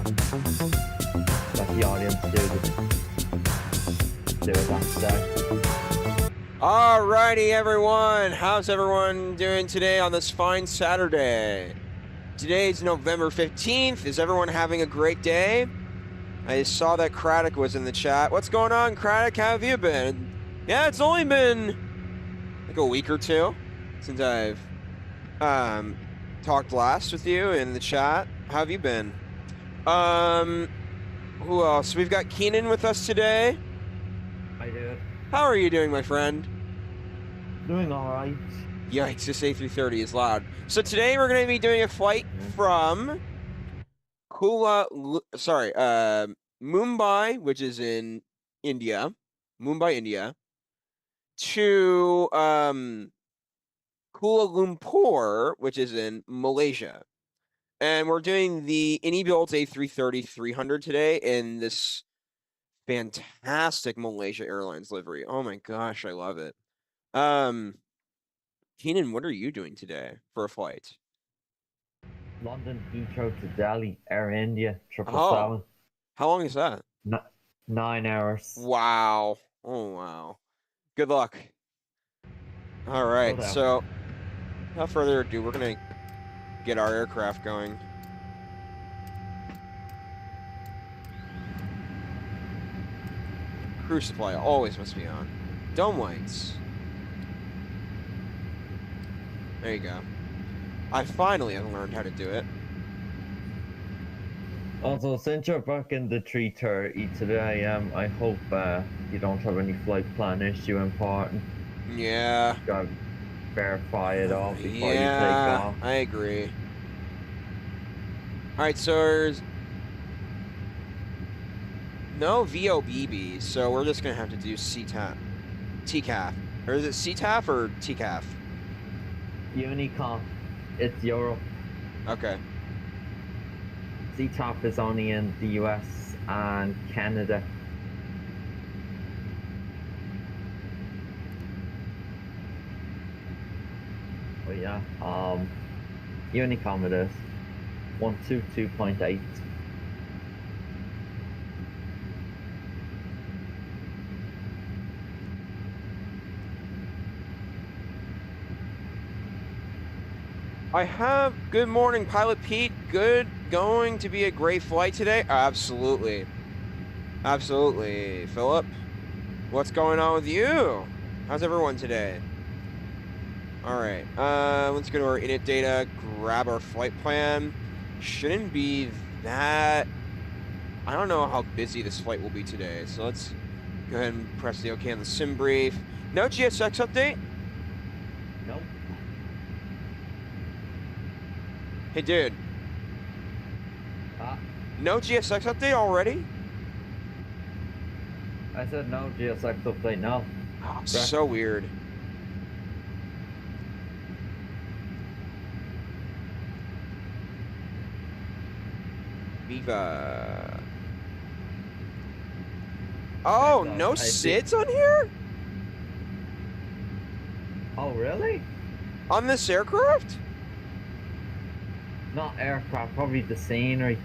Let the audience do it today. Alrighty, everyone. How's everyone doing today on this fine Saturday? Today's November 15th. Is everyone having a great day? I saw that Craddock was in the chat. What's going on, Craddock? How have you been? Yeah, it's only been like a week or two since I've talked last with you in the chat. How have you been? Who else? We've got Keenan with us today. Hi, dude. How are you doing, my friend? Doing all right. Yikes, this A330 is loud. So today we're going to be doing a flight from Mumbai, which is in India, Mumbai, India, to Kuala Lumpur, which is in Malaysia. And we're doing the Inibuilds A330-200 today in this fantastic Malaysia Airlines livery. Oh my gosh, I love it. Keenan, what are you doing today for a flight? London Heathrow to Delhi, Air India, 777. Oh, how long is that? 9 hours. Wow. Oh, wow. Good luck. All right, so without further ado, we're going to get our aircraft going. Crew supply always must be on. Dome lights. There you go. I finally have learned how to do it. Also, since you're back in the 330 today, I hope you don't have any flight plan issue important. Yeah. Gotta verify it all before you take off. I agree. All right, so there's no VABB, so we're just gonna have to do TCAF. Or is it CTAF or TCAF? Unicom, it's Europe. Okay. CTAF is only in the US and Canada. Oh yeah, Unicom it is. 122.8. I have, good morning, Pilot Pete. Going to be a great flight today? Absolutely. Absolutely. Philip, what's going on with you? How's everyone today? All right, let's go to our init data, grab our flight plan. Shouldn't be that, I don't know how busy this flight will be today. So let's go ahead and press the OK on the sim brief. No GSX update? Nope. Hey, dude. No GSX update already? I said no GSX update, no. Oh, so weird. Viva. Oh, no SIDS on here? Oh, really? On this aircraft? Not aircraft, probably the scenery.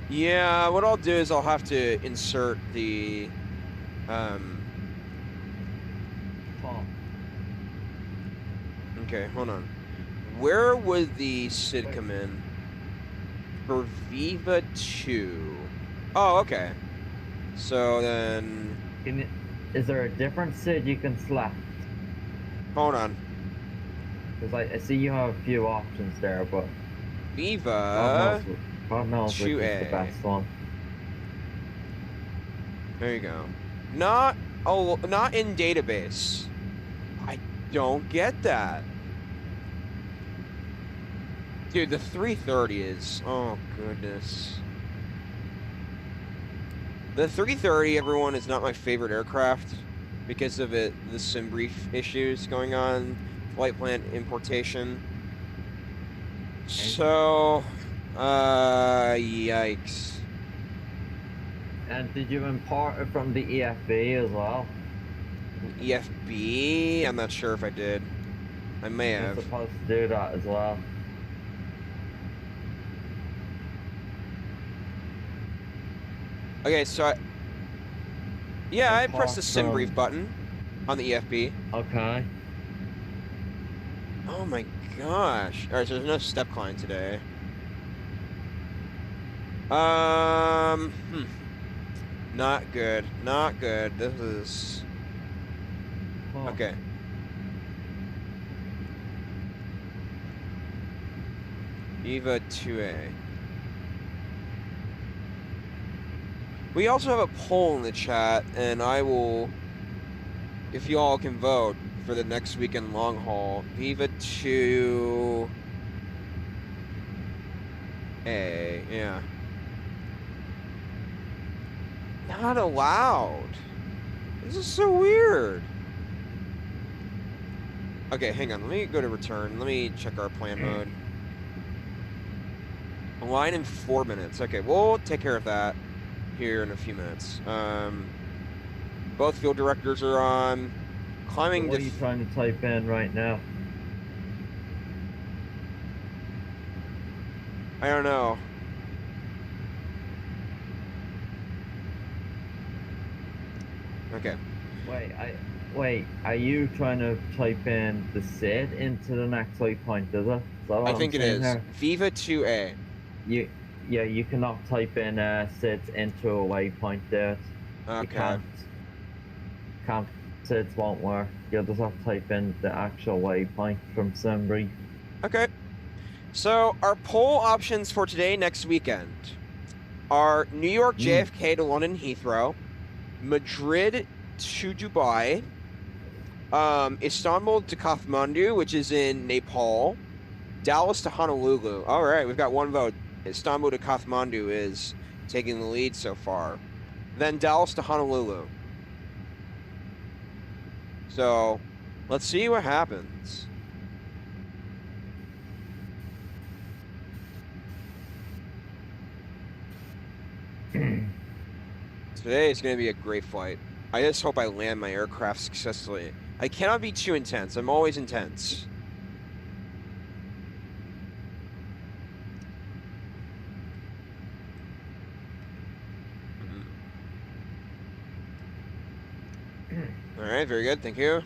Yeah, what I'll do is I'll have to insert the Okay, hold on. Where would the SID come in? For Viva 2. Oh, okay. So then is there a different SID you can select? Hold on. Because I see you have a few options there, but Viva God knows which is the best one. There you go. Not in database. I don't get that. Dude, the 330 is, oh goodness. The 330, everyone, is not my favorite aircraft because of the sim brief issues going on, flight plan importation. So, yikes. And did you import it from the EFB as well? EFB? I'm not sure if I did. I may have. You're supposed to do that as well. Okay, so yeah, I pressed the Apart sim brief from button on the EFB. okay. Oh my gosh. All right, so there's no step climb today. Um, hmm. Not good. Not good. This is Oh, okay. Eva 2A. We also have a poll in the chat, and I will, if you all can vote for the next weekend long haul, Viva 2A. Yeah. Not allowed. This is so weird. Okay, hang on. Let me go to return. Let me check our plan mode. Align in 4 minutes. Okay, we'll take care of that here in a few minutes. Both field directors are on. so Climbing what are you trying to type in right now? I don't know. Okay. Wait, are you trying to type in the set into the next waypoint, is it? Is that what I I'm think it saying is. here? Viva 2A. Yeah, you cannot type in sets into a waypoint there. You Okay. can't sets won't work. You'll just have to type in the actual waypoint from SimBrief. Okay. So our poll options for today, next weekend, are New York JFK to London Heathrow, Madrid to Dubai, Istanbul to Kathmandu, which is in Nepal, Dallas to Honolulu. All right, we've got one vote. Istanbul to Kathmandu is taking the lead so far. Then Dallas to Honolulu. So let's see what happens. Today is going to be a great flight. I just hope I land my aircraft successfully. I cannot be too intense. I'm always intense. All right, very good. Thank you.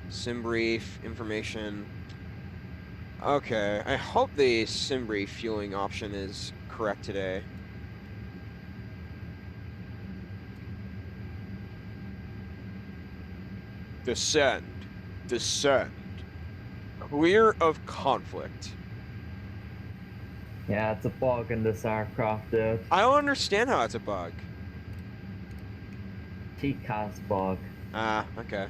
Sim brief information. Okay, I hope the sim brief fueling option is correct today. Descend. Descend. Clear of conflict. Yeah, it's a bug in this aircraft, dude. I don't understand how it's a bug. TCAS bug. Ah, okay.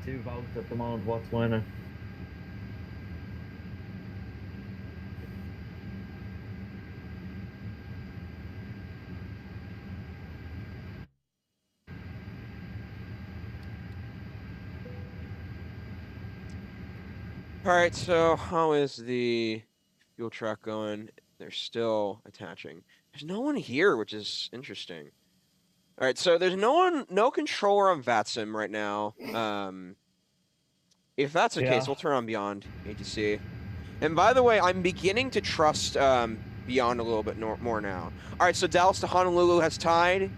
Two votes at the moment. What's winning? All right, so how is the fuel truck going? They're still attaching. There's no one here, which is interesting. All right, so there's no controller on VATSIM right now. If that's the case, we'll turn on Beyond ATC. And by the way, I'm beginning to trust Beyond a little bit more now. All right, so Dallas to Honolulu has tied.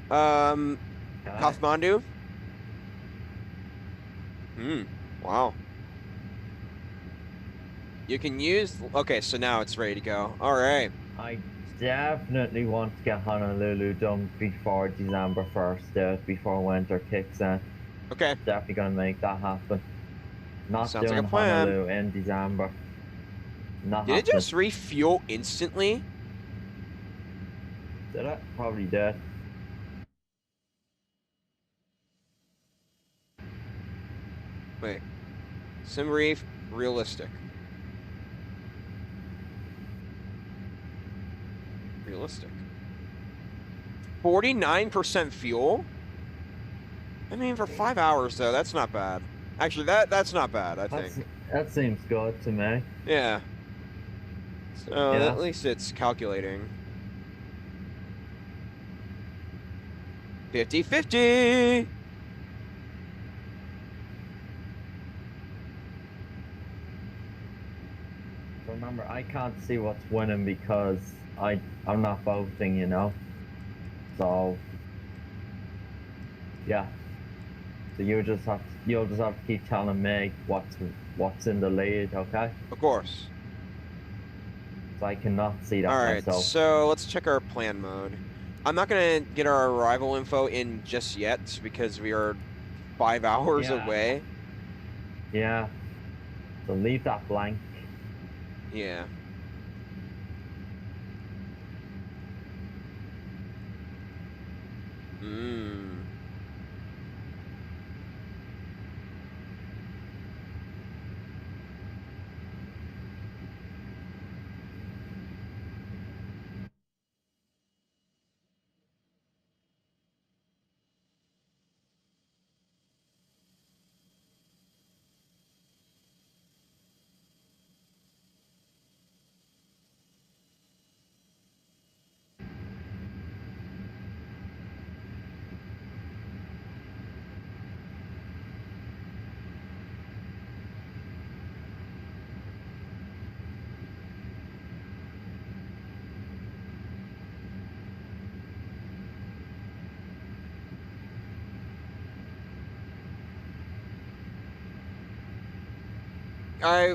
Kathmandu. Wow. You can use. Okay, so now it's ready to go. All right. I definitely want to get Honolulu done before December 1st, before winter kicks in. Okay. Definitely gonna make that happen. Not Sounds doing like a plan. Honolulu in December. Not Did happening. it just refuel instantly? Did it? Probably did. Wait. Sim Reef, realistic. Realistic. 49% fuel? I mean, for 5 hours, though, that's not bad. Actually, that's not bad, I think. That seems good to me. Yeah. So Yeah. at least it's calculating. 50-50. Remember, I can't see what's winning because I'm not voting, you know. So yeah. So you'll just have to keep telling me what's in the lead, okay? Of course. So I cannot see that All right, myself. so let's check our plan mode. I'm not gonna get our arrival info in just yet because we are 5 hours away. Yeah. So leave that blank. Yeah. Hmm.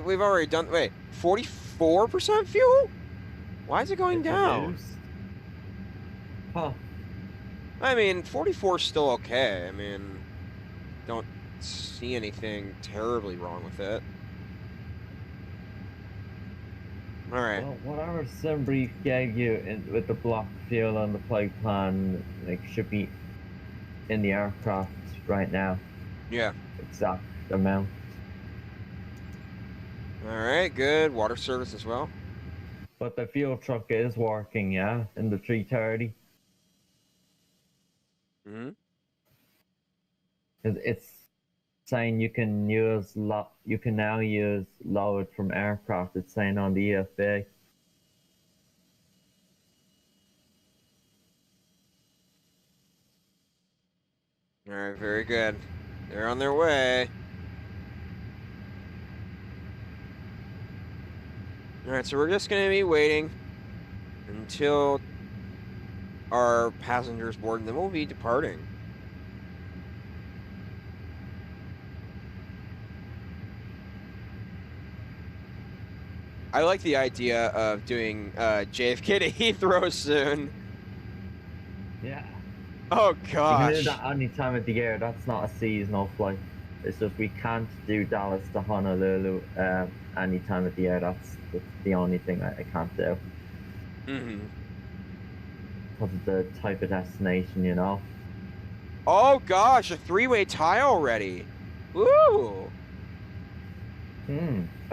We've already done. Wait, 44% fuel? Why is it going down? Huh. I mean, 44 is still okay. I mean, don't see anything terribly wrong with it. All right. Well, whatever Simbrief gave you with the block fuel on the flight plan, like, should be in the aircraft right now. Yeah. Exact amount. All right, good. Water service as well. But the fuel truck is working, yeah, in the 330. Mm-hmm. It's saying you can now use load from aircraft. It's saying on the EFA. All right, very good. They're on their way. All right, so we're just going to be waiting until our passengers board, and then we'll be departing. I like the idea of doing JFK to Heathrow soon. Yeah. Oh, You can gosh. do that any time of the year. That's not a seasonal flight. It's just we can't do Dallas to Honolulu any time of the year. That's the only thing I can't do. Mm-hmm. Because of the type of destination, you know? Oh, gosh, a three-way tie already. Woo!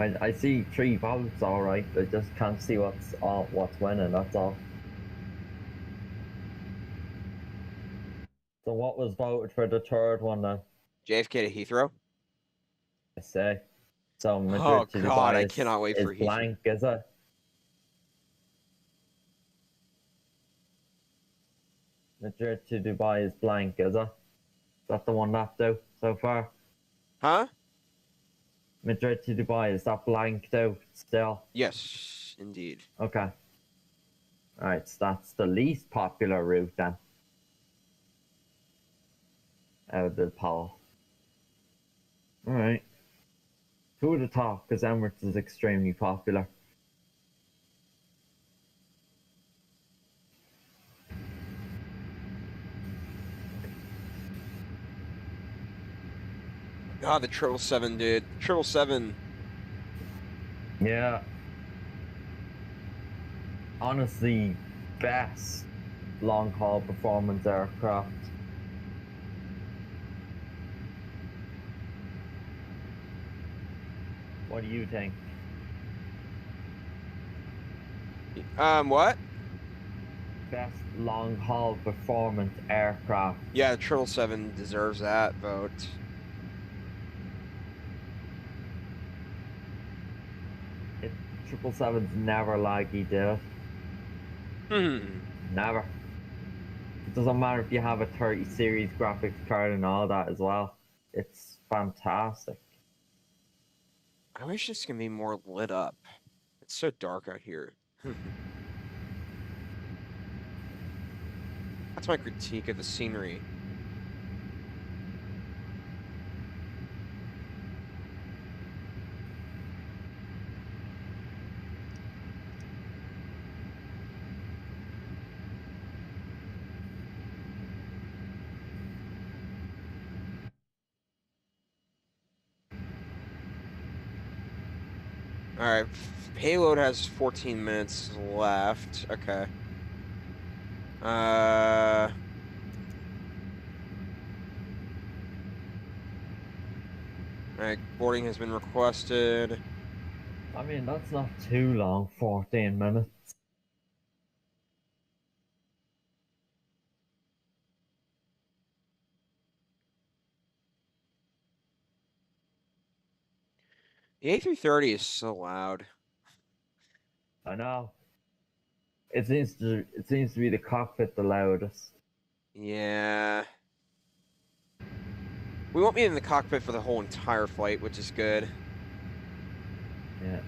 I see 3 votes, all right. I just can't see what's winning. That's all. So what was voted for the third one then? JFK to Heathrow? I say. So Oh, Madrid to God, I Dubai cannot wait is for Heathrow. blank, is it? Madrid to Dubai is blank, is it? Is that the one left out so far? Huh? Madrid to Dubai, is that blanked out still? Yes, indeed. Okay. Alright, so that's the least popular route then. Out of the poll. Alright. Who would have thought? Because Emirates is extremely popular. God, the 777, dude. 777. Yeah. Honestly, best long-haul performance aircraft. What do you think? What? Best long-haul performance aircraft. Yeah, the 777 deserves that vote. It 777's never laggy, dude. Hmm. Never. doesn't matter if you have a 30 series graphics card and all that as well. It's fantastic. I wish this can be more lit up. It's so dark out here. That's my critique of the scenery. All right, payload has 14 minutes left. Okay. All right, boarding has been requested. I mean, that's not too long, 14 minutes. The A330 is so loud. I know. It seems to be the cockpit the loudest. Yeah. We won't be in the cockpit for the whole entire flight, which is good. Yeah.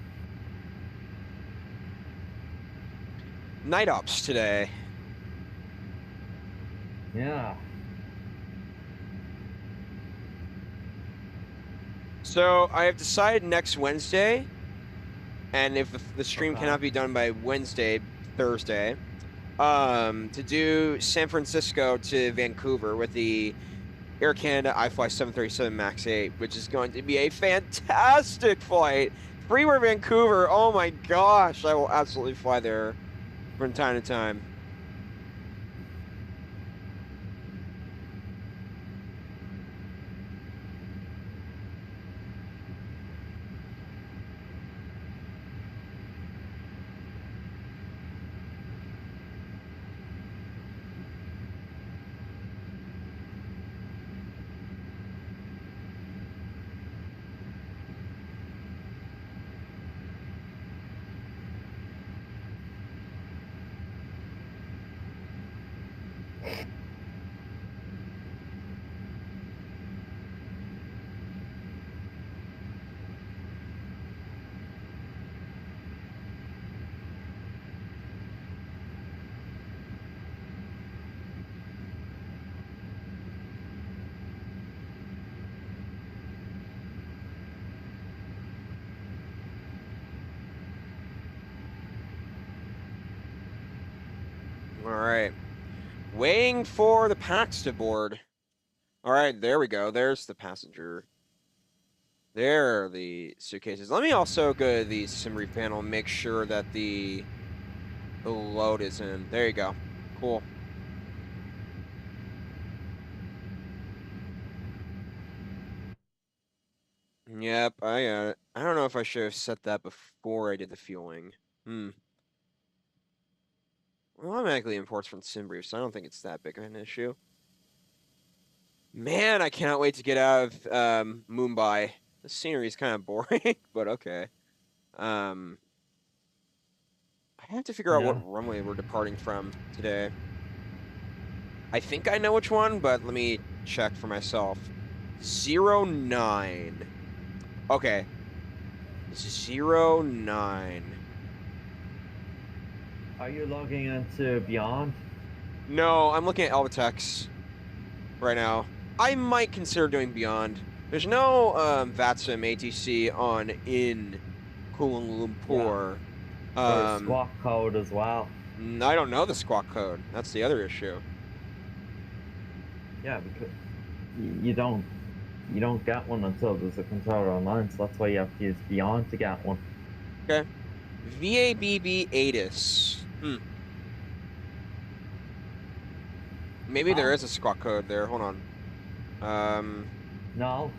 Night ops today. Yeah. So I have decided next Wednesday, and if the stream cannot be done by Thursday, to do San Francisco to Vancouver with the Air Canada iFly 737 MAX 8, which is going to be a fantastic flight. Freeware Vancouver, oh my gosh, I will absolutely fly there from time to time. All right. Waiting for the packs to board. All right, there we go. There's the passenger. There are the suitcases. Let me also go to the SimReef panel and make sure that the load is in. There you go. Cool. Yep, I got it. I don't know if I should have set that before I did the fueling. Well, automatically imports from SimBrief, so I don't think it's that big of an issue. Man, I cannot wait to get out of Mumbai. The scenery is kind of boring, but okay. I have to figure out what runway we're departing from today. I think I know which one, but let me check for myself. 09. Okay. 09. Are you logging into Beyond? No, I'm looking at Albatex right now. I might consider doing Beyond. There's no VATSIM ATC on in Kuala Lumpur. There's squawk code as well. I don't know the squawk code. That's the other issue. Yeah, because you don't get one until there's a controller online, so that's why you have to use Beyond to get one. Okay. VABB ATIS. Maybe there is a squawk code there. Hold on. No.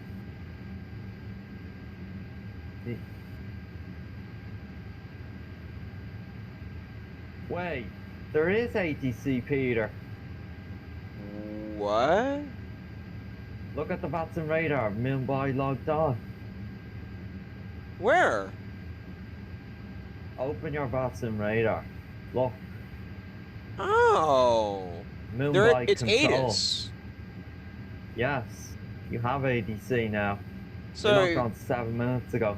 Wait, there is ATC, Peter. What? Look at the VATSIM radar. Mumbai logged on. Where? Open your VATSIM radar. Look. Oh. Mumbai It's control. ATIS. Yes, you have ADC now. So They logged on 7 minutes ago.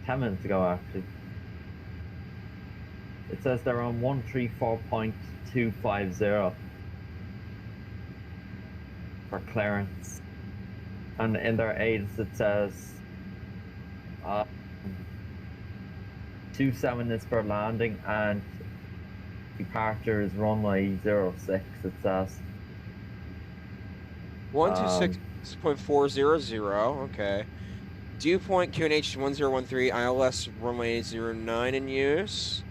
10 minutes ago, actually. It says they're on 134.250 for clearance. And in their aids it says 27 is for landing and departure is runway 06, it says. 126.400, okay. Dew point QNH 1013, ILS runway 09 in use.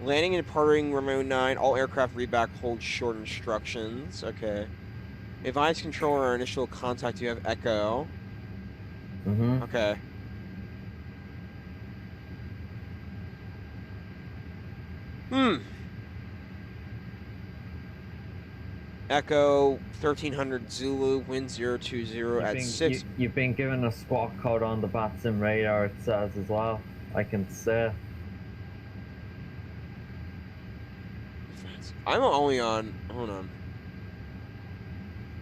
Landing and departing runway 9, all aircraft read back, hold short instructions, okay. Advise controller our initial contact, you have echo. Okay. Echo 1300 Zulu, wind 020 at 6. You've been given a squawk code on the VATSIM radar, it says as well. I can say. I'm only on, hold on.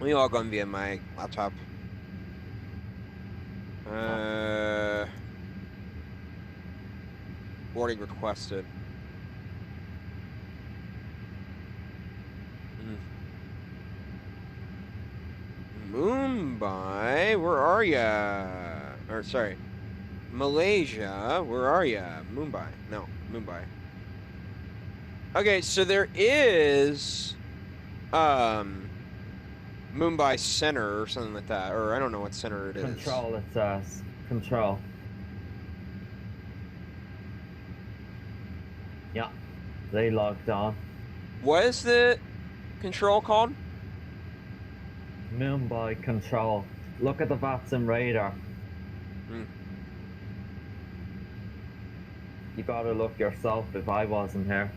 Let me log on via my laptop. Boarding requested. Mumbai, where are ya? Or sorry, Malaysia, where are ya? Mumbai, no, Mumbai. Okay, so there is, Mumbai Center or something like that, or I don't know what center it is. Control, it says. Control. Yeah, they logged on. What is the control called? Mumbai Control. Look at the VATSIM radar. You gotta look yourself if I wasn't here.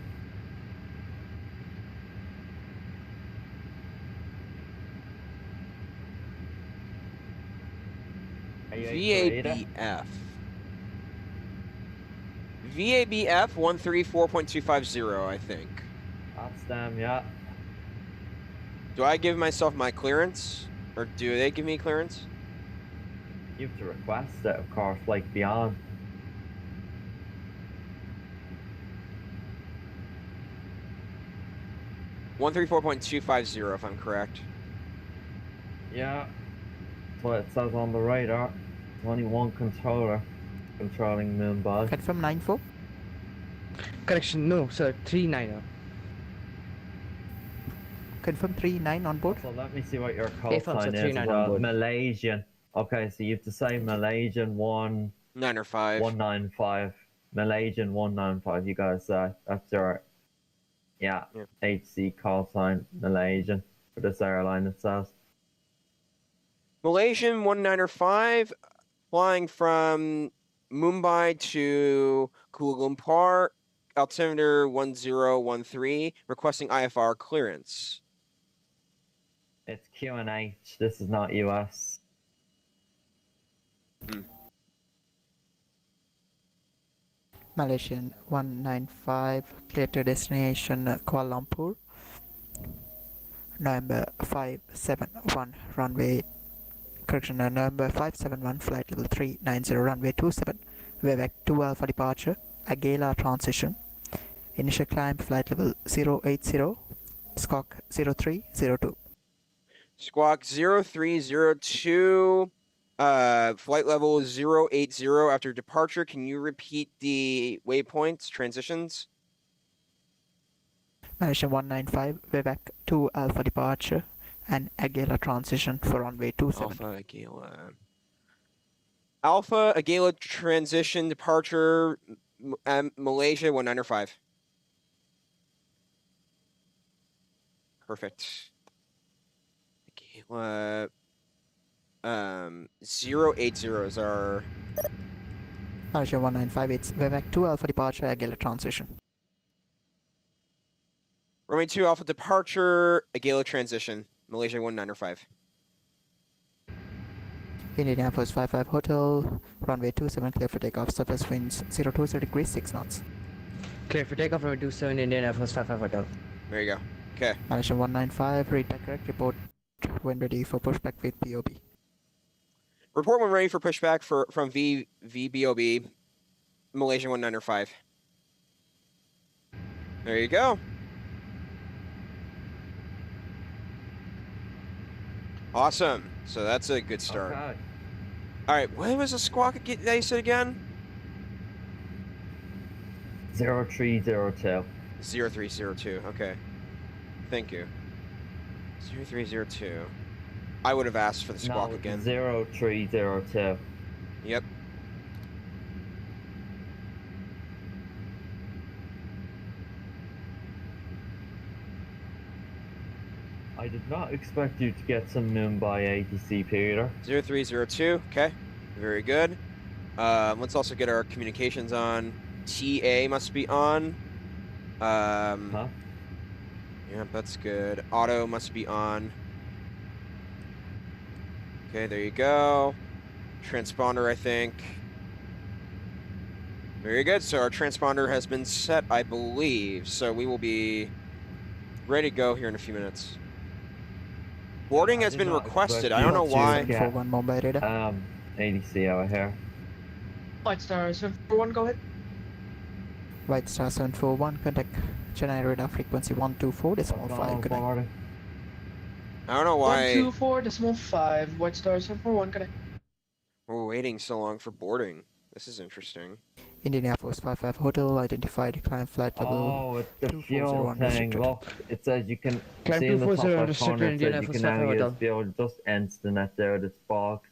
VABF. VABF 134.250, I think. That's them, yeah. Do I give myself my clearance? Or do they give me clearance? You have to request it, of course, like beyond. $134.250 if I'm correct. Yeah. That's what it says on the radar. Only one controller controlling Mumbai. Confirm 94. Correction, no, sir, 39er. Confirm 39 on board. So let me see what your call If I'm sign so is. 39 on board. Malaysian. Okay, so you have to say Malaysian 9 or 5. 195. Malaysian 195. You gotta say that's your HC call sign. Malaysian for this airline. It says. Malaysian 1905, flying from Mumbai to Kuala Lumpur, altimeter 1013, requesting IFR clearance. It's QNH. This is not US. Malaysian 195, clear to destination Kuala Lumpur. November 571, runway, correction, November 571, flight level 390, runway 27, VABB 2 Alpha departure, Agela transition, initial climb, flight level 080, Squawk 0302. Squawk 0302, flight level 080 after departure. Can you repeat the waypoints, transitions? Malaysian 195, VABB 2 Alpha departure, and Agela transition for runway 27. Alpha Agela. Alpha Agela transition departure, Malaysia 195. Perfect. Agela, 080 is our... Malaysia 195, it's VABB 2 Alpha departure, Agela transition. Runway 2 Alpha departure, Agela transition, Malaysia 195. Indianapolis 55 Hotel, runway 27, clear for takeoff, surface winds 020 degrees, 6 knots. Clear for takeoff, runway 27, Indianapolis 55 Hotel. There you go. Okay. Malaysia 195, read that correct. Report when ready for pushback with POB. Report when ready for pushback from VBOB, Malaysia 195. There you go. Awesome. So that's a good start. Okay. All right. What was the squawk that you said again? 0302. 0302. Okay. Thank you. 0302. I would have asked for the squawk No, again. 0302. Yep. I did not expect you to get some Mumbai ATC, Peter. 0302. Okay. Very good. Let's also get our communications on. TA must be on. Huh? Yeah, that's good. Auto must be on. Okay, there you go. Transponder, I think. Very good. So our transponder has been set, I believe. So we will be ready to go here in a few minutes. Boarding has been requested. I don't know why. 741 Mumbai radar. ADC over here. White Star 741, go ahead. White Star 741, contact Chennai radar frequency 124.5. Good night. Boarding. I don't know why 124.5, White Star 741, connect. we're waiting so long for boarding. This is interesting. Indian Air Force 55 Hotel, identified climb flight level. Oh, it's the 2401 fuel thing. restricted. Look, it says you can Climb see in the top 240 left restricted corner, it Indian says Air you Force can 55 navigate Hotel. this fuel. Just instant it there, it's boxed.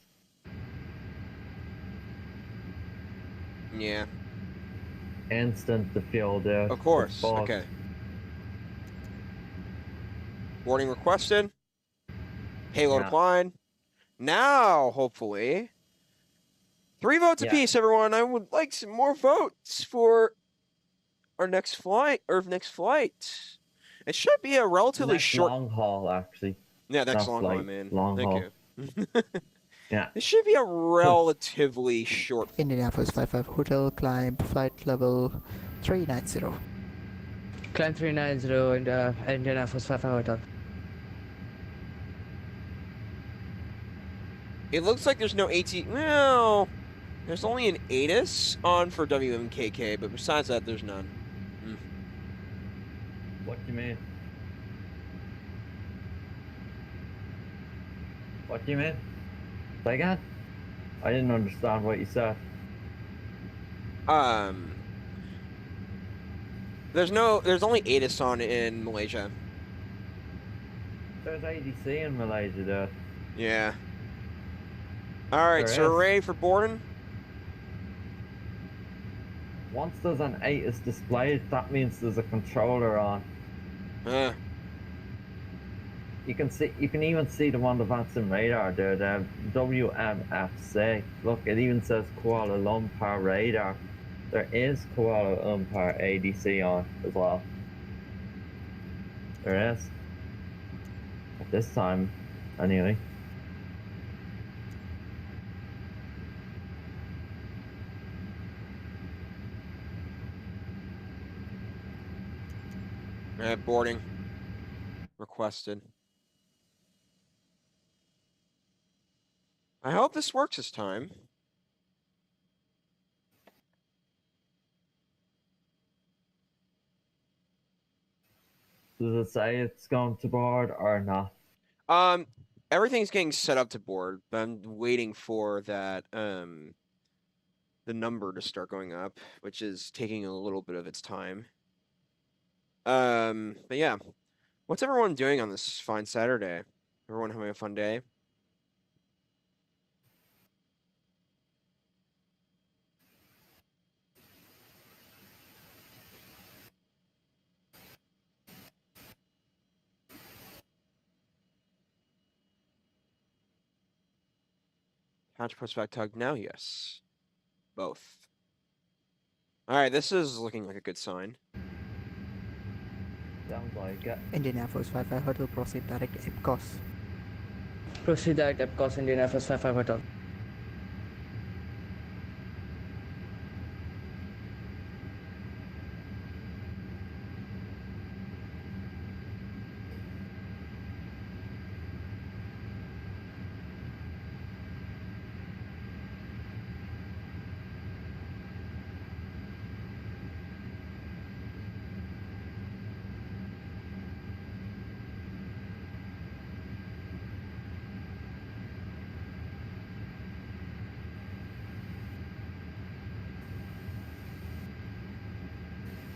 Yeah, Instant the fuel there. of course. It's boxed. Okay. Boarding requested. Payload Yeah. applied. Now, hopefully, 3 votes Yeah. apiece, everyone. I would like some more votes for our next flight. It should be a relatively Next short. long haul, actually. Yeah, next not long haul, flight, man. long Thank haul. you. Yeah. This should be a relatively short. Indian Air Force 55 Hotel, climb flight level 390. Climb 390 and Indian Air Force 55 Hotel. It looks like there's no AT. Well, there's only an ATIS on for WMKK, but besides that, there's none. What do you mean? What do you mean? Say again? I didn't understand what you said. There's only ATIS on in Malaysia. There's ADC in Malaysia there. Yeah. All right, There so we're is. ready for boarding. Once there's an ATIS displayed, that means there's a controller on. You can even see them on the VATSIM radar there, the WMFC. Look, it even says Kuala Lumpur radar. There is Kuala Lumpur ADC on as well. There is. At this time, anyway. Boarding requested. I hope this works this time. Does it say it's going to board or not? Everything's getting set up to board, but I'm waiting for that the number to start going up, which is taking a little bit of its time. But yeah. What's everyone doing on this fine Saturday? Everyone having a fun day? Hatch pushback tug now? Yes. Both. All right, this is looking like a good sign. Sounds like it. Indian Air Force 55 Hotel, proceed direct EPCOS. Proceed direct Epcos Indian Air Force 55 Hotel.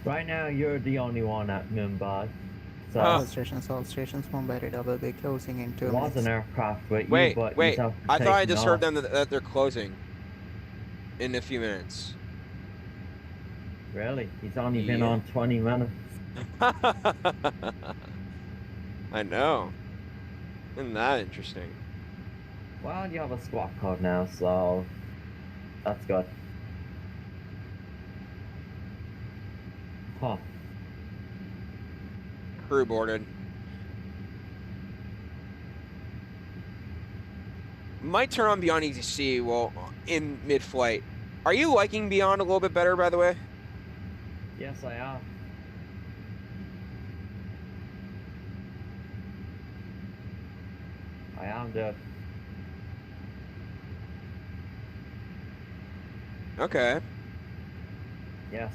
Right now, you're the only one at Mumbai. So, Huh. All stations, Mumbai radar will be closing in 2 there was minutes. an aircraft with you, Wait, but you wait. have to I thought I take just off. heard them that they're closing in a few minutes. Really? He's only been Yeah. on 20 minutes. I know. Isn't that interesting? Well, you have a squawk code now, so that's good. Huh. Crew boarded. Might turn on Beyond ETC while in mid-flight. Are you liking Beyond a little bit better, by the way? Yes, I am. I am, dude. Okay. Yes.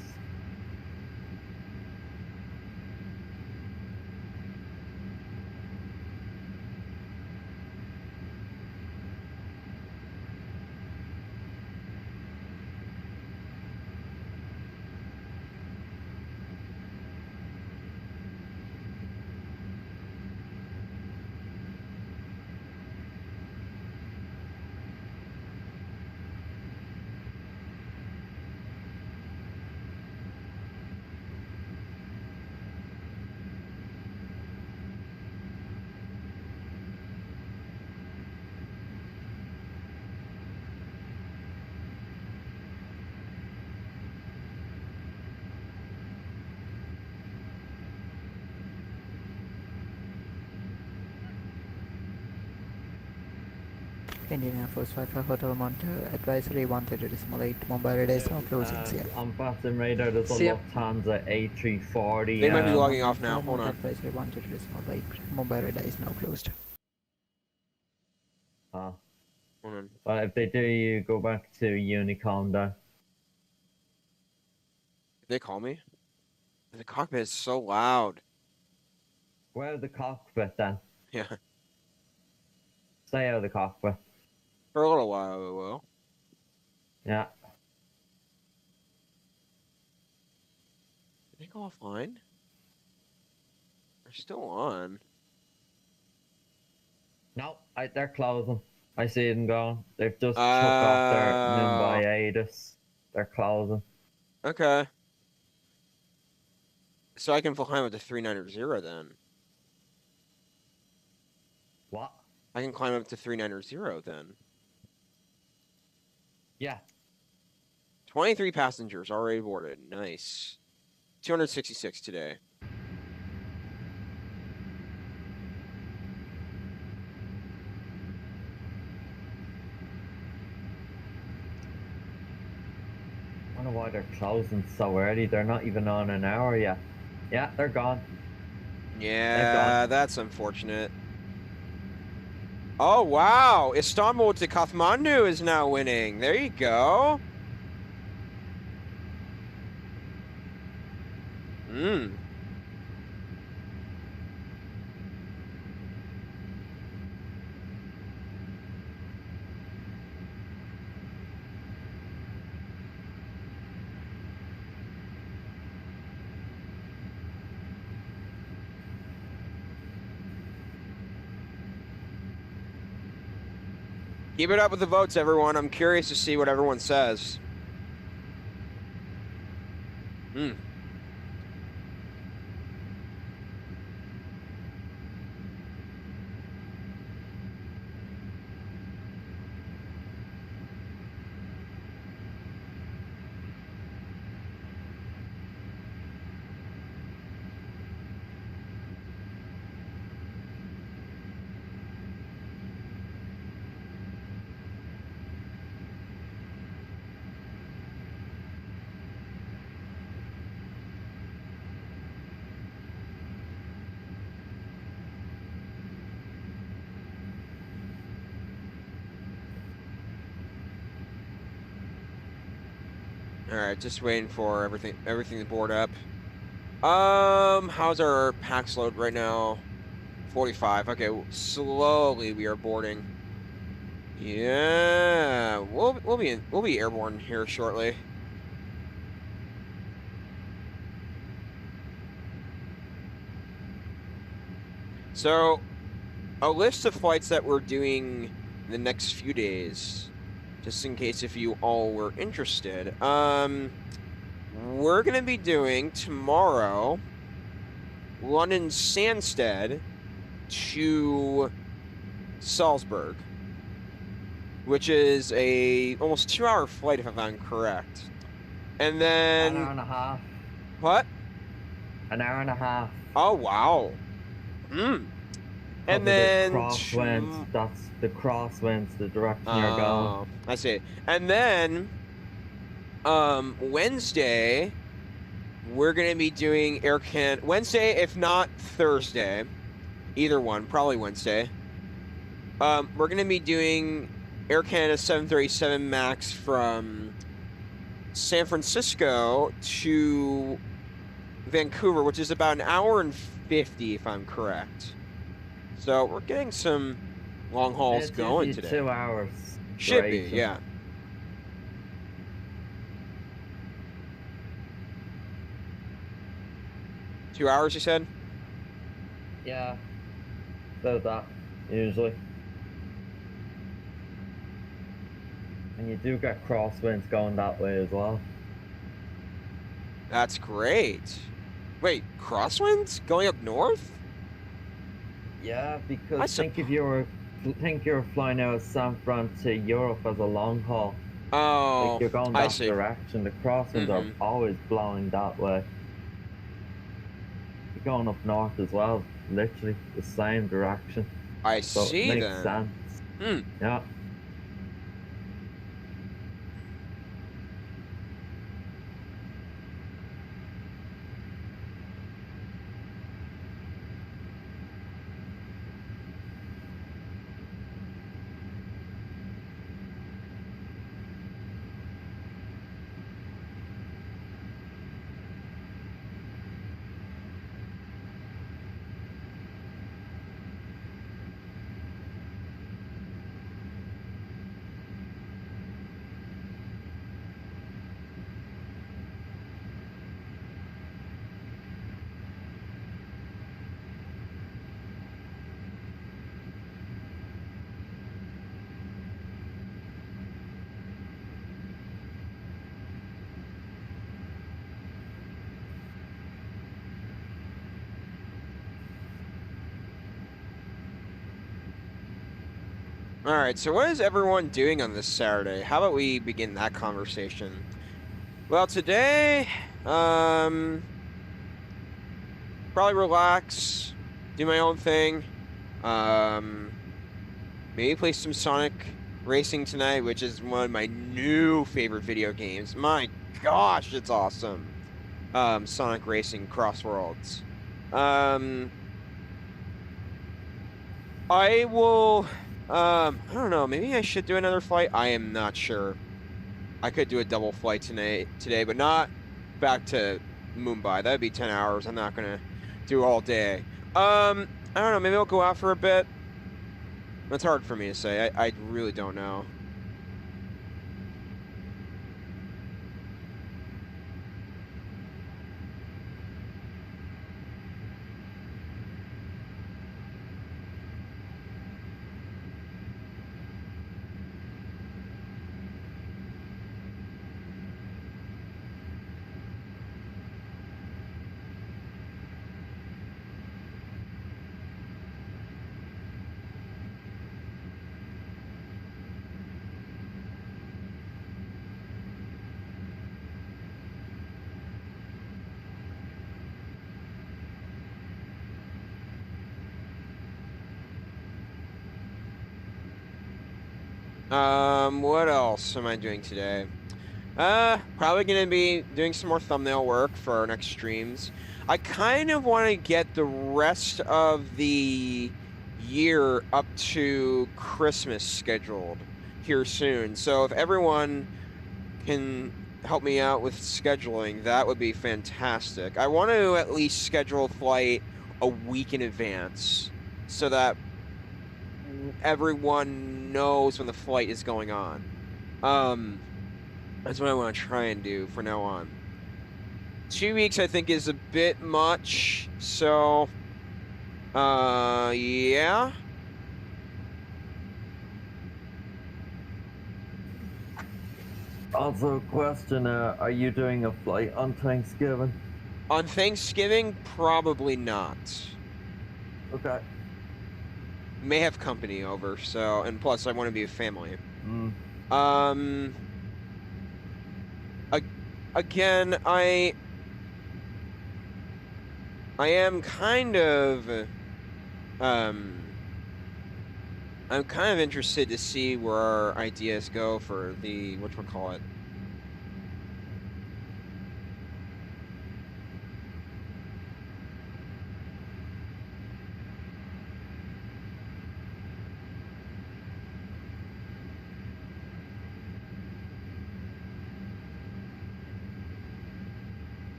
Indian Air Force 55 Hotel Monte advisory 130.8 Mumbai radar is now closing. On VATSIM radar, there's a See ya. Lufthansa A340. They might be logging off now. Hold on. Advisory 130.8 Mumbai radar is now closed. Oh. Hold on. Well, if they do, you go back to Unicom then. Did they call me? The cockpit is so loud. Where's the cockpit then? Yeah. Stay out of the cockpit. For a little while, it will. Yeah. Did they go offline? They're still on. No, they're closing. I see them going. They've just took off their Mumbai ATIS. They're closing. Okay. So I can climb up to 390 then. What? I can climb up to 390 then. Yeah. 23 passengers already boarded. Nice. 266 today. I wonder why they're closing so early. They're not even on an hour yet. Yeah, they're gone. Yeah, that's unfortunate. Oh, wow. Istanbul to Kathmandu is now winning. There you go. Keep it up with the votes, everyone. I'm curious to see what everyone says. All right, just waiting for everything to board up. How's our packs load right now? 45. Okay, slowly we are boarding. Yeah, we'll be airborne here shortly. So, a list of flights that we're doing the next few days, just in case if you all were interested. We're going to be doing tomorrow London Stansted to Salzburg, which is a almost 2-hour flight if I'm correct. And then An hour and a half. what? An hour and a half. Oh wow. And then crosswinds. That's the crosswinds, the direction you're going. I see. And then Wednesday we're gonna be doing Air Canada. Wednesday, if not Thursday, either one, probably Wednesday. We're gonna be doing Air Canada 737 MAX from San Francisco to Vancouver, which is about an hour and 50, if I'm correct. So we're getting some long hauls going today. 2 hours. Should duration. be, yeah. Two hours, you said? Yeah. So that, usually. And you do get crosswinds going that way as well. That's great. Wait, crosswinds going up north? Yeah, because think you're flying out of San Fran to Europe as a long haul. Oh, like you're going I that see. direction. The crosswinds are always blowing that way. You're going up north as well, literally the same direction. I So see it makes then. sense. Yeah. All right, so what is everyone doing on this Saturday? How about we begin that conversation? Well, today, probably relax, do my own thing. Maybe play some Sonic Racing tonight, which is one of my new favorite video games. My gosh, it's awesome. Sonic Racing Cross Worlds. I will... I don't know, maybe I should do another flight. I am not sure. I could do a double flight today, but not back to Mumbai. That'd be 10 hours. I'm not gonna do all day. I don't know, maybe I'll go out for a bit. That's hard for me to say. I really don't know. What else am I doing today? Probably gonna be doing some more thumbnail work for our next streams. I kind of want to get the rest of the year up to Christmas scheduled here soon. So if everyone can help me out with scheduling, that would be fantastic. I want to at least schedule a flight a week in advance so that everyone knows when the flight is going on. That's what I want to try and do from now on. 2 weeks I think is a bit much, so Yeah. Also, question: are you doing a flight on Thanksgiving? On Thanksgiving, probably not. Okay. May have company over, so, and plus I want to be with family. Mm. A again, I am kind of, I'm kind of interested to see where our ideas go for the, whatchamacallit.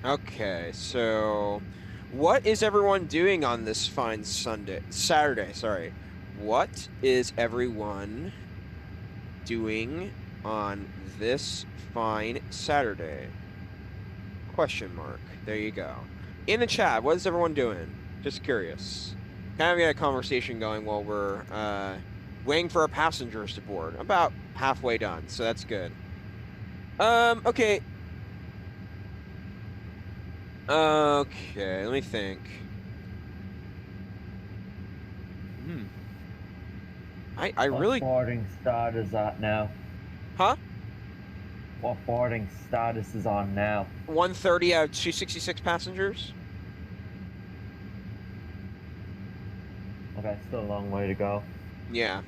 Okay, so what is everyone doing on this fine Saturday, sorry. What is everyone doing on this fine Saturday? Question mark. There you go. In the chat, what is everyone doing? Just curious. Kind of get a conversation going while we're waiting for our passengers to board. About halfway done, so that's good. Okay. Okay, let me think. I What really, boarding status is that now? huh? What boarding status is on now? 130 out of 266 passengers? Okay, still a long way to go. Yeah.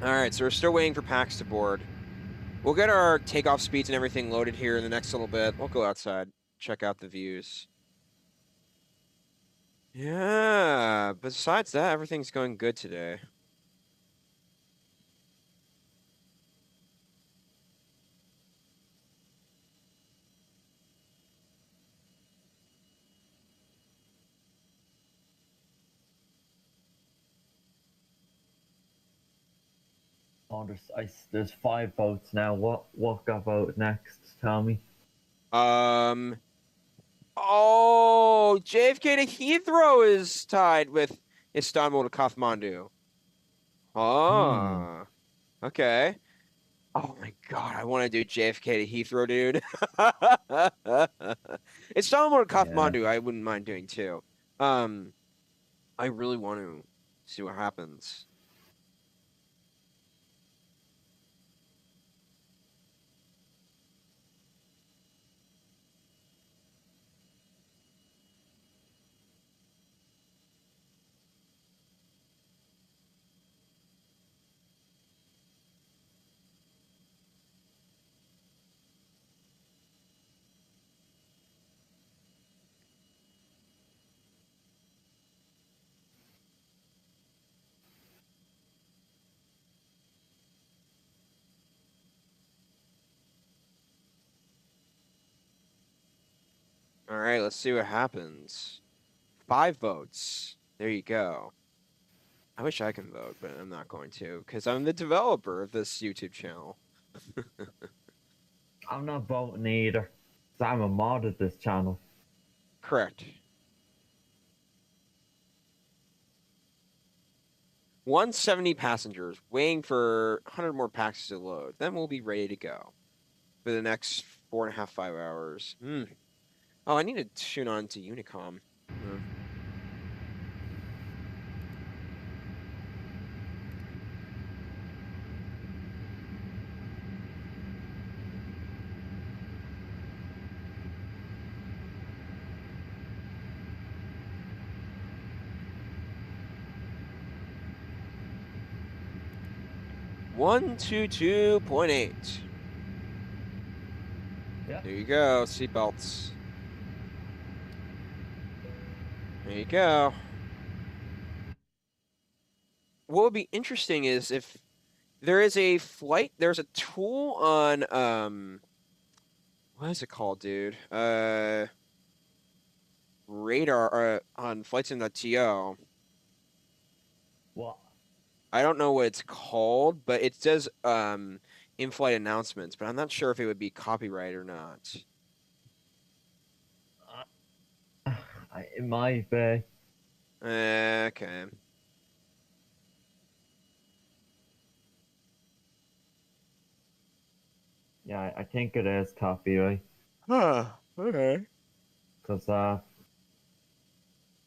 All right, so we're still waiting for packs to board. We'll get our takeoff speeds and everything loaded here in the next little bit. We'll go outside, check out the views. Yeah, besides that, everything's going good today. Oh, there's 5 votes now. What got voted next? Tell me. Oh, JFK to Heathrow is tied with Istanbul to Kathmandu. Ah, okay. Oh my God, I want to do JFK to Heathrow, dude. Istanbul to Kathmandu, I wouldn't mind doing too. I really want to see what happens. All right, let's see what happens. 5 votes. There you go. I wish I can vote, but I'm not going to because I'm the developer of this YouTube channel. I'm not voting either. Sam modded this channel. Correct. 170 passengers, waiting for 100 more packs to load. Then we'll be ready to go for the next 4.5, 5 hours. Oh, I need to tune on to Unicom. One, 2.8. Yeah. There you go, seatbelts. There you go. What would be interesting is if there is a flight, there's a tool on, what is it called, dude? Radar, on flightsim.to. What? I don't know what it's called, but it says, in-flight announcements, but I'm not sure if it would be copyright or not. It might be. Okay. Yeah, I think it is copyright. Huh. Okay. Because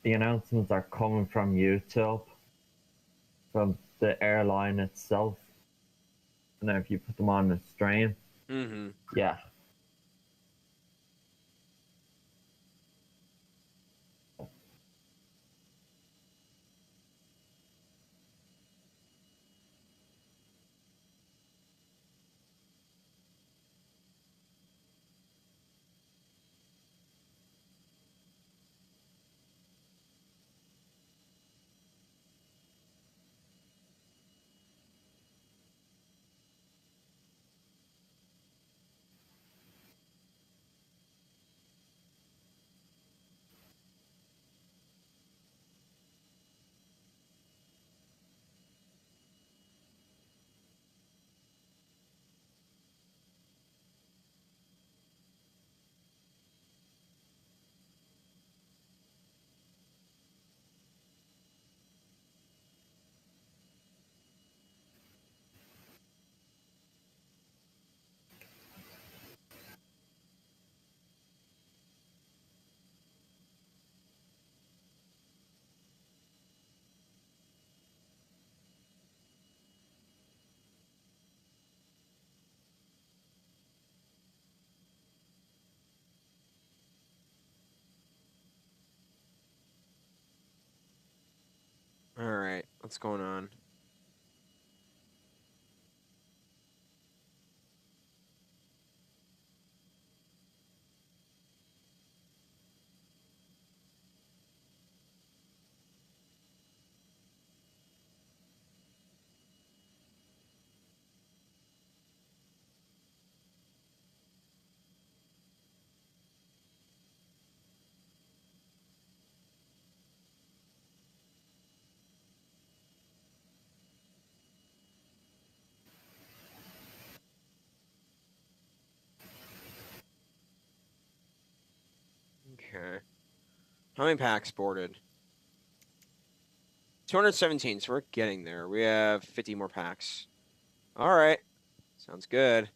the announcements are coming from YouTube, from the airline itself. And then if you put them on the stream, yeah. All right. What's going on? Okay. How many packs boarded? 217, so we're getting there. We have 50 more packs. All right. Sounds good.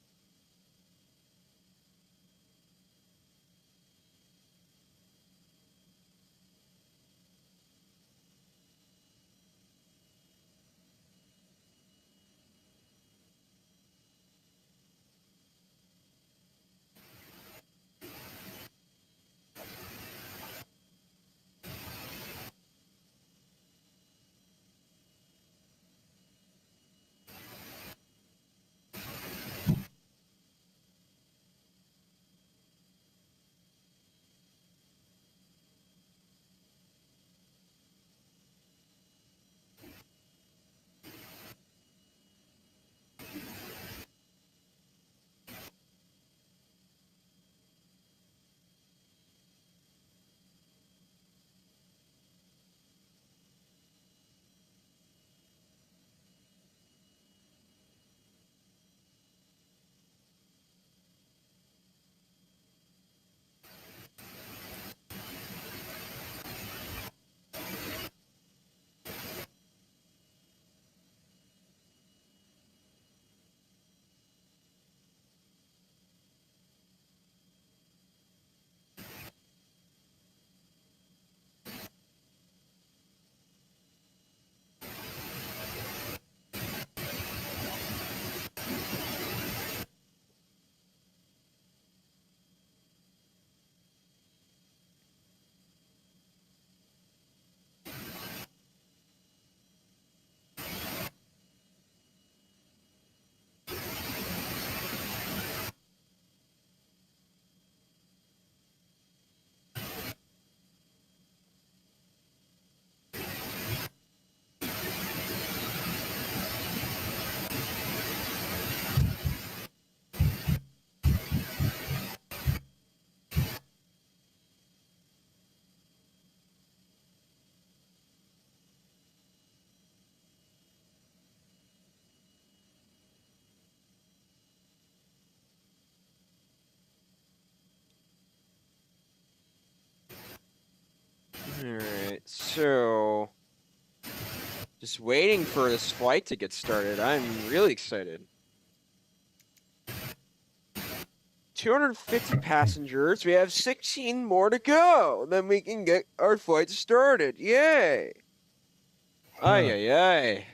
So, just waiting for this flight to get started. I'm really excited. 250 passengers. We have 16 more to go. Then we can get our flight started. Yay! Ay, ay, ay.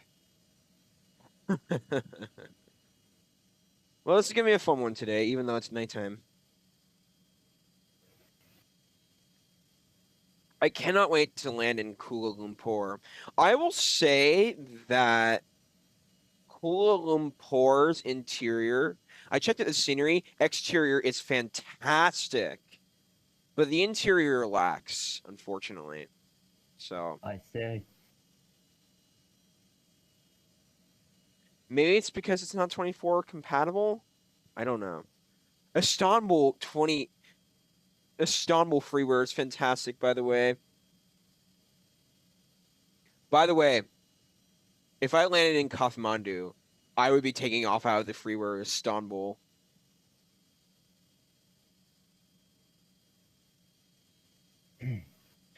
Well, this is going to be a fun one today, even though it's nighttime. I cannot wait to land in Kuala Lumpur. I will say that Kuala Lumpur's interior, I checked out the scenery, exterior is fantastic, but the interior lacks, unfortunately. So I see. maybe it's because it's not 24 compatible. I don't know. Istanbul freeware is fantastic, by the way. By the way, if I landed in Kathmandu, I would be taking off out of the freeware of Istanbul.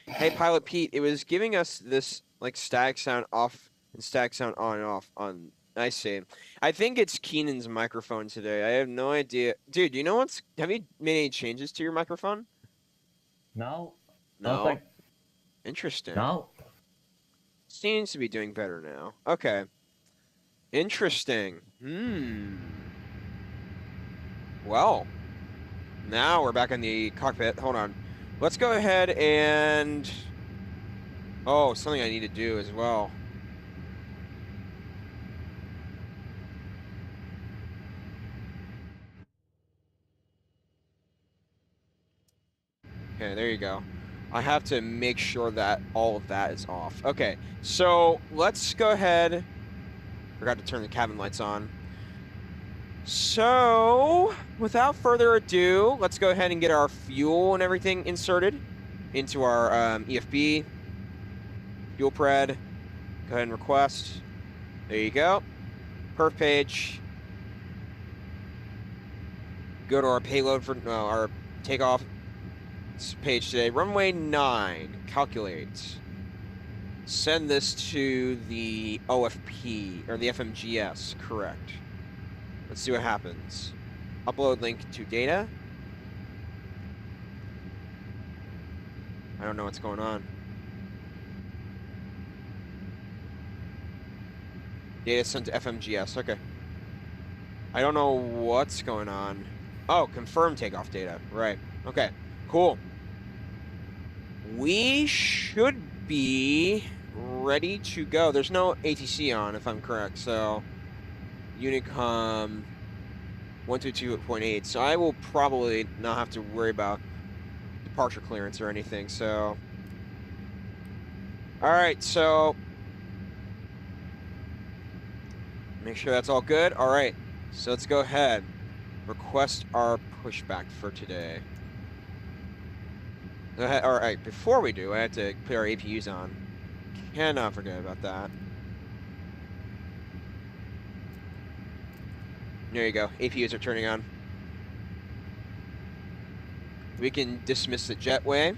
Hey, Pilot Pete, it was giving us this like static sound off and static sound on and off on. I see. I think it's Keenan's microphone today. I have no idea. Dude, you know what's... Have you made any changes to your microphone? No. No. Nothing. Interesting. No. Seems to be doing better now. Okay. Interesting. Well, now we're back in the cockpit. Hold on. Let's go ahead and... Oh, something I need to do as well. Okay, there you go. I have to make sure that all of that is off. Okay, so let's go ahead. Forgot to turn the cabin lights on. So, without further ado, let's go ahead and get our fuel and everything inserted into our EFB. Fuel pred. Go ahead and request. There you go. Perf page. Go to our payload for our takeoff page today. Runway 9. Calculate. Send this to the OFP, or the FMGS, correct. Let's see what happens. Upload link to data. I don't know what's going on. Data sent to FMGS, okay. I don't know what's going on. Oh, confirm takeoff data, right. Okay, cool. We should be ready to go. There's no ATC on, if I'm correct, so Unicom 122.8, so I will probably not have to worry about departure clearance or anything, so. All right, so make sure that's all good. All right, so let's go ahead. Request our pushback for today. Go ahead. All right, before we do, I have to put our APUs on. Cannot forget about that. There you go. APUs are turning on. We can dismiss the jetway.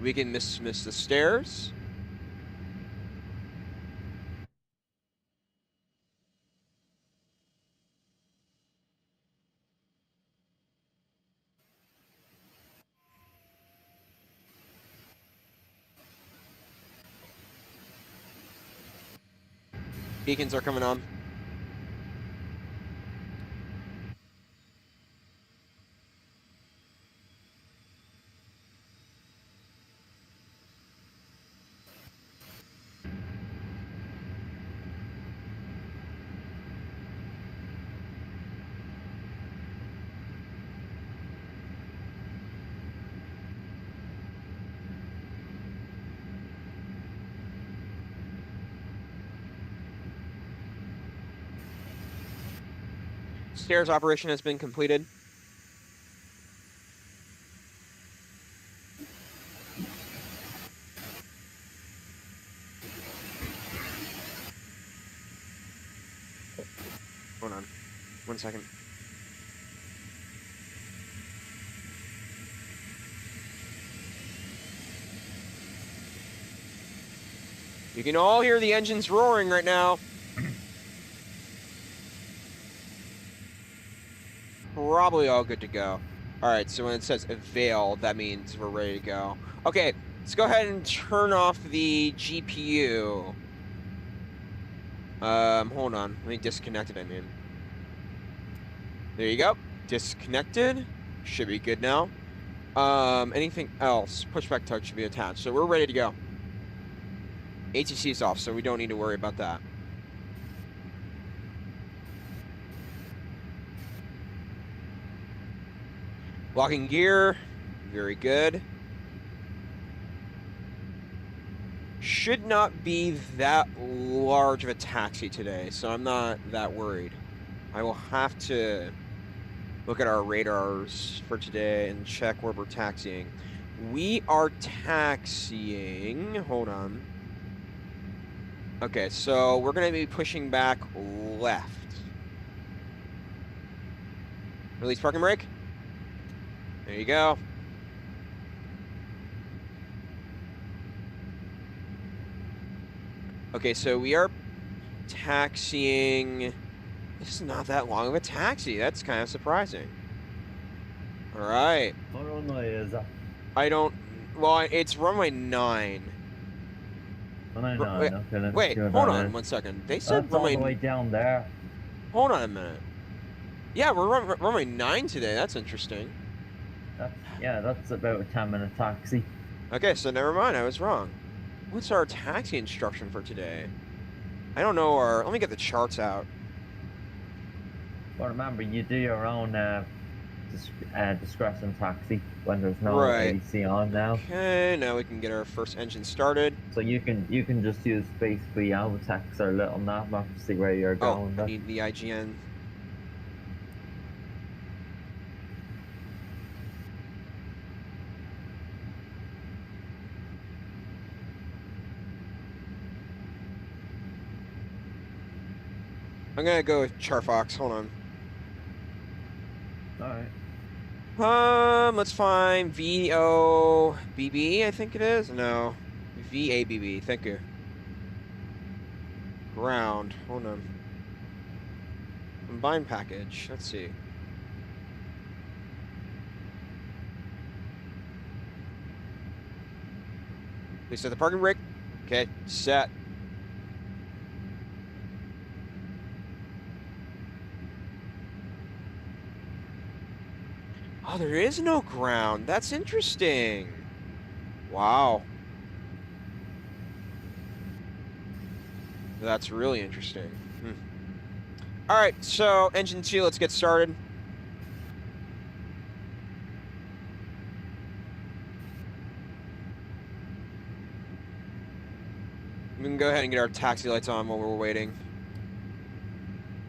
We can dismiss the stairs. Beacons are coming on. Stairs operation has been completed. Hold on, 1 second. You can all hear the engines roaring right now. Probably all good to go. All right, so when it says avail, that means we're ready to go. Okay, let's go ahead and turn off the GPU. Hold on. Let me disconnect it, I mean. There you go. Disconnected. Should be good now. Anything else? Pushback tug should be attached. So we're ready to go. ATC is off, so we don't need to worry about that. Locking gear. Very good. Should not be that large of a taxi today, so I'm not that worried. I will have to look at our radars for today and check where we're taxiing. We are taxiing. Hold on. Okay, so we're going to be pushing back left. Release parking brake. There you go. Okay, so we are taxiing. This is not that long of a taxi. That's kind of surprising. All right. What runway is that? I don't. Well, it's runway 9. Runway 9. Wait, Okay, let's wait, go hold down on 1 second. They there. said That's all runway. the way down there. Hold on a minute. Yeah, we're runway 9 today. That's interesting. Yeah, that's about a 10-minute taxi. Okay, so never mind. I was wrong. What's our taxi instruction for today? I don't know our. Let me get the charts out. But remember, you do your own discretion taxi when there's no Right. ADC on now. Okay, now we can get our first engine started. So you can just use basically Alvatex or Little Nav map to see where you're Oh, going. I need the IGN. I'm gonna go with Charfox. Hold on. Alright. Let's find VOBB, I think it is. No, VABB. Thank you. Ground. Hold on. Combined package. Let's see. Please set the parking brake. Okay, set. Oh, there is no ground. That's interesting. Wow. That's really interesting. All right, so engine 2, let's get started. We can go ahead and get our taxi lights on while we're waiting.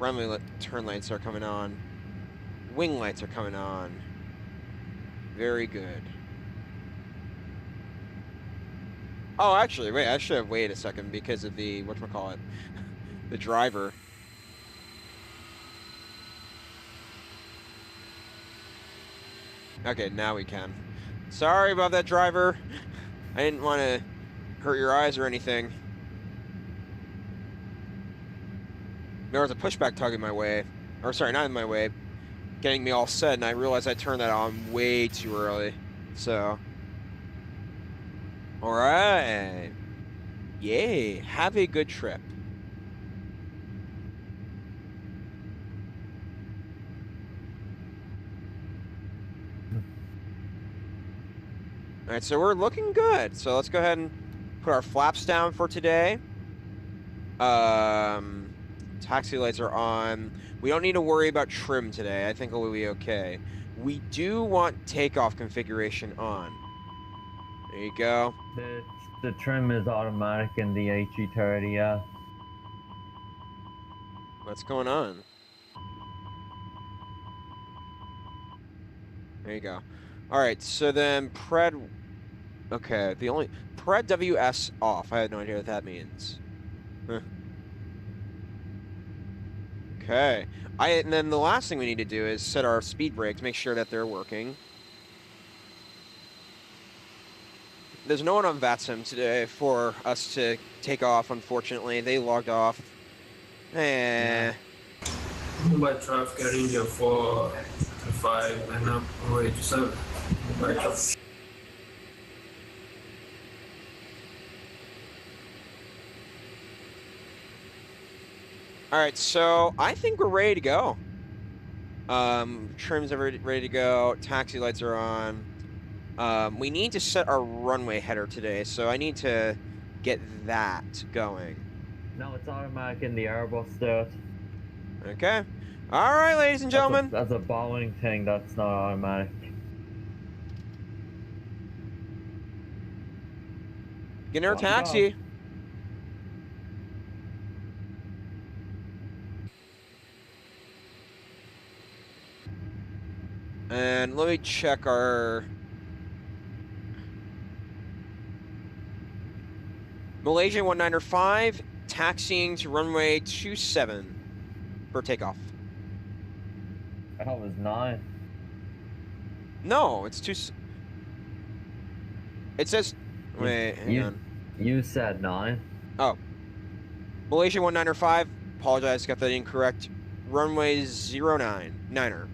Runway turn lights are coming on. Wing lights are coming on. Very good. Oh, actually, wait, I should have waited a second because of the, whatchamacallit, the driver. Okay, now we can. Sorry about that, driver. I didn't want to hurt your eyes or anything. There was a pushback tug in my way. Or, sorry, not in my way. Getting me all set, and I realized I turned that on way too early. So. Alright. Yay. Have a good trip. Alright, so we're looking good. So let's go ahead and put our flaps down for today. Taxi lights are on. We don't need to worry about trim today. I think we'll be okay. We do want takeoff configuration on. There you go. The trim is automatic in the A330, yeah. What's going on? There you go. All right, so then pred. Okay, the only pred WS off. I had no idea what that means. Huh. Okay. And then the last thing we need to do is set our speed brakes, make sure that they're working. there's no one on VATSIM today for us to take off, unfortunately. They logged off. Mumbai traffic at India 4-5 and up way to 7. Mumbai traffic. All right, so I think we're ready to go. Trims are ready to go. Taxi lights are on. We need to set our runway header today, so I need to get that going. No, it's automatic in the Airbus there. Okay. All right, ladies and gentlemen. That's a Boeing thing. That's not automatic. Get in our taxi. And let me check our Malaysia 195, taxiing to runway 27 for takeoff. I thought it was 9. No, it's 2. It says, wait, hang on. You said 9. Oh. Malaysia 195, apologize, got that incorrect. Runway 09, 9er.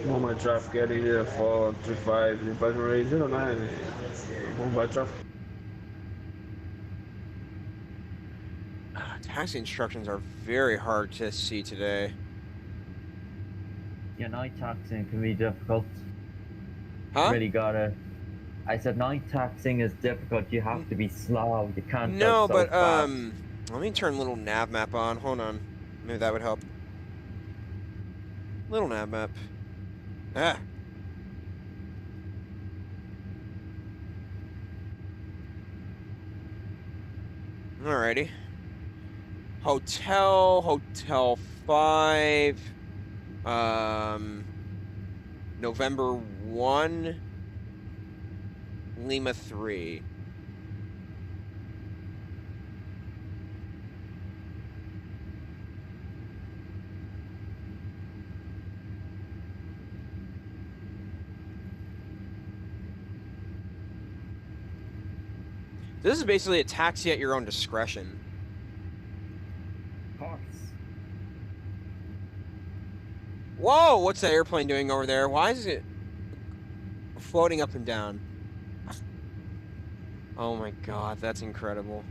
Mumbai traffic at India 4-5, departure rate 09. Mumbai traffic. Taxi instructions are very hard to see today. Yeah, night taxiing can be difficult. Huh? Really gotta. I said night taxiing is difficult. You have to be slow. You can't. No, go so but fast. let me turn little nav map on. Hold on, maybe that would help. Little nav map. Ah. Alrighty. Hotel 5. November 1. Lima 3. This is basically a taxi at your own discretion. Of course. Whoa, what's that airplane doing over there? Why is it floating up and down? Oh my god, that's incredible.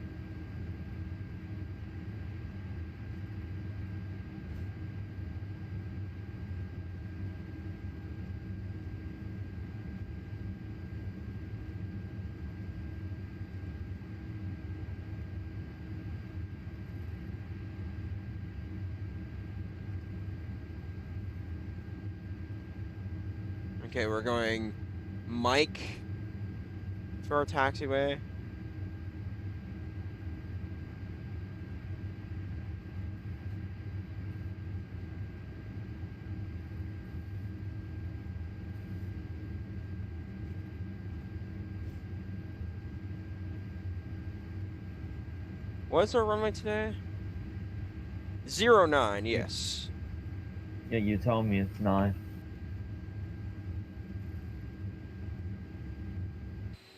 Okay, we're going Mike for our taxiway. What's our runway today? 09, yes. Yeah, you told me it's 9.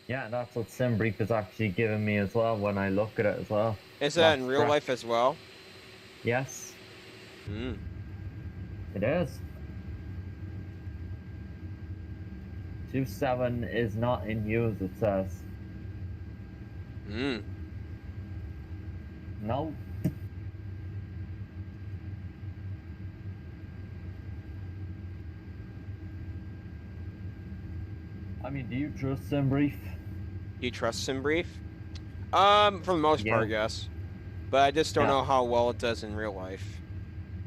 Yeah, that's what SimBrief is actually giving me as well when I look at it as well. Is that in real life as well? Yes. Hmm. It is. 27 is not in use, it says. Hmm. No. I mean, do you trust SimBrief? Do you trust SimBrief? For the most part, yes. But I just don't know how well it does in real life.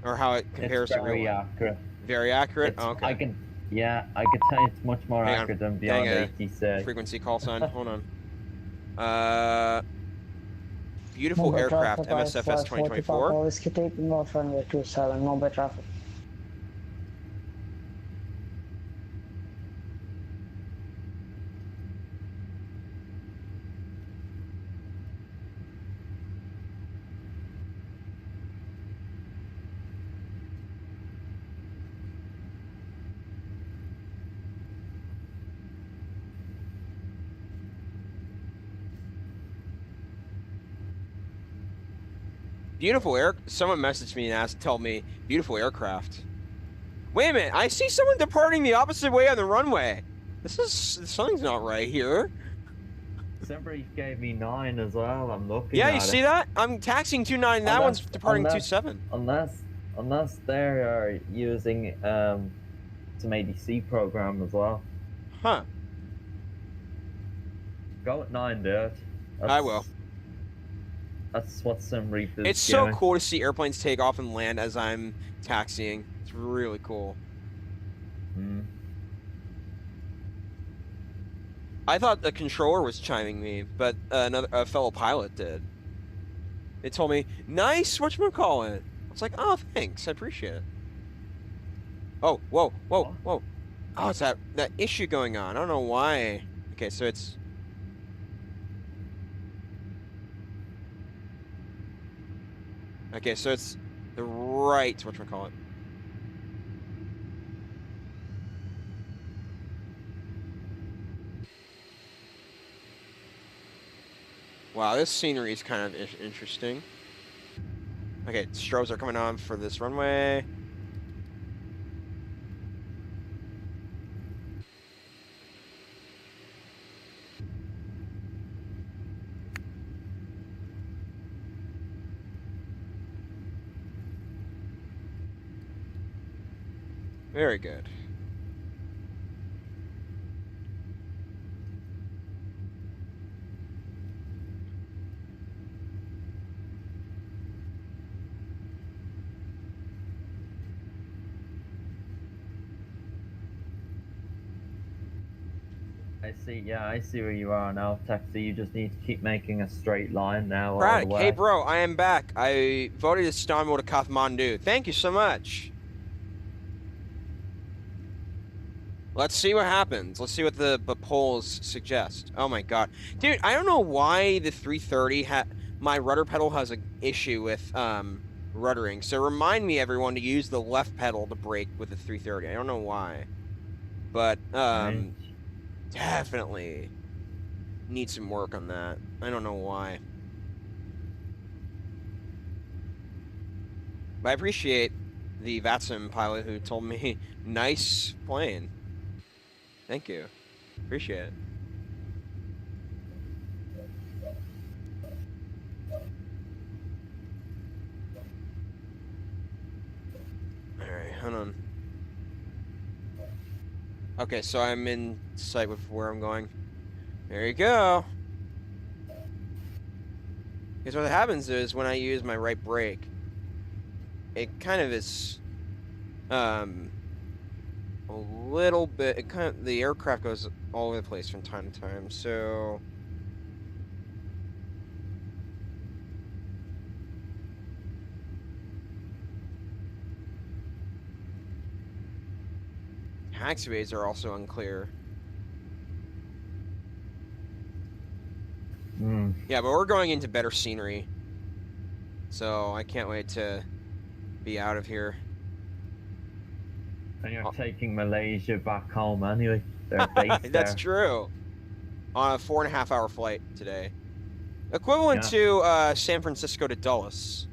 Or how it compares to real life. Very accurate. Very accurate? Oh, okay. I can tell you it's much more Hang on. accurate than Beyond Dang it. ATC. Frequency call sign. Hold on. beautiful Mumbai aircraft, traffic, MSFS 2024. Always take north runway 27, Mumbai traffic. Beautiful air. Someone messaged me and told me beautiful aircraft. Wait a minute, I see someone departing the opposite way on the runway. Something's not right here. Somebody gave me 9 as well. I'm looking Yeah, at you see that? I'm taxing 29. That one's departing 27. Unless they're using some ADC program as well. Huh. Go at 9, dude. I will. That's what some reefers. It's so cool to see airplanes take off and land as I'm taxiing. It's really cool. I thought the controller was chiming me, but a fellow pilot did. It told me, "Nice, whatchamacallit." I was like, "Oh, thanks, I appreciate it." Oh, whoa. Oh, it's that issue going on. I don't know why. Okay, so it's. Okay, so it's the right, whatchamacallit. Wow, this scenery is kind of interesting. Okay, strobes are coming on for this runway. Very good. I see where you are now, Taxi. You just need to keep making a straight line now. Right. Hey, bro, I am back. I voted Istanbul to Kathmandu. Thank you so much. Let's see what happens. Let's see what the polls suggest. Oh my god. Dude, I don't know why the 330 my rudder pedal has an issue with ruddering. So remind me, everyone, to use the left pedal to brake with the 330. I don't know why. But definitely need some work on that. I don't know why. But I appreciate the VATSIM pilot who told me, nice plane. Thank you. Appreciate it. Alright, hold on. Okay, so I'm in sight with where I'm going. There you go. Because what happens is when I use my right brake, it kind of is a little bit, the aircraft goes all over the place from time to time, so taxiways are also unclear. Yeah, but we're going into better scenery, so I can't wait to be out of here. And you're taking Malaysia back home anyway. They're based That's there. true. On a 4.5-hour flight today. Equivalent to San Francisco to Dulles.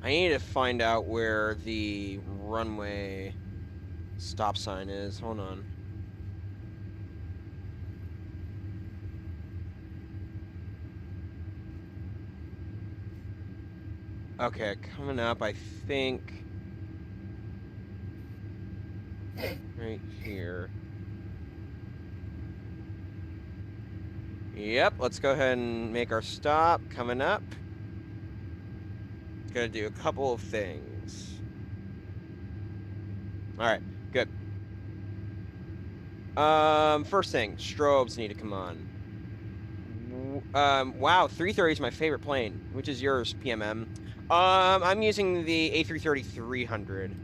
I need to find out where the runway stop sign is. Hold on. Okay, coming up, I think Right here. Yep, let's go ahead and make our stop coming up. It's gonna do a couple of things. All right, good. First thing, strobes need to come on. Wow, 330 is my favorite plane. Which is yours, PMM? I'm using the A330-200.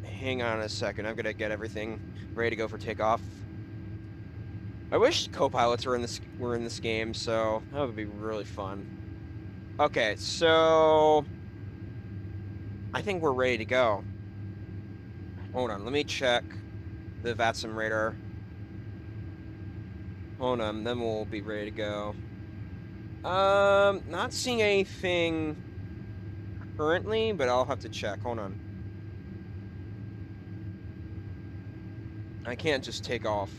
Hang on a second. I'm gonna get everything ready to go for takeoff. I wish co-pilots were in this game, so that would be really fun. Okay, so I think we're ready to go. Hold on, let me check the VATSIM radar. Hold on, then we'll be ready to go. Not seeing anything currently, but I'll have to check. Hold on. I can't just take off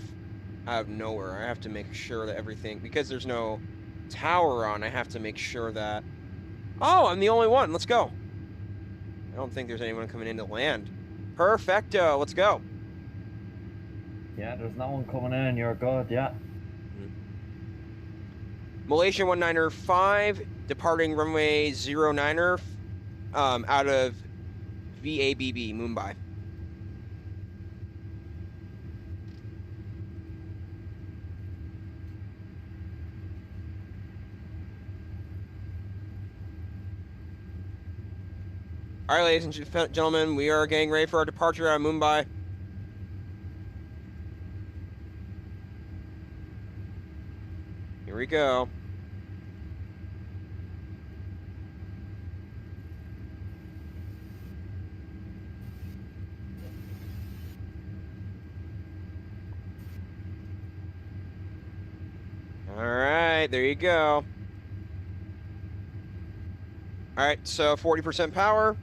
out of nowhere. I have to make sure that everything, because there's no tower on, I have to make sure that... Oh, I'm the only one. Let's go. I don't think there's anyone coming in to land. Perfecto. Let's go. Yeah, there's no one coming in. You're good, yeah. Malaysia 195, departing runway 09er, out of VABB, Mumbai. All right, ladies and gentlemen, we are getting ready for our departure out of Mumbai. Here we go. All right, there you go. All right, so 40% power.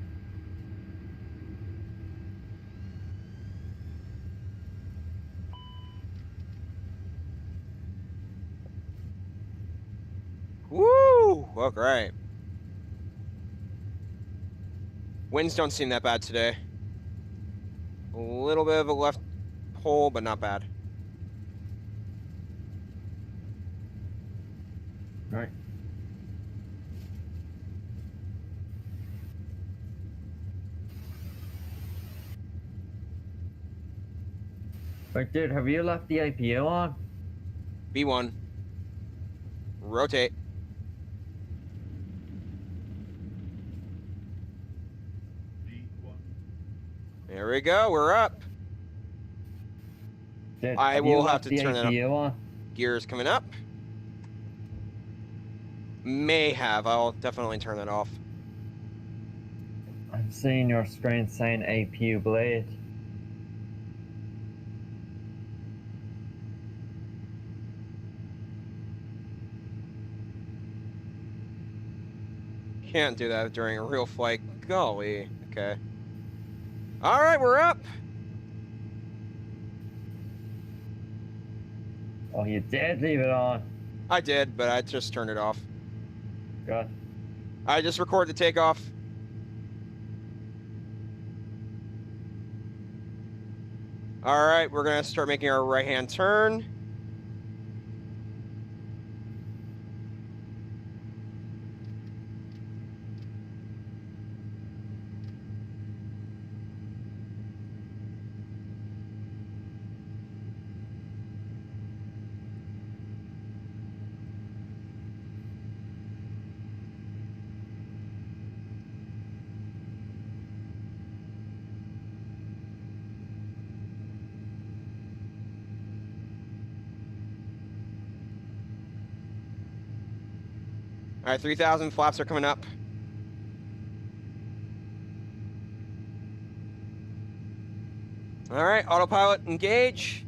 Woo! Well, great. Winds don't seem that bad today. A little bit of a left pole, but not bad. Right. But dude, have you left the APU on? B1. Rotate. There we go. We're up. Dude, I will have to the turn that up. APU on? Gears coming up. May have. I'll definitely turn that off. I'm seeing your screen saying APU blade. Can't do that during a real flight. Golly. Okay. All right, we're up. Oh, you did leave it on. I did, but I just turned it off. Good. I just record the takeoff. All right, we're gonna start making our right-hand turn. All right, 3,000 flaps are coming up. All right, autopilot engage.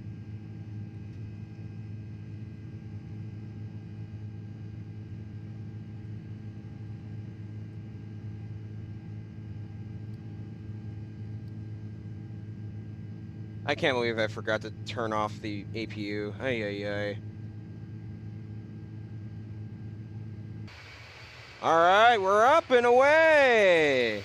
I can't believe I forgot to turn off the APU. Ay, ay, ay. All right, we're up and away.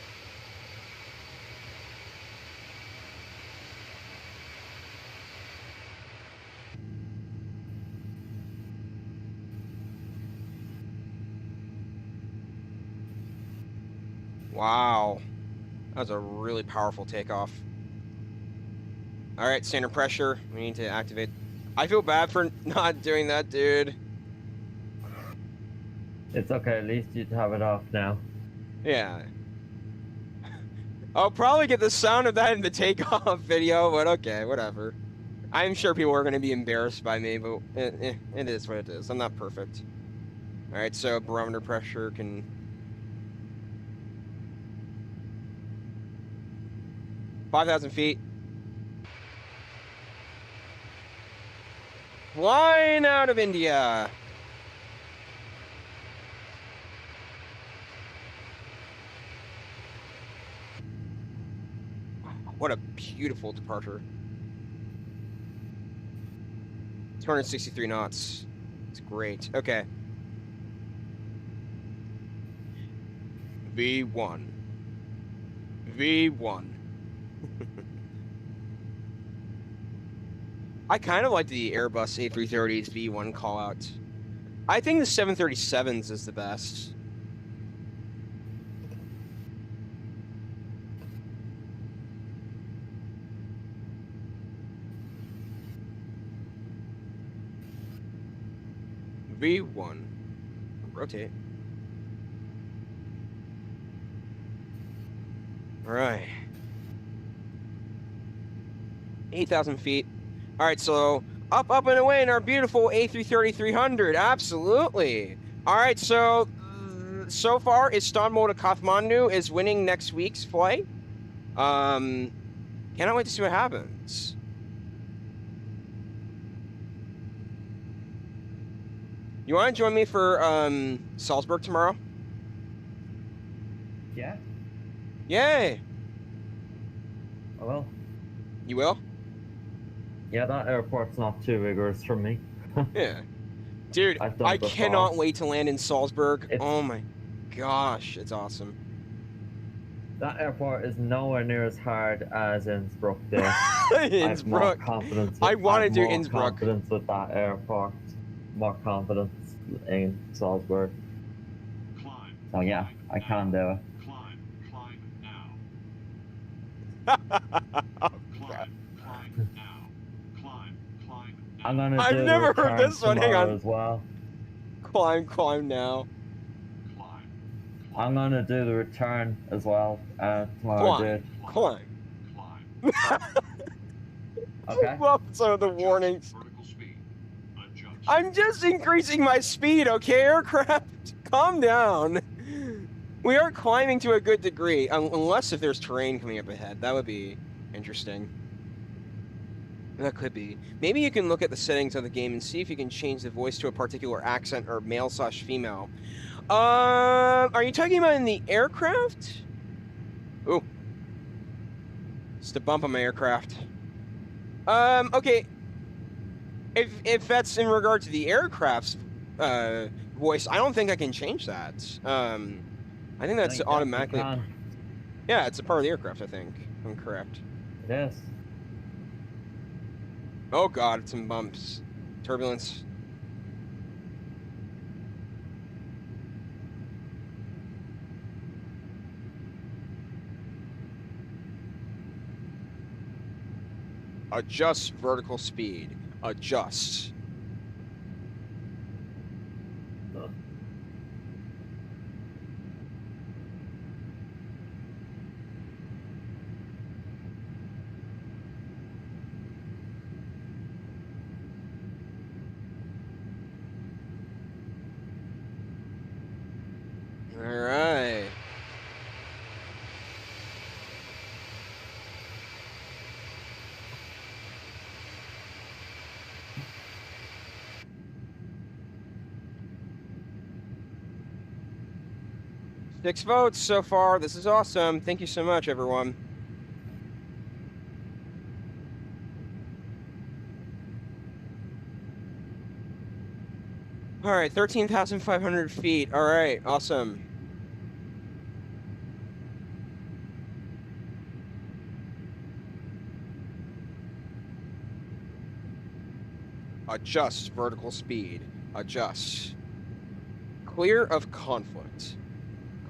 Wow. That was a really powerful takeoff. All right, standard pressure. We need to activate. I feel bad for not doing that, dude. It's okay, at least you'd have it off now. Yeah. I'll probably get the sound of that in the takeoff video, but okay, whatever. I'm sure people are going to be embarrassed by me, but it is what it is. I'm not perfect. All right, so barometer pressure can... $5,000 feet. Flying out of India. What a beautiful departure. 263 knots. It's great. Okay. V1. V1. I kind of like the Airbus A330's V1 call out. I think the 737s is the best. V1. Rotate. All right. 8,000 feet. All right, so up and away in our beautiful A330-200. Absolutely. All right, so far, Istanbul to Kathmandu is winning next week's flight. Cannot wait to see what happens. You want to join me for Salzburg tomorrow? Yeah, Yay! I will. You will? Yeah, that airport's not too rigorous for me. Yeah. Dude, I've done I it before. cannot wait to land in Salzburg. It's- Oh my gosh, it's awesome. That airport is nowhere near as hard as Innsbruck did. I have more Innsbruck. confidence. I want to have do more Innsbruck. confidence with that airport. More confidence in Salzburg. So yeah, I can do it. I'm gonna I've do the never heard return this one. Hang tomorrow on. as well. Climb now. I'm gonna do the return as well tomorrow, dude. Climb. Okay. Love some of the warnings. I'm just increasing my speed, okay, aircraft? Calm down. We are climbing to a good degree, unless if there's terrain coming up ahead. That would be interesting. That could be. Maybe you can look at the settings of the game and see if you can change the voice to a particular accent or male/female. Are you talking about in the aircraft? Ooh. Just a bump on my aircraft. Okay. If that's in regard to the aircraft's voice, I don't think I can change that. I think that's automatically. Yeah, it's a part of the aircraft, I think. I'm correct. It is. Oh god, some bumps. Turbulence. Adjust vertical speed. Adjust. All right. Six votes so far. This is awesome. Thank you so much, everyone. All right, 13,500 feet. All right, awesome. Adjust vertical speed. Adjust. Clear of conflict.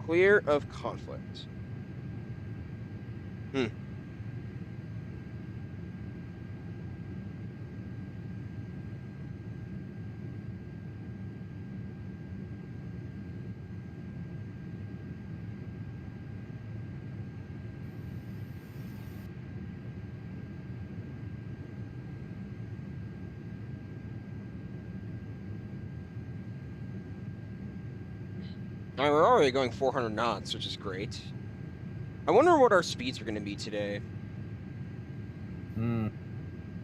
Clear of conflict. We're already going 400 knots, which is great. I wonder what our speeds are going to be today.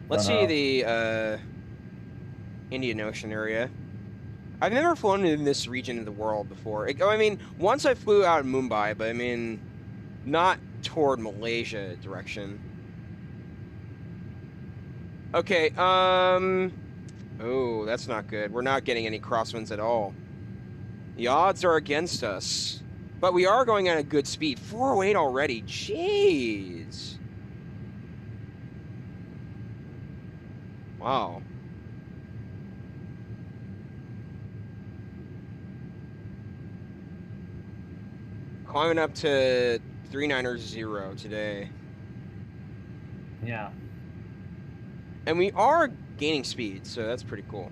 Let's see the Indian Ocean area. I've never flown in this region of the world before. I mean, once I flew out of Mumbai, but I mean, not toward Malaysia direction. Okay, oh, that's not good. We're not getting any crosswinds at all. The odds are against us. But we are going at a good speed. 408 already. Jeez. Wow. Climbing up to 390 today. Yeah. And we are gaining speed, so that's pretty cool.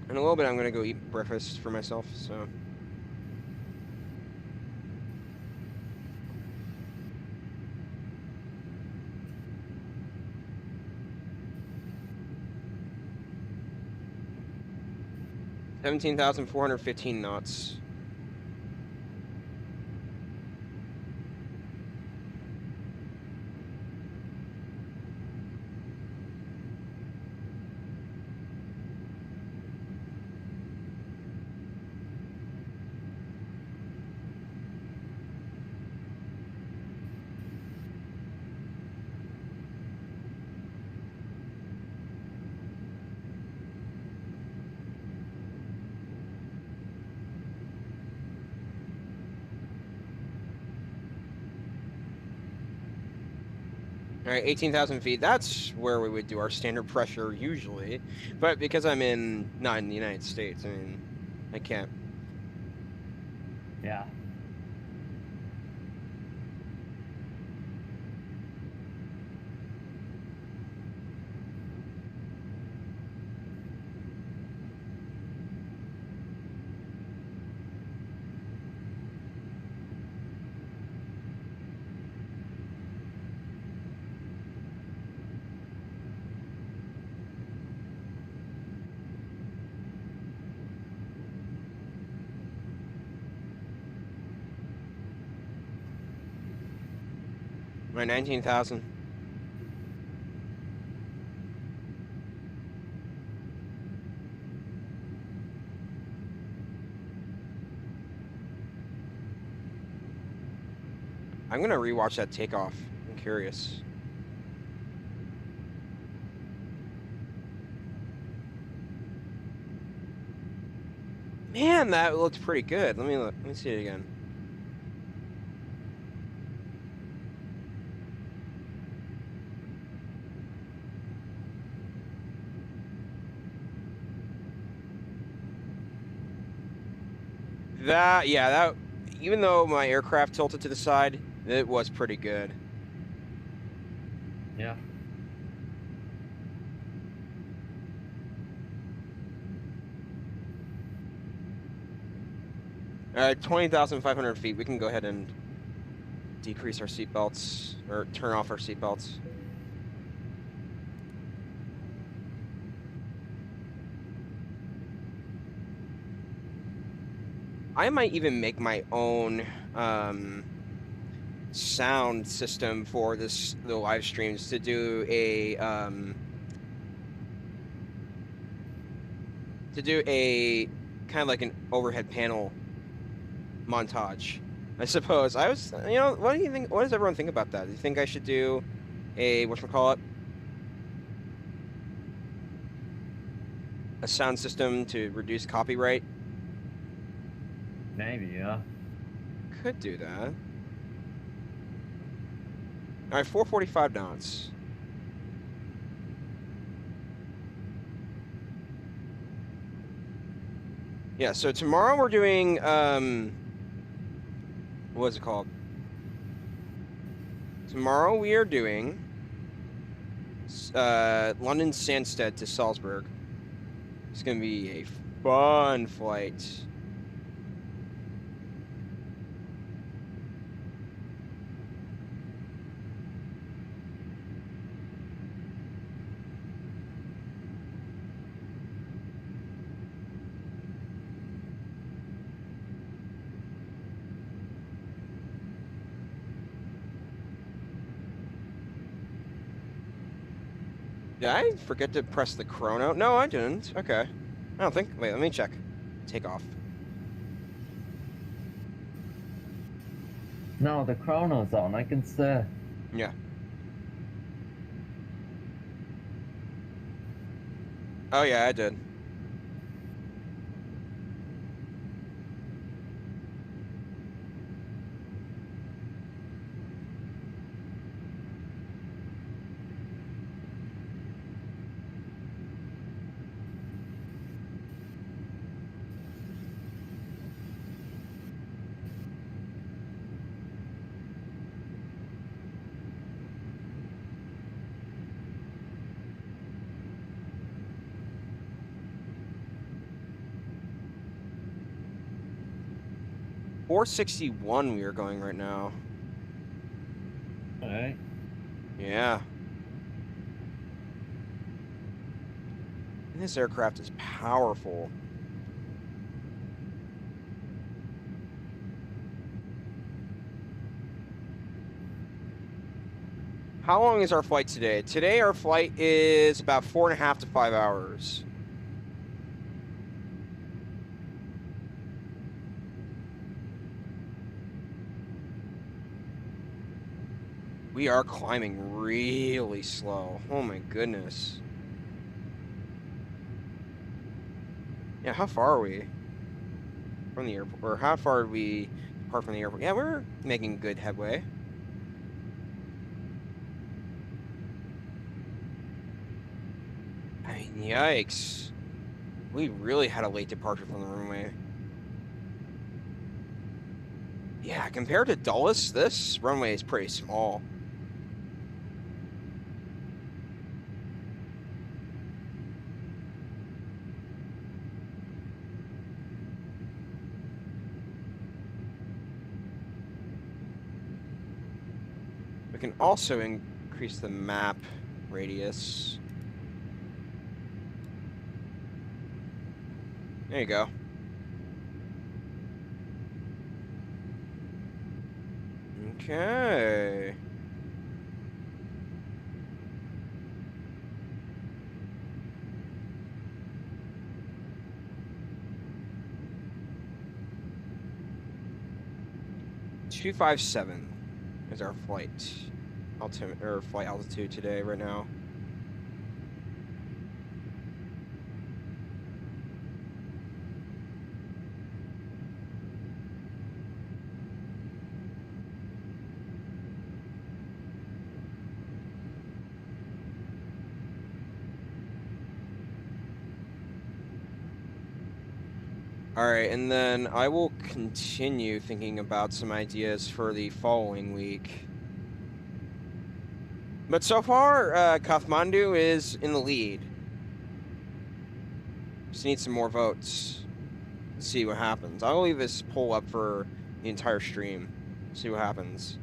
In a little bit, I'm going to go eat breakfast for myself, so... $17,415 knots. All right, 18,000 feet. That's where we would do our standard pressure usually. But because I'm not in the United States, I mean, I can't. Yeah. My 19,000. I'm gonna rewatch that takeoff. I'm curious. Man, that looked pretty good. Let me see it again. That even though my aircraft tilted to the side, it was pretty good. Yeah. All right, 20,500 feet. We can go ahead and decrease our seatbelts or turn off our seatbelts. I might even make my own sound system for the live streams to do a kind of like an overhead panel montage, I suppose. What do you think? What does everyone think about that? Do you think I should do a whatchamacallit? A sound system to reduce copyright? Maybe, yeah. Could do that. All right, 445 knots. Yeah, so tomorrow we're doing, what is it called? Tomorrow we are doing London Stansted to Salzburg. It's going to be a fun flight. Did I forget to press the chrono? No, I didn't. Okay. I don't think. Wait, let me check. Take off. No, the chrono's on. I can see. Yeah. Oh, yeah, I did. $461 we are going right now. All right. Yeah. And this aircraft is powerful. How long is our flight today? Today our flight is about 4.5 to 5 hours. We are climbing really slow. Oh my goodness. Yeah, how far are we from the airport? Or how far did we depart from the airport? Yeah, we're making good headway. I mean, yikes. We really had a late departure from the runway. Yeah, compared to Dulles, this runway is pretty small. We can also increase the map radius. There you go. Okay. $257 is our flight altitude today right now. All right, and then I will continue thinking about some ideas for the following week. But so far, Kathmandu is in the lead. Just need some more votes. Let's see what happens. I'll leave this poll up for the entire stream. See what happens.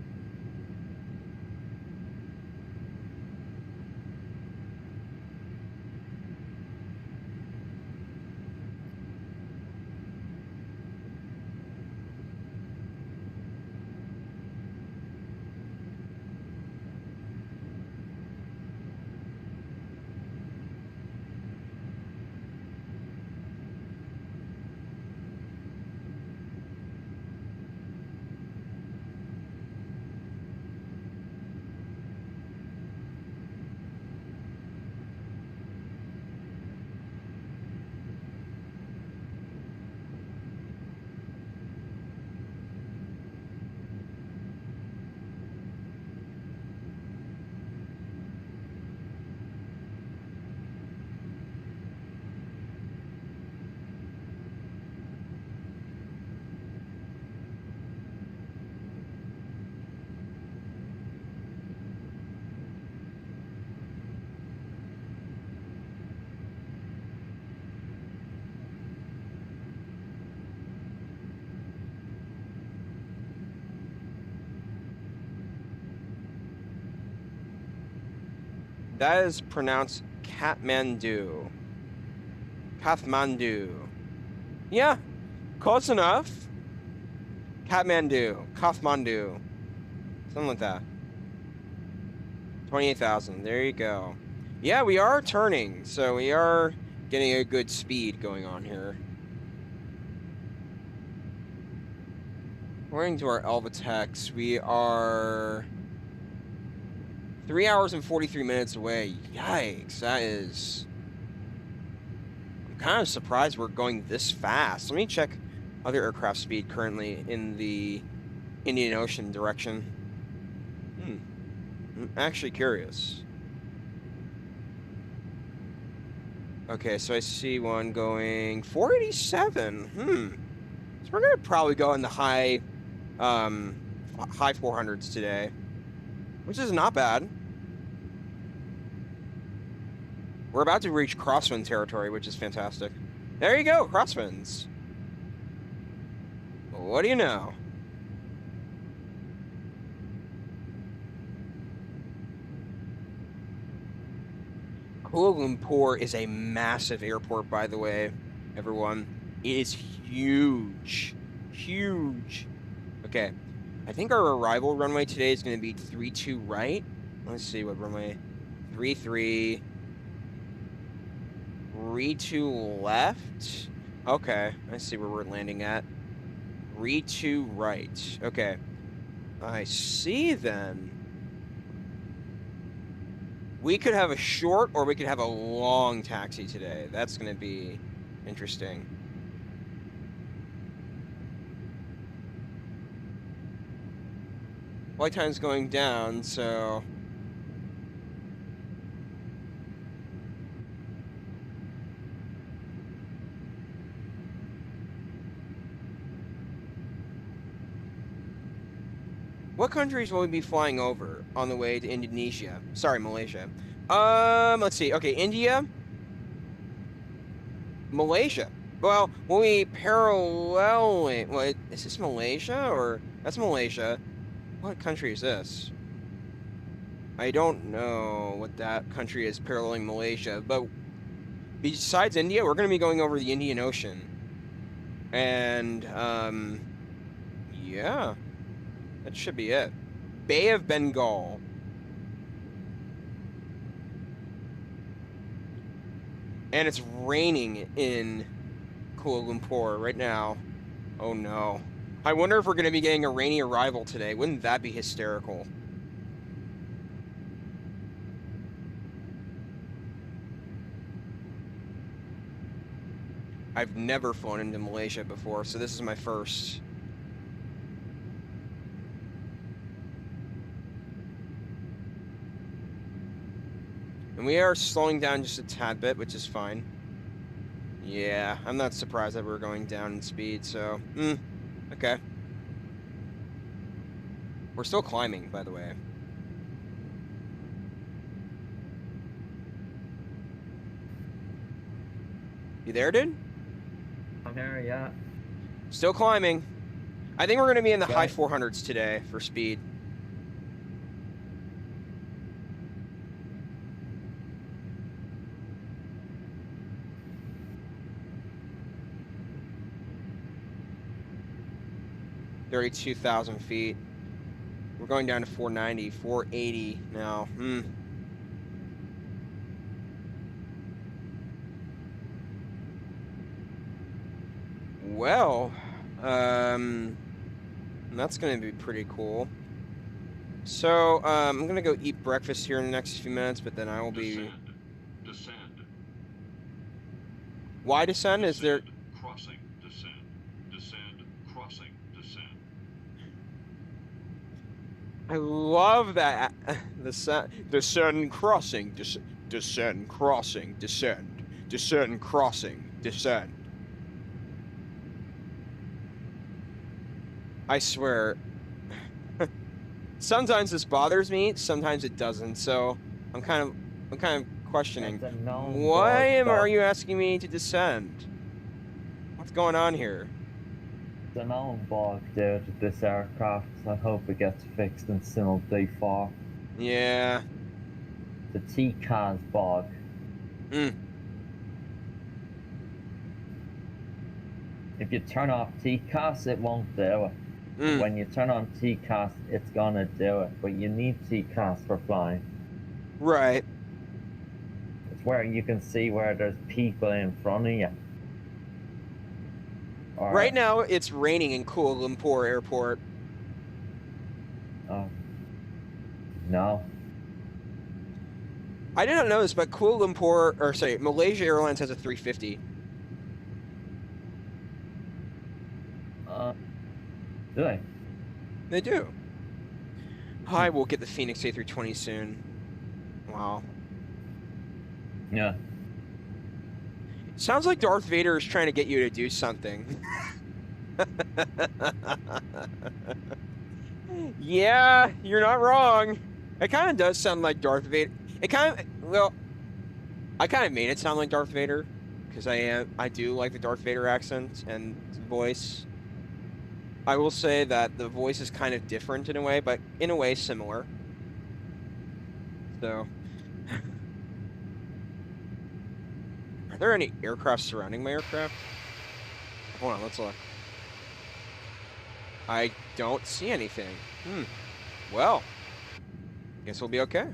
That is pronounced Kathmandu. Kathmandu. Yeah, close enough. Kathmandu. Kathmandu. Something like that. 28,000. There you go. Yeah, we are turning, so we are getting a good speed going on here. According to our Alvatex, we are 3 hours and 43 minutes away. Yikes, that is... I'm kind of surprised we're going this fast. Let me check other aircraft speed currently in the Indian Ocean direction. I'm actually curious. Okay, so I see one going 487. So we're gonna probably go in the high 400s today, which is not bad. We're about to reach crosswind territory, which is fantastic. There you go, crosswinds. What do you know? Kuala Lumpur is a massive airport, by the way, everyone. It is huge. Huge. Okay. I think our arrival runway today is going to be 32 right. Let's see what runway. 33. 32 left. Okay. I see where we're landing at. 32 right. Okay. I see then. We could have a short or we could have a long taxi today. That's going to be interesting. Flight time's going down, so... What countries will we be flying over on the way to Indonesia? Sorry, Malaysia. Let's see. Okay, India. Malaysia. Well, will we paralleling... What, is this Malaysia or... That's Malaysia. What country is this? I don't know what that country is paralleling Malaysia, but besides India, we're going to be going over the Indian Ocean. And, yeah. That should be it. Bay of Bengal. And it's raining in Kuala Lumpur right now. Oh no. I wonder if we're going to be getting a rainy arrival today. Wouldn't that be hysterical? I've never flown into Malaysia before, so this is my first. And we are slowing down just a tad bit, which is fine. Yeah, I'm not surprised that we're going down in speed, so... okay. We're still climbing, by the way. You there, dude? I'm here, yeah. Still climbing. I think we're going to be in the high 400s today for speed. $32,000 feet. We're going down to 490, 480 now. Well, that's going to be pretty cool. So, I'm going to go eat breakfast here in the next few minutes, but then I will be... Descend. Why descend? Is there... Crossing, descend. Descend, crossing, descend. I love that. Descend, crossing, descend, crossing, descend. Descend, crossing, descend. I swear. Sometimes this bothers me, sometimes it doesn't. So I'm kind of questioning. Why are you asking me to descend? What's going on here? It's a known bug, dude, with this aircraft. I hope it gets fixed in Simul D4. Yeah. The TCAS bug. If you turn off TCAS, it won't do it. When you turn on TCAS, it's gonna do it. But you need TCAS for flying. Right. where you can see where there's people in front of you. Or, Right now, it's raining in Kuala Lumpur Airport. Oh. No. I did not know this, but Malaysia Airlines has a 350. Do they? They do. I will get the Phoenix A320 soon. Wow. Yeah. Sounds like Darth Vader is trying to get you to do something. Yeah, you're not wrong. It kind of does sound like Darth Vader. I kind of made it sound like Darth Vader because I do like the Darth Vader accent and voice. I will say that the voice is kind of different in a way, but in a way similar. So, are there any aircraft surrounding my aircraft? Hold on, let's look. I don't see anything. Well, guess we'll be okay.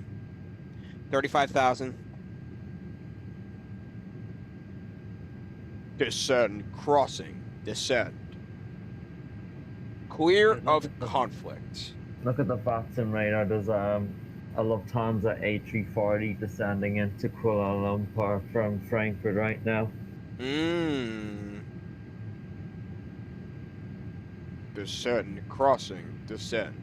35,000. Descend, crossing, descend. Clear of conflict. Look at the VATSIM radar. There's a Lufthansa A330 descending into Kuala Lumpur from Frankfurt right now. Descend, crossing, descend.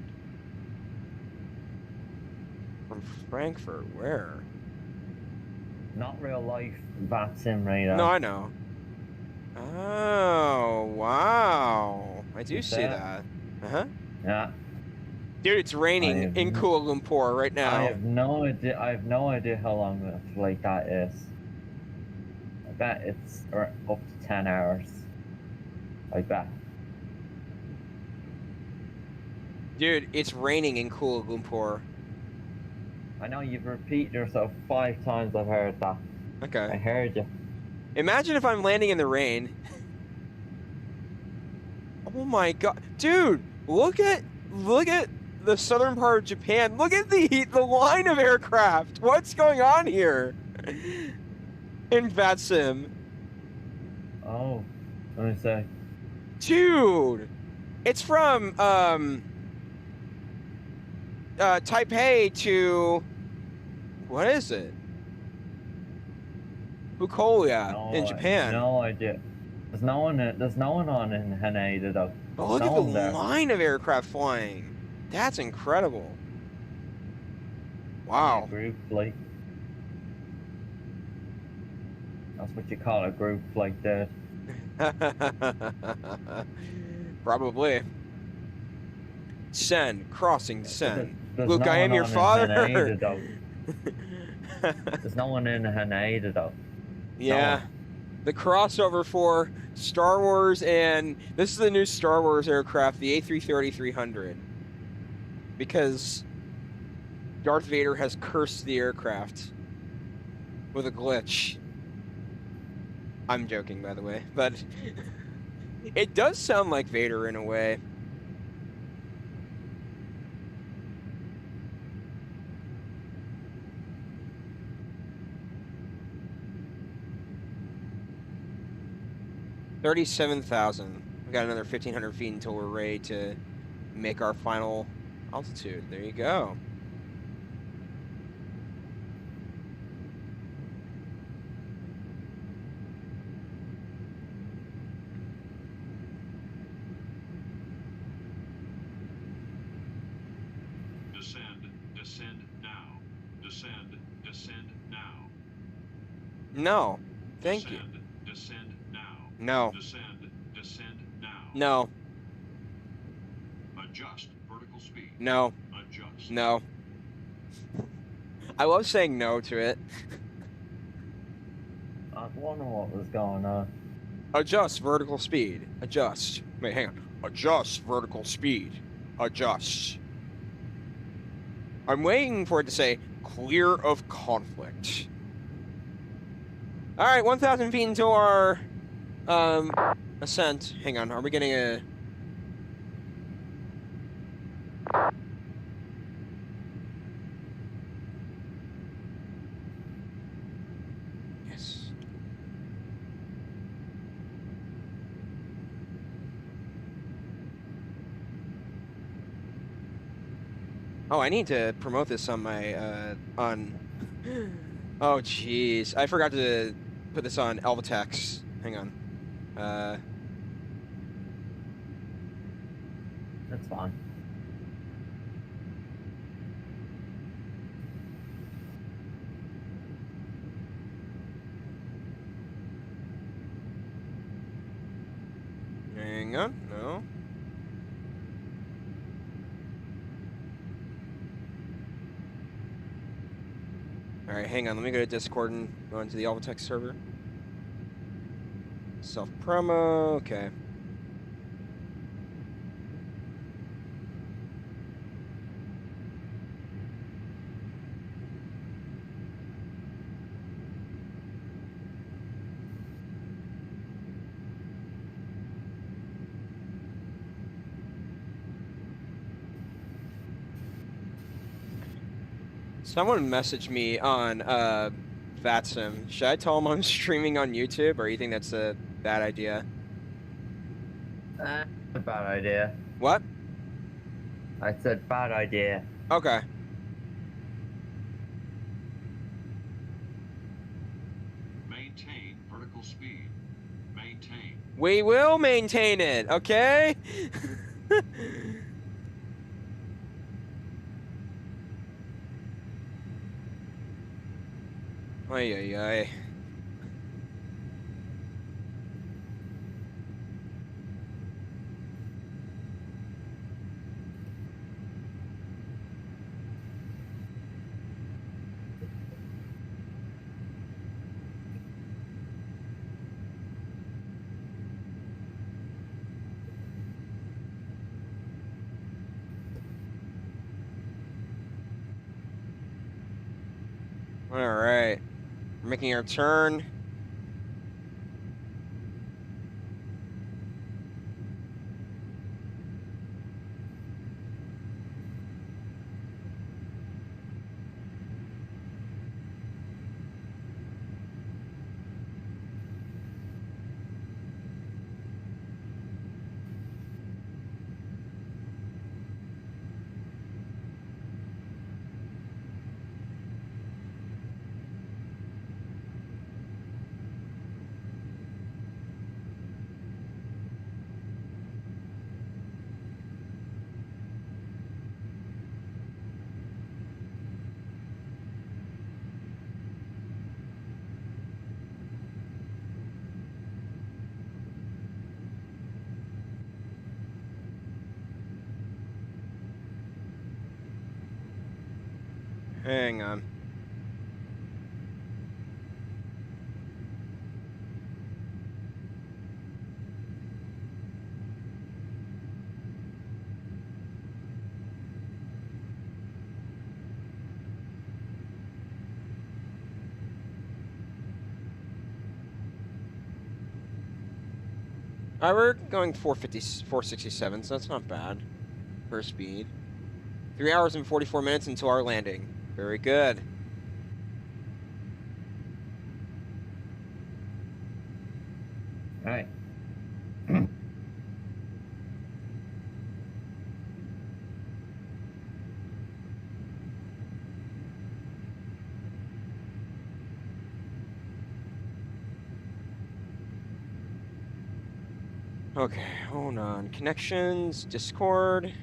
From Frankfurt, where? Not real life VATSIM radar. No, I know. Oh, wow. I do see that. Uh-huh. Yeah. Dude, it's raining in Kuala Lumpur right now. I have no idea how long the flight that is. I bet it's up to 10 hours. I bet. Dude, it's raining in Kuala Lumpur. I know you've repeated yourself 5 times. I've heard that. Okay. I heard you. Imagine if I'm landing in the rain. Oh my god. Dude, look at the southern part of Japan. Look at the line of aircraft. What's going on here? In VATSIM. Oh, let me say. Dude, it's from Taipei to what is it? Fukuoka in Japan. No idea. There's no one on in Haneda though. But look at the line of aircraft flying. That's incredible. Wow. Group flight. That's what you call a group flight there. Probably. Descend, crossing, descend. There's Luke, no I am one your on in father. Haneda, though. There's no one in Haneda though. Yeah. The crossover for Star Wars, and this is the new Star Wars aircraft, the A330-200. Because Darth Vader has cursed the aircraft with a glitch. I'm joking, by the way, but it does sound like Vader in a way. $37,000. We got another 1,500 feet until we're ready to make our final altitude. There you go. Descend now. Descend now. No. Thank you. Descend now. No. Descend now. No. Adjust vertical speed. No. Adjust. No. I love saying no to it. I wonder what was going on. Adjust vertical speed. Adjust. Wait, hang on. Adjust vertical speed. Adjust. I'm waiting for it to say clear of conflict. All right, 1,000 feet until our ascent. Hang on, are we getting a... Oh, I need to promote this on my, on... Oh, jeez. I forgot to put this on Elvatex. Hang on. That's fine. Hang on. No. Alright, hang on. Let me go to Discord and go into the Elvatex server. Self-promo. Okay. Someone messaged me on VATSIM. Should I tell him I'm streaming on YouTube, or you think that's a bad idea? A bad idea. What? I said bad idea. Okay. Maintain vertical speed. Maintain. We will maintain it, okay? Ay, ay, ay. All right. We're making our turn. Hang on. All right, we're going 467, so that's not bad for speed. 3 hours and 44 minutes until our landing. Very good. All right. Okay, hold on. Connections, Discord.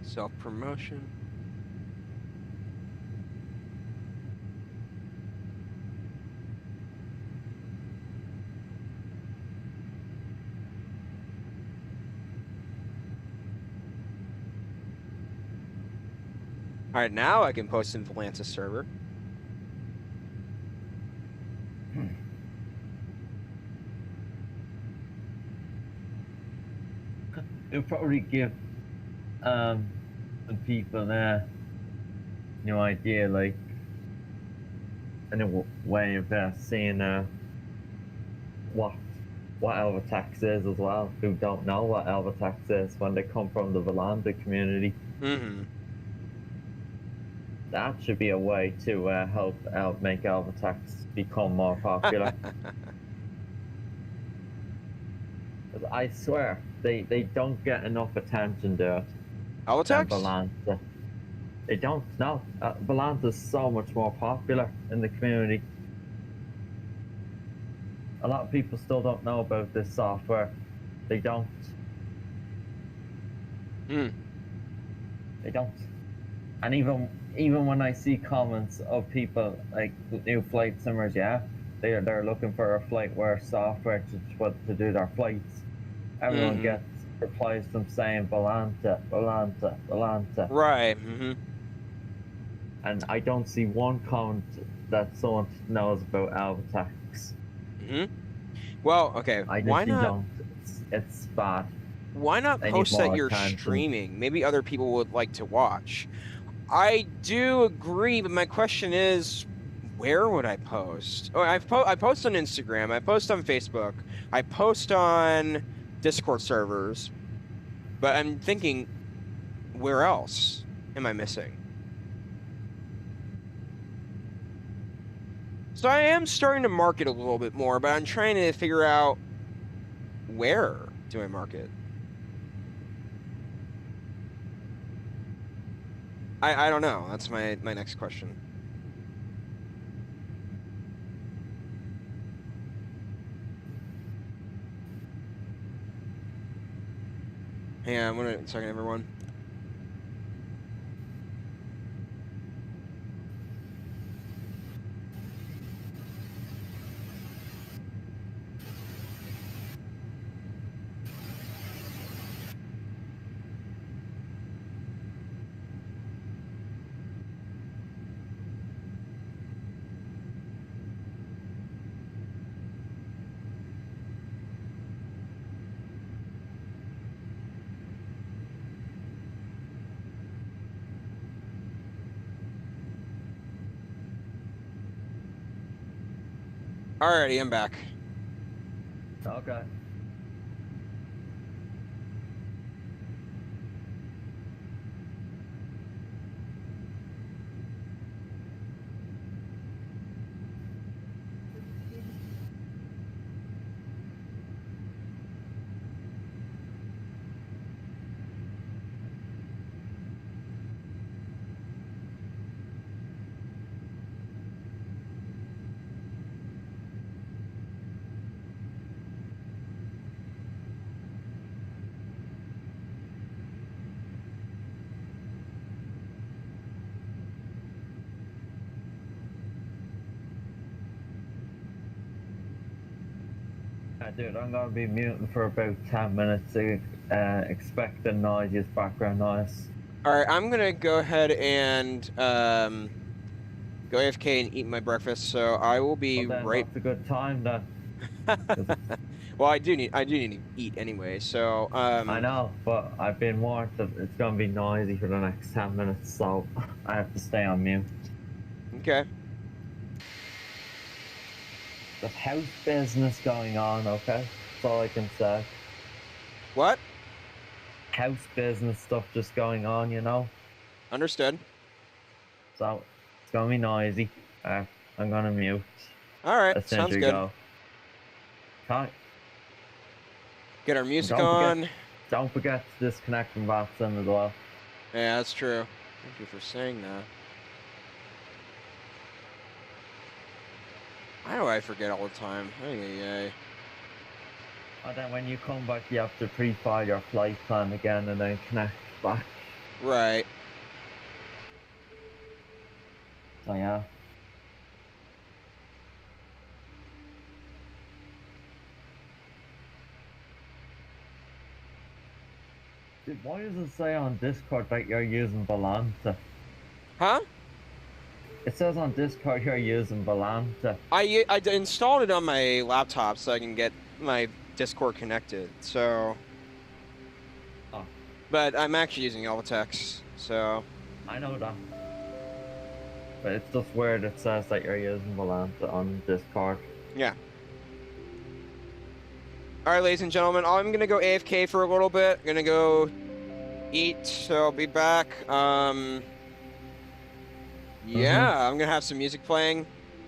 Self-promotion. All right, now I can post in the Volantis server. it'll probably give some people a new idea, like in a way of seeing what Elvatax is as well, who don't know what Elvatax is when they come from the Volante community. Mm-hmm. That should be a way to help out make Elvatax become more popular. I swear, they don't get enough attention there. Elvatax? Volante. They don't, no. Volante is so much more popular in the community. A lot of people still don't know about this software. They don't. They don't. And even when I see comments of people like new flight simmers, yeah, they're looking for a flightware software to do their flights. Everyone gets replies to them saying Volante. Right. And I don't see one comment that someone knows about Elvatax. Well, okay. I just why not? don't. It's bad. Why not They need post that more you're attention. streaming? Maybe other people would like to watch. I do agree, but my question is, where would I post? Oh, I post on Instagram. I post on Facebook. I post on Discord servers. But I'm thinking, where else am I missing? So I am starting to market a little bit more, but I'm trying to figure out where do I market? I don't know. That's my next question. Hang on, 1 second, everyone. Alrighty, I'm back. Okay. Dude, I'm gonna be muting for about 10 minutes to expect the noisiest background noise. Alright, I'm gonna go ahead and go AFK and eat my breakfast, so I will be Well, then right. that's a good time then. Well, I do need to eat anyway, so I know, but I've been warned that it's gonna be noisy for the next 10 minutes, so I have to stay on mute. Okay. There's house business going on, okay? That's all I can say. What? House business stuff just going on, you know? Understood. So, it's gonna be noisy. I'm gonna mute. Alright, as soon as sounds we good. go. Okay. Get our music Don't on. forget- Don't forget to disconnect from VATSIM as well. Yeah, that's true. Thank you for saying that. Why do I forget all the time? Ay. And then when you come back, you have to pre-file your flight plan again and then connect back. Right. So yeah. Dude, why does it say on Discord that you're using Volante? Huh? It says on Discord you're using Volante. I installed it on my laptop so I can get my Discord connected, so... But I'm actually using all the text, so. I know that. But it's just weird it says that you're using Volanta on Discord. Yeah. All right, ladies and gentlemen, I'm gonna go AFK for a little bit. I'm gonna go eat, so I'll be back. Yeah, I'm gonna have some music playing.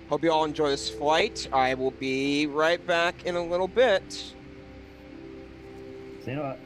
Hope you all enjoy this flight. I will be right back in a little bit. See you what?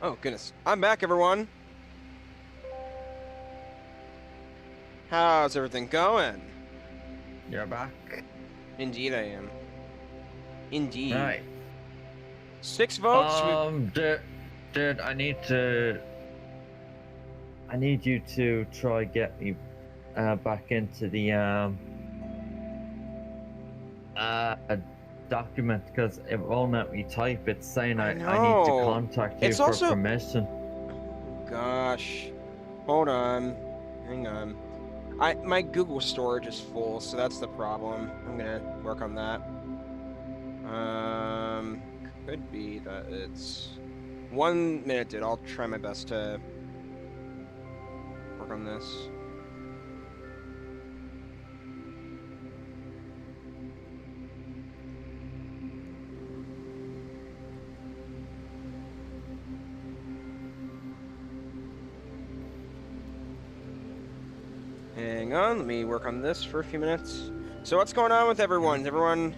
Oh, goodness. I'm back, everyone. How's everything going? You're back. Indeed, I am. Indeed. Right. 6 votes. Dude, I need you to try get me back into the document because it won't let me type. It's saying I need to know. contact you It's for also- permission. Gosh. Hold on. Hang on. My Google storage is full, so that's the problem. I'm gonna work on that. Could be that it's 1 minute, dude. I'll try my best to work on this. Hang on, let me work on this for a few minutes. So what's going on with everyone? Is everyone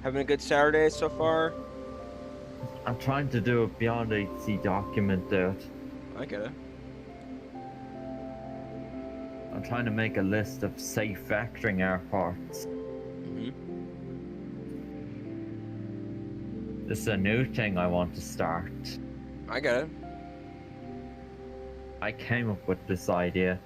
having a good Saturday so far? I'm trying to do a Beyond HC document, dude. I get it. I'm trying to make a list of safe vectoring airports. This is a new thing I want to start. I get it. I came up with this idea.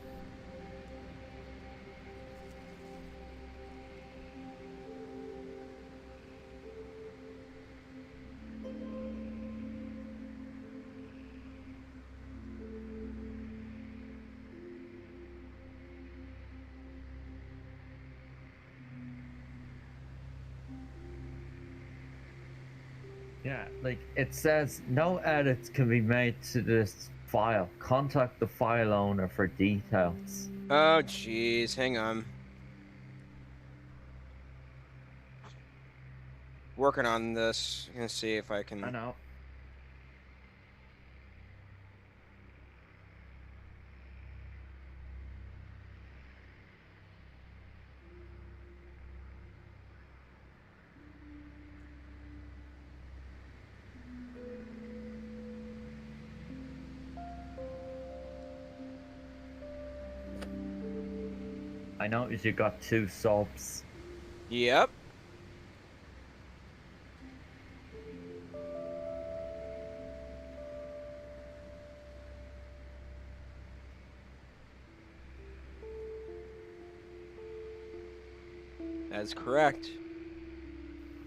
Yeah, like it says no edits can be made to this file. Contact the file owner for details. Oh, jeez. Hang on. Working on this. Gonna see if I can. I know. I noticed you got 2 subs. Yep. That's correct.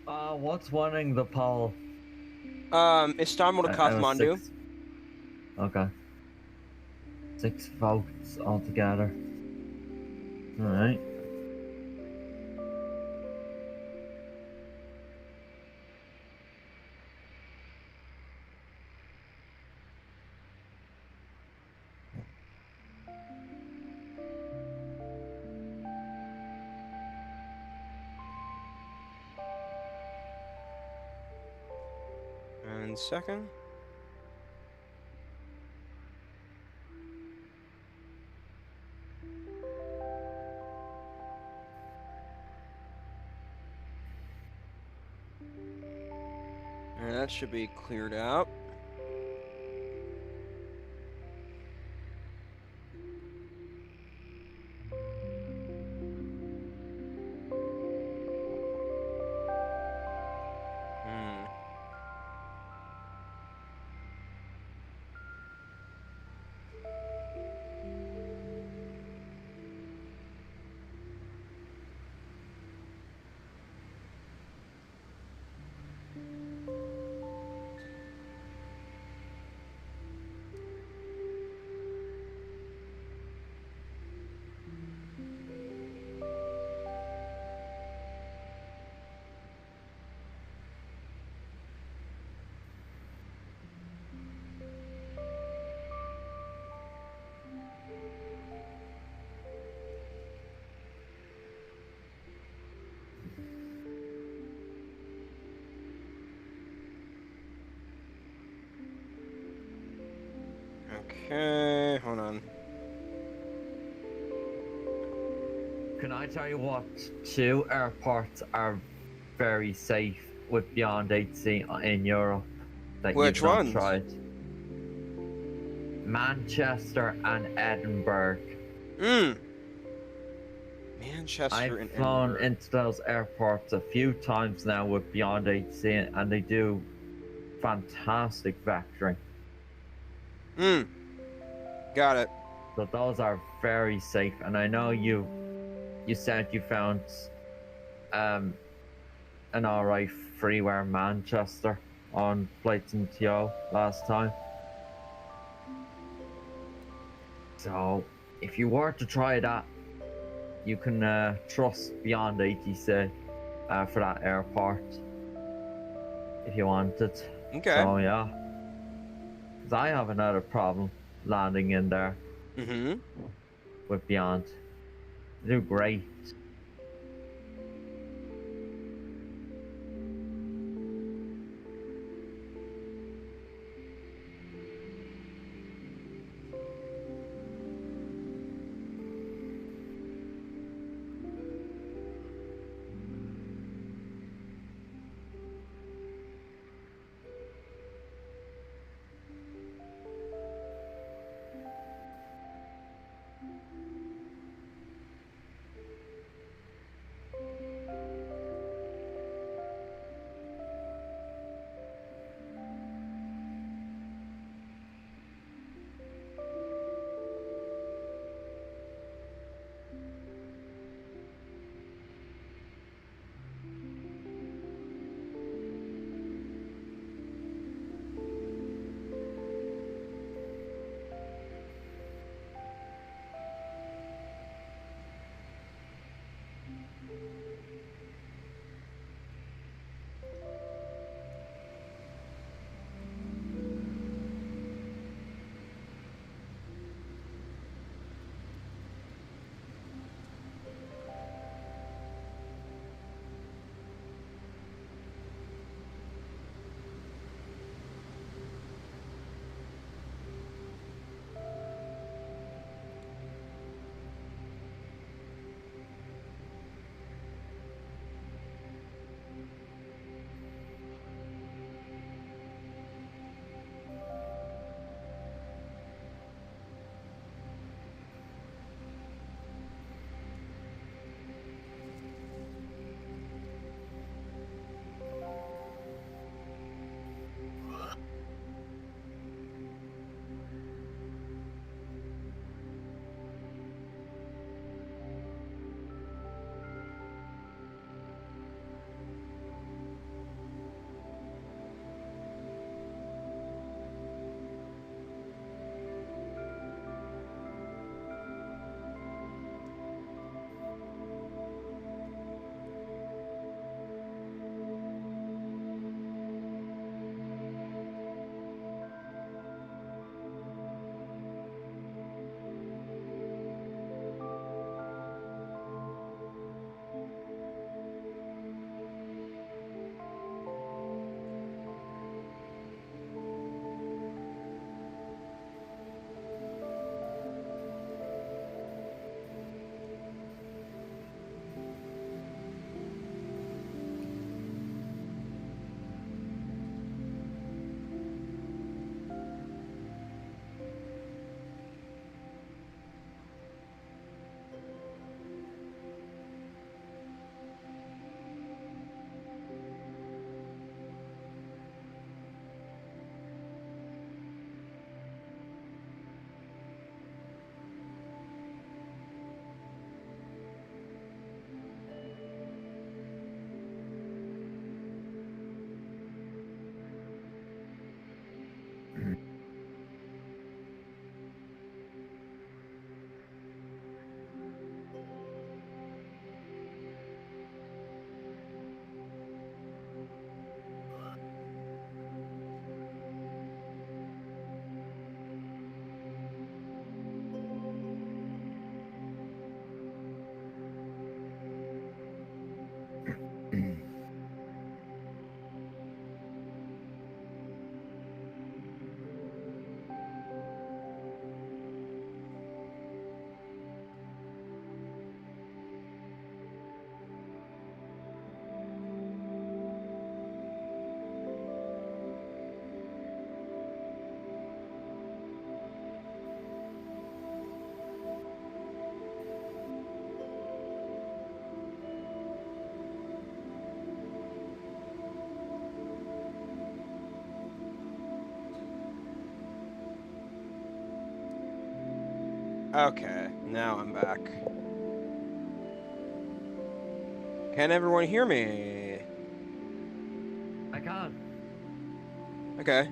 What's winning the poll? Istanbul to Out of Kathmandu. 6. Okay. 6 votes altogether. Alright. And second. And that should be cleared out. Okay, hold on. Can I tell you what 2 airports are very safe with Beyond HC in Europe that Which you've not ones? tried? Manchester and Edinburgh. Manchester and I've flown Edinburgh. into those airports a few times now with Beyond ATC, and they do fantastic vectoring. Got it. So those are very safe. And I know you said you found an alright freeware Manchester on flights in TO last time. So if you were to try that, you can trust Beyond ATC for that airport if you wanted. Okay. So yeah, because I haven't had a problem landing in there with Beyond. They do great. Okay, now I'm back. Can everyone hear me? I can't. Okay.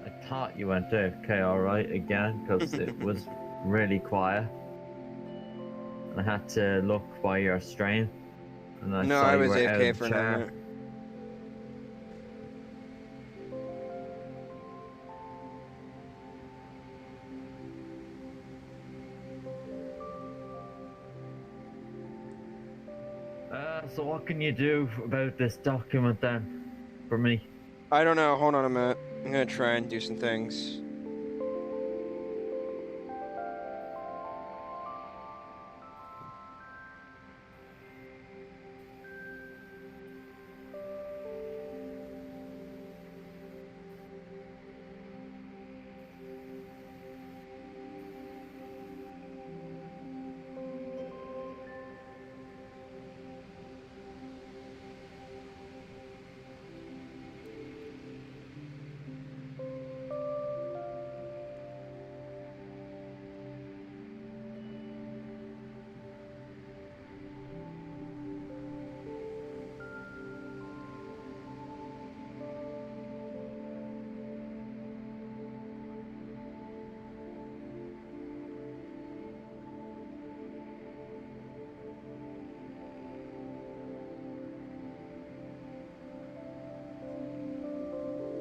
I thought you went AFK alright again because it was really quiet. And I had to look by your stream. And I No, saw I you was were out AFK of for a chair. minute. So what can you do about this document then, for me? I don't know. Hold on a minute. I'm gonna try and do some things.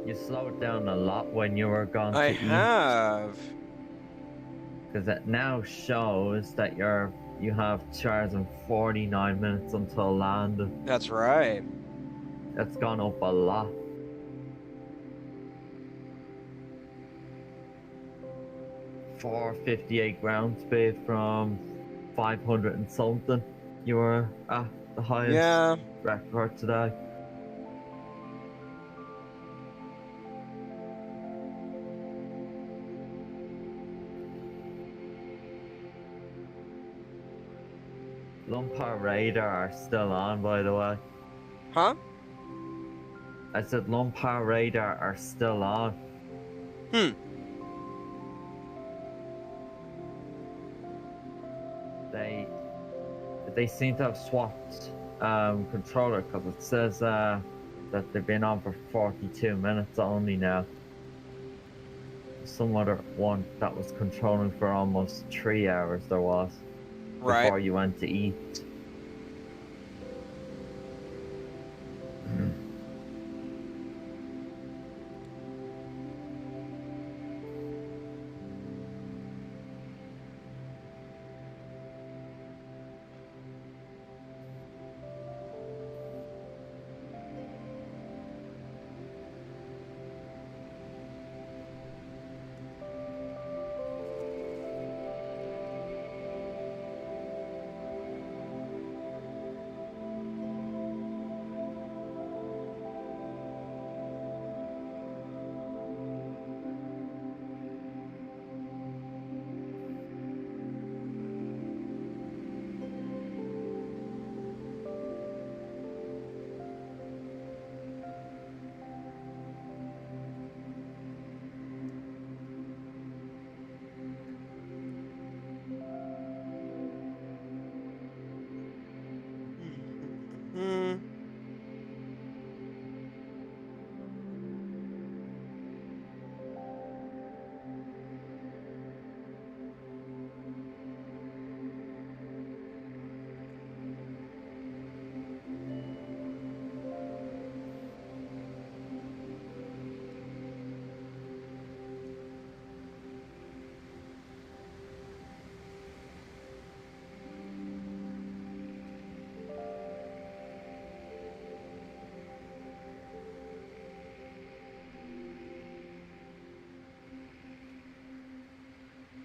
You slowed down a lot when you were gone I to eat. have. Because it now shows that you have 2 hours and 49 minutes until landing. That's right. That's gone up a lot. $458 ground speed from 500 and something. You were at the highest Yeah. record today. Lumpar radar are still on, by the way. Huh? I said Lumpar radar are still on. Hmm. They seem to have swapped controller because it says that they've been on for 42 minutes only now. Some other one that was controlling for almost 3 hours there was. Right. Before you went to eat. Hmm.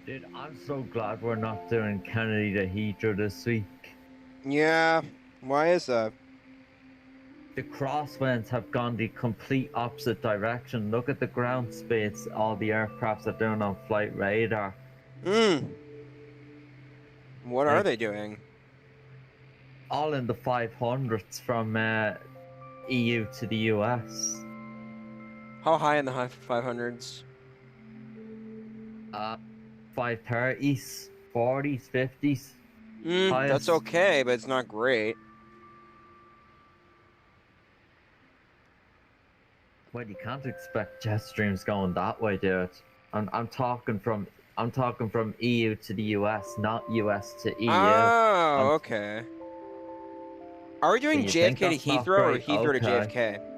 Dude, I'm so glad we're not doing Kennedy to Heathrow this week. Yeah. Why is that? The crosswinds have gone the complete opposite direction. Look at the ground speeds all the aircrafts are doing on flight radar. Hmm. What are Like, they doing? all in the 500s from EU to the US. How high in the high 500s? 530s, 40s, 50s. That's Highest. okay, but it's not great. Well, you can't expect jet streams going that way, dude. I'm talking from EU to the US, not US to EU. Oh, okay. Are we doing you think JFK to that's not Heathrow or great? Heathrow to Okay. JFK?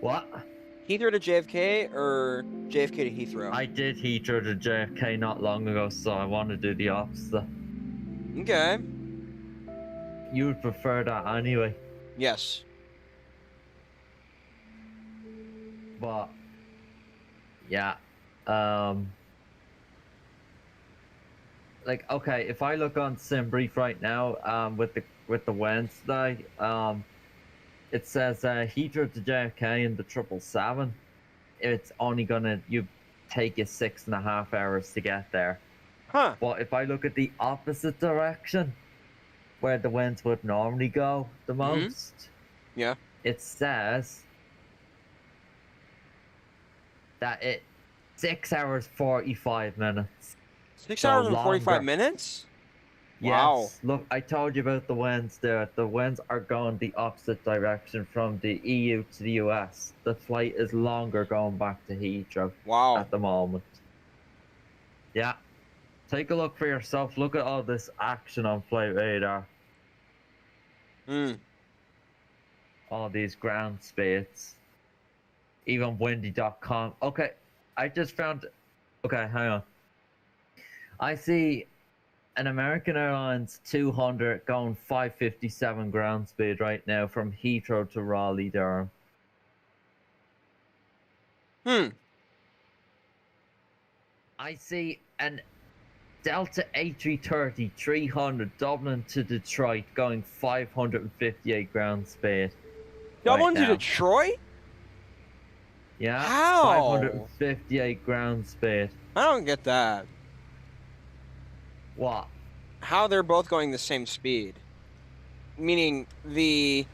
What? Heathrow to JFK or JFK to Heathrow? I did Heathrow to JFK not long ago, so I want to do the opposite. Okay. You would prefer that anyway, Yes. but yeah, like okay, if I look on SimBrief right now, with the Wednesday, it says Heathrow to JFK in the 777. It's only gonna take you 6.5 hours to get there. Huh. But if I look at the opposite direction, where the winds would normally go the most, Yeah. it says that 6 hours 45 minutes. 6 So hours and 45 longer. minutes? Yes. Wow. Look, I told you about the winds there. The winds are going the opposite direction from the EU to the US. The flight is longer going back to Heathrow Wow. at the moment. Yeah. Take a look for yourself. Look at all this action on Flight Radar. All these ground speeds. Even windy.com. Okay, I just found... Okay, hang on. I see an American Airlines 200 going 557 ground speed right now from Heathrow to Raleigh, Durham. I see an Delta A330-200 Dublin to Detroit going 558 ground speed. Dublin right to now. Detroit? Yeah. How? 558 ground speed. I don't get that. What? How they're both going the same speed? Meaning the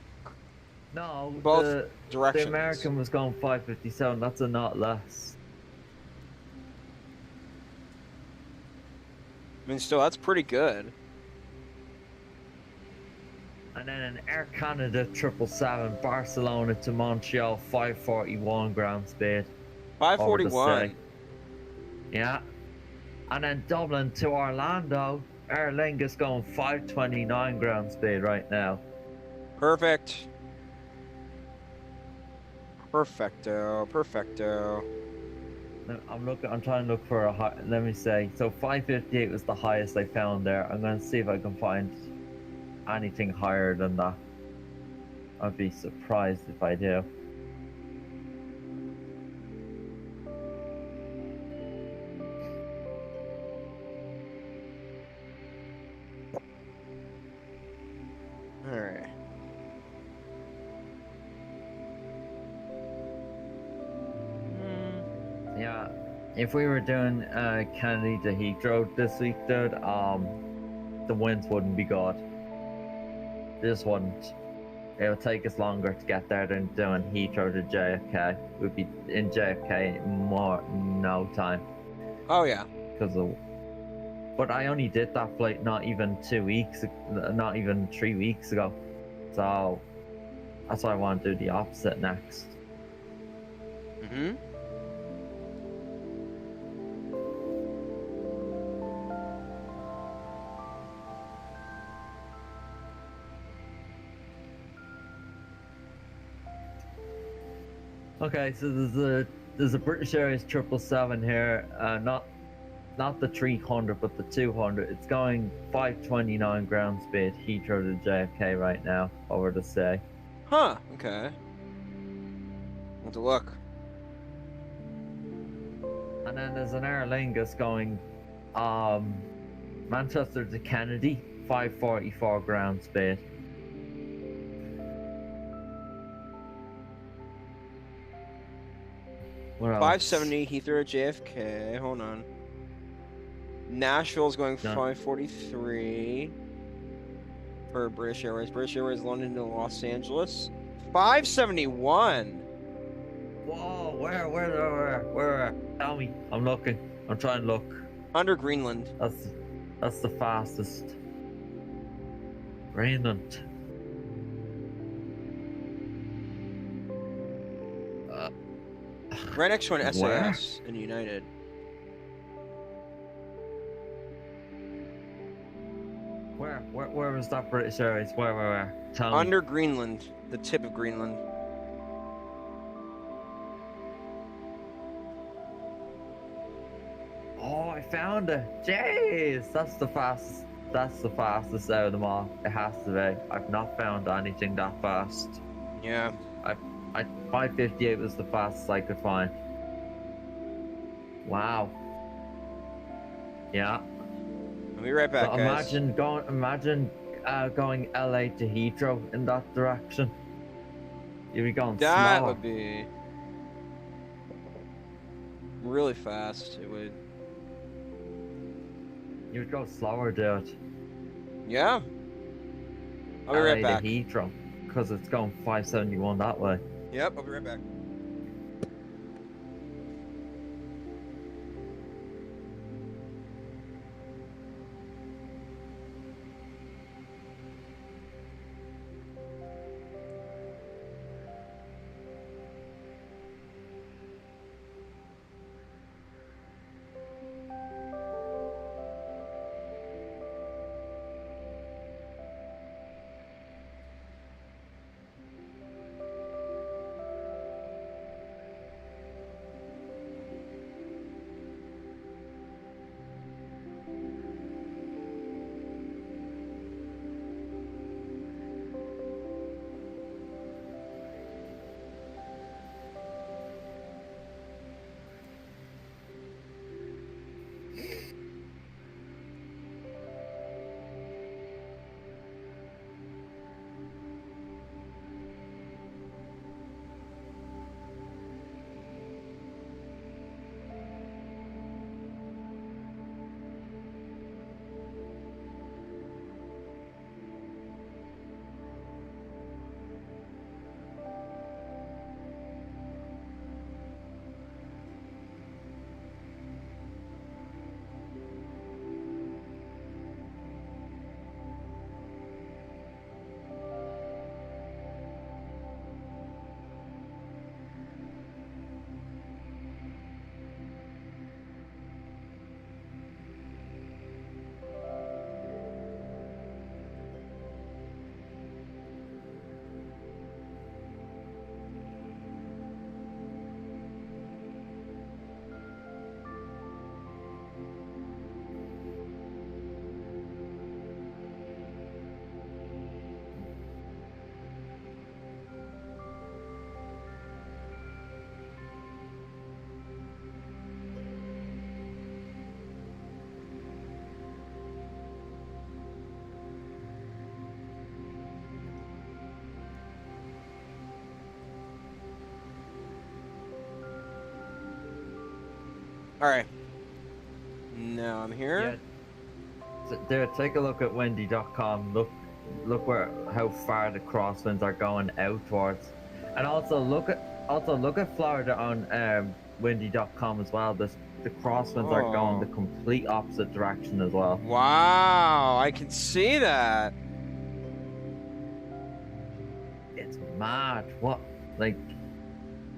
No, both directions. the American was going 557. That's a knot less. I mean, still, that's pretty good. And then an Air Canada 777 Barcelona to Montreal 541 ground speed. 541. Yeah. And then Dublin to Orlando, Aer Lingus going 529 ground speed right now. Perfect. Perfecto. Perfecto. I'm trying to look for a high, let me say. So 558 was the highest I found there. I'm going to see if I can find anything higher than that. I'd be surprised if I do. Alright. Yeah, if we were doing Kennedy to Heathrow this week, dude, the winds wouldn't be good. They just wouldn't. It would take us longer to get there than doing Heathrow to JFK. We'd be in JFK in no time. Oh, yeah. But I only did that flight not even 2 weeks, not even 3 weeks ago. So that's why I want to do the opposite next. Okay, so there's a British Airways 777 here, not the 300 but the 200. It's going 529 ground speed Heathrow to JFK right now over the sea. Huh, okay. Have to look. And then there's an Aer Lingus going Manchester to Kennedy 544 ground speed. What else? 570 Heathrow JFK. Hold on. Nashville's going 543 for British Airways. British Airways London to Los Angeles. 571. Whoa, where? Tell me. I'm looking. I'm trying to look. Under Greenland. That's the fastest. Greenland. Right next to an Where? SAS in United. Where was that British Airways? Where? Tell me. Under Greenland. The tip of Greenland. Oh, I found it. Jeez, that's the fastest. That's the fastest out of them all. It has to be. I've not found anything that fast. Yeah. 558 was the fastest I could find. Wow. Yeah. I'll be right back, So guys. imagine going LA to Heathrow in that direction. You'd be going That slower. would be really fast. It would. You would go slower, dude. Yeah. I'll be LA right back. to Heathrow, because it's going 571 that way. Yep, I'll be right back. All right. Now I'm here. Yeah. So there, take a look at Wendy.com. Look how far the crosswinds are going out towards, and also look at Florida on Wendy.com as well. The crosswinds are going the complete opposite direction as well. Wow, I can see that. It's mad. What, like?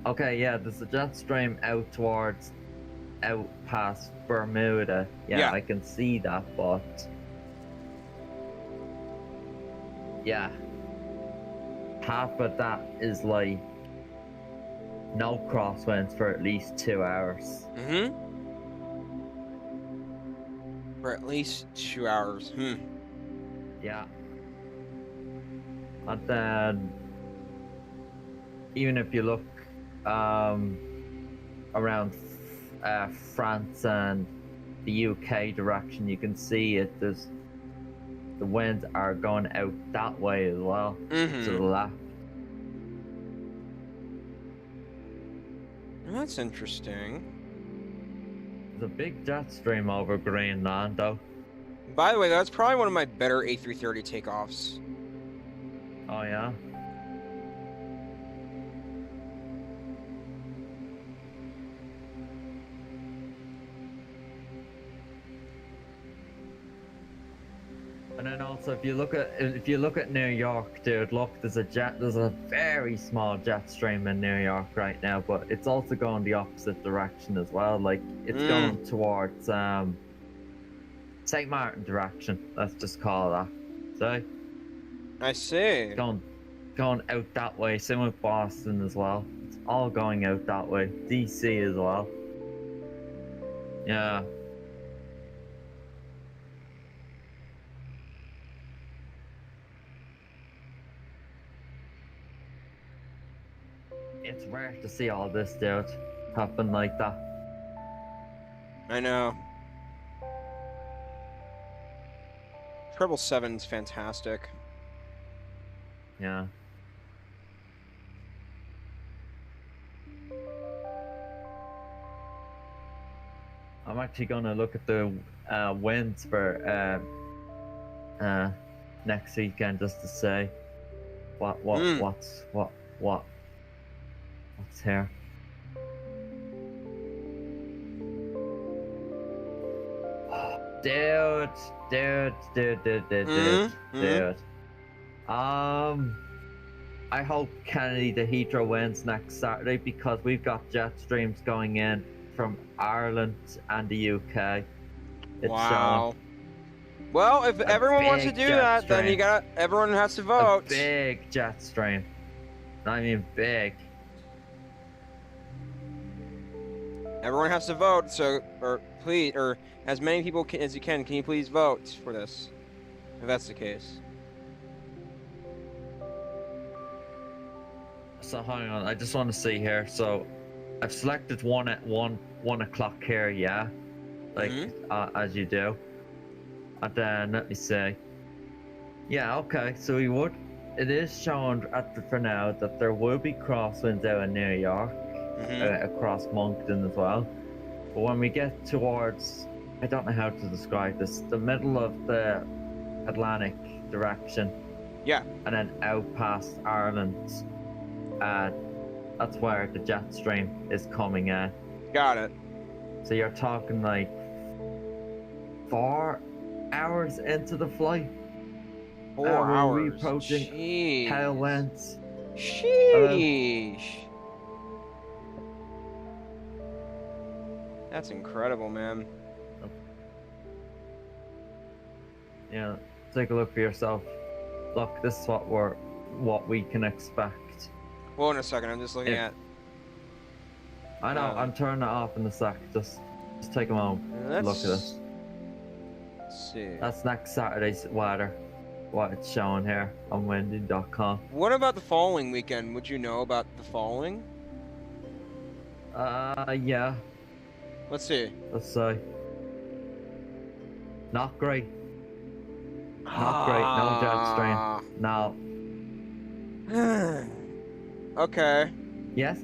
Okay, yeah. There's a jet stream out past Bermuda. Yeah, I can see that, but yeah, half of that is like no crosswinds for at least 2 hours. For at least 2 hours. Yeah. And then even if you look around France and the UK direction, you can see it. The winds are going out that way as well, to the left. That's interesting. There's a big jet stream over Greenland, though. By the way, that's probably one of my better A330 takeoffs. Oh yeah. And then also, if you look at New York, dude, look, there's a very small jet stream in New York right now, but it's also going the opposite direction as well. Like it's going towards St. Martin direction. Let's just call it that. So I see. going out that way. Same with Boston as well. It's all going out that way. DC as well. Yeah. It's rare to see all this, dude, happen like that. I know. 777's fantastic. Yeah. I'm actually gonna look at the winds for next weekend just to say what's here. Dude. I hope Kennedy to Heathrow wins next Saturday because we've got jet streams going in from Ireland and the UK. It's Wow. Well, if everyone wants to big do jet that, then stream. everyone has to a vote. big jet stream. I mean big. Everyone has to vote, so, or please, or as many people as you can you please vote for this? If that's the case. So hang on, I just want to see here. So I've selected one at 1 o'clock here, yeah? Like, as you do. And then, let me see. Yeah, okay, so it is shown for now that there will be crosswinds out in New York, across Moncton as well. But when we get towards, I don't know how to describe this, the middle of the Atlantic direction. Yeah. And then out past Ireland, that's where the jet stream is coming in. Got it. So you're talking like 4 hours into the flight. 4 we're hours. approaching Jeez. tailwinds. Sheesh. That's incredible, man. Yeah, take a look for yourself. Look, this is what we can expect. Hold on a second, I'm just looking at. I know, I'm turning it off in a sec. Just take a moment. Look at this. Let's see. That's next Saturday's weather. What it's showing here on windy.com. What about the following weekend? Would you know about the following? Yeah. Let's see. Let's see. Not great. Not great. No jet stream. No. Okay. Yes,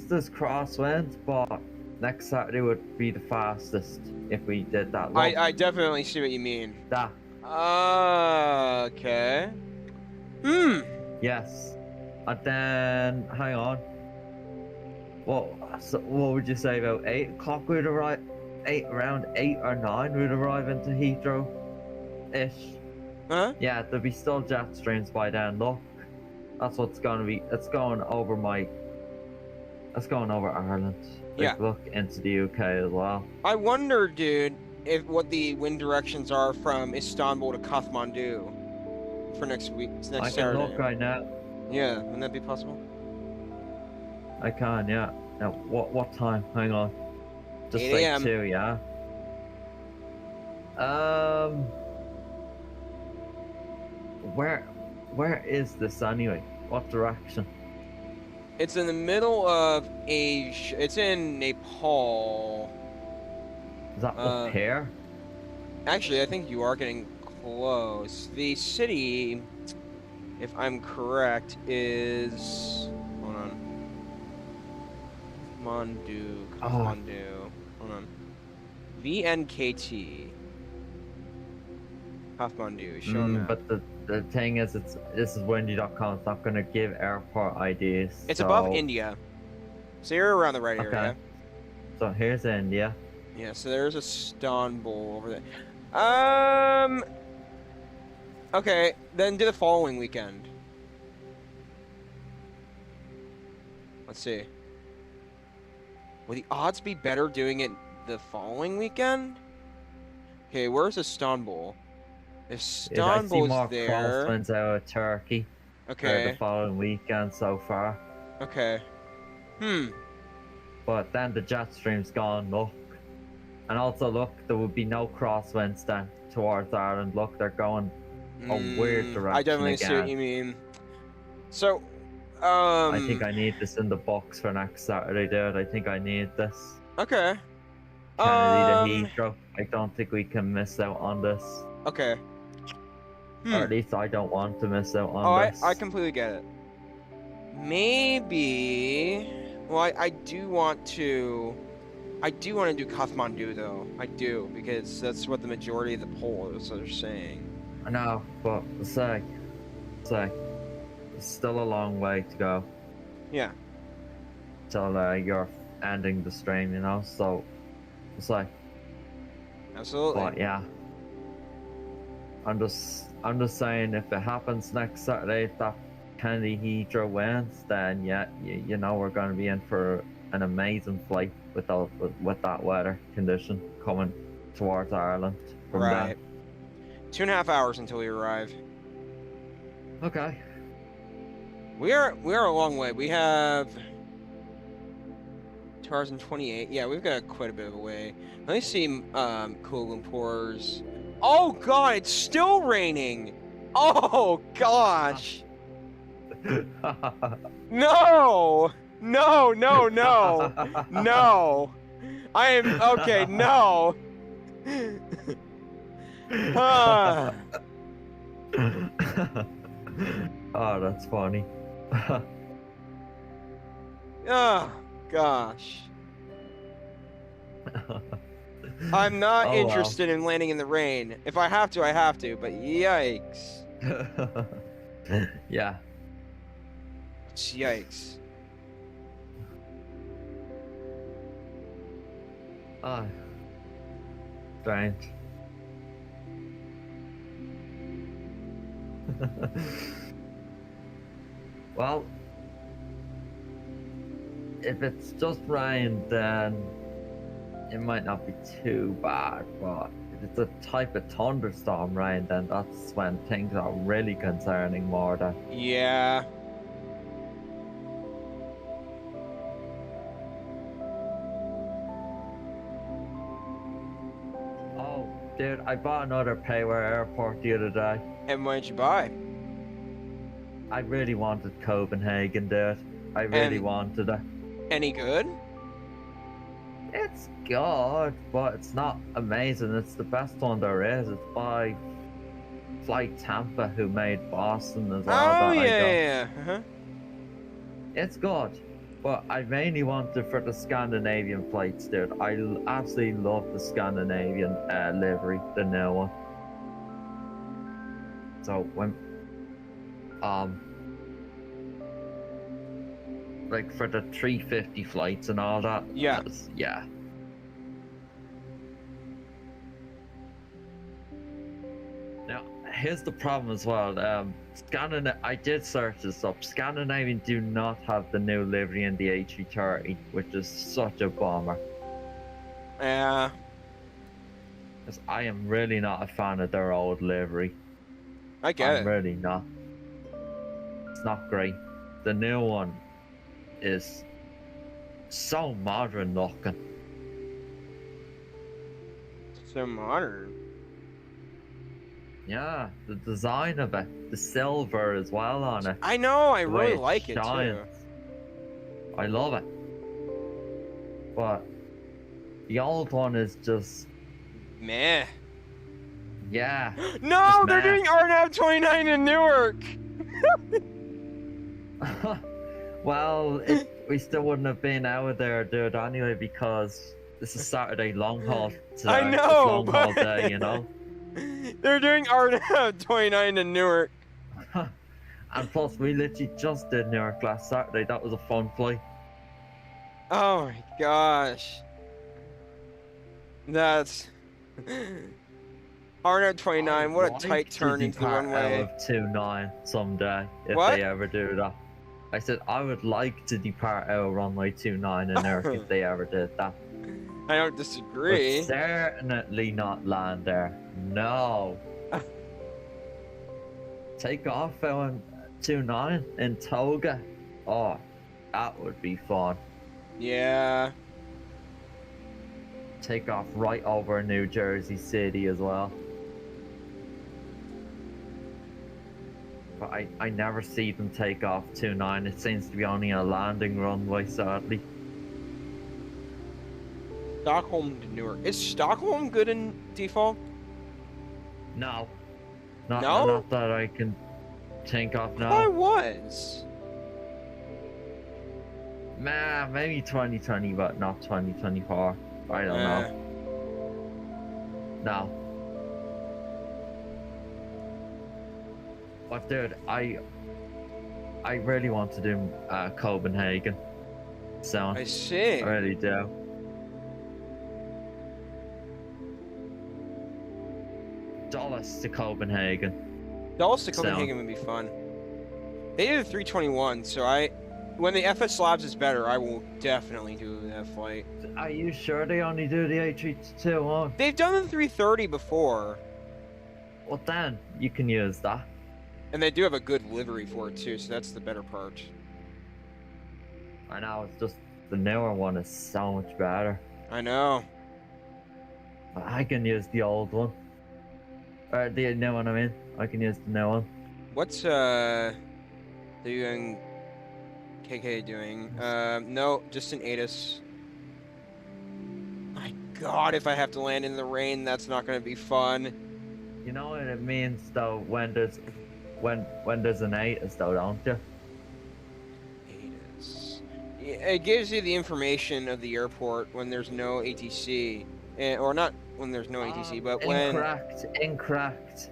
there's crosswinds, but next Saturday would be the fastest if we did that. Look, I definitely see what you mean. that. Okay. Yes. And then, hang on. What would you say about 8 o'clock we'd arrive? Around 8 or 9 we'd arrive into Heathrow-ish. Huh? Yeah, there'll be still jet streams by then. Look, that's what's going to be. It's going over Ireland. Yeah. Look into the UK as well. I wonder, dude, what the wind directions are from Istanbul to Kathmandu for next week. Next I can Saturday. look right now. Yeah, wouldn't that be possible? I can, yeah. Now, what time? Hang on. Just 8 say a.m. 2, yeah. Where is this anyway? What direction? It's in the middle of Asia. It's in Nepal. Is that up here? Actually, I think you are getting close. The city, if I'm correct, is... Hold on. Kathmandu. Hold on. VNKT. Kathmandu. Show map. But the thing is, this is windy.com. It's not going to give airport IDs. It's above India. So you're around the right area. So here's India. Yeah, so there's Istanbul over there. Okay, then do the following weekend. Let's see. Will the odds be better doing it the following weekend? Okay, where's Istanbul? I see Istanbul's more there. crosswinds out of Turkey the Okay, following weekend so far. okay. But then the jet stream's gone, look. And also, look, there would be no crosswinds then towards Ireland. Look, they're going a weird direction I definitely again. see what you mean. So, I think I need this in the box for next Saturday, dude. I think I need this. Okay. Kennedy to Heathrow. I don't think we can miss out on this. Okay. Or at least I don't want to miss out on this. I completely get it. Maybe. Well, I do want to. I do want to do Kathmandu though. I do, because that's what the majority of the polls are saying. I know, but it's like, it's still a long way to go Yeah. till you're ending the stream, you know. So it's like, Absolutely. but yeah, I'm just saying, if it happens next Saturday, if that Kennedy Heathrow wins, then yeah, you know we're going to be in for an amazing flight with that weather condition coming towards Ireland from Right. 2.5 hours until we arrive. there. Okay. We are a long way. We have 2 hours and 28. Yeah, we've got quite a bit of a way. Let me see Kuala Lumpur's. Oh god, it's still raining. Oh gosh. No! No, no, no. No. I am okay, no. Ah. Oh, that's funny. Oh gosh. I'm not Oh, interested in landing in the rain. If I have to, I have to, but yikes. Yeah. Yikes. Ah. Strange. Well, if it's just rain, then it might not be too bad, but if it's a type of thunderstorm rain, then that's when things are really concerning more than. Yeah. Oh, dude, I bought another Payware airport the other day. And what did you buy? I really wanted Copenhagen, dude. I really And- wanted it. Any good? It's good, but it's not amazing. It's the best one there is. It's by Flight Tampa, who made Boston as well. Oh that I got. yeah. Uh-huh. It's good, but I mainly want it for the Scandinavian flights, dude. I absolutely love the Scandinavian livery, the new one. So when, like for the 350 flights and all that. Yeah. Yeah. Now, here's the problem as well. I did search this up. Scandinavian do not have the new livery in the A330, which is such a bummer. Yeah. Because I am really not a fan of their old livery. I get I'm it. really not. It's not great. The new one is so modern looking. So modern. Yeah, the design of it, the silver as well on it. I know, I the way really like it too. shines. I love it. But the old one is just, Meh. yeah. No, Just they're meh. doing RNAV 29 in Newark. Well, we still wouldn't have been out there, dude, anyway, because this is Saturday long haul. I know, long haul but- day, you know. They're doing RNAV 29 in Newark. And plus, we literally just did Newark last Saturday. That was a fun flight. Oh my gosh. That's R29, what a I'd tight like turn to into the depart runway. out of 29 someday if What? they ever do that. I said I would like to depart out of runway 29 in Newark if they ever did that. I don't But disagree. certainly not land there. No. Take off out on 29 in Toga. Oh, that would be fun. Yeah. Take off right over New Jersey City as well. But I never see them take off 29. It seems to be only a landing runway, sadly. Stockholm to Newark. Is Stockholm good in default? No. No? Not that I can think of now. I was. Maybe 2020, but not 2024. I don't know. No. But dude, I really want to do Copenhagen. So I see. I really do. Dulles to Copenhagen. Dulles to Copenhagen would be fun. They did a 321, so when the FS Labs is better, I will definitely do that flight. Are you sure they only do the A330? They've done the 330 before. Well then, you can use that. And they do have a good livery for it too, so that's the better part. I know, it's just the newer one is so much better. I know. I can use the old one. Or the new one, I mean. I can use the new one. What's the WMKK doing? No, just an ATIS. My God, if I have to land in the rain, that's not going to be fun. You know what it means though when there's an ATIS though, don't you? ATIS. It gives you the information of the airport when there's no ATC, or not when there's no ATC, but when. Incorrect.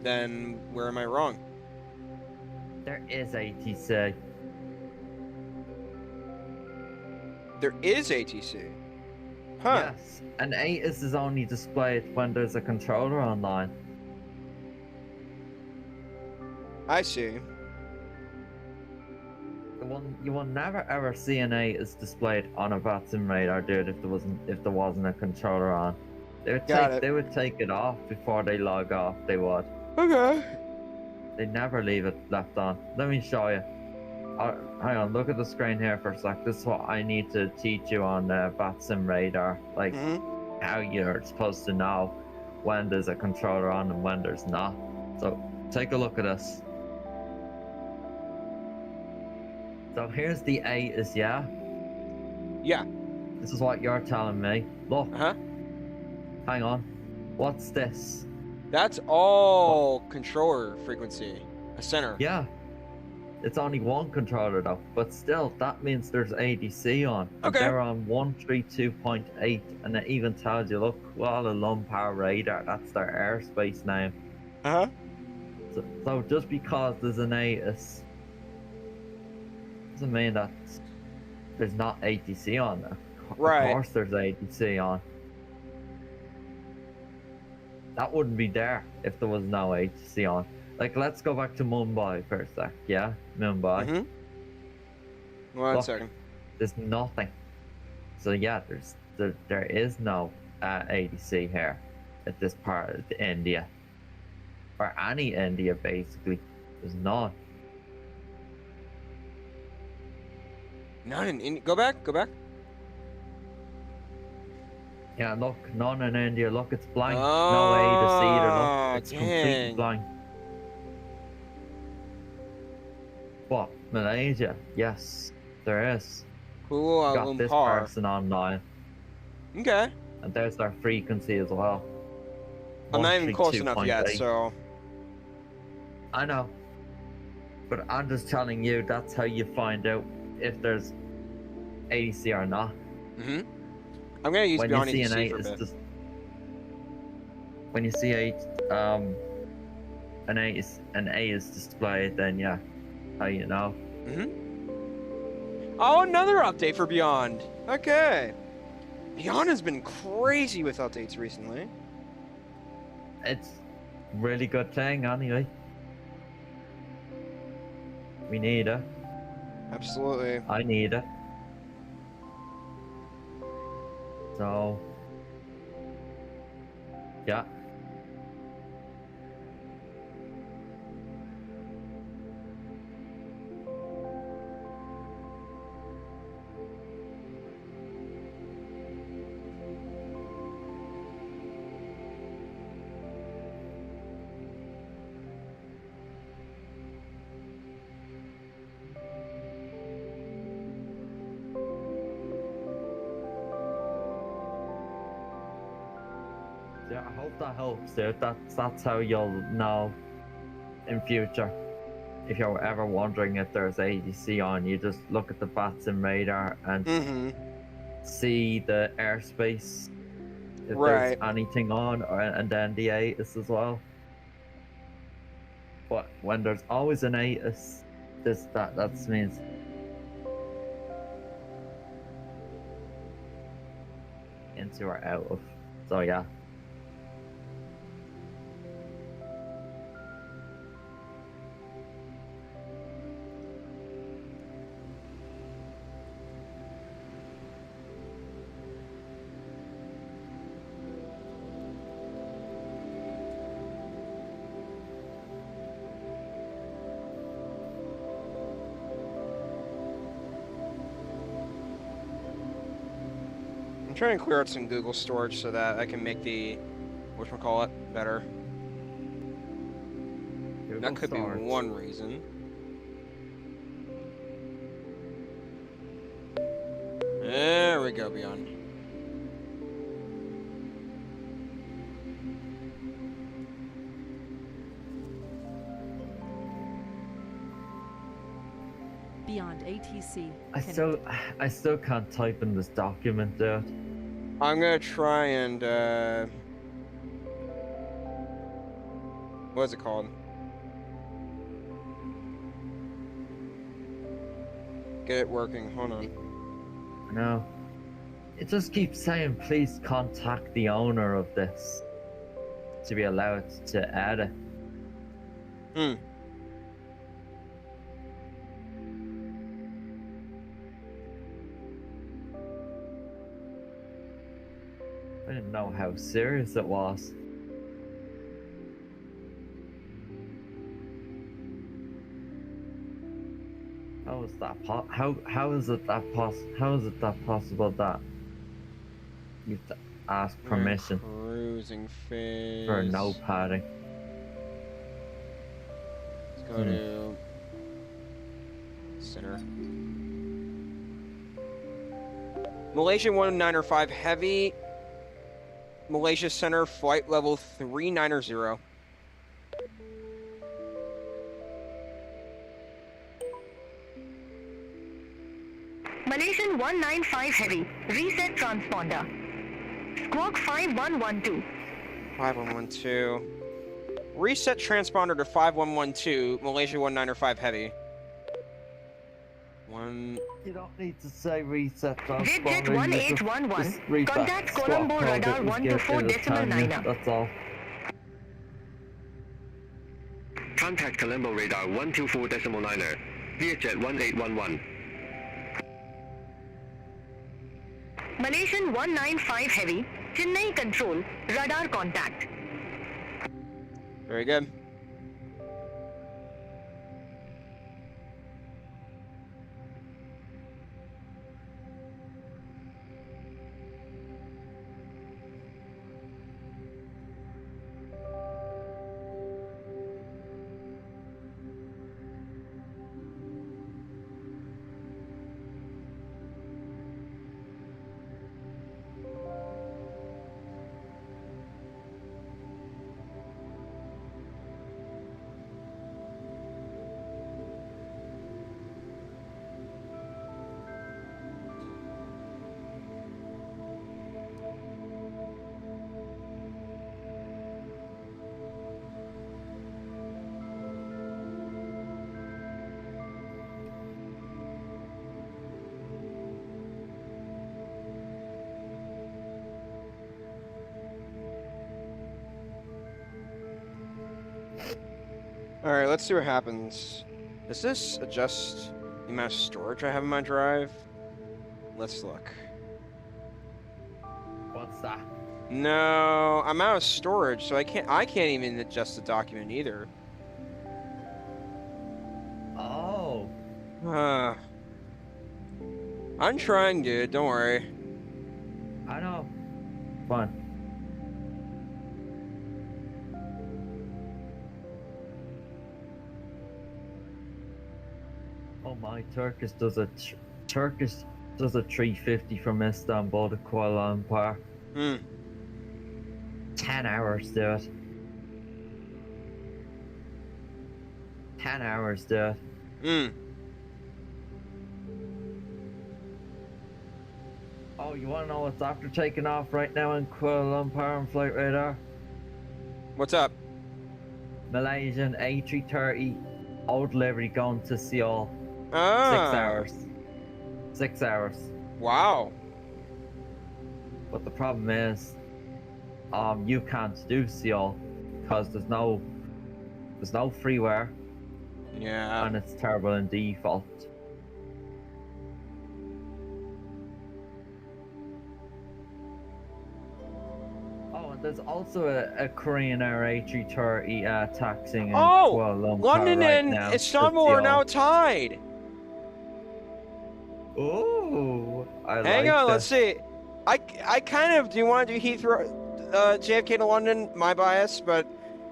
Then where am I wrong? There is ATC. There is ATC. Huh. Yes, an ATIS is only displayed when there's a controller online. I see. You will never ever see an ATIS displayed on a VATSIM radar, dude. If there wasn't a controller on, they would take it off before they log off. They would. Okay. They never leave it left on. Let me show you. Hang on, look at the screen here for a sec. This is what I need to teach you on VATSIM radar, like how you're supposed to know when there's a controller on and when there's not. So take a look at this. So here's the ATIS, yeah? Yeah. This is what you're telling me. Look. Uh-huh. Hang on. What's this? That's all controller frequency. A center. Yeah. It's only one controller though, but still, that means there's ADC on. Okay. They're on 132.8, and it even tells you, look, Kuala Lumpur radar, that's their airspace name. Uh-huh. So just because there's an ATIS doesn't mean that there's not ATC on there. Right. Of course there's ATC on. That wouldn't be there if there was no ATC on. Like, let's go back to Mumbai for a sec, yeah? Mumbai. One second. There's nothing. So yeah, there is no ATC here at this part of India. Or any India, basically. There's none. None in India. Go back. Yeah, look, none in India. Look, it's blank. Oh, no ATC either. Look, it's completely dang. blank. What? Malaysia? Yes, there is. Kuala Got this Lumpur. person online. Okay. And there's their frequency as well. I'm not even close enough yet, 132.8. so. I know. But I'm just telling you, that's how you find out if there's ATC or not. I'm gonna use When you Beyond see ATC for a bit. when you see an A is displayed, then yeah, how you know. Oh, another update for Beyond. Okay. Beyond has been crazy with updates recently. It's really good thing anyway. We need it. Absolutely. I need it. So, yeah. Yeah, I hope that helps, dude. That's how you'll know in future. If you're ever wondering if there's ATC on, you just look at the VATSIM radar and see the airspace if Right. there's anything on, and then the ATIS as well. But when there's always an ATIS, that means into or out of. So yeah. I'm trying to clear out some Google storage so that I can make the whatchamacallit better. Google That could storage. be one reason. There we go, Beyond. Beyond ATC. I still can't type in this document, dude. I'm gonna try and what is it called? Get it working. Hold on. No. It just keeps saying, please contact the owner of this to be allowed to add it. I didn't know how serious it was. How is that how is it that possible that you have to ask permission Cruising phase. for no padding? Let's go to center. Malaysia 195 Heavy. Malaysia Center flight level 390. Malaysian 195 Heavy. Reset transponder. Squawk 5112. 5112. Reset transponder to 5112. Malaysia 195 Heavy. You don't need to say reset transponder. Jet 1811. Contact Colombo radar 124.9. That's all. Contact Colombo radar 124.9. Vietjet 1811. Malaysian 195 Heavy. Chennai Control. Radar contact. Very good. All right, let's see what happens. Does this adjust the amount of storage I have in my drive? Let's look. What's that? No, I'm out of storage, so I can't even adjust the document either. Oh. I'm trying, dude. Don't worry. I know. Fun. Oh my, Turkish does a 350 from Istanbul to Kuala Lumpur. 10 hours, dude. 10 hours, dude. Oh, you want to know what's after taking off right now in Kuala Lumpur on flight radar? What's up? Malaysian A330 old delivery going to Seoul. 6 hours. 6 hours. Wow. But the problem is, you can't do Seoul because there's no freeware. Yeah. And it's terrible in default. Oh, and there's also a Korean Air A330 taxiing in Kuala Lumpur London right and now Istanbul are now tied. Ooh, Hang on, let's see. I kind of do want to do Heathrow, JFK to London, my bias, but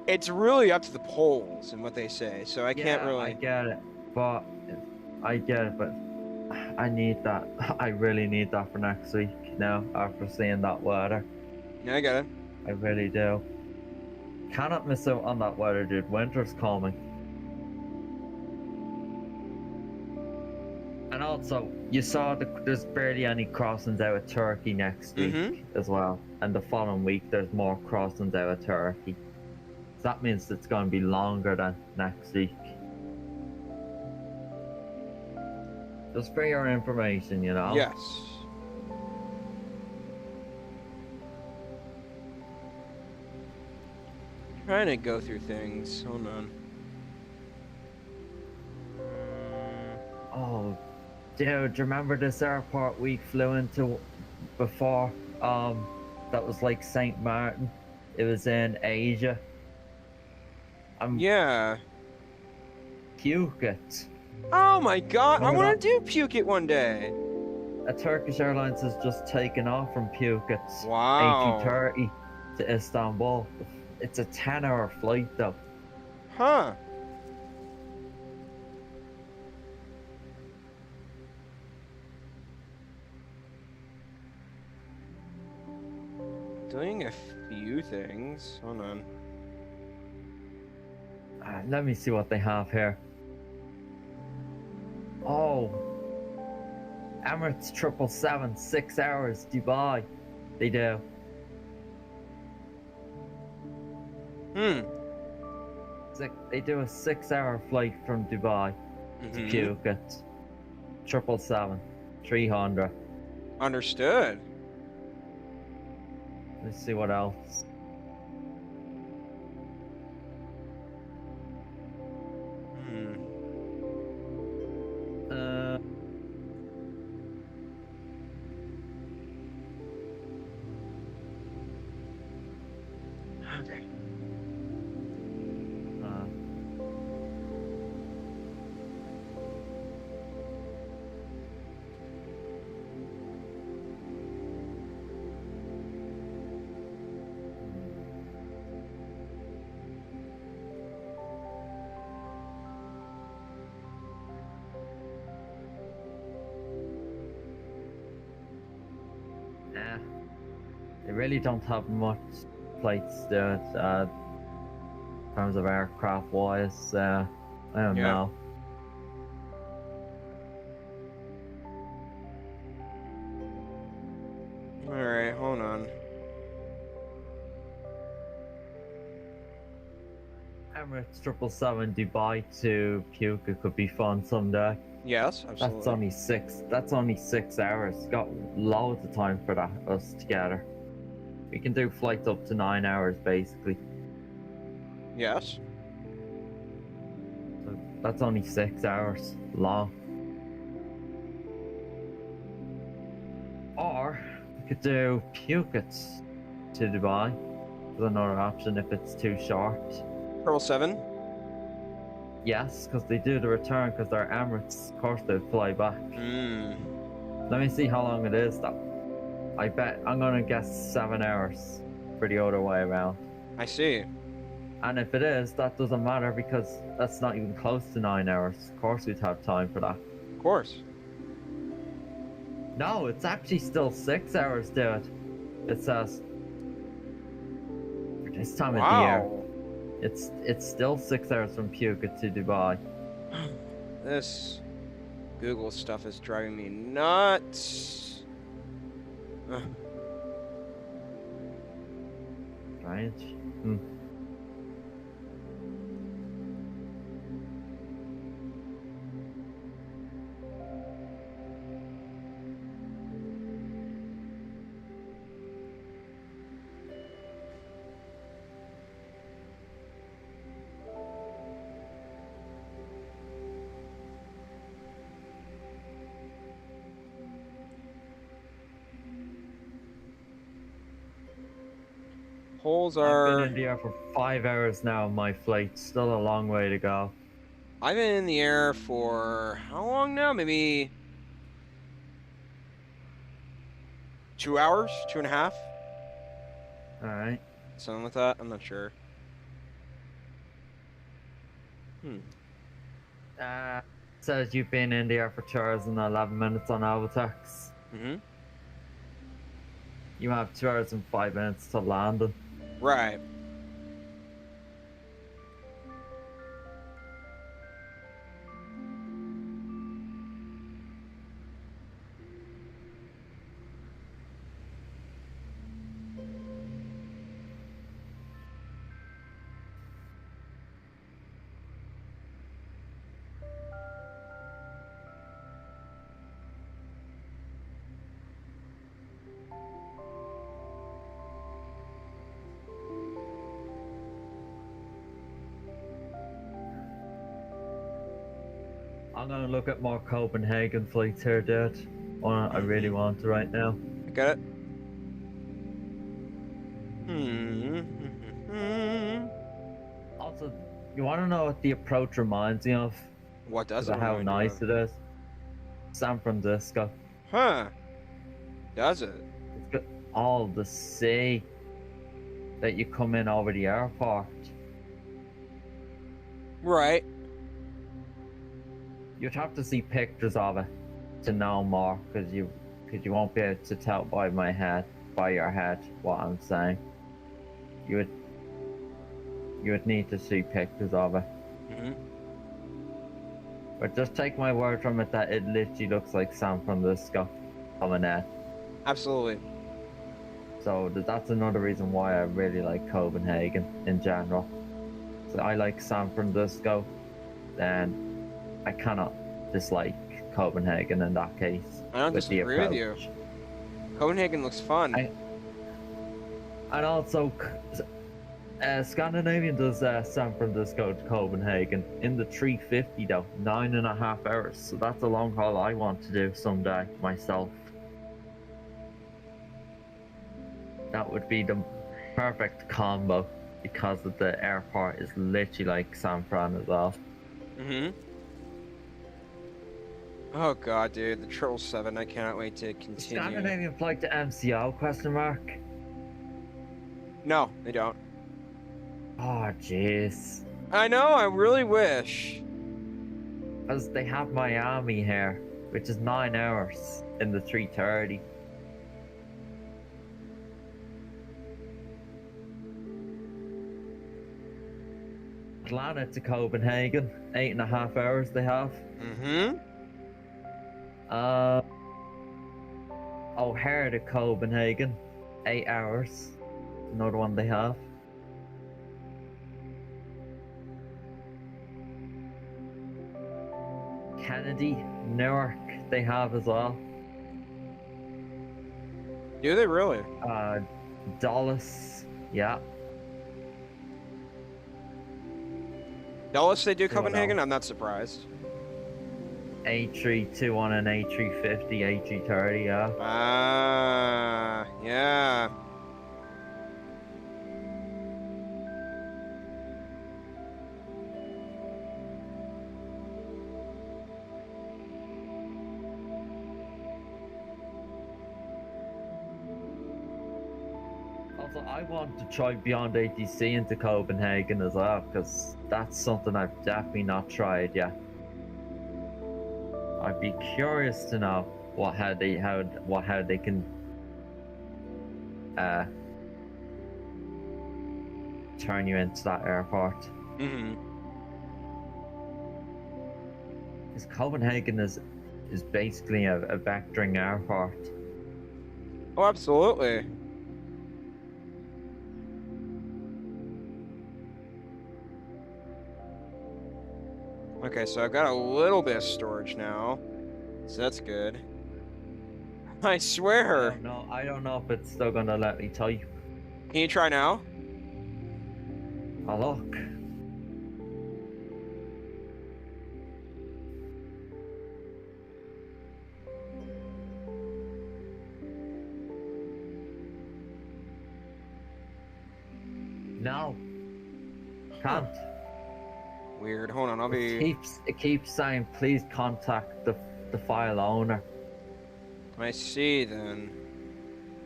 it's really up to the polls and what they say, so I can't really. I get it, but I need that. I really need that for next week now after seeing that weather. Yeah, I get it. I really do. Cannot miss out on that weather, dude. Winter's coming. And also, you saw there's barely any crossings out of Turkey next week as well. And the following week, there's more crossings out of Turkey. So that means it's going to be longer than next week. Just for your information, you know? Yes. Trying to go through things. Hold on. Oh, dude, do you remember this airport we flew into before? That was like St. Martin. It was in Asia. Yeah. Phuket. Oh my god, I want to do Phuket one day. A Turkish Airlines has just taken off from Phuket's Wow. A330 to Istanbul. It's a 10-hour flight though. Huh. Doing a few things. Hold on. Let me see what they have here. Oh, Emirates 777, 6 hours, Dubai. They do. They do a 6-hour flight from Dubai to Phuket. 777-300. Understood. Let's see what else. Okay. They really don't have much flights there in terms of aircraft wise. I don't know. Alright, hold on. Emirates 777 Dubai to Phuket could be fun someday. Yes, absolutely. That's only 6 hours. Got loads of time for that, us together. We can do flights up to 9 hours basically. Yes. That's only 6 hours long. Or we could do Phuket to Dubai. There's another option if it's too short. 777? Yes, because they do the return because they're Emirates. Of course they'll fly back. Let me see how long it is though. I bet I'm gonna guess 7 hours for the other way around. I see. And if it is, that doesn't matter because that's not even close to 9 hours. Of course we'd have time for that. Of course. No, it's actually still 6 hours, dude. It says for this time of the year. It's still 6 hours from Phuket to Dubai. This Google stuff is driving me nuts. Strange. Holes I've are... been in the air for 5 hours now. My flight's still a long way to go. I've been in the air for how long now? Maybe 2 hours? 2.5? Alright. Something like that. I'm not sure. Says you've been in the air for 2 hours and 11 minutes on Avatex. You have 2 hours and 5 minutes to landing. Right. I'm gonna look at more Copenhagen flights here, dude. I really want to right now. I got it. Also, you want to know what the approach reminds me of? What does it? How nice it is. San Francisco. Huh? Does it? It's got all the sea that you come in over the airport. Right. You'd have to see pictures of it to know more, because you won't be able to tell by your head what I'm saying. You would need to see pictures of it. But just take my word from it that it literally looks like San Francisco coming in. Absolutely. So that's another reason why I really like Copenhagen in general. So I like San Francisco, then I cannot dislike Copenhagen in that case. I don't disagree with you. Copenhagen looks fun. And also, Scandinavian does San Francisco to Copenhagen in the 350 though, 9.5 hours. So that's a long haul I want to do someday myself. That would be the perfect combo because of the airport is literally like San Fran as well. Oh god, dude, the 777, I cannot wait to continue. Scandinavian flight to MCO, question mark? No, they don't. Oh, jeez. I know, I really wish. Because they have Miami here, which is 9 hours in the 330. Atlanta to Copenhagen, 8.5 hours they have. O'Hare to Copenhagen, 8 hours. Another one they have. Kennedy, Newark, they have as well. Do they really? Dulles, yeah. Dulles, they do See what Copenhagen? else? I'm not surprised. A321 and A350, A330, yeah. Ah, yeah. Also, I want to try Beyond ATC into Copenhagen as well, because that's something I've definitely not tried yet. I'd be curious to know how they can turn you into that airport. Mm-hmm. Because Copenhagen is basically a vectoring airport. Oh, absolutely. Okay, so I've got a little bit of storage now, so that's good. I swear. I don't know if it's still gonna let me type. Can you try now? Oh look. No. Can't. Weird. Hold on, I'll be. It keeps saying please contact the file owner. I see then.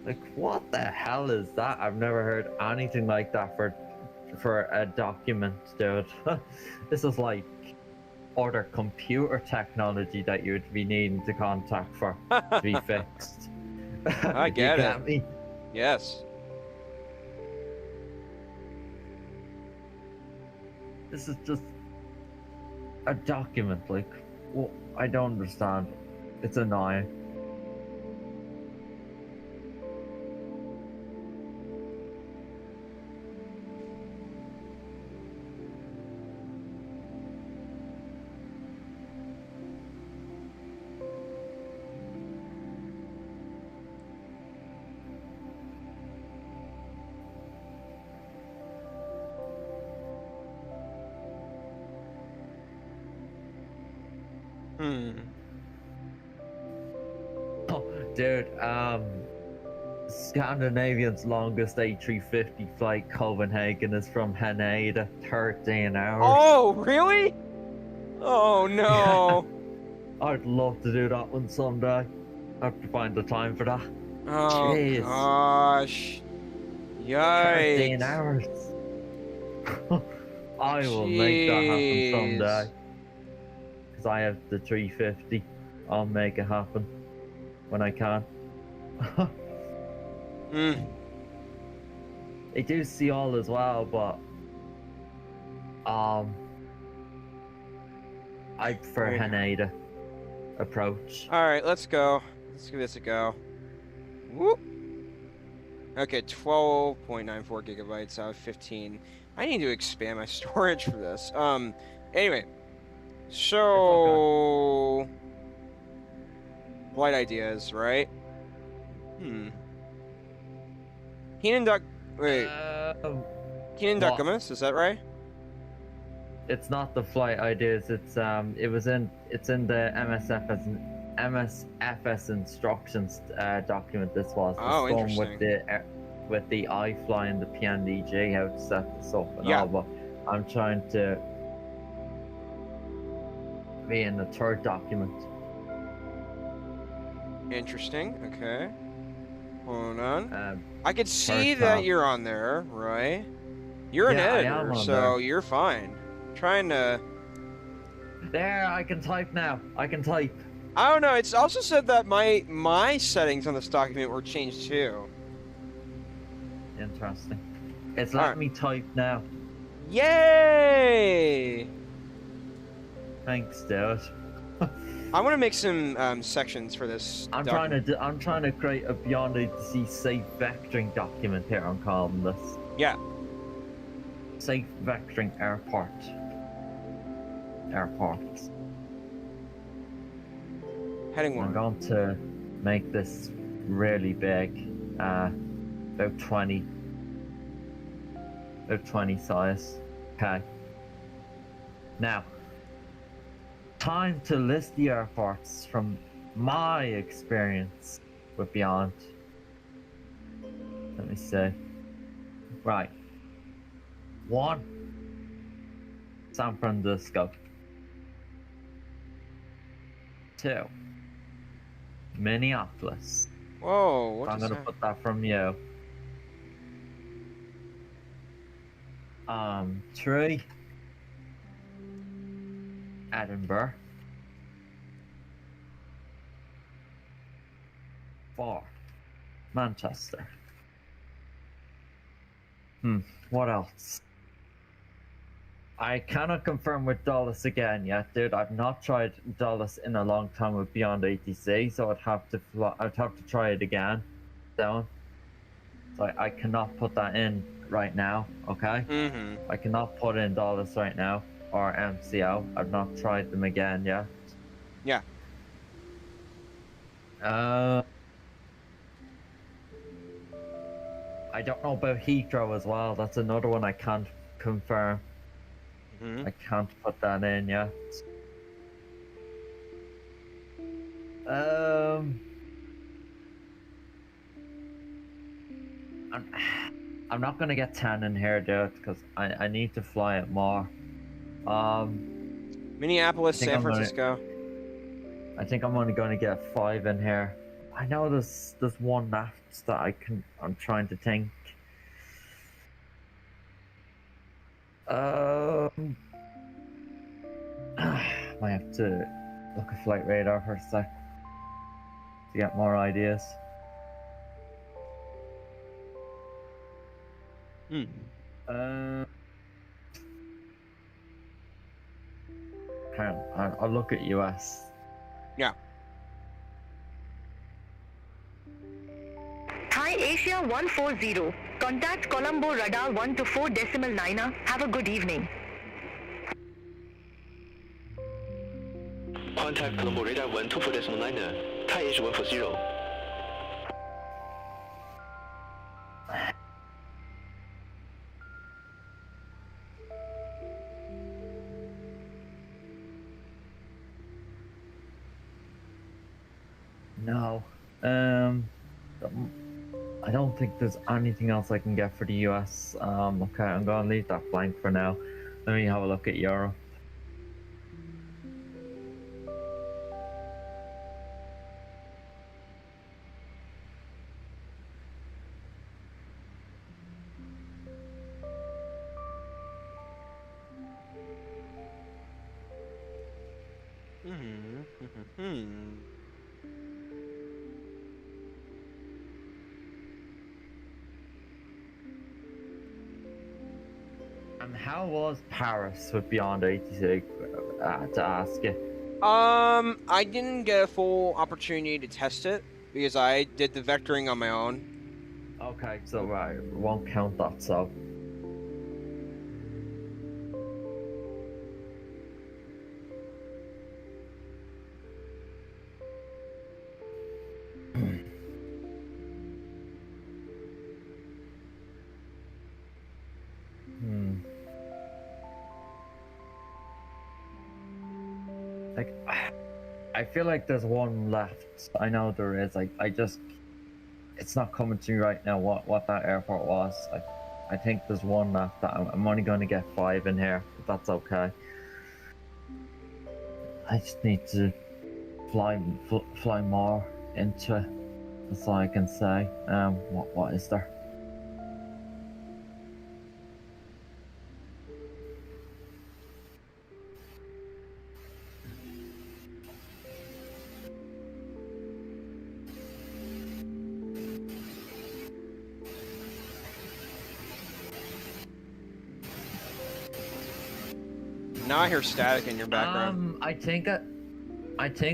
Like what the hell is that? I've never heard anything like that for a document, dude. This is like other computer technology that you would be needing to contact for to be fixed. I get You it. me? Yes. This is just a document, like, well, I don't understand. It's annoying. Oh, dude, Scandinavian's longest A350 flight, Copenhagen, is from Haneda, 13 hours. Oh, really? Oh, no. Yeah. I'd love to do that one someday. I have to find the time for that. Oh, Jeez. gosh. 13 Yikes. hours. I will make that happen someday. Because I have the 350. I'll make it happen when I can. They do Seoul as well, but I prefer Haneda approach. All right, let's go. Let's give this a go. Whoop. Okay, 12.94 gigabytes out of 15. I need to expand my storage for this. Anyway, so flight ideas, right? Keenan Duck. Wait. Keenan Duck Gomez, is that right? It's not the flight ideas. It's it's in the MSFS instructions document. This was Oh, one interesting. with the iFly and the PNDG, how to set this up and Yeah. all. But I'm trying to be in the third document. Interesting. Okay. Hold on. I could see first that off- you're on there, right? You're an Yeah, I am editor, on so there. you're fine. Trying to. There, I can type now. I can type. I don't know. It's also said that my settings on this document were changed too. Interesting. It's All letting right. me type now. Yay! Thanks, dude. I want to make some sections for this. I'm trying to create a Beyond ATC safe vectoring document here. I'm calling this. Yeah. Safe vectoring airports. Heading I'm one. going to make this really big. About 20 size. Okay. Now, time to list the airports from my experience with Beyond. Let me see. Right. 1. San Francisco. 2. Minneapolis. Whoa, what I'm is gonna that? put that from you. 3. Edinburgh. 4. Manchester. What else? I cannot confirm with Dulles again yet, dude. I've not tried Dulles in a long time with Beyond ATC, so I'd have to try it again. Down. So I cannot put that in right now, okay? I cannot put in Dulles right now or MCO. I've not tried them again yet. Yeah. I don't know about Heathrow as well. That's another one I can't confirm. I can't put that in yet. I'm not gonna get 10 in here, dude, because I need to fly it more. Minneapolis, San Francisco. I think I'm only gonna get 5 in here. I know there's one left that I'm trying to think. Might have to look at flight radar for a sec to get more ideas. I'll look at US. Yeah. Thai Asia 140. Contact Colombo radar 124.9. Have a good evening. Contact Colombo radar 124.9. Thai Asia 140. No. I don't think there's anything else I can get for the US. Okay, I'm gonna leave that blank for now. Let me have a look at Europe. And how was Paris with Beyond ATC, to ask you? I didn't get a full opportunity to test it because I did the vectoring on my own. Okay, so I won't count that, so. Like, I feel like there's one left. I know there is. It's not coming to me right now what that airport was. I think there's one left that I'm only going to get 5 in here, if that's okay. I just need to fly more into it. That's all I can say. What is there? Now I hear static in your background. I think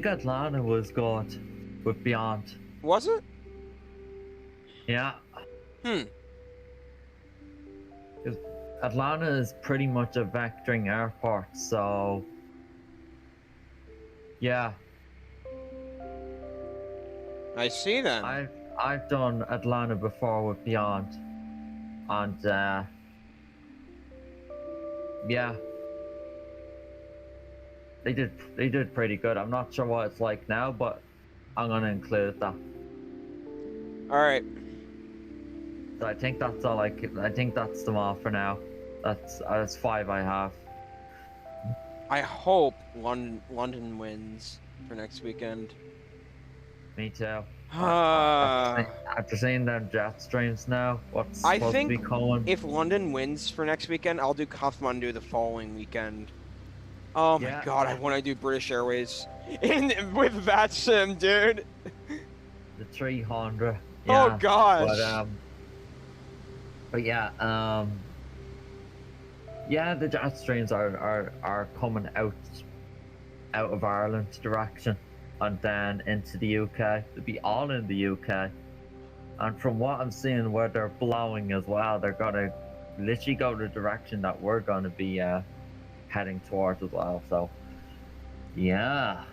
Atlanta was good with Beyond. Was it? Yeah. Atlanta is pretty much a vectoring airport, so yeah. I see them. I've done Atlanta before with Beyond, and yeah. They did pretty good. I'm not sure what it's like now, but I'm gonna include that. All right. So I think that's all I think that's them all for now. That's 5 I have. I hope London wins for next weekend. Me too. I After seeing them jet streams now, what's supposed to be coming? if London wins for next weekend, I'll do Kathmandu the following weekend. Oh my god, I want to do British Airways with VATSIM, dude. The 300. Oh Yeah, gosh. But yeah, yeah, the jet streams are coming out of Ireland direction and then into the UK. They'll be all in the UK. And from what I'm seeing where they're blowing as well, they're gonna literally go the direction that we're gonna be heading towards as well. So yeah,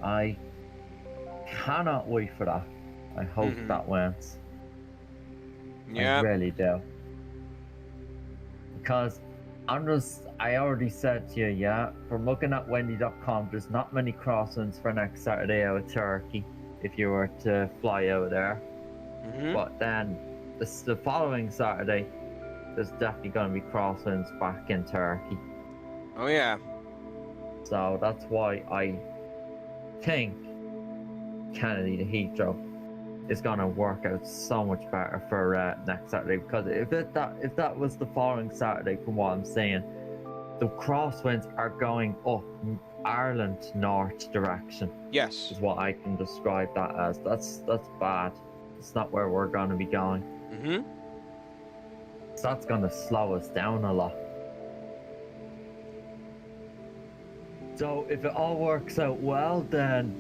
I cannot wait for that. I hope that wins. Yeah, I really do. Because I already said to you, yeah, from looking at Wendy.com, there's not many crosswinds for next Saturday out of Turkey if you were to fly out there. But then the following Saturday, there's definitely going to be crosswinds back in Turkey. Oh yeah. So that's why I think Kennedy to Heathrow is going to work out so much better for next Saturday. Because if that was the following Saturday, from what I'm saying, the crosswinds are going up Ireland north direction. Yes, is what I can describe that as. That's bad. It's not where we're going to be going. So that's going to slow us down a lot. So if it all works out well, then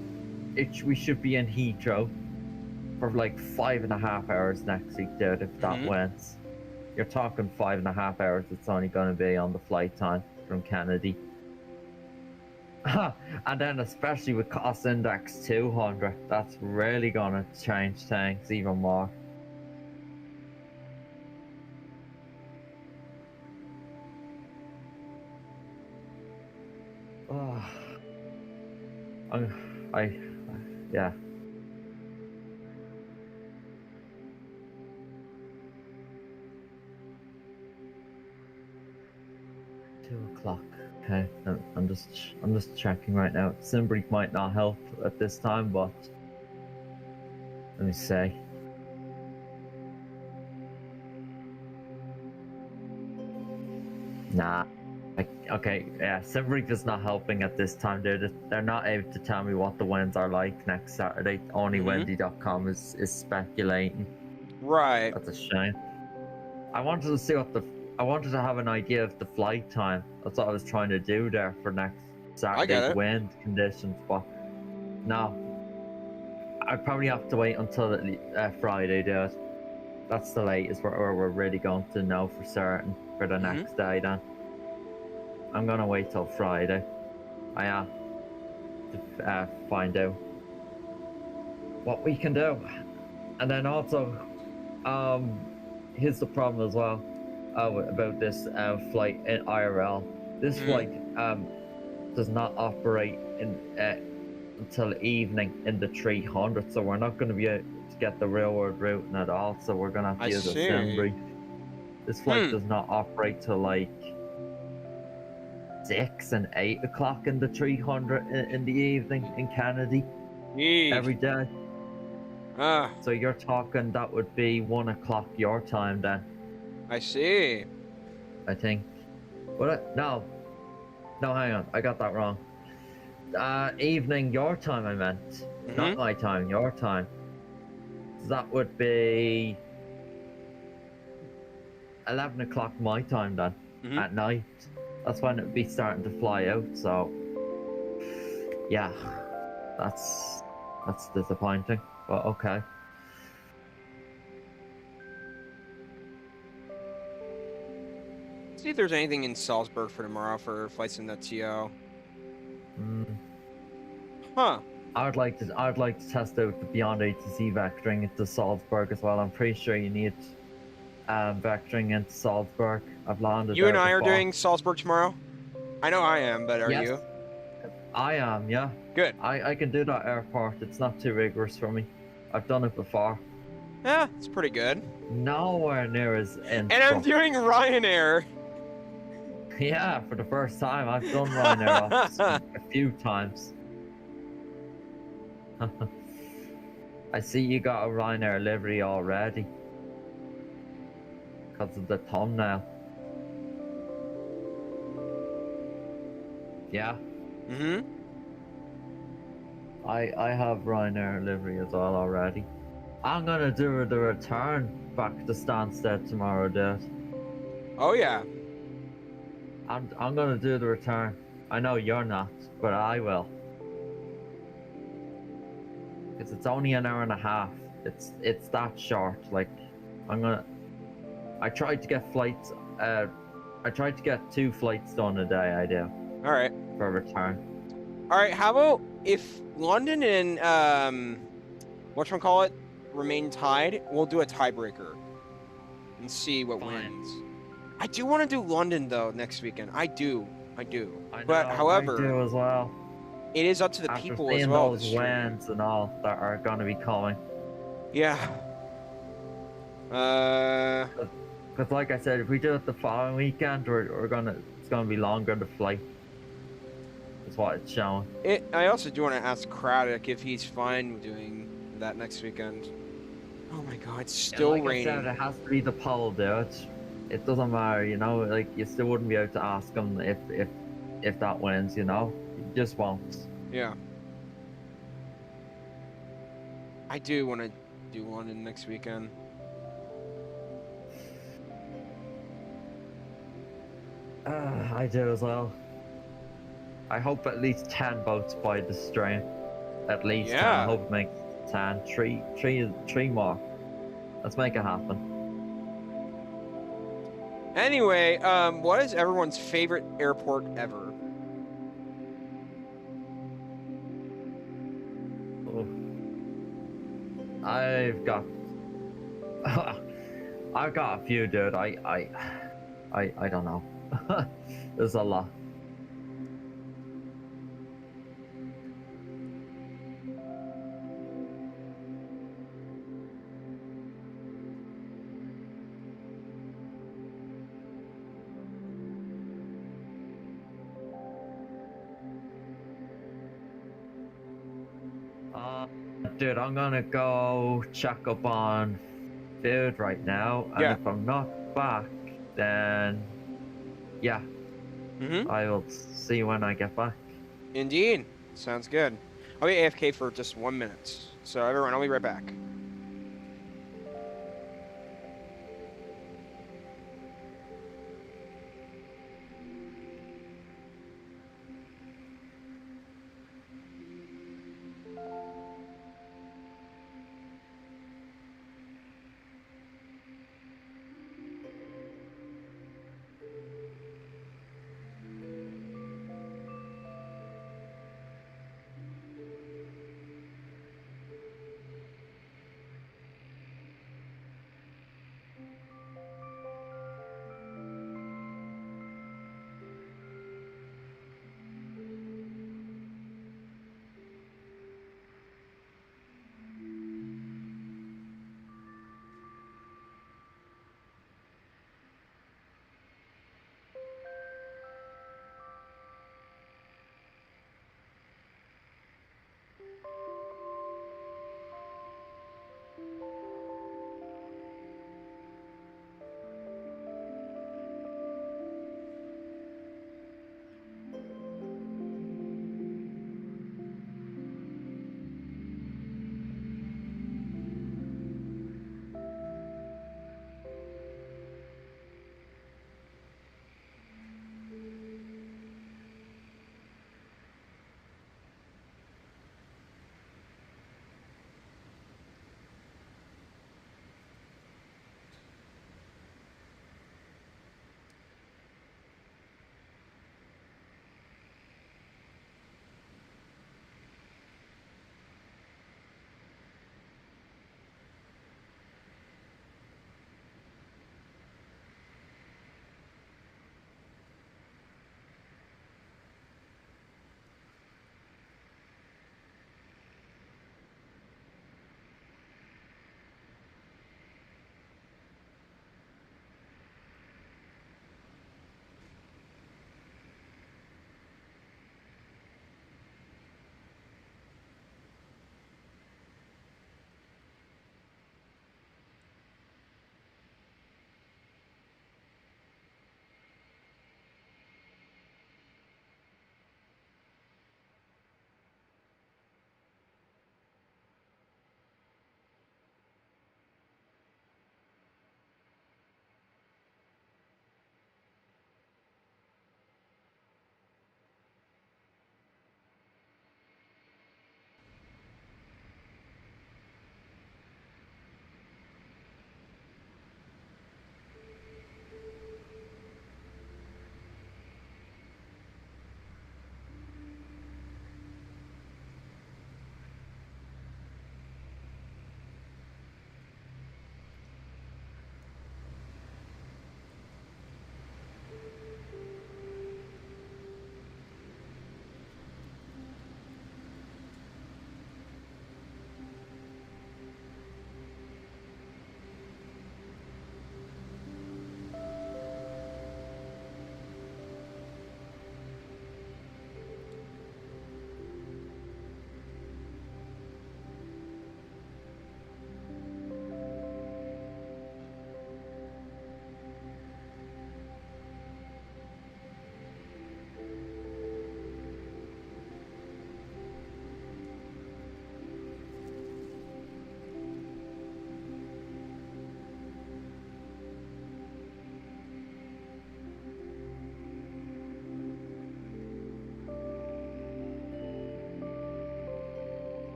we should be in Heathrow for like 5.5 hours next week, dude, if that wins. You're talking 5.5 hours it's only going to be on the flight time from Kennedy. And then especially with cost index 200, that's really going to change things even more. Yeah. O'clock. Okay, I'm just checking right now. Simbreak might not help at this time, but let me see. Nah. Okay, yeah, Simbreak is not helping at this time. They're not able to tell me what the winds are like next Saturday. Only Wendy.com is speculating. Right. That's a shame. I wanted to see I wanted to have an idea of the flight time. That's what I was trying to do there for next Saturday's wind conditions, but no. I'd probably have to wait until Friday, dude. That's the latest where we're really going to know for certain for the next day then. I'm gonna wait till Friday. I have to find out what we can do. And then also, here's the problem as well about this flight in IRL. This flight does not operate until evening in the 300, so we're not going to be able to get the real world routing at all, so we're going to have to use a Simbreak. This flight does not operate till like 6 and 8 o'clock in the 300 in the evening in Kennedy. Every day. So you're talking that would be 1 o'clock your time then. I see. I think. No, hang on. I got that wrong. Evening your time, I meant. Not my time, your time. So that would be 11 o'clock my time then, at night. That's when it would be starting to fly out, so yeah, that's disappointing, but okay. See if there's anything in Salzburg for tomorrow for flights in the TO. I'd like to test out the Beyond ATC vectoring into Salzburg as well. I'm pretty sure you need vectoring into Salzburg. I've landed. You and I are doing Salzburg tomorrow. I know I am, but are Yes. you? I am, yeah. Good. I can do that airport. It's not too rigorous for me. I've done it before. Yeah, it's pretty good. Nowhere near as And I'm doing Ryanair. Yeah, for the first time. I've done Ryanair ops a few times. I see you got a Ryanair livery already. Because of the thumbnail. Yeah. Mm-hmm. I have Ryanair livery as well already. I'm gonna do the return back to Stansted tomorrow, dude. Oh yeah. I'm gonna do the return. I know you're not, but I will. Because it's only an hour and a half. It's that short. Like, I tried to get flights. I tried to get 2 flights done a day. I do. All right. For a return. All right. How about if London and whatchamacallit remain tied, we'll do a tiebreaker and see what wins. I do want to do London though next weekend. I do. I But know, however, I do as well. it is up to the After people seeing as well. those winds and all that are gonna be coming. Yeah. Because like I said, if we do it the following weekend, it's gonna be longer the flight. That's what it's showing. I also do want to ask Craddock if he's fine doing that next weekend. Oh my God, it's still like raining. I said, it has to be the pole, dude. It doesn't matter, you know. Like, you still wouldn't be able to ask him if that wins, you know. You just won't. Yeah. I do want to do London next weekend. I do as well. I hope at least 10 boats by the stream. At least 10. I hope it makes 10. Three more. Let's make it happen. Anyway, what is everyone's favorite airport ever? Oh. I've got a few, dude. I don't know. There's a lot. Dude, I'm gonna go check up on food right now, and if I'm not back, then yeah, I will see you when I get back. Indeed, sounds good. I'll be AFK for just 1 minute, so everyone, I'll be right back.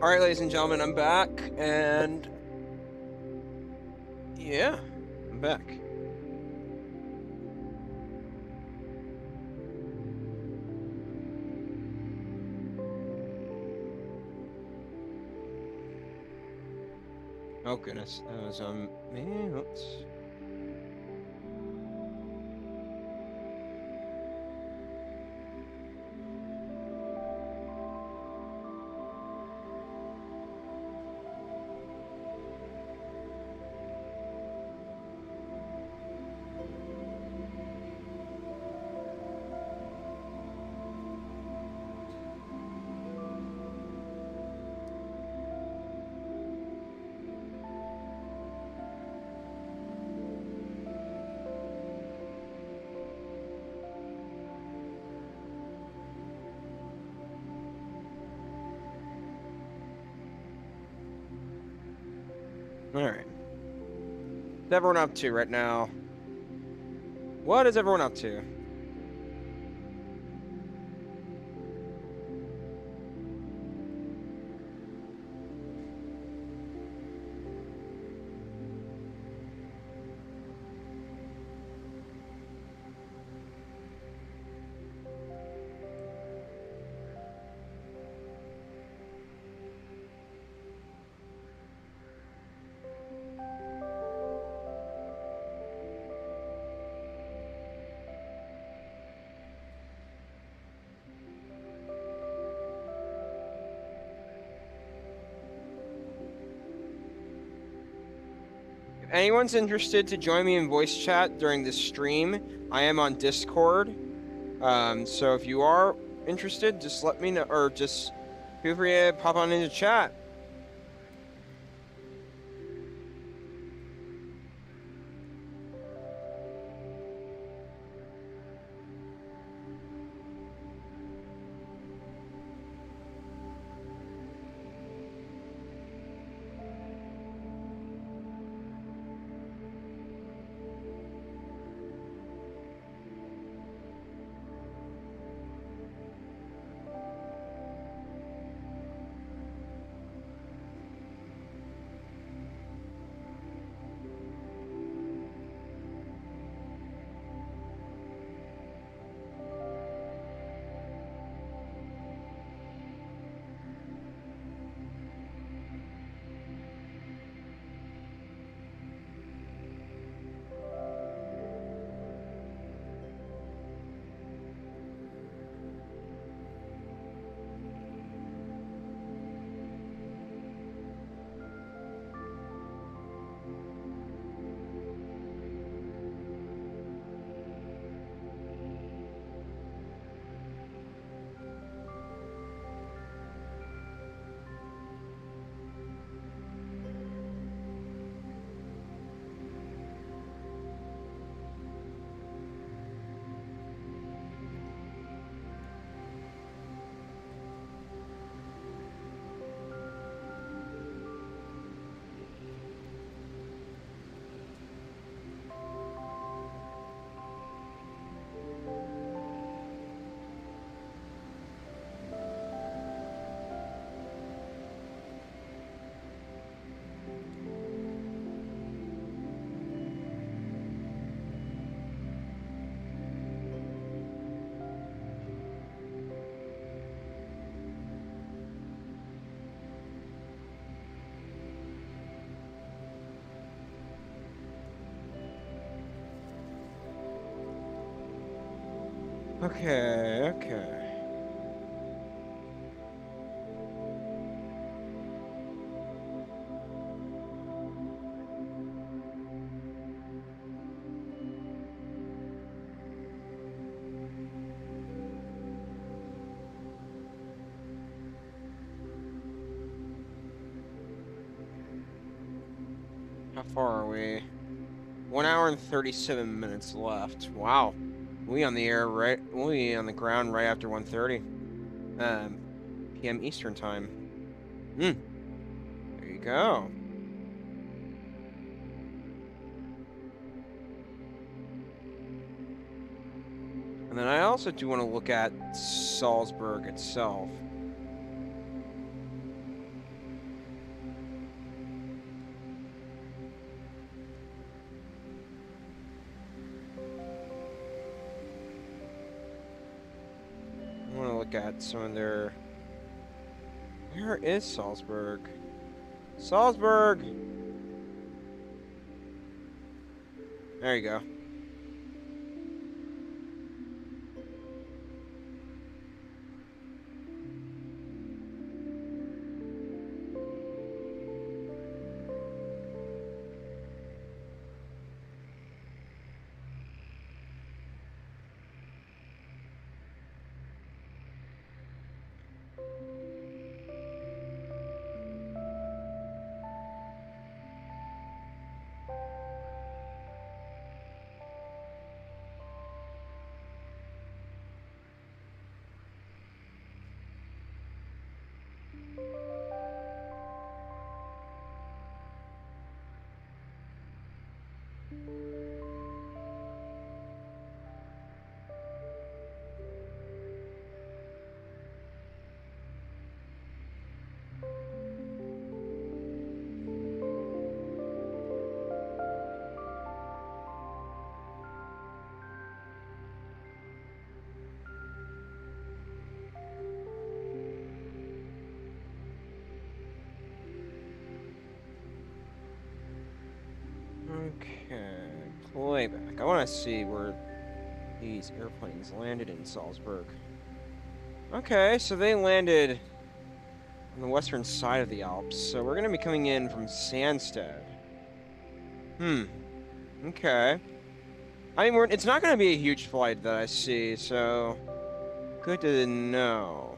All right, ladies and gentlemen, I'm back, and yeah, I'm back. Oh goodness, that was me. Oops. All right. What's everyone up to right now? What is everyone up to? If anyone's interested to join me in voice chat during this stream, I am on Discord. So if you are interested, just let me know, or just feel free to pop on into chat. Okay. How far are we? 1 hour and 37 minutes left. Wow. We on the air right, we on the ground right after 1:30 p.m. Eastern time. There you go. And then I also do want to look at Salzburg itself. at some of their... Where is Salzburg? Salzburg! There you go. Okay, playback. I want to see where these airplanes landed in Salzburg. Okay, so they landed on the western side of the Alps, so we're going to be coming in from Sandstedt. Okay. I mean, it's not going to be a huge flight that I see, so good to know.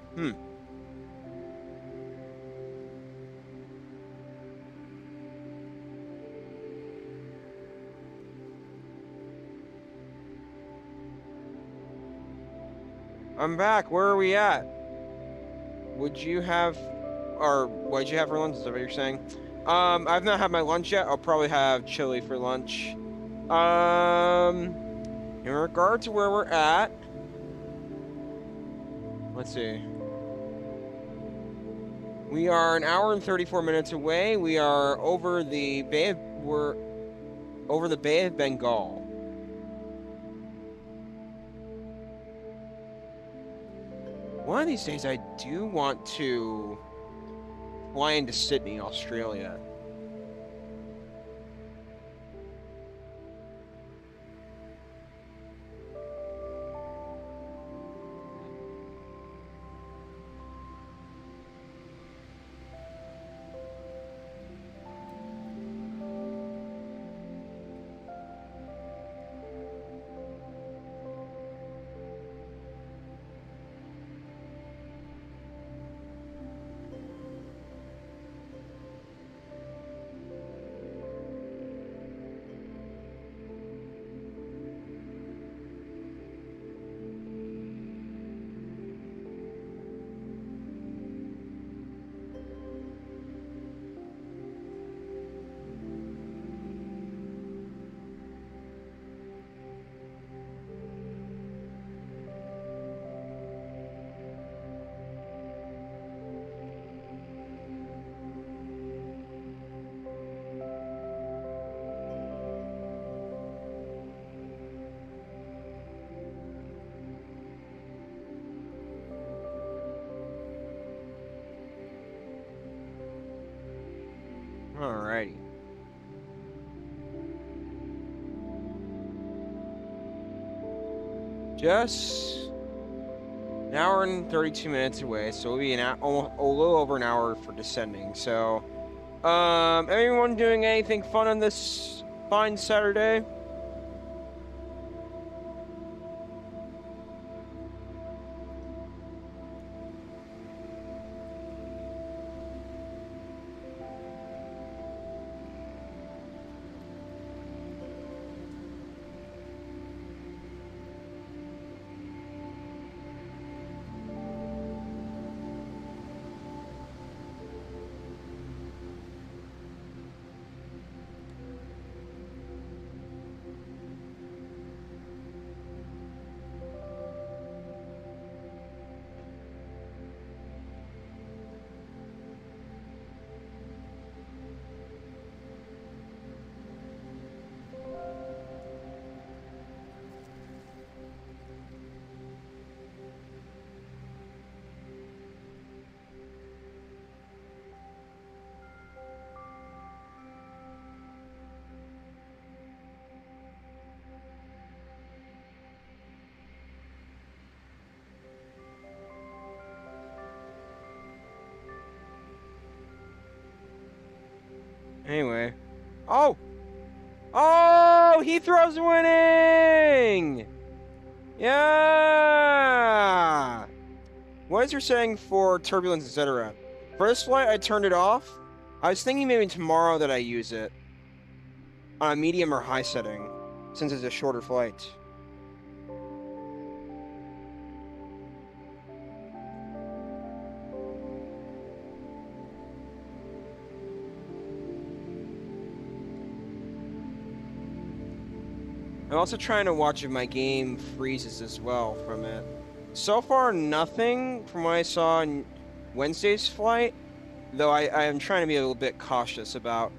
I'm back. Where are we at? Would you have, or what'd you have for lunch? Is that what you're saying? I've not had my lunch yet. I'll probably have chili for lunch. In regard to where we're at, let's see. We are an hour and 34 minutes away. We are over the Bay of Bengal. One of these days, I do want to fly into Sydney, Australia. Alrighty. Just an hour and 32 minutes away, so we'll be almost a little over an hour for descending. So, anyone doing anything fun on this fine Saturday? Anyway. Oh! Oh! Heathrow's winning! Yeah! What is your setting for turbulence, etc.? For this flight, I turned it off. I was thinking maybe tomorrow that I use it on a medium or high setting, since it's a shorter flight. I'm also trying to watch if my game freezes as well from it. So far, nothing from what I saw on Wednesday's flight, though I am trying to be a little bit cautious about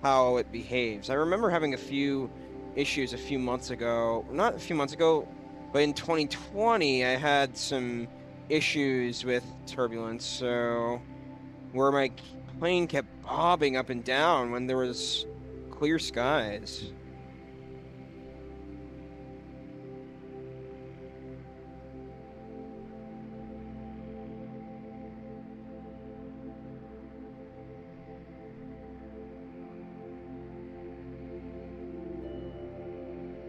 how it behaves. I remember having a few issues a few months ago, not a few months ago, but in 2020 I had some issues with turbulence, so where my plane kept bobbing up and down when there was clear skies.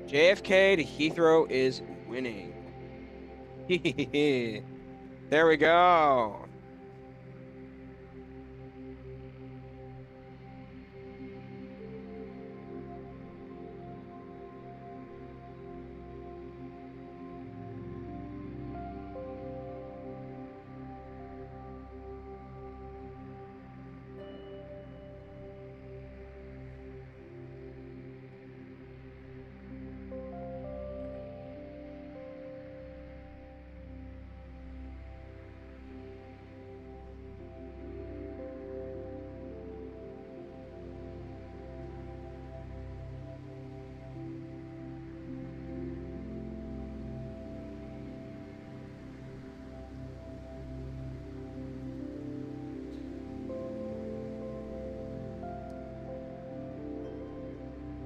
JFK to Heathrow is winning. There we go.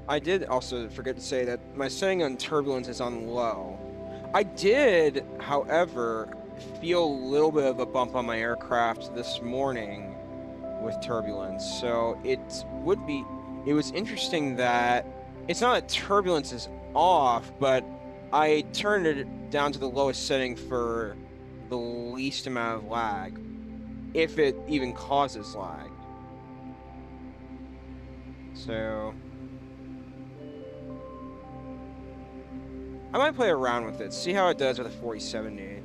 I did also forget to say that my setting on turbulence is on low. I did, however, feel a little bit of a bump on my aircraft this morning with turbulence. So it was interesting that it's not that turbulence is off, but I turned it down to the lowest setting for the least amount of lag, if it even causes lag. So I might play around with it, see how it does with a 4070.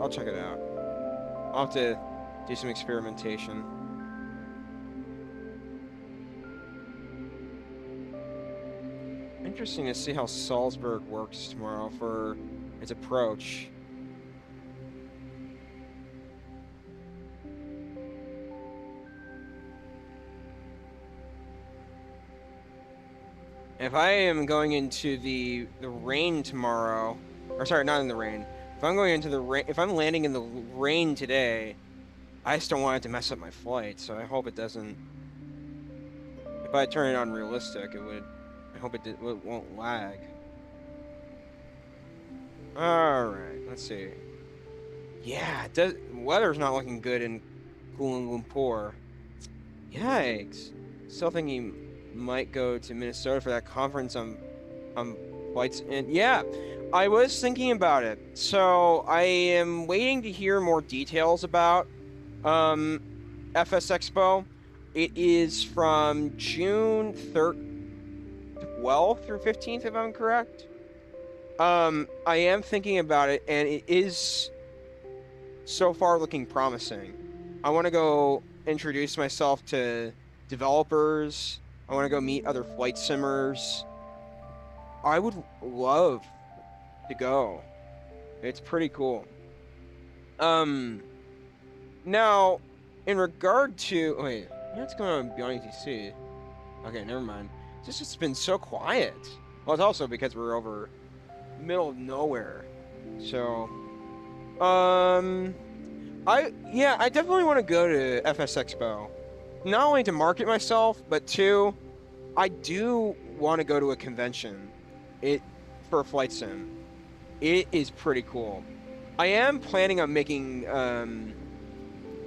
I'll check it out. I'll have to do some experimentation. Interesting to see how Salzburg works tomorrow for its approach. If I am going into the rain tomorrow, or sorry, not in the rain. If I'm going into the rain, if I'm landing in the rain today, I just don't want it to mess up my flight. So I hope it doesn't. If I turn it on realistic, it would. I hope it won't lag. All right, let's see. Yeah, weather's not looking good in Kuala Lumpur. Yikes! Still thinking might go to Minnesota for that conference on flights in. Yeah, I was thinking about it. So I am waiting to hear more details about FS Expo. It is from June 12th through 15th, if I'm correct. I am thinking about it, and it is so far looking promising. I want to go introduce myself to developers. I want to go meet other flight simmers. I would love to go. It's pretty cool. Now, in regard to... Wait, what's going on beyond ETC? Okay, never mind. It's just been so quiet. Well, it's also because we're over middle of nowhere. So, I definitely want to go to FS Expo. Not only to market myself, but two, I do want to go to a convention for a flight sim. It is pretty cool. I am planning on making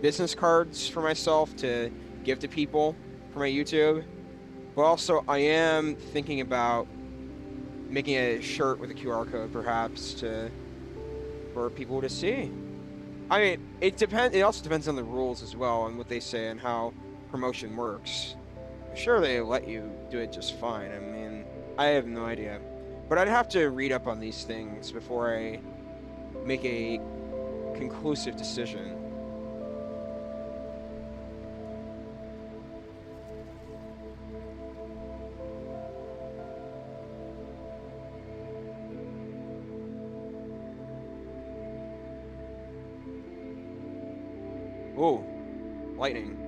business cards for myself to give to people for my YouTube. But also, I am thinking about making a shirt with a QR code, perhaps, for people to see. I mean, it depends. It also depends on the rules as well and what they say and how promotion works. I'm sure they let you do it just fine. I mean, I have no idea, but I'd have to read up on these things before I make a conclusive decision. Oh, lightning.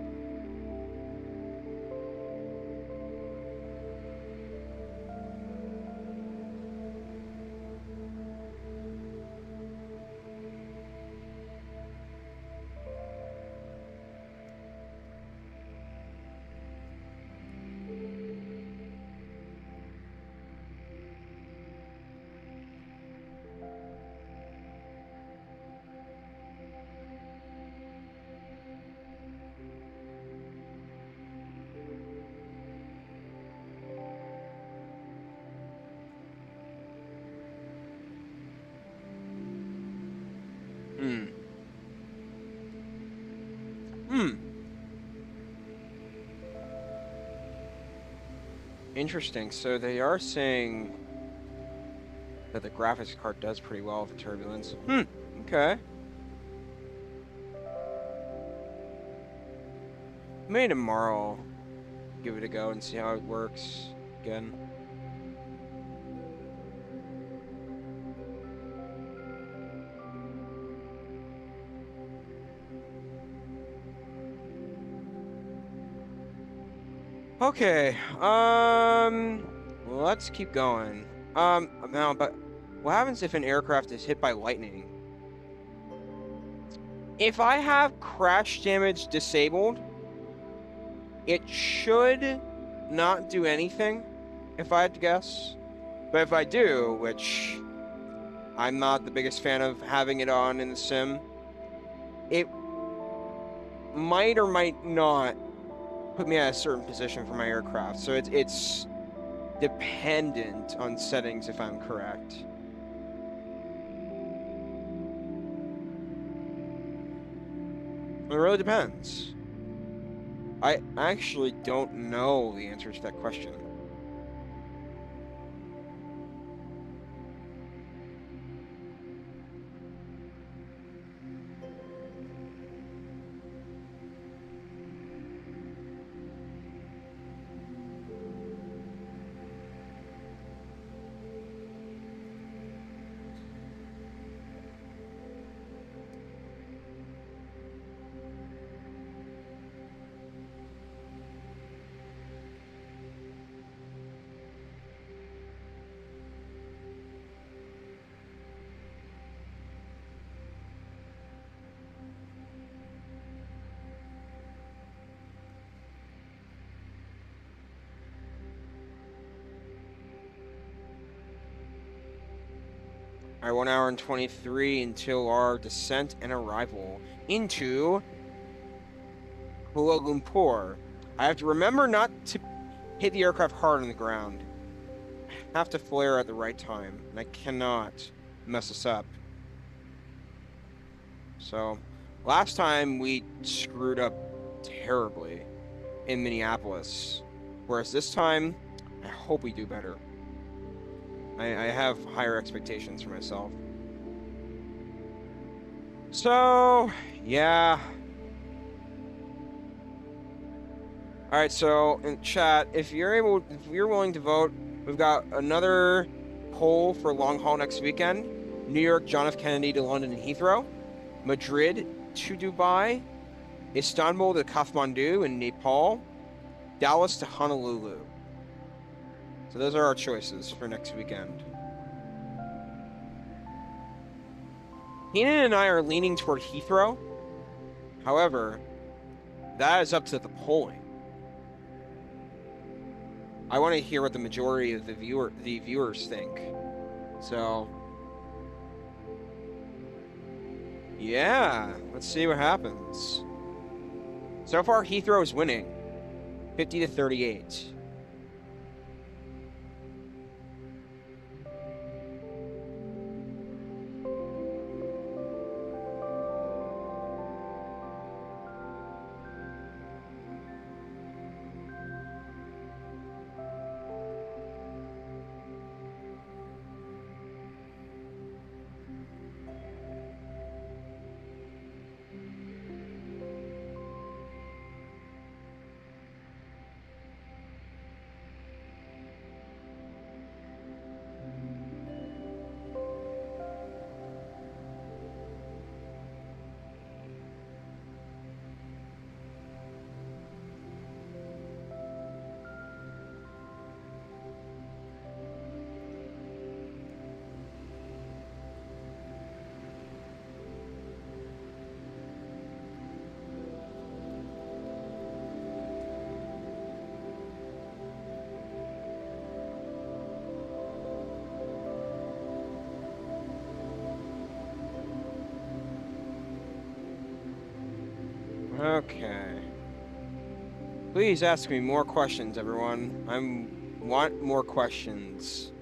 Interesting. So they are saying that the graphics card does pretty well for turbulence. Okay. Maybe tomorrow I'll give it a go and see how it works again. Okay, let's keep going. Now, but what happens if an aircraft is hit by lightning? If I have crash damage disabled, it should not do anything, if I had to guess. But if I do, which I'm not the biggest fan of having it on in the sim, it might or might not put me at a certain position for my aircraft. So it's dependent on settings, if I'm correct. It really depends. I actually don't know the answer to that question. All right, 1 hour and 23 until our descent and arrival into Kuala Lumpur. I have to remember not to hit the aircraft hard on the ground. I have to flare at the right time, and I cannot mess this up. So, last time we screwed up terribly in Minneapolis, whereas this time, I hope we do better. I have higher expectations for myself. So, yeah. All right, so in chat, if you're willing to vote, we've got another poll for long haul next weekend. New York, John F. Kennedy to London and Heathrow. Madrid to Dubai. Istanbul to Kathmandu in Nepal. Dallas to Honolulu. So those are our choices for next weekend. Keenan and I are leaning toward Heathrow. However, that is up to the polling. I want to hear what the majority of the viewers think. So Yeah, let's see what happens. So far, Heathrow is winning, 50-38. Okay. Please ask me more questions, everyone. I want more questions.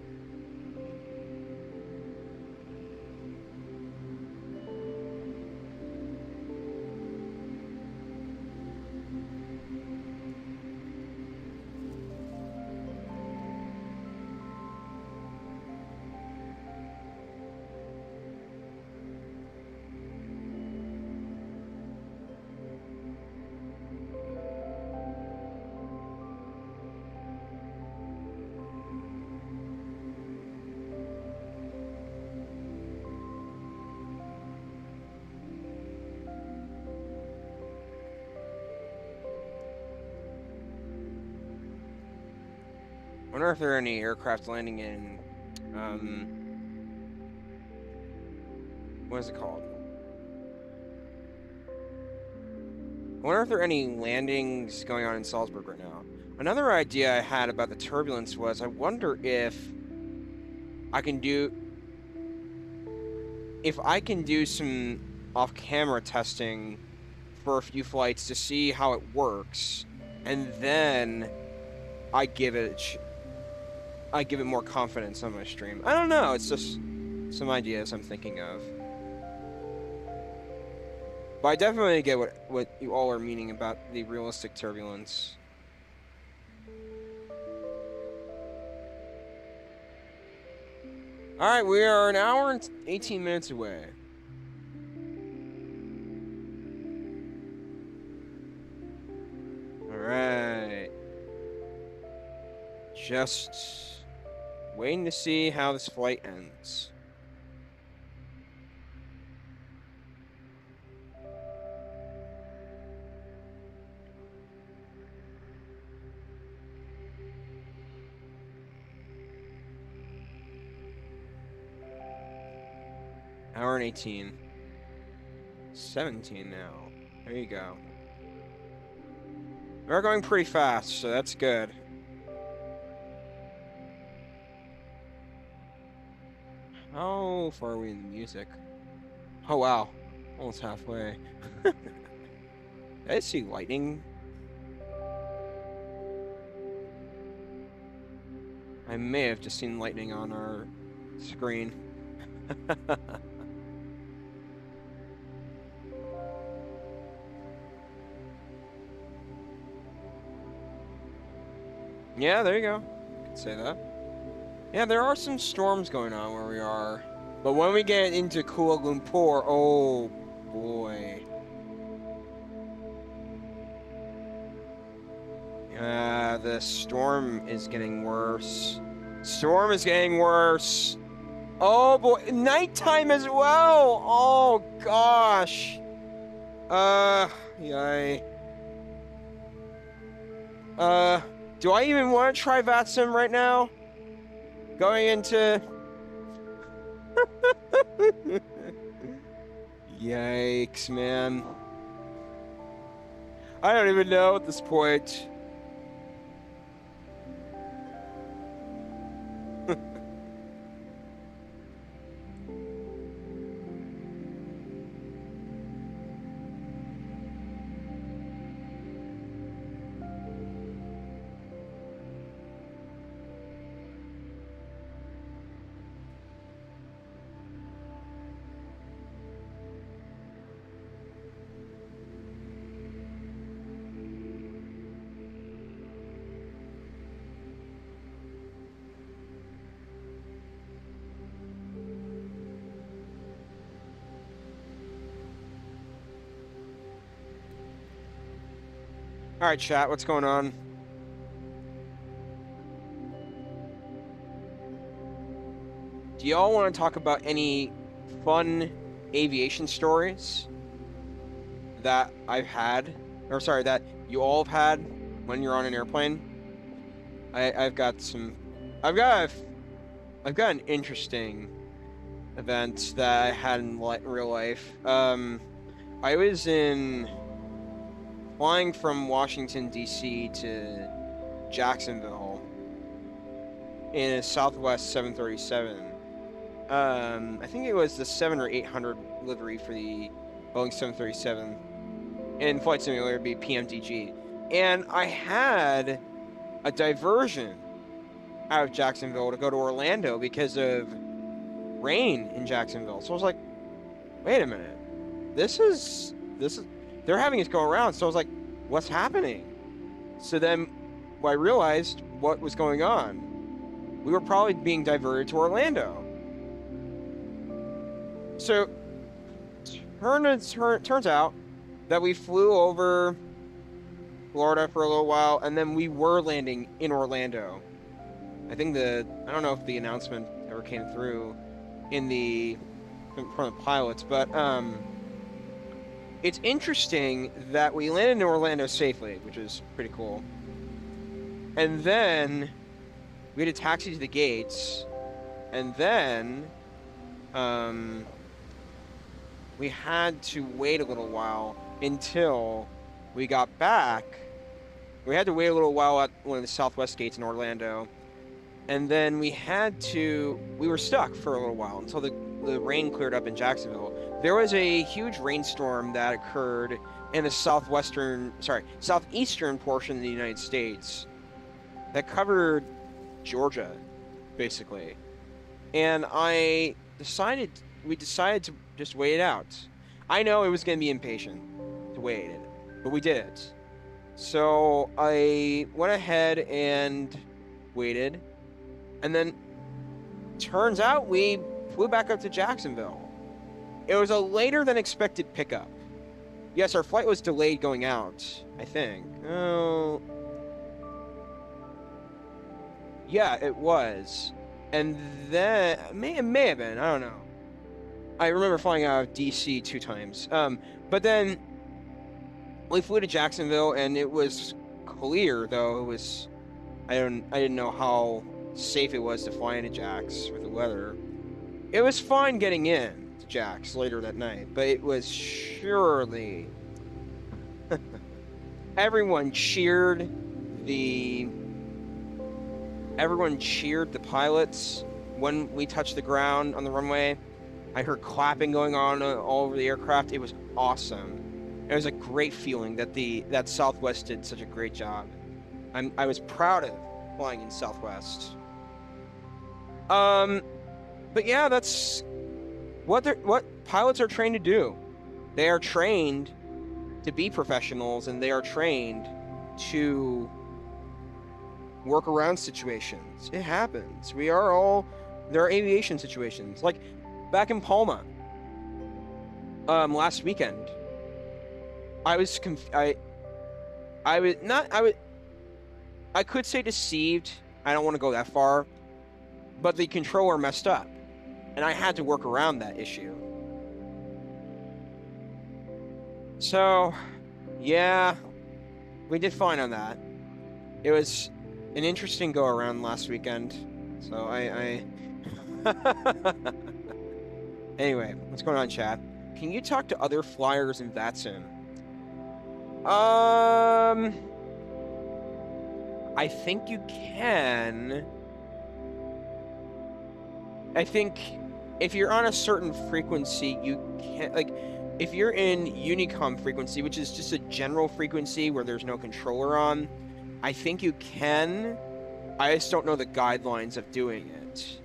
I wonder if there are any aircraft landing in, what is it called? I wonder if there are any landings going on in Salzburg right now. Another idea I had about the turbulence was I wonder if I can do some off-camera testing for a few flights to see how it works, and then I give it more confidence on my stream. I don't know. It's just some ideas I'm thinking of. But I definitely get what you all are meaning about the realistic turbulence. All right, we are an hour and 18 minutes away. All right. Just waiting to see how this flight ends. Hour and 18. 17 now. There you go. We're going pretty fast, so that's good. How far are we in the music? Oh wow, almost halfway. Did I see lightning? I may have just seen lightning on our screen. Yeah, there you go. I could say that. Yeah, there are some storms going on where we are. But when we get into Kuala Lumpur, oh boy. The storm is getting worse. Storm is getting worse. Oh boy, nighttime as well. Oh gosh. Yay. Do I even want to try VATSIM right now? Going into... Yikes, man. I don't even know at this point. All right, chat, what's going on? Do y'all want to talk about any fun aviation stories that I've had, or sorry, that you all have had when you're on an airplane? I've got an interesting event that I had in real life. I was flying from Washington, D.C. to Jacksonville in a Southwest 737. I think it was the 7 or 800 livery for the Boeing 737. In Flight Simulator, it'd be PMDG. And I had a diversion out of Jacksonville to go to Orlando because of rain in Jacksonville. So I was like, wait a minute. This is they're having us go around. So I was like, what's happening? So then I realized what was going on. We were probably being diverted to Orlando. So turns out that we flew over Florida for a little while, and then we were landing in Orlando. I don't know if the announcement ever came through from the pilots, but it's interesting that we landed in Orlando safely, which is pretty cool. And then we had a taxi to the gates, and then we had to wait a little while until we got back. We had to wait a little while at one of the Southwest gates in Orlando. And then we were stuck for a little while until the rain cleared up in Jacksonville. There was a huge rainstorm that occurred in the southeastern portion of the United States that covered Georgia, basically. And we decided to just wait it out. I know it was going to be impatient to wait it, but we did it. So I went ahead and waited, and then turns out we flew back up to Jacksonville. It was a later than expected pickup. Yes, our flight was delayed going out, I think. Oh, yeah, it was. And then it may have been, I don't know. I remember flying out of DC 2 times. But then we flew to Jacksonville, and it was clear, though. It was, I didn't know how safe it was to fly into Jax with the weather. It was fine getting in to Jax later that night, but it was surely everyone cheered the pilots when we touched the ground on the runway. I heard clapping going on all over the aircraft. It was awesome. It was a great feeling that Southwest did such a great job. I was proud of flying in Southwest. But yeah, that's what pilots are trained to do. They are trained to be professionals, and they are trained to work around situations. It happens. There are aviation situations. Like back in Palma, last weekend, I could say deceived. I don't want to go that far, but the controller messed up, and I had to work around that issue. So, yeah, we did fine on that. It was an interesting go around last weekend. So Anyway, what's going on, chat? Can you talk to other flyers in VATSIM? I think you can. I think if you're on a certain frequency, you can, like, if you're in Unicom frequency, which is just a general frequency where there's no controller on, I think you can. I just don't know the guidelines of doing it.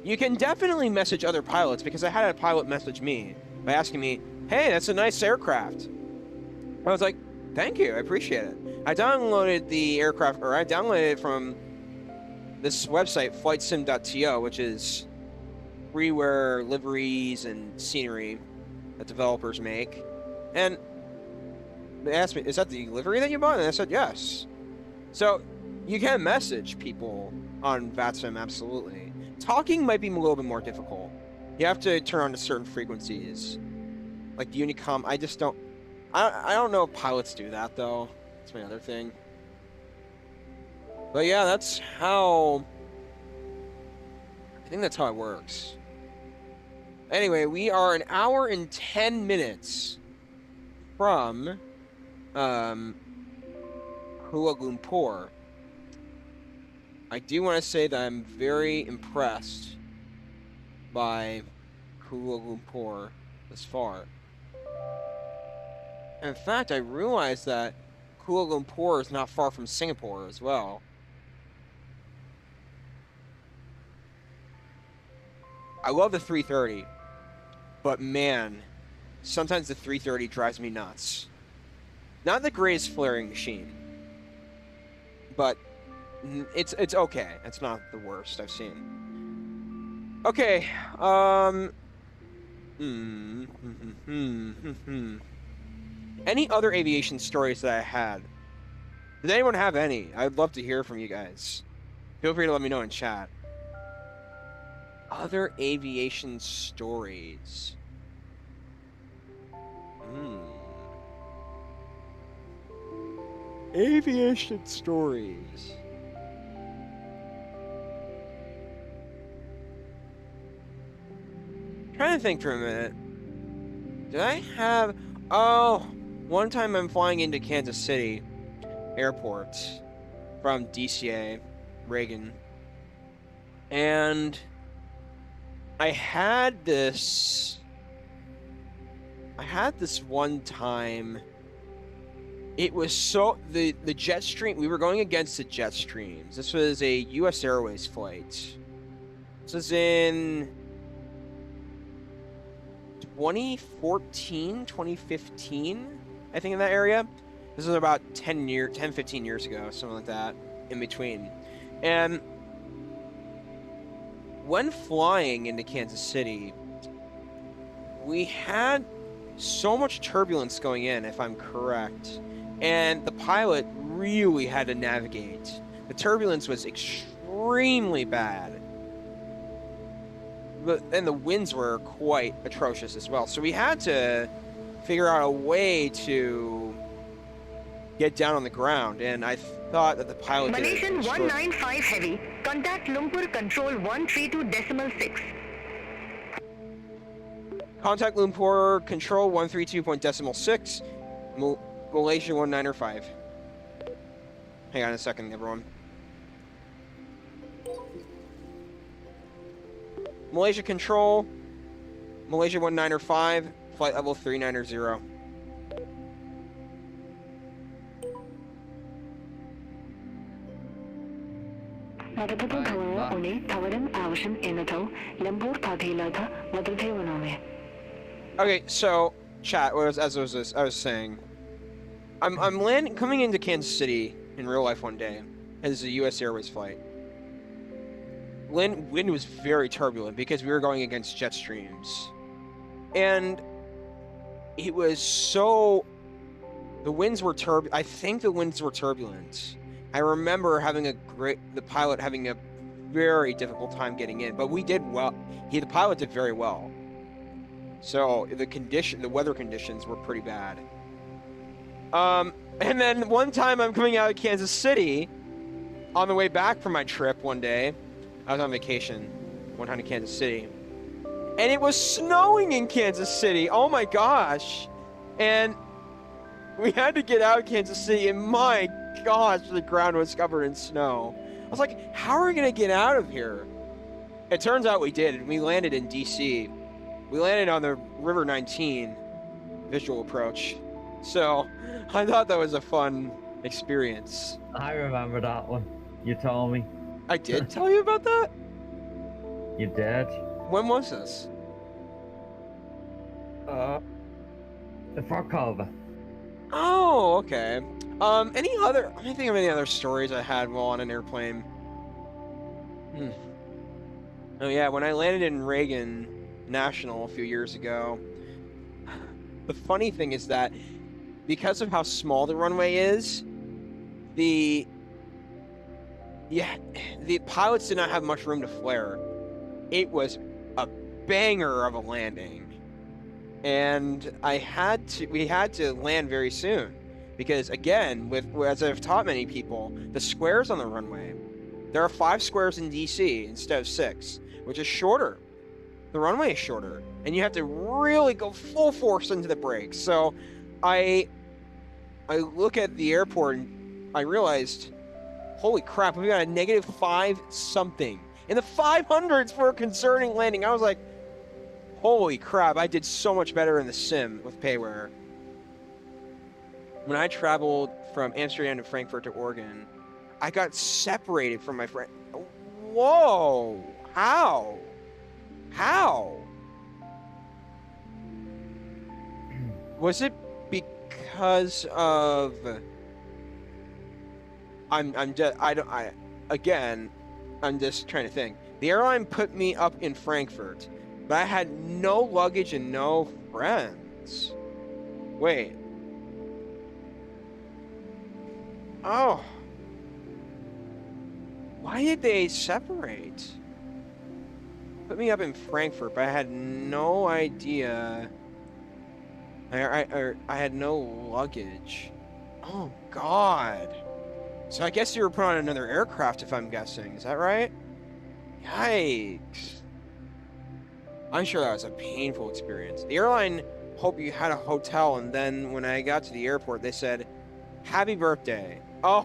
You can definitely message other pilots, because I had a pilot message me by asking me, hey, that's a nice aircraft. I was like, thank you, I appreciate it. I downloaded the aircraft, or I downloaded it from this website, flightsim.to, which is freeware liveries and scenery that developers make. And they asked me, is that the livery that you bought? And I said, yes. So you can message people on VATSIM, absolutely. Talking might be a little bit more difficult. You have to turn on to certain frequencies. Like the Unicom, I just don't... I don't know if pilots do that, though. That's my other thing. But yeah, that's how... I think that's how it works. Anyway, we are an hour and 10 minutes from Kuala Lumpur. I do want to say that I'm very impressed by Kuala Lumpur thus far. In fact, I realized that Kuala Lumpur is not far from Singapore as well. I love the 330, but man, sometimes the 330 drives me nuts. Not the greatest flaring machine, but it's okay. It's not the worst I've seen. Okay, any other aviation stories that I had? Does anyone have any? I'd love to hear from you guys. Feel free to let me know in chat. Other aviation stories. Aviation stories. Trying to think for a minute. Did I have... Oh, one time I'm flying into Kansas City Airport from DCA, Reagan. And I had this one time. It was so the jet stream, we were going against the jet streams. This was a US Airways flight. This was in 2014, 2015, I think, in that area. This was about 10, 15 years ago, something like that, in between. And when flying into Kansas City, we had so much turbulence going in, if I'm correct, and the pilot really had to navigate. The turbulence was extremely bad, and the winds were quite atrocious as well. So we had to figure out a way to get down on the ground, and I thought that the pilot Malaysian 195 Heavy, contact Lumpur Control 132.6. Contact Lumpur Control 132.6, Malaysia 195. Hang on a second, everyone. Malaysia Control, Malaysia 195, flight level 390. Okay, so chat. As I was saying, I'm coming into Kansas City in real life one day as a U.S. Airways flight. Wind was very turbulent because we were going against jet streams, and it was so. The winds were I think the winds were turbulent. I remember the pilot having a very difficult time getting in, but we did well. The pilot did very well. So the weather conditions were pretty bad. And then one time I'm coming out of Kansas City, on the way back from my trip one day, I was on vacation one time to Kansas City, and it was snowing in Kansas City. Oh my gosh. And we had to get out of Kansas City, and my gosh, the ground was covered in snow. I was like, how are we going to get out of here? It turns out we did, and we landed in DC. We landed on the River 19 visual approach. So I thought that was a fun experience. I remember that one. You told me. I did tell you about that? You did. When was this? Before COVID. Oh, okay. Let me think of any other stories I had while on an airplane. Oh yeah, when I landed in Reagan National a few years ago, the funny thing is that because of how small the runway is, the pilots did not have much room to flare. It was a banger of a landing. And we had to land very soon because, again, as I've taught many people, the squares on the runway, there are 5 squares in DC instead of 6, which is shorter. The runway is shorter, and you have to really go full force into the brakes. So I look at the airport and I realized, holy crap, we got a -5 something in the 500s for a concerning landing. I was like, holy crap, I did so much better in the sim with Payware. When I traveled from Amsterdam to Frankfurt to Oregon, I got separated from my friend. Whoa! How? How? Was it because of... I'm just trying to think. The airline put me up in Frankfurt, but I had no luggage and no friends. Wait. Oh. Why did they separate? Put me up in Frankfurt, but I had no idea. I had no luggage. Oh, God. So I guess you were put on another aircraft, if I'm guessing. Is that right? Yikes. I'm sure that was a painful experience. The airline hoped you had a hotel, and then when I got to the airport, they said, "Happy birthday." Oh.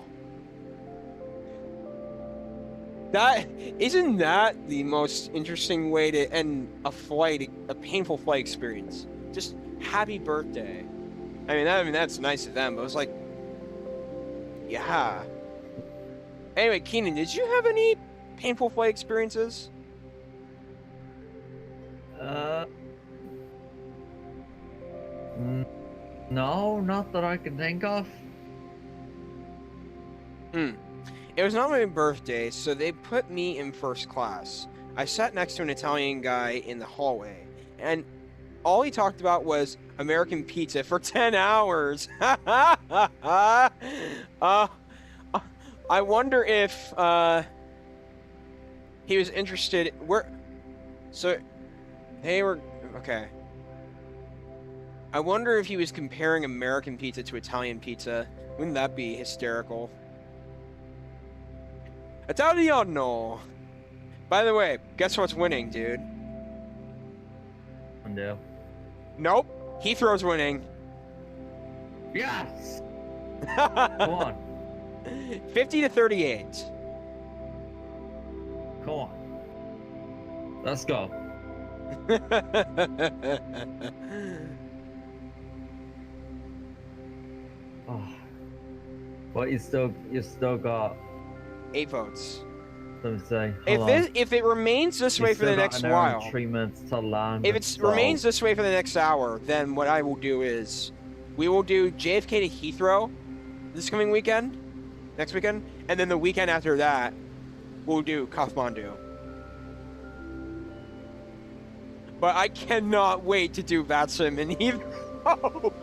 Isn't that the most interesting way to end a flight, a painful flight experience? Just happy birthday. I mean, that's nice of them, but it was like, yeah. Anyway, Keenan, did you have any painful flight experiences? No, not that I can think of. It was not my birthday, so they put me in first class. I sat next to an Italian guy in the hallway, and all he talked about was American pizza for 10 hours. I wonder if he was interested. So they were okay. I wonder if he was comparing American pizza to Italian pizza. Wouldn't that be hysterical? Italiano. By the way, guess what's winning, dude? No. Nope. Heathrow's winning. Yes. Come on. 50-38. Come on. Let's go. Oh. But you still got 8 votes. Let me say. If it remains this way for the next while, 3 minutes to land. if it remains this way for the next hour, then what I will do is we will do JFK to Heathrow this coming weekend, next weekend, and then the weekend after that, we'll do Kathmandu. But I cannot wait to do VATSIM in Heathrow.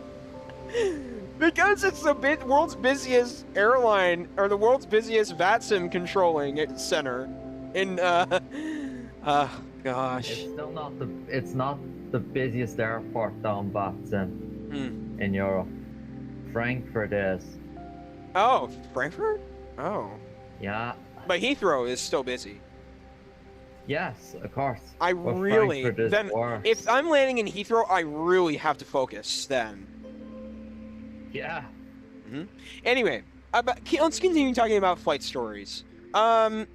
Because it's the world's busiest airline, or the world's busiest VATSIM controlling center in, gosh. It's not the busiest airport down VATSIM in Europe. Frankfurt is. Oh, Frankfurt? Oh. Yeah. But Heathrow is still busy. Yes, of course. If I'm landing in Heathrow, I really have to focus then. Yeah. Anyway, let's continue talking about flight stories. Okay,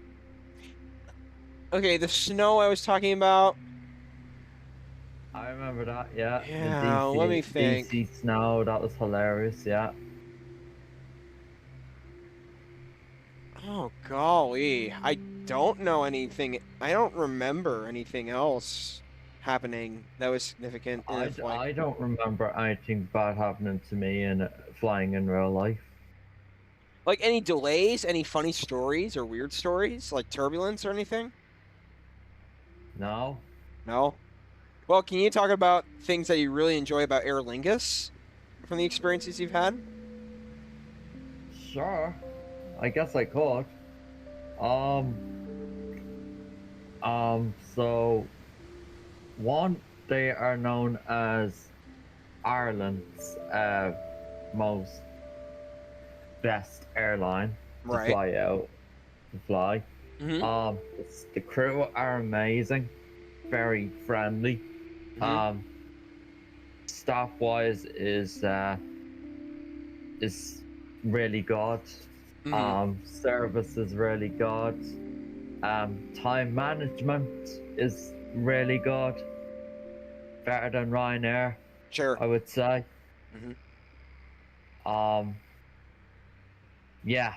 the snow I was talking about. I remember that, yeah. Yeah, let me think. DC snow, that was hilarious, yeah. Oh, golly. I don't know anything. I don't remember anything else happening that was significant in a flight. I don't remember anything bad happening to me in flying in real life. Like any delays, any funny stories or weird stories, like turbulence or anything? No. No? Well, can you talk about things that you really enjoy about Aer Lingus? from the experiences you've had? Sure. I guess I could. So one, they are known as Ireland's most best airline to Right. fly out to fly. Mhm. The crew are amazing, very friendly. Staff wise is really good. Service is really good. Time management is really good. Better than Ryanair, Sure. I would say. Yeah.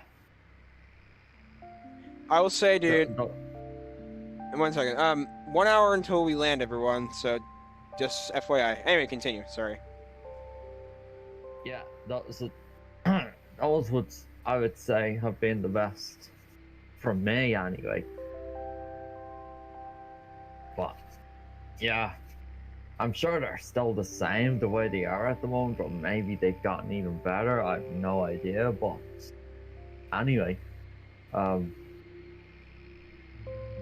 I will say, dude. 1 second. 1 hour until we land, everyone. So, just FYI. Anyway, continue. Sorry. Yeah, those would, I would say, have been the best from me anyway. But yeah, I'm sure they're still the same the way they are at the moment, but maybe they've gotten even better. I have no idea. But anyway,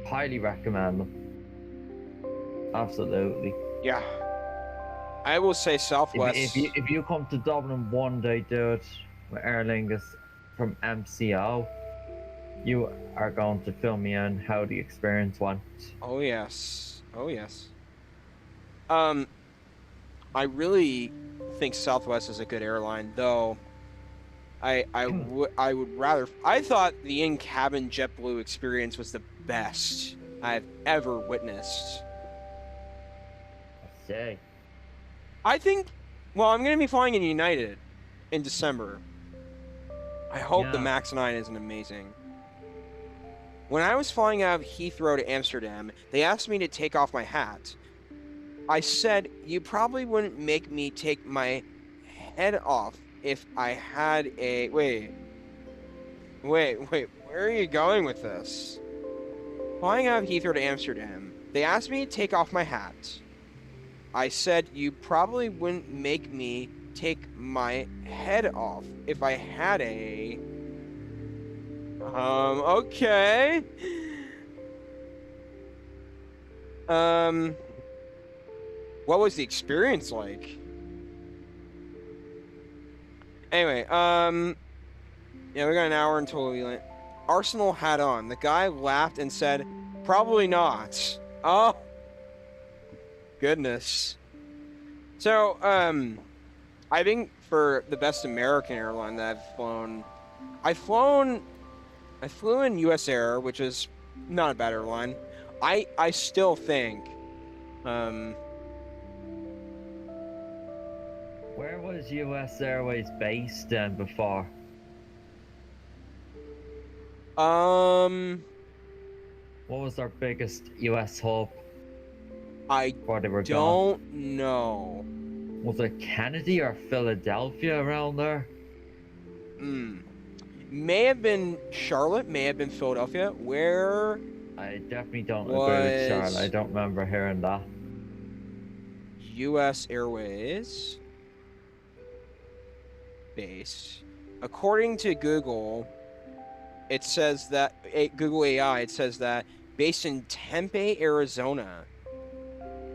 highly recommend them. Absolutely. Yeah. I will say Southwest. If you come to Dublin one day, dude, with Aer Lingus from MCO, you are going to fill me in how the experience went. Oh yes. Oh yes. I really think Southwest is a good airline, though. I would rather. I thought the in-cabin JetBlue experience was the best I've ever witnessed. Say. I think. Well, I'm gonna be flying in United in December. I hope the Max 9 isn't amazing. When I was flying out of Heathrow to Amsterdam, they asked me to take off my hat. I said, you probably wouldn't make me take my head off if I had a... Wait, where are you going with this? Flying out of Heathrow to Amsterdam, they asked me to take off my hat. I said, you probably wouldn't make me take my head off if I had a... okay. What was the experience like? Anyway, yeah, we got an hour until we land. Arsenal hat on. The guy laughed and said, probably not. Oh, goodness. So, I think for the best American airline that I've flown, I flew in US Air, which is not a bad airline. I still think, where was US Airways based in before? What was their biggest US hub? I don't know. Was it Kennedy or Philadelphia around there? May have been Charlotte, may have been Philadelphia. Where? I definitely don't agree with Charlotte. I don't remember hearing that. US Airways base. According to Google, it says that Google AI, it says that based in Tempe, Arizona.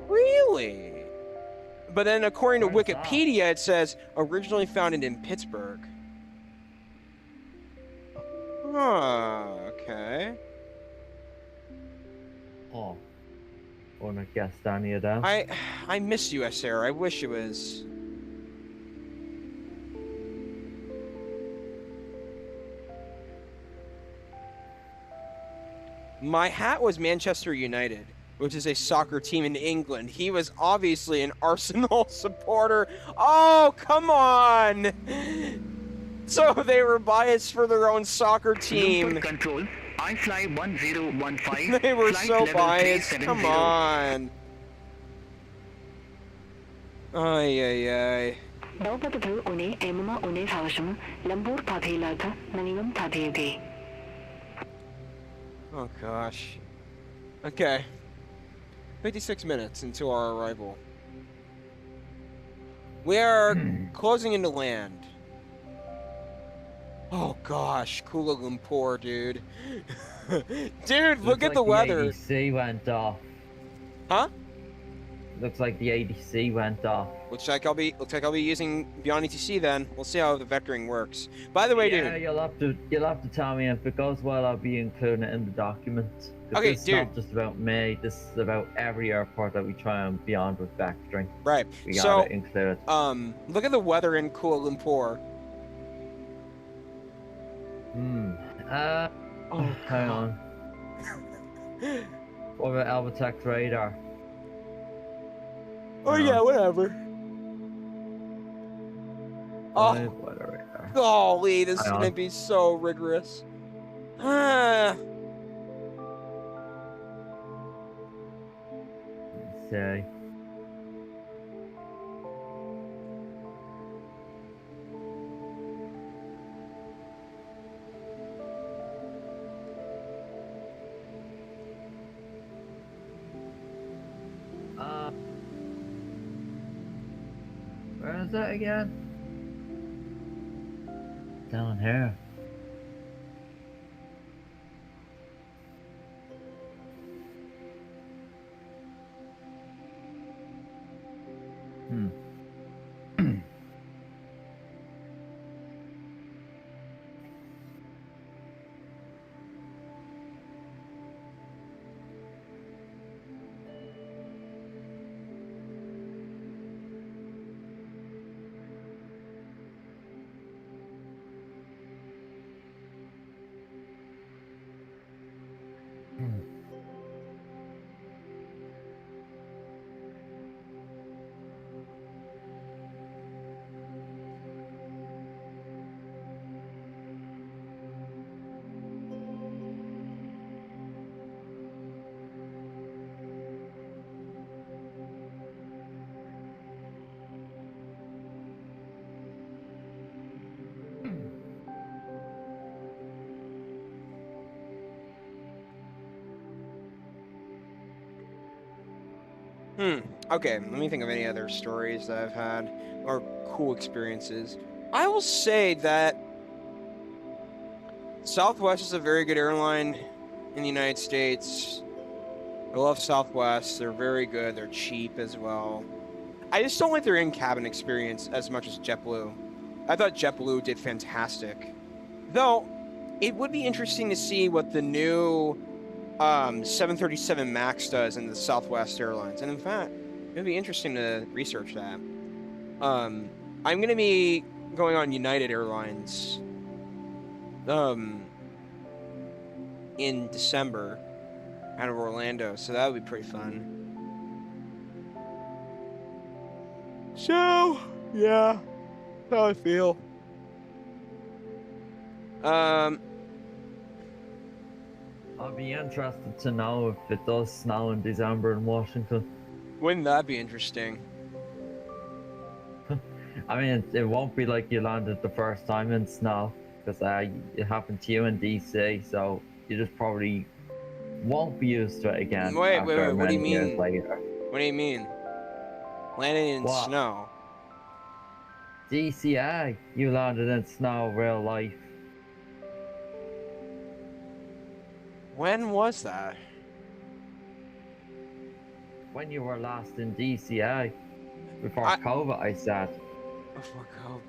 Really? But then according to Wikipedia, it says originally founded in Pittsburgh. Okay. Oh. Wouldn't have guessed any of them. I miss US Air. I wish it was. My hat was Manchester United, which is a soccer team in England. He was obviously an Arsenal supporter. Oh, come on! So they were biased for their own soccer team. Control, I fly 1015. They were so biased. Come on. Ay. Oh gosh. Okay. 56 minutes into our arrival. We are closing into land. Oh gosh, Kuala Lumpur, dude. Dude, look at the weather. The ADC went off. Huh? Looks like the ADC went off. Looks like I'll be using Beyond ETC then. We'll see how the vectoring works. By the way, yeah, dude. you'll have to tell me if it goes well. I'll be including it in the document. Okay, this dude. It's not just about me. This is about every airport that we try and beyond with vectoring. Right. We gotta include it. Look at the weather in Kuala Lumpur. Hang on. What about Albatex radar? Oh yeah, whatever. Oh, radar. golly, this is gonna be so rigorous. Say. Where is that again? Down here. Okay, let me think of any other stories that I've had or cool experiences. I will say that Southwest is a very good airline in the United States. I love Southwest. They're very good. They're cheap as well. I just don't like their in-cabin experience as much as JetBlue. I thought JetBlue did fantastic. Though, it would be interesting to see what the new 737 MAX does in the Southwest Airlines. And in fact, it would be interesting to research that. I'm going to be going on United Airlines in December out of Orlando, so that would be pretty fun. So, yeah, that's how I feel. I'll be interested to know if it does snow in December in Washington. Wouldn't that be interesting? I mean, it won't be like you landed the first time in snow, because it happened to you in DC, so you just probably won't be used to it again. Wait, after what do you many years mean? later. What do you mean? Landing in What? snow? DCI, you landed in snow real life. When was that? When you were last in DCI. Before COVID, I said. Before COVID.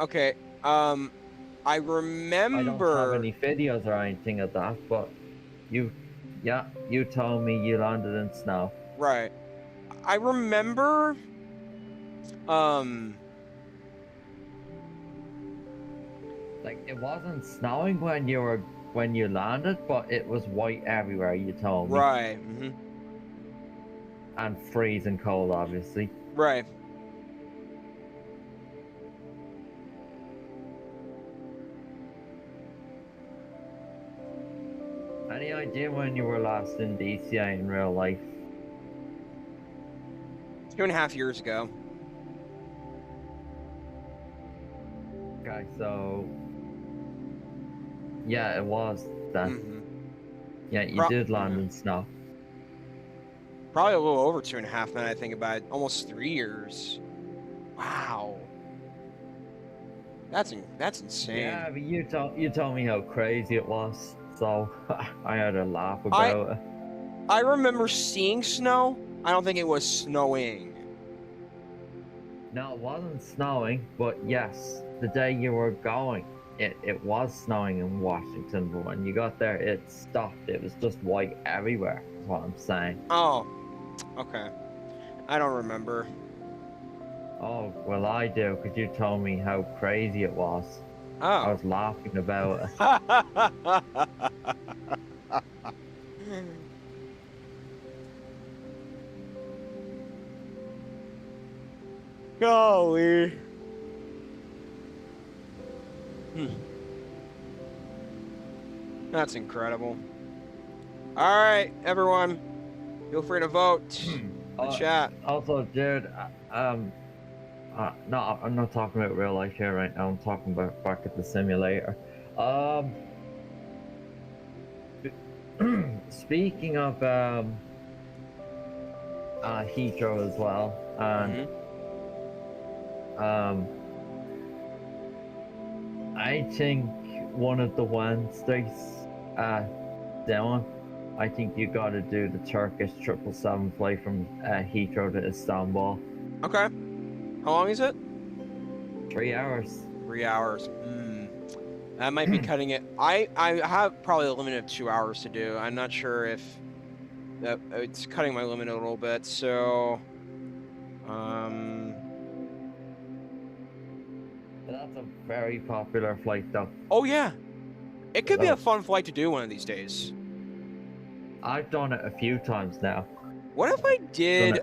Okay, I remember... I don't have any videos or anything of that, but you told me you landed in snow. Right. I remember... Like, it wasn't snowing when you landed, but it was white everywhere, you told me. Right. And freezing cold, obviously. Right. Any idea when you were last in DCI in real life? 2.5 years ago. Okay, so... Yeah, it was then. Yeah, you did land in snow. Probably a little over 2.5 now that I think about it. Almost 3 years. Wow. That's insane. Yeah, but you told me how crazy it was, so I had a laugh about it. I remember seeing snow. I don't think it was snowing. No, it wasn't snowing, but yes, the day you were going, it was snowing in Washington, but when you got there, it stopped. It was just white everywhere, is what I'm saying. Oh, okay. I don't remember. Oh, well, I do, because you told me how crazy it was. Oh. I was laughing about it. Golly. That's incredible. All right, everyone. Feel free to vote in the chat. Also, Jared, no, I'm not talking about real life here right now. I'm talking about back at the simulator. Speaking of Heathrow as well, and I think one of the Wednesdays down, I think you got to do the Turkish 777 flight from Heathrow to Istanbul. Okay. How long is it? 3 hours. 3 hours. That might be cutting it. I have probably a limit of 2 hours to do. I'm not sure if that it's cutting my limit a little bit. So, That's a very popular flight, though. Oh yeah, it could be a fun flight to do one of these days. I've done it a few times now. What if I did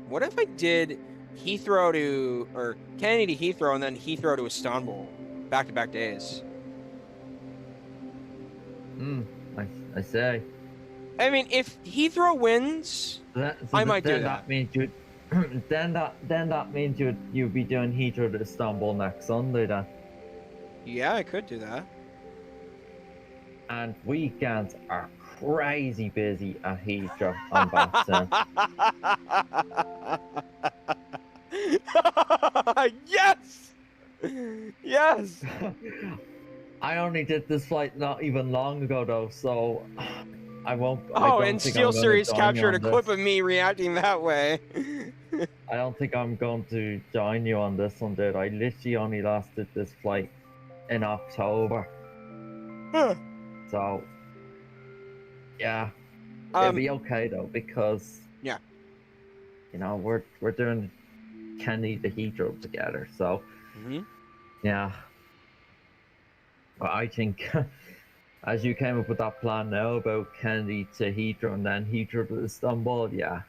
What if I did Heathrow to, or Kennedy to Heathrow and then Heathrow to Istanbul, back-to-back days? I say. I mean, if Heathrow wins, I might do that. That means you. then that means you'd be doing Heathrow to Istanbul next Sunday then. Yeah, I could do that. And weekends are crazy busy at Heathrow on VATSIM. Yes! Yes! I only did this flight not even long ago though, so I won't. Oh, and SteelSeries captured a clip of me reacting that way. I don't think I'm going to join you on this one, dude. I literally only last did this flight in October. So, yeah, it'll be okay though, because yeah, you know we're doing Kennedy to Heathrow together. So, yeah. But I think, as you came up with that plan now about Kennedy to Heathrow and then Heathrow to Istanbul, yeah.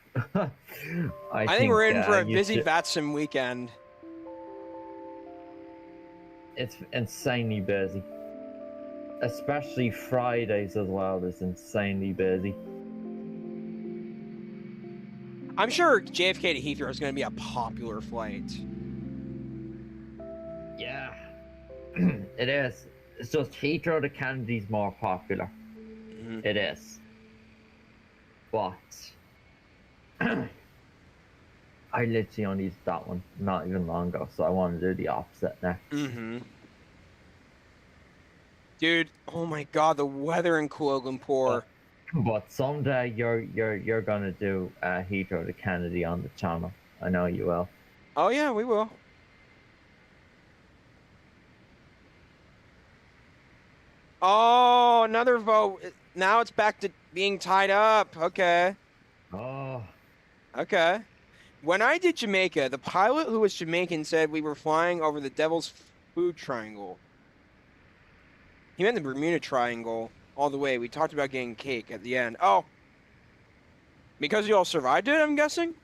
I think we're in for a busy should... VATSIM weekend. It's insanely busy. Especially Fridays as well is insanely busy. I'm sure JFK to Heathrow is going to be a popular flight. Yeah, it is. It's just Heathrow to Kennedy's more popular. It is. But I literally only did that one not even long ago, so I want to do the opposite next. Dude, oh my god, the weather in Kuala Lumpur. But someday you're gonna do Heathrow to Kennedy on the channel. I know you will. Oh yeah, we will. Oh, another vote. Now it's back to being tied up. Okay. Oh. Okay. When I did Jamaica, the pilot who was Jamaican said we were flying over the Devil's Food Triangle. He meant the Bermuda Triangle all the way. We talked about getting cake at the end. Oh. Because you all survived it, I'm guessing?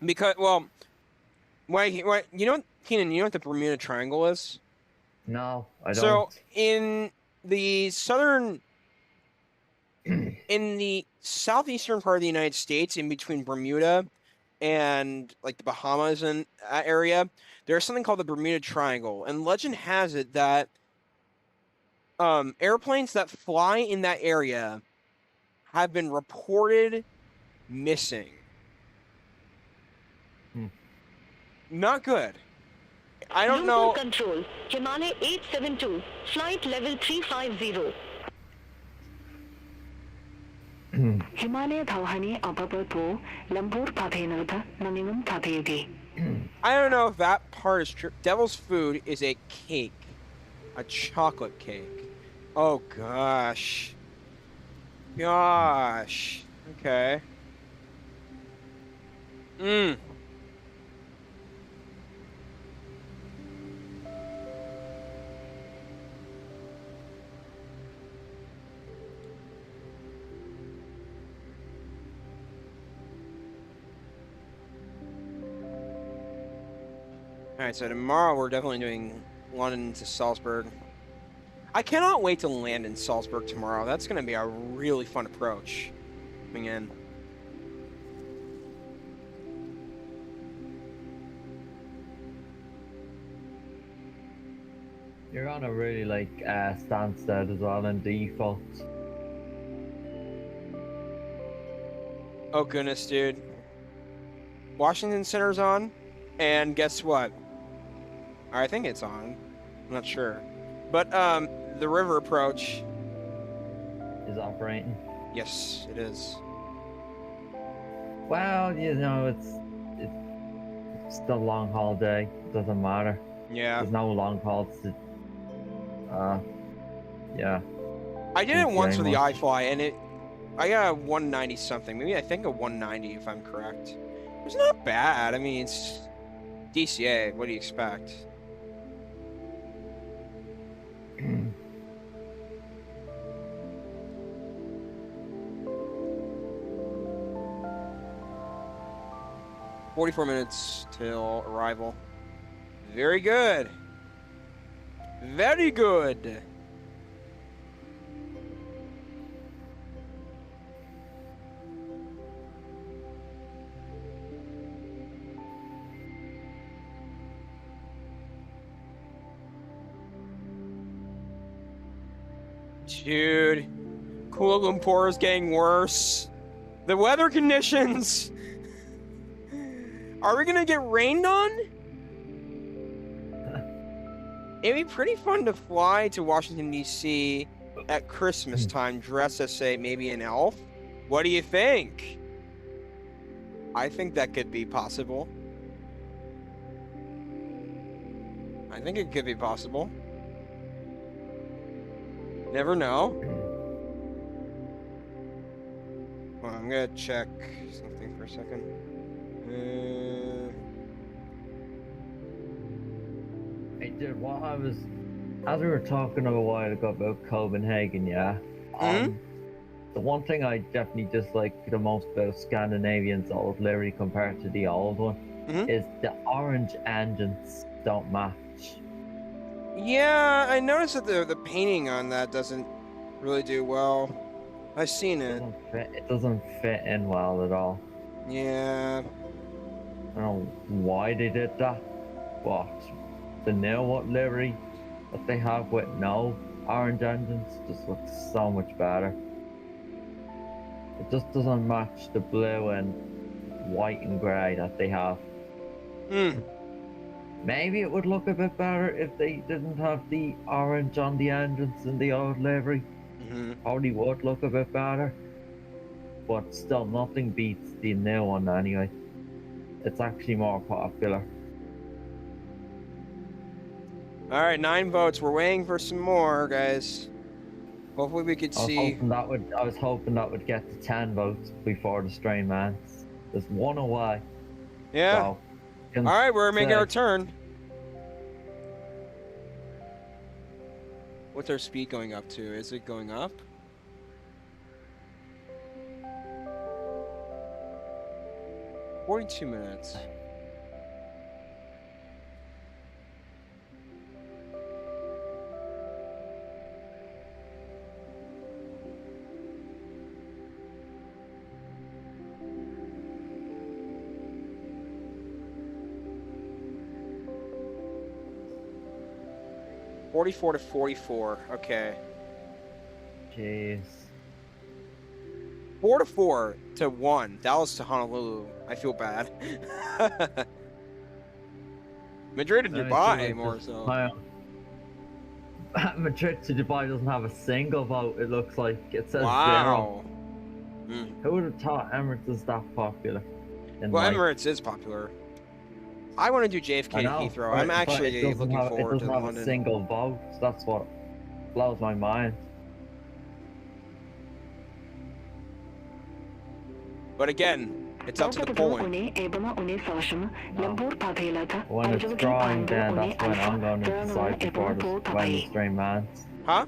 Because, well, you know, Keenan, you know what the Bermuda Triangle is? No, I don't. So, in the in the southeastern part of the United States, in between Bermuda and like the Bahamas and that area, there's something called the Bermuda Triangle, and legend has it that airplanes that fly in that area have been reported missing. Not good. I don't know. Control, Himalaya 872, flight level 350. Himalaya Dhawhani Ababato, Lumpur Pabhenada, Namingum Pabhegi. I don't know if that part is true. Devil's Food is a cake. A chocolate cake. Oh, gosh. Gosh. Okay. Mmm. Alright, so tomorrow we're definitely doing London to Salzburg. I cannot wait to land in Salzburg tomorrow. That's going to be a really fun approach coming in. You're on a really like Stansted as well in default. Oh goodness, dude. Washington Center's on, and guess what? I think it's on. I'm not sure. But the river approach is operating. Yes, it is. Well, you know, it's still a long haul day. It doesn't matter. Yeah. There's no long hauls to yeah. I did it once for the iFly, and I got a 190 something. Maybe I think a 190 if I'm correct. It's not bad. I mean, it's DCA. What do you expect? "44 minutes till arrival." Very good. Very good. Dude, Kuala Lumpur is getting worse. The weather conditions. Are we gonna get rained on? It'd be pretty fun to fly to Washington, D.C. at Christmas time dressed as, say, maybe an elf. What do you think? I think that could be possible. I think it could be possible. Never know. Well, I'm gonna check something for a second. Hey, dude, what I was, as we were talking a while ago about Copenhagen, yeah. The one thing I definitely dislike the most about Scandinavian's old livery compared to the old one is the orange engines don't match. Yeah, I noticed that the painting on that doesn't really do well. I've seen it. It doesn't fit in well at all. Yeah. I don't know why they did that, but the new livery that they have with no orange engines just looks so much better. It just doesn't match the blue and white and grey that they have. Maybe it would look a bit better if they didn't have the orange on the engines in the old livery. Probably would look a bit better. But still, nothing beats the new one anyway. It's actually more popular. Alright, 9 votes. We're waiting for some more, guys. Hopefully we could see. I was hoping that would get to 10 votes before the strain lands. There's one away. Yeah. So, alright, we're making our turn. What's our speed going up to? Is it going up? "42 minutes. "44 to 44. Okay. Jeez. 4 to 4 to 1. Dallas to Honolulu. I feel bad. Madrid and Let me see Dubai what more this- so. Madrid to Dubai doesn't have a single vote, it looks like. It says Wow. zero. Who would have thought Emirates is that popular? Well, Emirates is popular. I want to do JFK I to know, Heathrow. but- I'm but actually it doesn't looking have, forward it to doesn't have London. a single vote. That's what blows my mind. But again, it's up to the polling. When it's drawing, then that's when I'm going to decide before when the stream ends. Huh?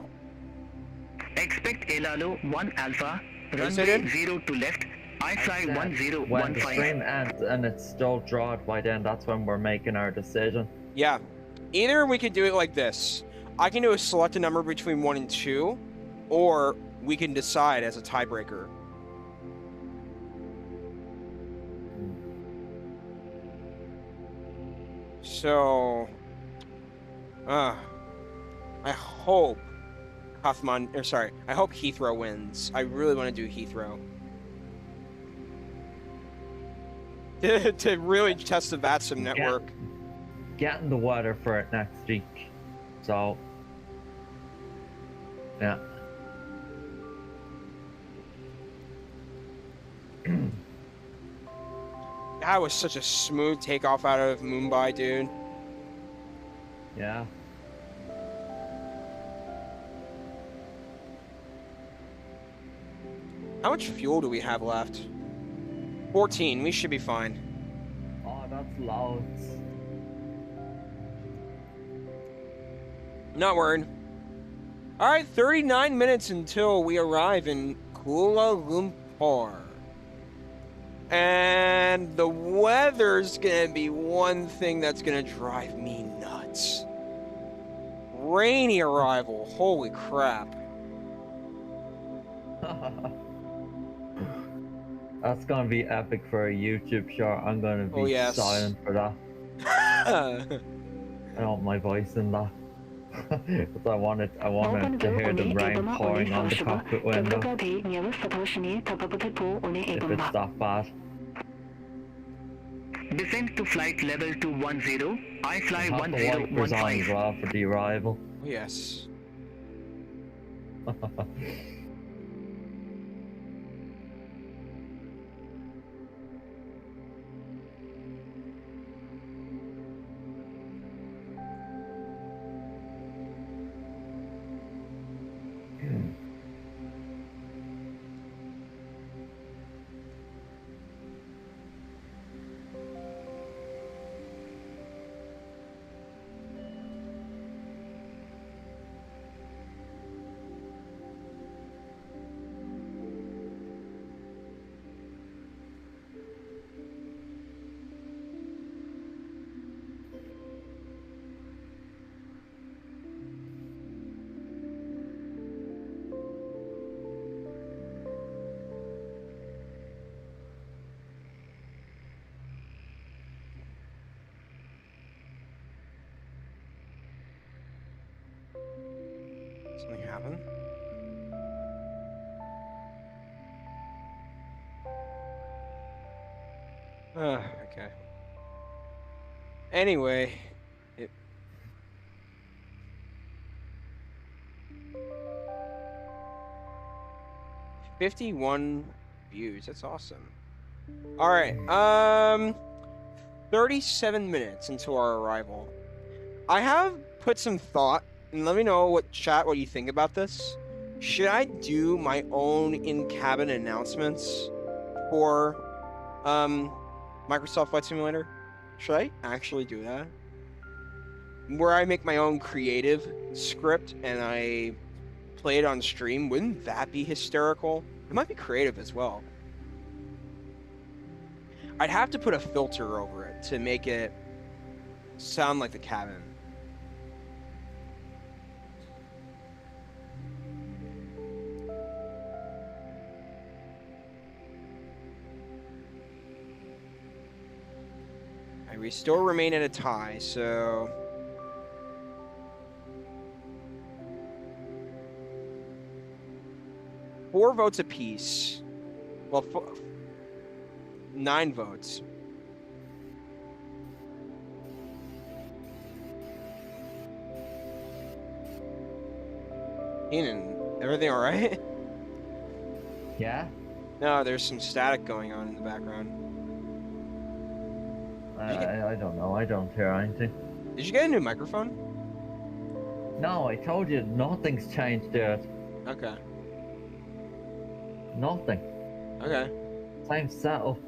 Expect Elalo 1 Alpha, Is it runway in? 0 to left, I fly When the 1015. stream ends and it's still drawn by then, that's when we're making our decision. Yeah. Either we could do it like this. I can do a select a number between 1 and 2, or we can decide as a tiebreaker. So, I hope I hope Heathrow wins. I really want to do Heathrow. to really test the VATSIM network. Getting the weather for it next week. So, yeah. That was such a smooth takeoff out of Mumbai, dude. Yeah. How much fuel do we have left? 14. We should be fine. Oh, that's loads. Not worried. All right, 39 minutes until we arrive in Kuala Lumpur. And the weather's gonna be one thing that's gonna drive me nuts. Rainy arrival. Holy crap. That's gonna be epic for a YouTube short. I'm gonna be silent for that. I don't want my voice in that. Because I wanted to hear the rain pouring on the cockpit window. If it's that bad. Descend to flight level 210. I fly Have the wipers on as 1015. well for the arrival. Yes. Something happened? Okay. Anyway, it... $51 views. That's awesome. All right. 37 minutes into our arrival. I have put some thought, and let me know what you think about this. Should I do my own in-cabin announcements for Microsoft Flight Simulator? Should I actually do that? Where I make my own creative script and I play it on stream? Wouldn't that be hysterical? It might be creative as well. I'd have to put a filter over it to make it sound like the cabin. We still remain at a tie, so... Four votes apiece. Well, 9 votes. Keenan, everything all right? Yeah? No, there's some static going on in the background. I don't know. I don't hear anything. Did you get a new microphone? No, I told you nothing's changed, dude. Okay. Nothing. Okay. Same setup.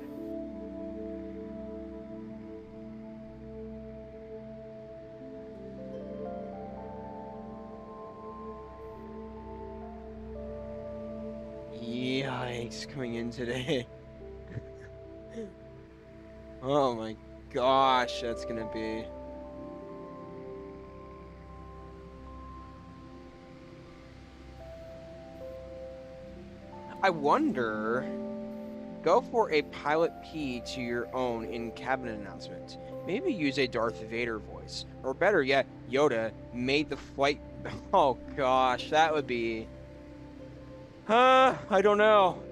Yikes, coming in today. Oh my gosh, that's gonna be. I wonder, go for a pilot P to your own in-cabin announcement. Maybe use a Darth Vader voice. Or better yet, Yoda made the flight. Oh gosh, that would be. I don't know.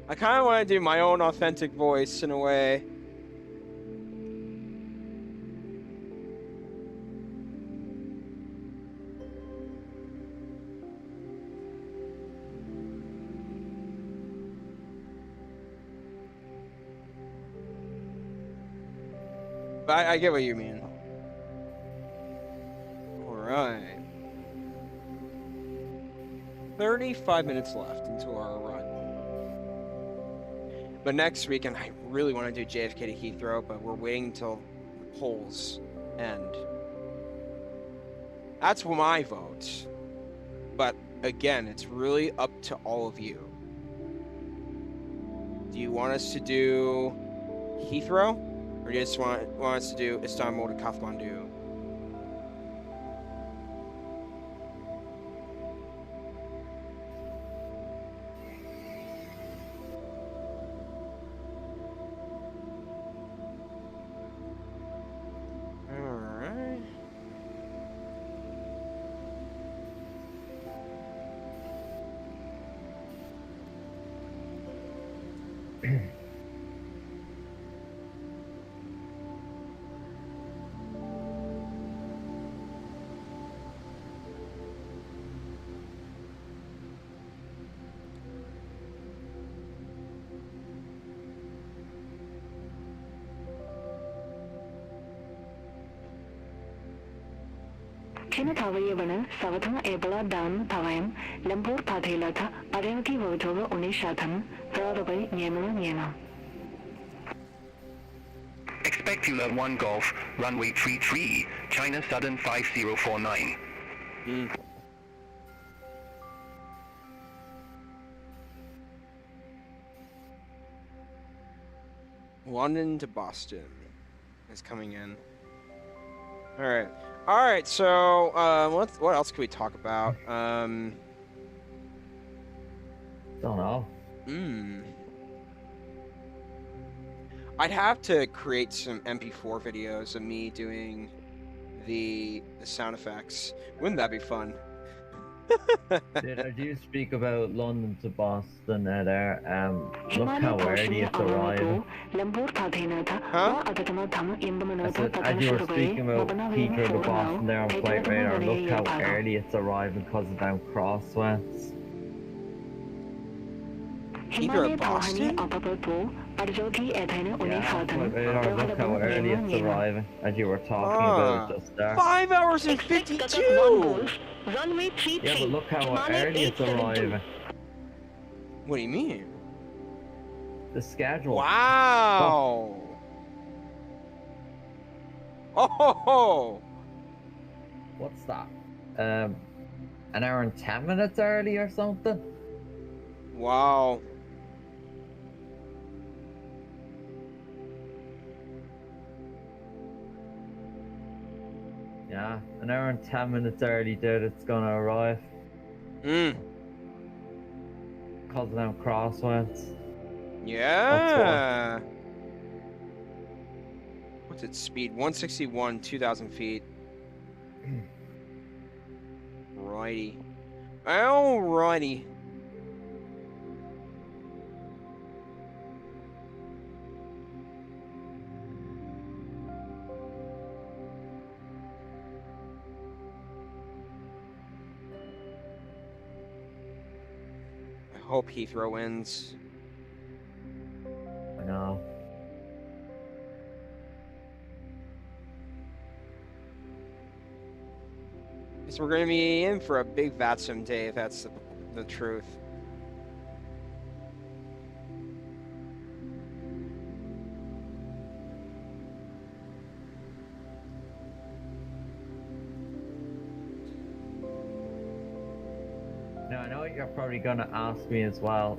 I kind of want to do my own authentic voice in a way. But I get what you mean. Alright. 35 minutes left until our run. But next weekend, I really want to do JFK to Heathrow, but we're waiting until the polls end. That's my vote. But again, it's really up to all of you. Do you want us to do Heathrow? Or do you just want us to do Istanbul to Kathmandu? Alright. Chinatawaya Vana, Savatama Ebola Dan, Tawam, Lampur Pathilata, Ariaki Votoga Unishatam, Radaway, Nyema. Expect you at 1 Golf, runway 33, China Southern 5049. London to Boston is coming in. All right. So, what else can we talk about? Don't know. I'd have to create some MP4 videos of me doing the sound effects. Wouldn't that be fun? Dude, I do speak about London to Boston there. Look how early it's arriving. Huh? I said, as you were speaking about Heathrow to Boston there on flight radar, look how early it's arriving because of them crosswinds. Heathrow to Boston? Yeah, flight radar, look how early it's arriving, as you were talking about just there. 5 hours and 52! Yeah, but look how early it's arriving. What do you mean? The schedule. Wow! Oh! What's that? An hour and 10 minutes early or something? Wow. Yeah, an hour and 10 minutes early, dude, it's gonna arrive. Because of them crosswinds. Yeah. What's its speed? 161, 2,000 feet. Righty. Alrighty. hope Heathrow wins. I know. Because we're going to be in for a big VATSIM day, if that's the truth. Now, I know you're probably going to ask me as well,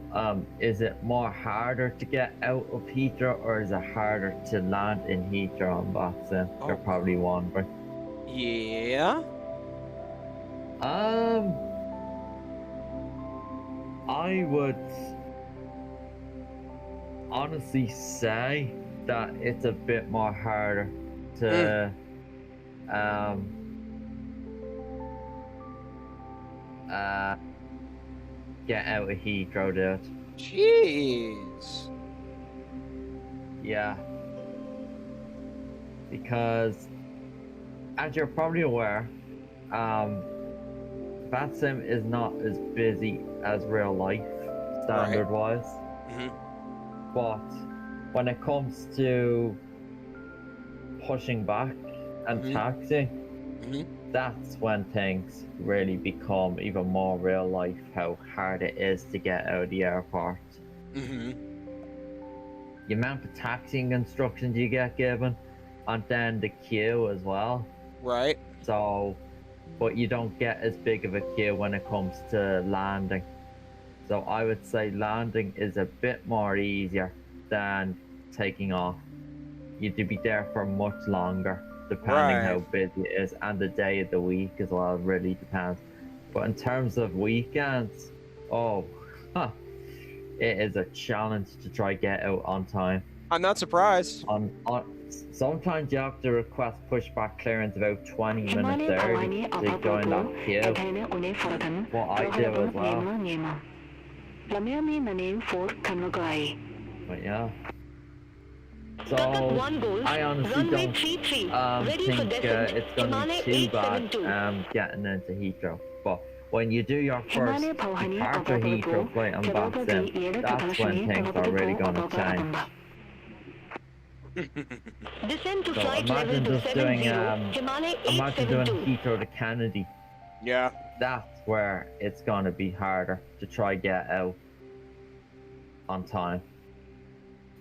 is it more harder to get out of Heathrow or is it harder to land in Heathrow on VATSIM? You're probably wondering. Yeah? I would honestly say that it's a bit more harder to get out of Heathrow, dude. Jeez. Yeah. Because, as you're probably aware, VATSIM is not as busy as real life, standard-wise. Mm-hmm. But when it comes to pushing back and taxiing, that's when things really become even more real life, how hard it is to get out of the airport. The amount of taxiing instructions you get given, and then the queue as well. Right. So, but you don't get as big of a queue when it comes to landing. So I would say landing is a bit more easier than taking off. You'd be there for much longer, depending how busy it is, and the day of the week as well, really depends. But in terms of weekends, it is a challenge to try get out on time. I'm not surprised. Sometimes you have to request pushback clearance about 20 minutes early to join that queue. What I do as well. But yeah. So, I honestly don't think it's going to be too bad getting into Heathrow. But when you do your first departure Heathrow flight on VATSIM, that's when things are really going to change. So imagine just doing Heathrow to Kennedy. Yeah. That's where it's going to be harder to try get out on time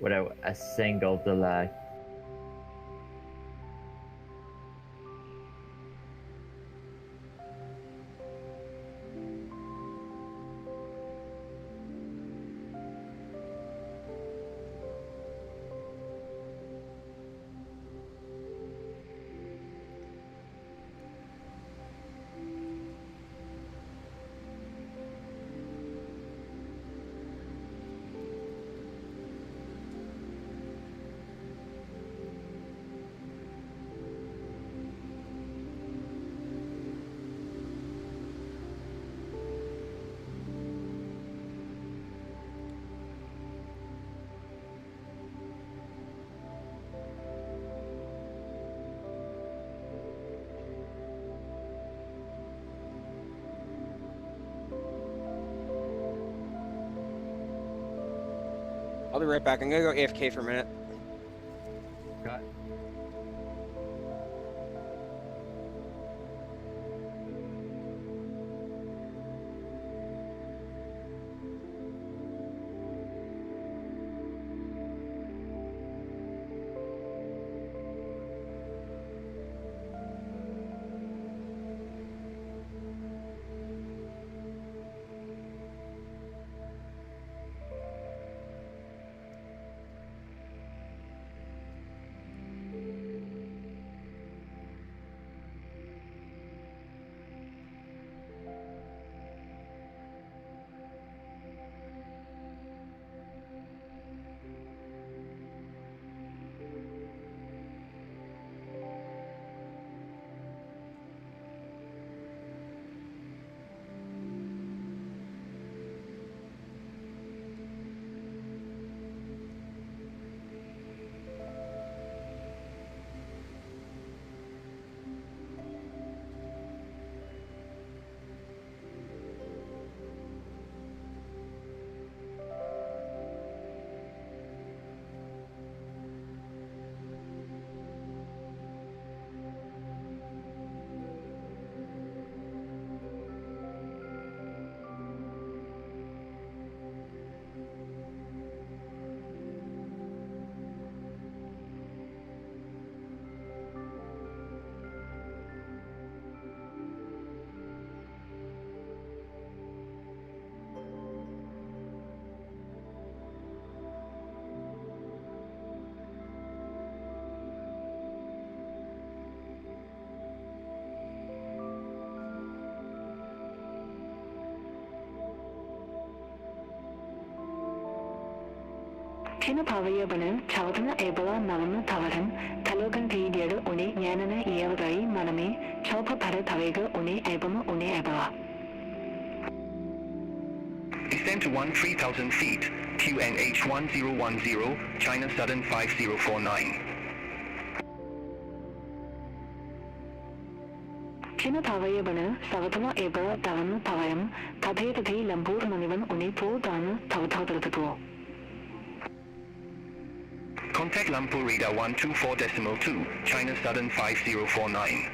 without a single delay. I'll be right back. I'm gonna go AFK for a minute. Okay. China Pavayabana, Chowdana Ebola, Navana Tavaran, Talogan Tidier, Une, Yanana, Yelgai, Maname, Chaupa Paratavega, Une, Ebama, Une, Ebola. Descend to 13,000 feet, QNH 1010, China Southern 5049. China Pavayabana, Savatama Ebola, Davana Tavayam, Tathe Lampur Manivan, Une, Po, Dana, Tavata. Contact Lumpur radar 124.2, China Southern 5049.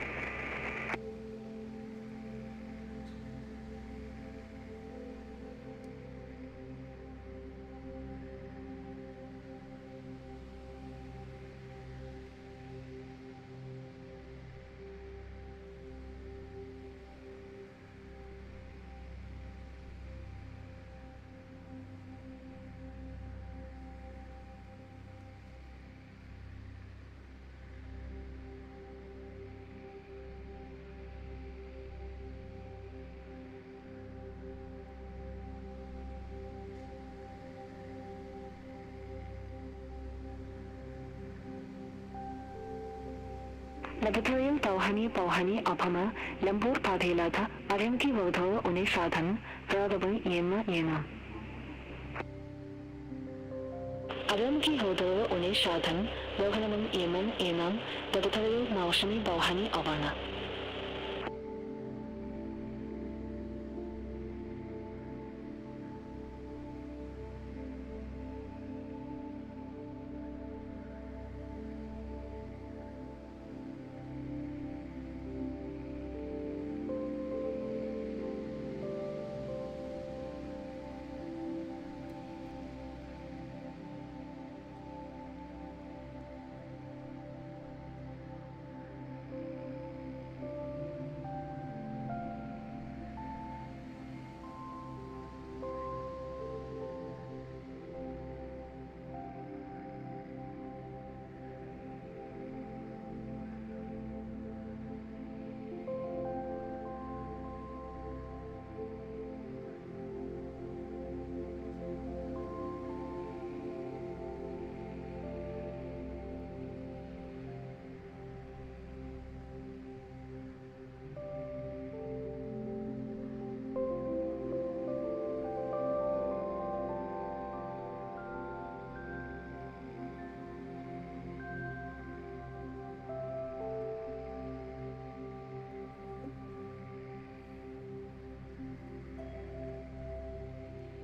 Laboratory Pauhani Apama, Lampur Pathelata, Adamki Vodho, Une Shathan, Radhabai Yema. Adamki Hodo, Une Shathan, Lohanam Yeman, Laboratory Naushani Pauhani Avana.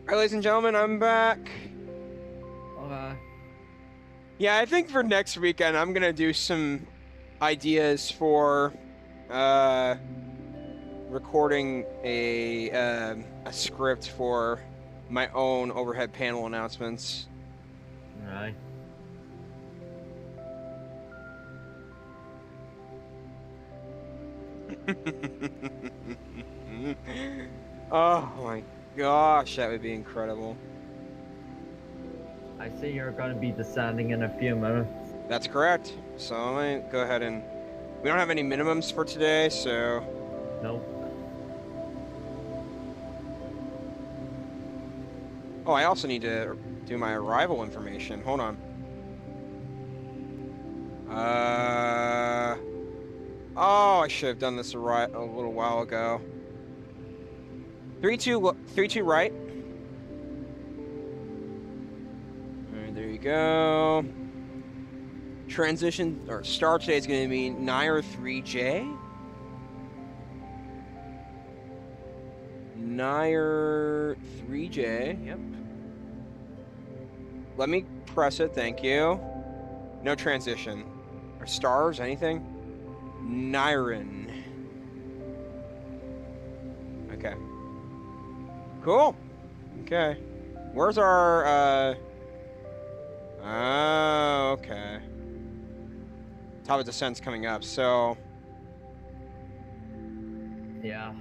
Alright, ladies and gentlemen, I'm back. Okay. Yeah, I think for next weekend, I'm gonna do some ideas for recording a script for my own overhead panel announcements. Right. Oh my gosh, that would be incredible. I see you're going to be descending in a few minutes. That's correct. So let me go ahead and... We don't have any minimums for today, so... Nope. Oh, I also need to do my arrival information. Hold on. Oh, I should have done this a little while ago. 32 right. Alright, there you go. Transition, or start today is going to be Nair 3J. Nair 3J, yep. Let me press it, thank you. No transition. Or stars, anything? Nairin. Okay. Cool. Okay. Where's our, oh, okay. Top of descent's coming up, so... Yeah.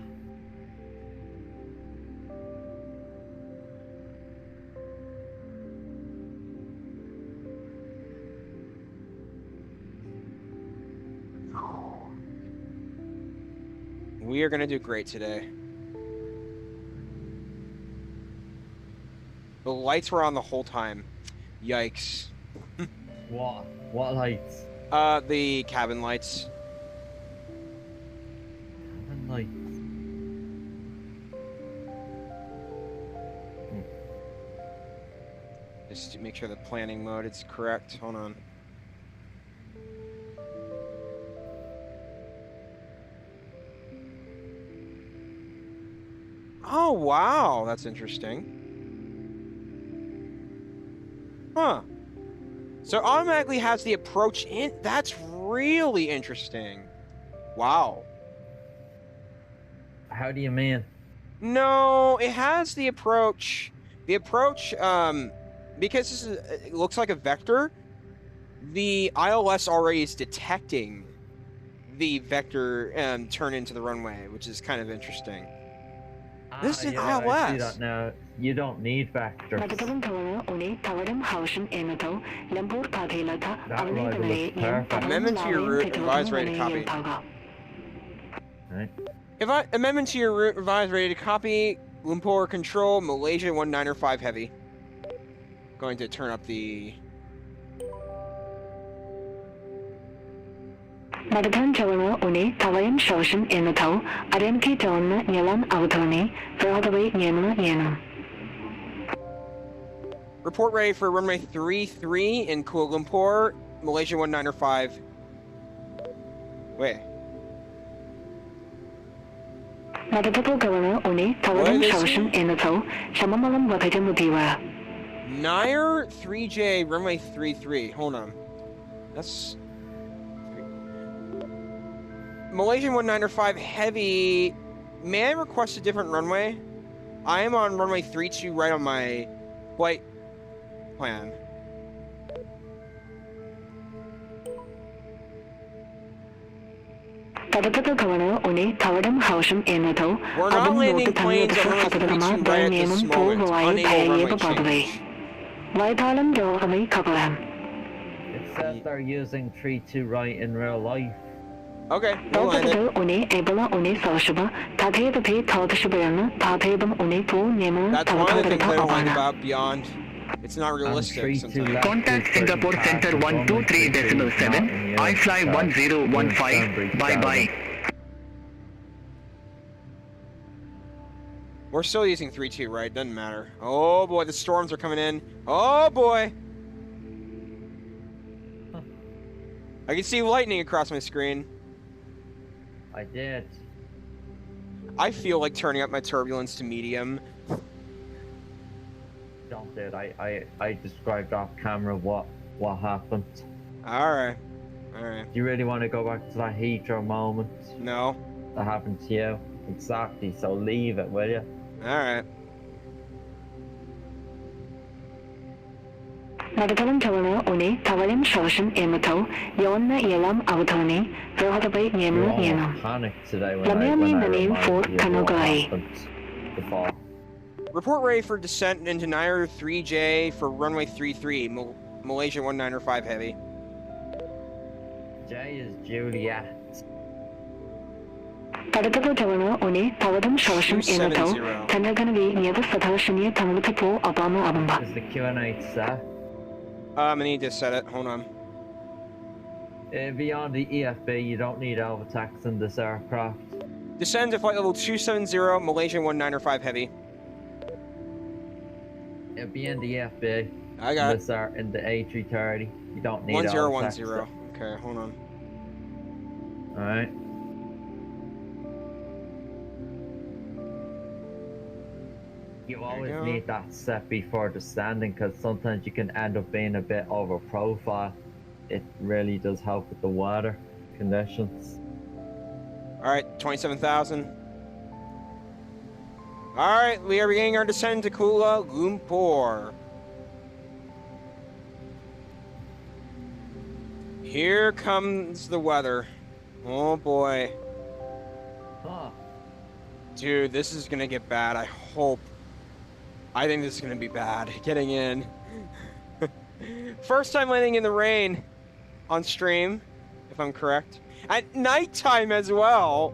We are going to do great today. The lights were on the whole time. Yikes. What? What lights? The cabin lights. Cabin lights. Just to make sure the planning mode is correct. Hold on. Oh, wow. That's interesting. Huh. So automatically has the approach in. That's really interesting. Wow. How do you mean? No, it has the approach. The approach, because this is, it looks like a vector, the ILS already is detecting the vector turn into the runway, which is kind of interesting. This is an yeah, ILS. I see that now. You don't need vectors. That right looks perfect. Amendment to your route, revised ready to copy. Right. Amendment to your route, revised ready to copy. Lumpur control, Malaysia 195 heavy. Going to turn up the... Madagan Jalana Une, Talayan Shoshan in the Tau, Arenki Jalana, Nilan Autoni, Verhadaway Yena Yena. Report ready for runway 33 in Kuala Lumpur, Malaysia 195. Wait. Madagapo Galana Une, Talayan Shoshan in the Tau, Shamamalam Wakajamudiwa. Nair 3J, runway 33. Hold on. That's... Malaysian 195 heavy. May I request a different runway? I am on runway 32 right on my flight plan. We're not landing planes on runway 32 right at this moment. Unable runway change. It says they're using 3-2 right in real life. Okay, we'll land it. That's one of the things I don't like about Beyond. It's not realistic sometimes. Contact Singapore Center 123.7. I fly 1015. Bye bye. We're still using 3-2, right? Doesn't matter. Oh boy, the storms are coming in. Oh boy. I can see lightning across my screen. I did. I feel like turning up my turbulence to medium. Don't do it. I described off camera what happened. Alright. Do you really want to go back to that Heathrow moment? No. That happened to you? Exactly, so leave it, will you? Alright. Madagalan Jalana Une, Talayan Shoshan in the Tau, Yona Yelam Autoni, Verhadaway Yena Yena. Panic today when I reminded you what happened before. Report ready for descent into Nair 3J for runway 33, Malaysia 195 heavy. J is Juliet. Madagalan Jalana Une, Talayan Shoshan in the Tau, Tanaganavi near the Satashani Tamutapo Obama Abamba. Is the Q&A set? I need to set it. Hold on. Beyond the EFB, you don't need overtax in this aircraft. Descend to flight level 270, Malaysia 195 heavy. It'll be in the EFB. I got it. In the A330. You don't need 1010. Okay, hold on. Alright. You always need that set before the standing because sometimes you can end up being a bit over profile. It really does help with the water conditions. Alright, 27,000. Alright, we are beginning our descent to Kuala Lumpur. Here comes the weather. Oh boy. Huh. Dude, this is gonna get bad, I hope. I think this is gonna be bad, getting in. First time landing in the rain on stream, if I'm correct. At nighttime as well.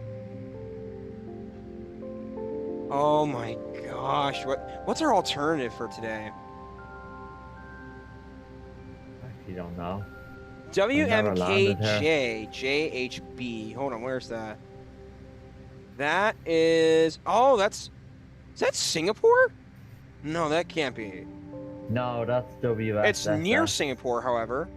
Oh my gosh, what's our alternative for today? You don't know. never landed WMKK JHB. Hold on, where's that? That is. Oh, that's. Is that Singapore? No, that can't be. No, that's WSS. It's near Singapore, however.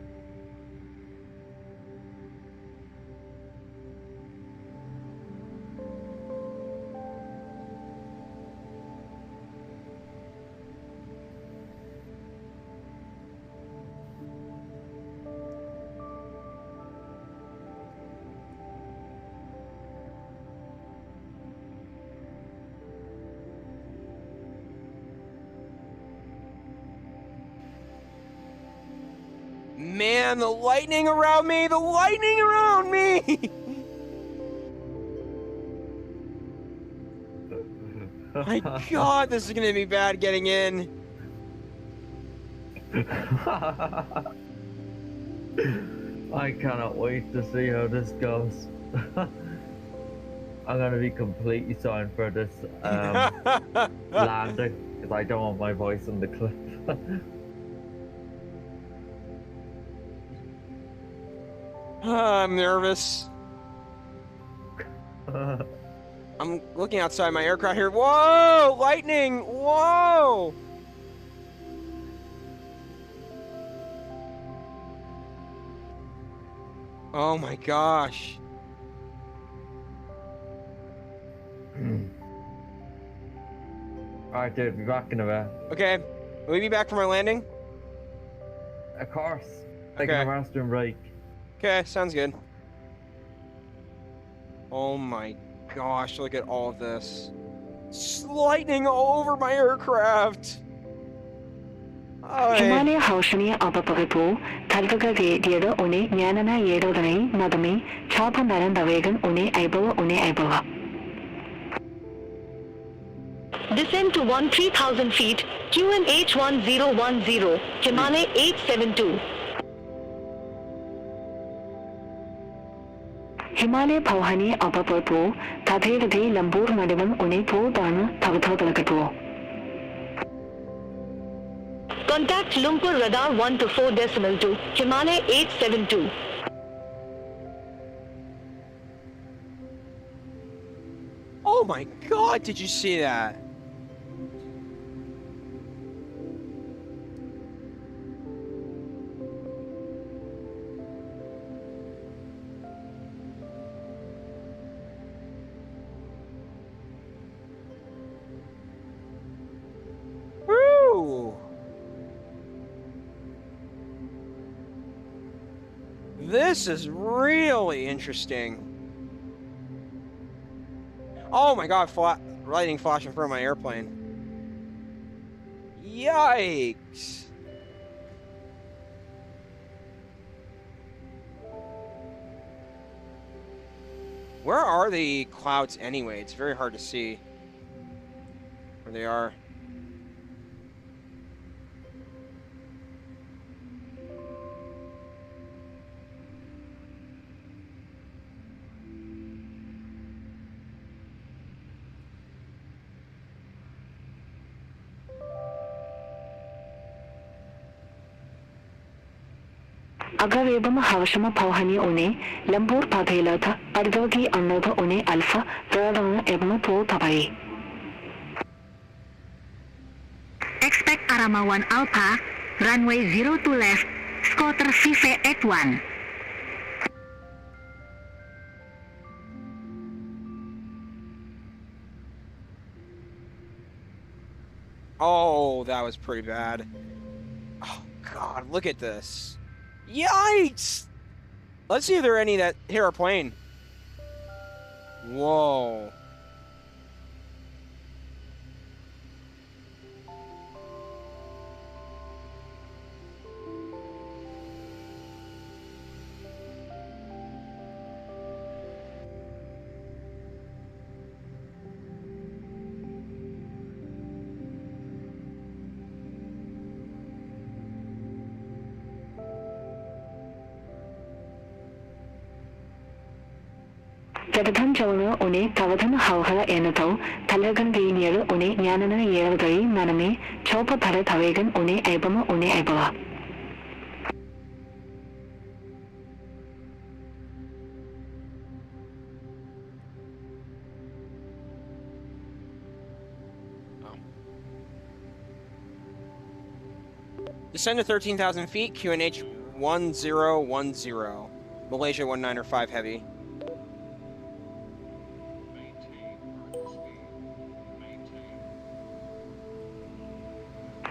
Man, the lightning around me! The lightning around me! My God, this is gonna be bad getting in. I cannot wait to see how this goes. I'm gonna be completely silent for this landing because I don't want my voice on the clip. I'm nervous. I'm looking outside my aircraft here. Whoa! Lightning! Whoa! Oh my gosh. Alright, dude, be back in a bit. Okay. Will we be back from our landing? Of course. Taking a restroom break. Okay, sounds good. Oh my gosh, look at all of this. It's lightning all over my aircraft. Himalaya Haushani Abapapu, Talvaga Dedo Une, Yanana Yedo Dane, Nadami, Chapa Naranda Vegan, Une Aibola, Une Aibola. Descend to 13,000 feet, QNH 1010, Himalaya 872. Himalaya Pauhani Abapapu, Tathe de Lambur Madavan, Une Po Dana, Tavatho. Contact Lumpur radar 124.2, Himalaya 872. Oh my God, did you see that? Woo! This is really interesting. Oh my God, lightning flash in front of my airplane. Yikes. Where are the clouds anyway? It's very hard to see where they are. Agavebama Havashama Pauhani Une, Lambur Pathelata, Adgogi another Une Alpha, Radana Ebma Po Tabai. Expect Arama 1 Alpha, runway 02 left, Scotter Fife 81. Oh, that was pretty bad. Oh God, look at this. Yikes! Let's see if there are any that hit our plane. Whoa. Tavathan Jona Une, Tavathan Hauha Enato, Talagan Gainier, Une, Yanana Yergari, Maname, Chopa Parathavegan, Une Abama, Une Abala. Descend to 13,000 feet, QNH 1010. Malaysia 195 heavy.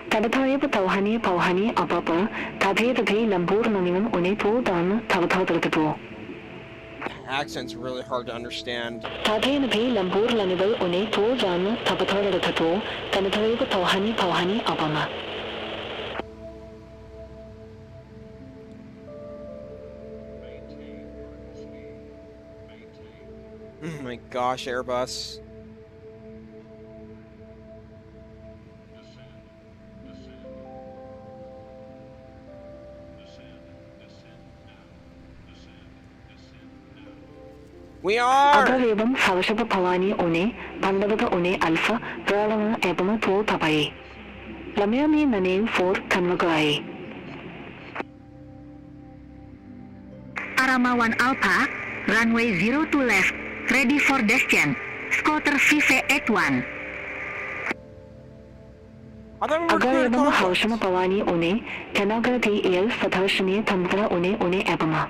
Tabathoye pauhani apapa tabhe Lampur nanimum une po dan tabatho. Accent's really hard to understand. Tabhe Lampur lanibal une po dan tabatho tabathoye pauhani apama. Oh my gosh, Airbus. We are! Agarebam Savashapa Pawani One, Pandavata One Alpha, Pralama Ebama Po Tapai. Lamiami Nane for Kanmagai. Arama 1 Alpha, runway 02 left, ready for descent. Scotter VATSIM. Agarebam Savashapa Pawani One, Kanagati El Sathashani Tantra One Ebama.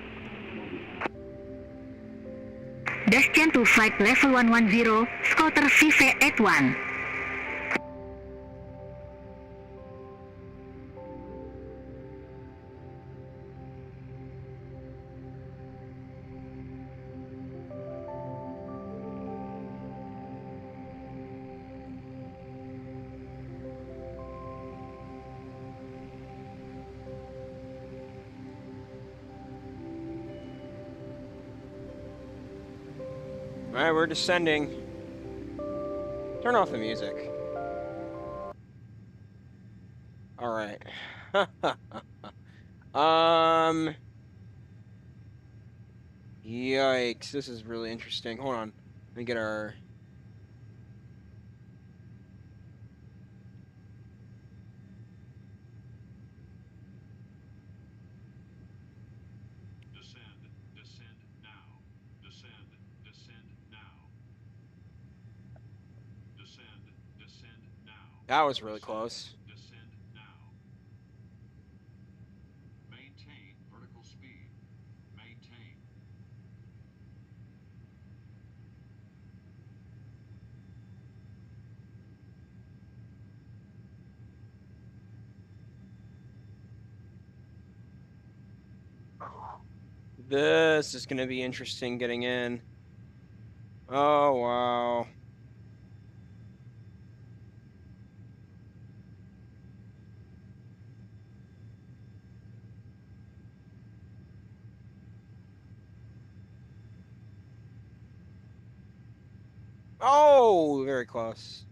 Descend to flight level 110, Scotter VATSIM. Alright, we're descending. Turn off the music. Alright. Yikes, this is really interesting. Hold on. Let me get our... That was really close. Descend now. Maintain vertical speed. Maintain. This is going to be interesting getting in. Oh, wow. Oh, very close.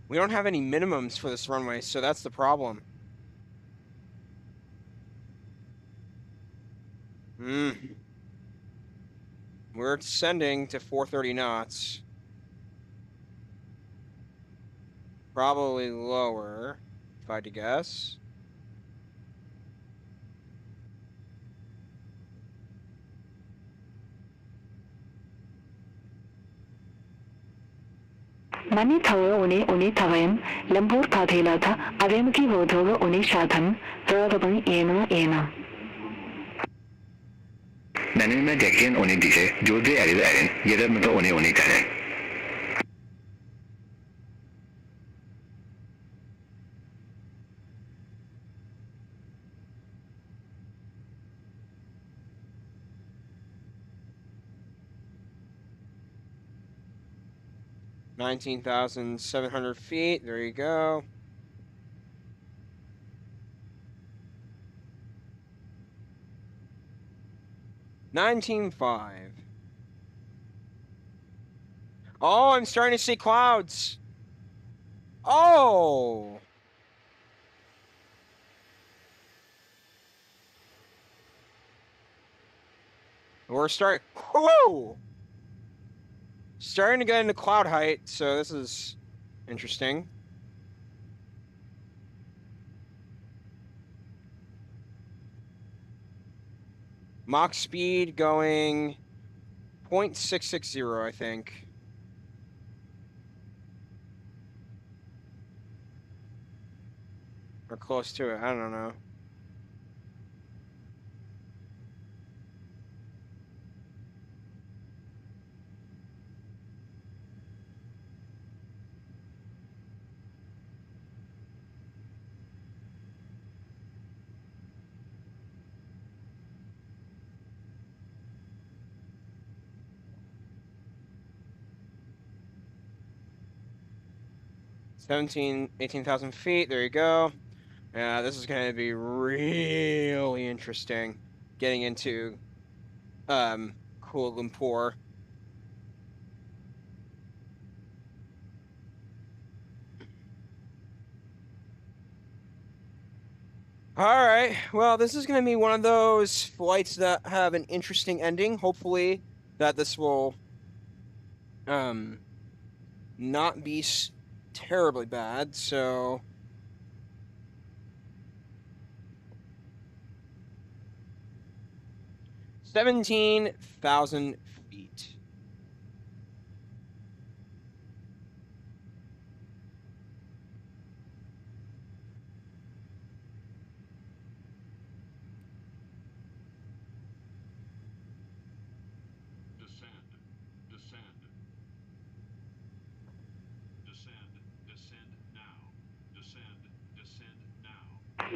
We don't have any minimums for this runway, so that's the problem. We're descending to 430 knots. Probably lower, if I had to guess. Mani Tower Une Tavayam, Lampur Pathelata, Avemki Votoga Une Shatan, Radaban Ena. Nanima Jackson One Dise, Jode Aaron, Yedamato One Talent. $19,700 feet. There you go. $19,500. Oh, I'm starting to see clouds. Oh. We're starting. Whoa. Starting to get into cloud height, so this is interesting. Mach speed going .660, I think. Or close to it, I don't know. $18,000 feet, there you go. Yeah, this is going to be really interesting getting into Kuala Lumpur. All right, well, this is going to be one of those flights that have an interesting ending. Hopefully that this will not be terribly bad, so... $17,000 feet.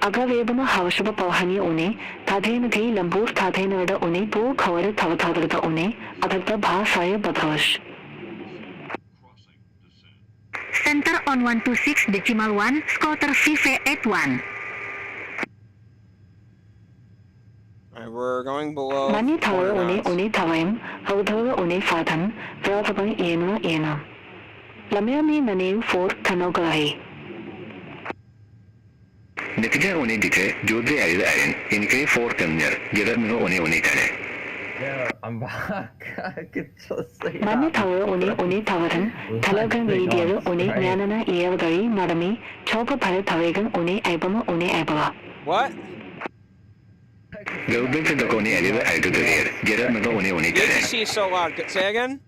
Agavebana Haushaba Pahani Une, Tathenati, Lampur, Tathenada Une, Po, Kawara Tavatada Une, Adata Bhasaya Badhosh. Center on 126.1, Scotter FIFA 81. Alright, we're going below. Mani Tower Une Tawim, Hautoga Une Fatan, Velopang Ena. Lameami Nanu for Tanogahi. नतीजा उन्हें दिखे जोधे iron इनके four terminal जरा में उन्हें करे Yeah, I'm back. I could just say Mani that. Tower Une Tawaran, Talagan Radio Une Yanana Yelgari Madami, Chopa Pala Tawagan Une Ibama Une Ibala. What? Government से तो उन्हें आयरन आयरन तो दिया जरा में उन्हें Did करे you see so loud? Say again?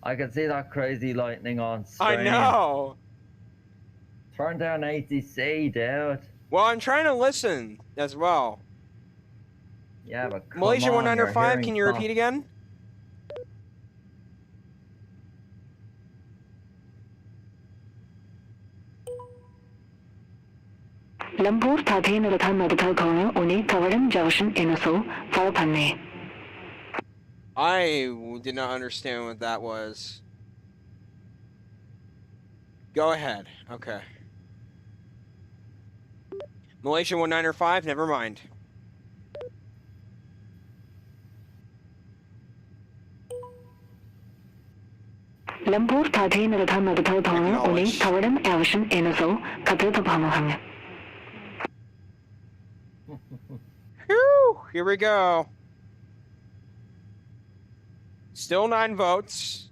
I can see that crazy lightning on I screen. know. Turn down ATC, dude. Well, I'm trying to listen as well. Yeah, but come Malaysia on, 195, can you you're repeat again? Lampur Tathen Ratha Nagata Gona Une Tawaran Javashan Enaso, Falapane. I did not understand what that was. Go ahead. Okay. Malaysia 195, never mind. Lampur Tathen Ratha Nagata Gona Une Tawaran Avashan Enaso, Katata Pamahanga. Whew, here we go. Still 9 votes.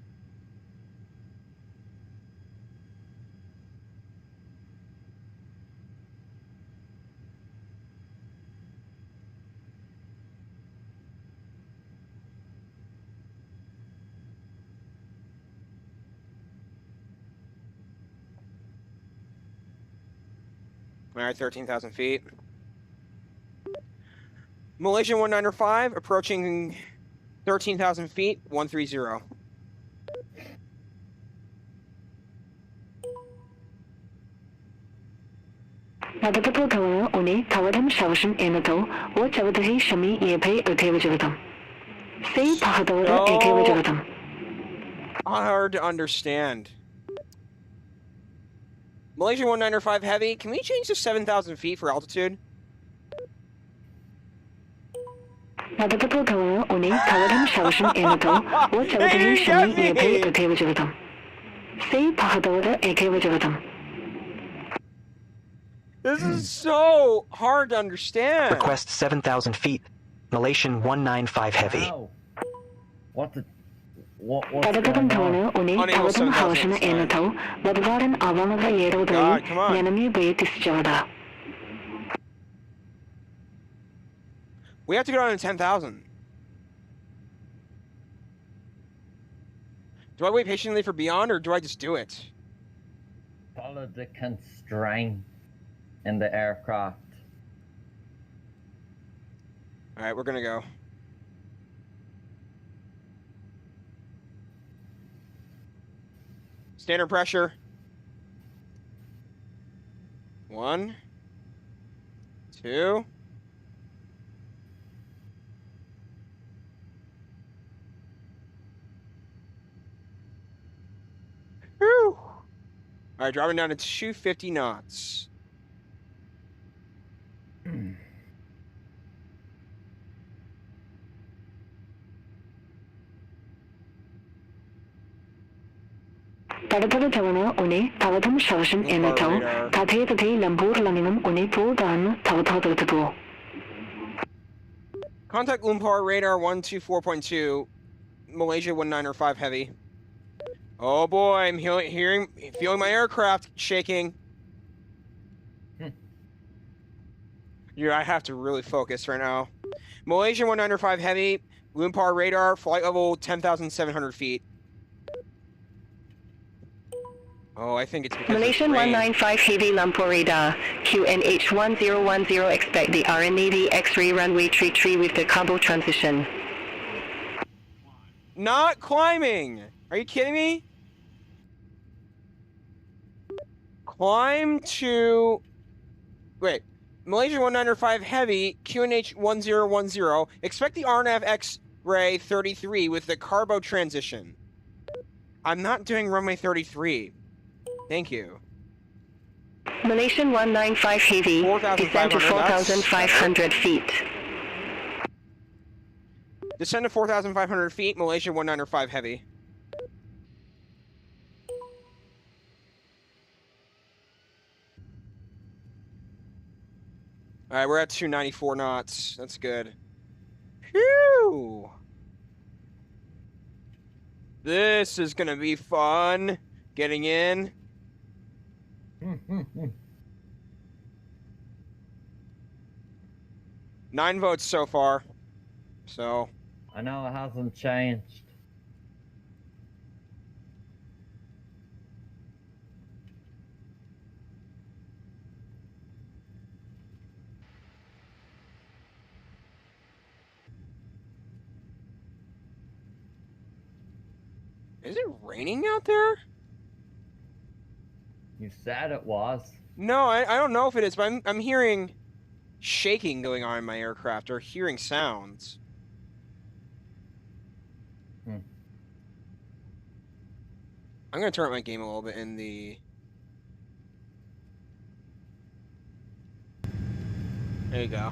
All right, 13,000 feet. Malaysia 195 approaching 13,000 feet, 130. Nagatato Tawana Une Tawadam Shavashan Enato, or Chavadahi Shami Yepe Akevajavatam. Say Pahadora Akevajavatam. Hard to understand. Malaysia 195 heavy, can we change to 7,000 feet for altitude? Nagatato Tawana Une Tawadam Shavashan Enato, or Chavadahi Shami Yepe Akevajavatam. Say Pahadora Akevajavatam. This is so hard to understand. Request 7,000 feet. Malaysian 195 heavy. Ow. What's going Padagatan on? Tawana Une Tawadam Havashana Enato, Badavaran Avamaga Yero Dai, Yanami Betis Jada. We have to go down to 10,000. Do I wait patiently for beyond, or do I just do it? Follow the constraint in the aircraft. All right, we're gonna go. Standard pressure. 1, 2. Whew. All right, dropping down to 250 knots. Tadapara tawana une tavatham shavasan enatau tathe Lumpur laningam une prodhan tavathatatuko. Contact Lumpur radar 124.2, Malaysia 195 heavy. Oh boy, I'm feeling my aircraft shaking. I have to really focus right now. Malaysia 195 heavy, Lumpur radar, flight level 10,700 feet. Oh, I think it's because Malaysian 195 heavy Lumpur radar, QNH 1010, expect the RN80 X-ray runway 33 with the cargo transition. Not climbing! Are you kidding me? Climb to... Wait. Malaysia 195 heavy, QNH 1010, expect the RNAV X-ray 33 with the cargo transition. I'm not doing runway 33. Thank you. Malaysian 195 heavy, descend to 4,500 feet. Descend to 4,500 feet, Malaysia 195 heavy. Alright, we're at 294 knots. That's good. Phew! This is gonna be fun. Getting in. 9 votes so far. So. I know it hasn't changed. Is it raining out there? You said it was. No, I don't know if it is, but I'm hearing shaking going on in my aircraft, or hearing sounds. I'm gonna turn up my game a little bit in the... There you go.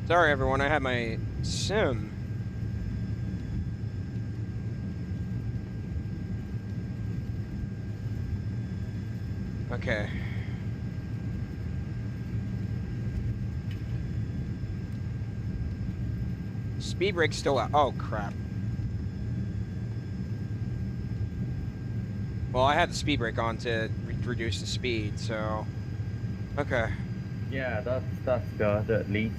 Sorry everyone, I had my sim. Okay. Speed brake's still out. Oh, crap. Well, I had the speed brake on to reduce the speed, so... Okay. Yeah, that's good, at least.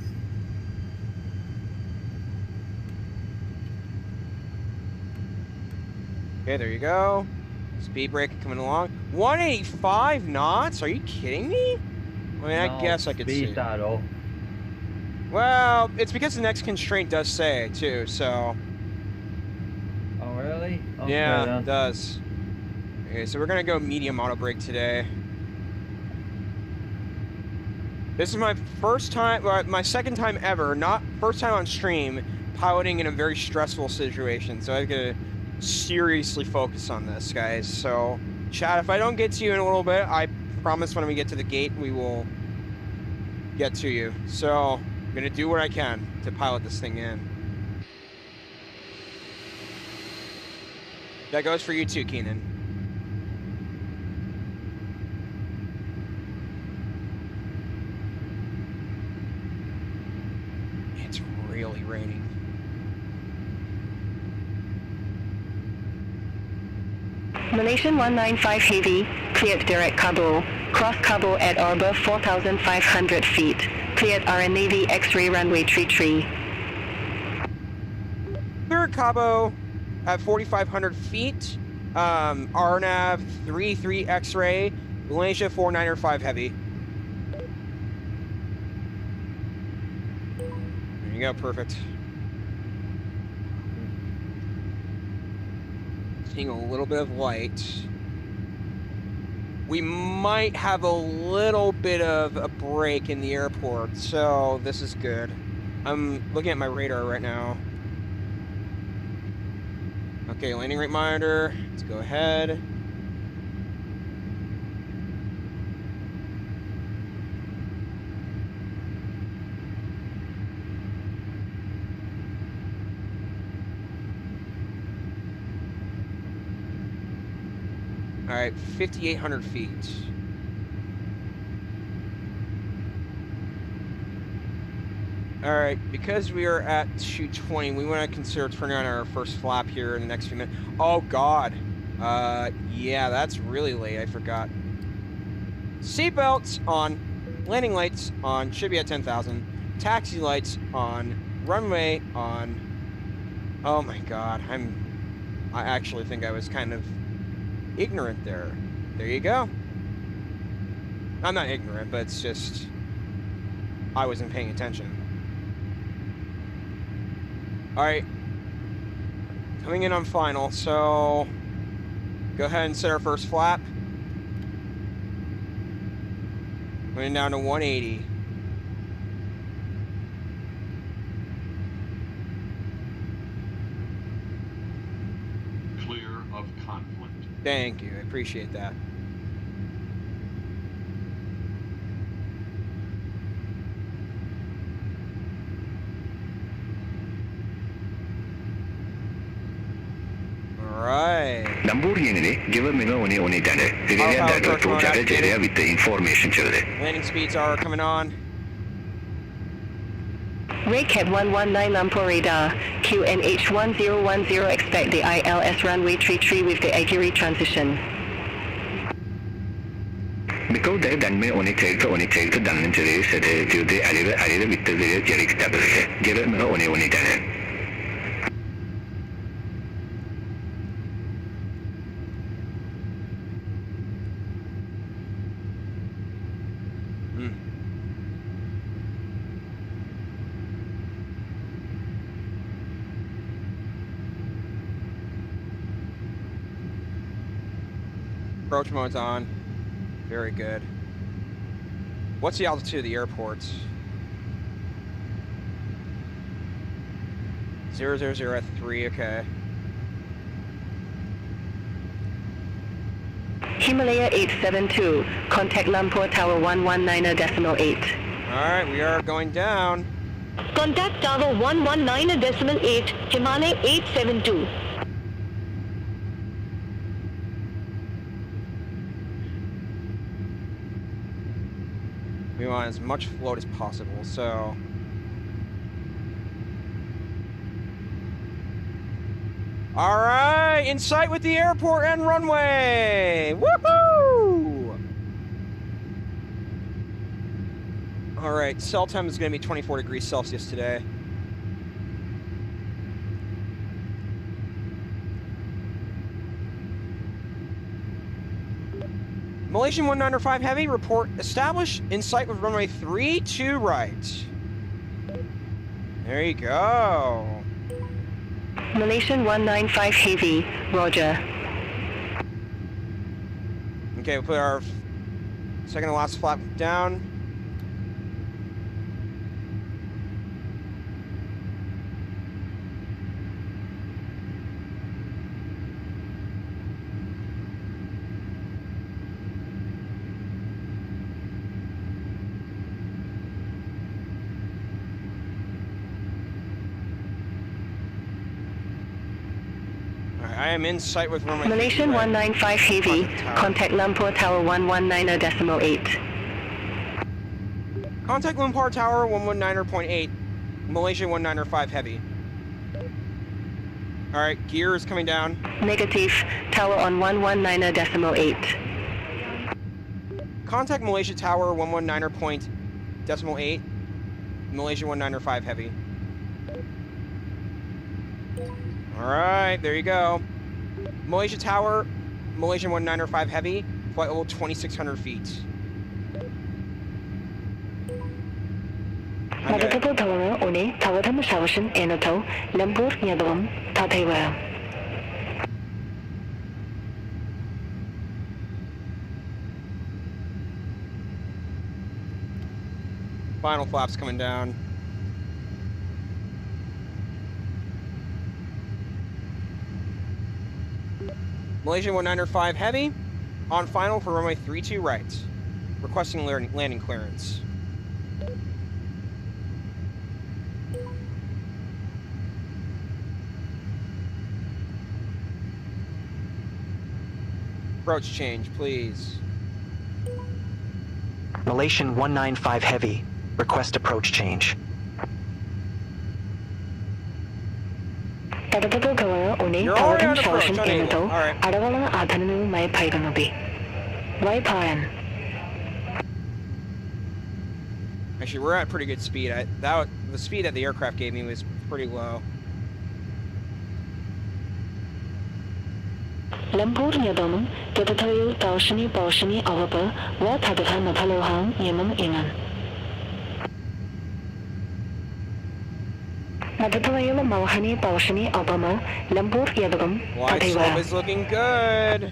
Okay, there you go. Speed brake coming along. 185 knots? Are you kidding me? I mean, No, I guess I could see. speed that up. Well, it's because the next constraint does say, too, so... Oh, really? Okay, Yeah, then. it does. Okay, so we're gonna go medium auto brake today. This is my first time, well, my second time ever, not first time on stream, piloting in a very stressful situation, so I gotta seriously focus on this, guys. So, chat, if I don't get to you in a little bit, I promise when we get to the gate, we will get to you. So, I'm gonna do what I can to pilot this thing in. That goes for you too, Keenan. It's really raining. Malaysian 195 heavy, cleared direct cargo. Cross cargo at orbit 4,500 feet. Cleared RNAV X-ray runway 33. Clear at Cabo at 4,500 feet. RNAV 33 X-ray. Malaysia 495 heavy. There you go, perfect. Seeing a little bit of light. We might have a little bit of a break in the airport, so this is good. I'm looking at my radar right now. Okay, landing rate monitor. Let's go ahead. All right, 5,800 feet. All right, because we are at 220, we want to consider turning on our first flap here in the next few minutes. Oh God, yeah, that's really late. I forgot. Seatbelts on, landing lights on. Should be at 10,000. Taxi lights on, runway on. Oh my God, I actually think I was kind of ignorant there. There you go. I'm not ignorant, but it's just I wasn't paying attention. All right, coming in on final, so go ahead and set our first flap. Going down to 180. Clear of conflict. Thank you, I appreciate that. Alright. Landing speeds are coming on. Wake 119 Lumpur radar. QNH 1010, expect the ILS runway 33 with the Agiri transition. Because they done me only take the done in today, said they added with the very established. Give it only done. Approach mode's on. Very good. What's the altitude of the airport? 000 at 3, okay. Himalaya 872, contact Lumpur Tower 119.8. Alright, we are going down. Contact Tower 119.8, Himalaya 872. We want as much float as possible, so... Alright, in sight with the airport and runway! Woohoo! Alright, cell time is going to be 24 degrees Celsius today. Malaysian 195 Heavy, report established in sight with runway 32 right. There you go. Malaysian 195 Heavy, roger. Okay, we'll put our second to last flap down. I am in sight with runway. Malaysian 195 Heavy, contact Lumpur Tower 119.8. Contact Lumpur Tower 119.8. Malaysia 195 Heavy. Alright, gear is coming down. Negative, tower on 119.8. Contact Malaysia Tower 119.8. Malaysia 195 Heavy. All right, there you go. Malaysia Tower, Malaysia 195 Heavy, flight level 2,600 feet. Madagado Tower, One, Tawadam Shavashan, Enato, Lumpur, Yadam, Tateva. Final flaps coming down. Malaysia 195 Heavy, on final for runway 32 right. Requesting landing clearance. Approach change, please. Malaysian 195 Heavy. Request approach change. You're already on approach, unable. All right. Actually, we're at pretty good speed. The speed that the aircraft gave me was pretty low. Lumpur Yadam, Tatatayu, Taushani, Paushani, Avapa, what had the time of Halohan, Yemen, Ingan. Natatayala Mawhani, Paushani, Obama, Lumpur Yadam, Glide slope is looking good.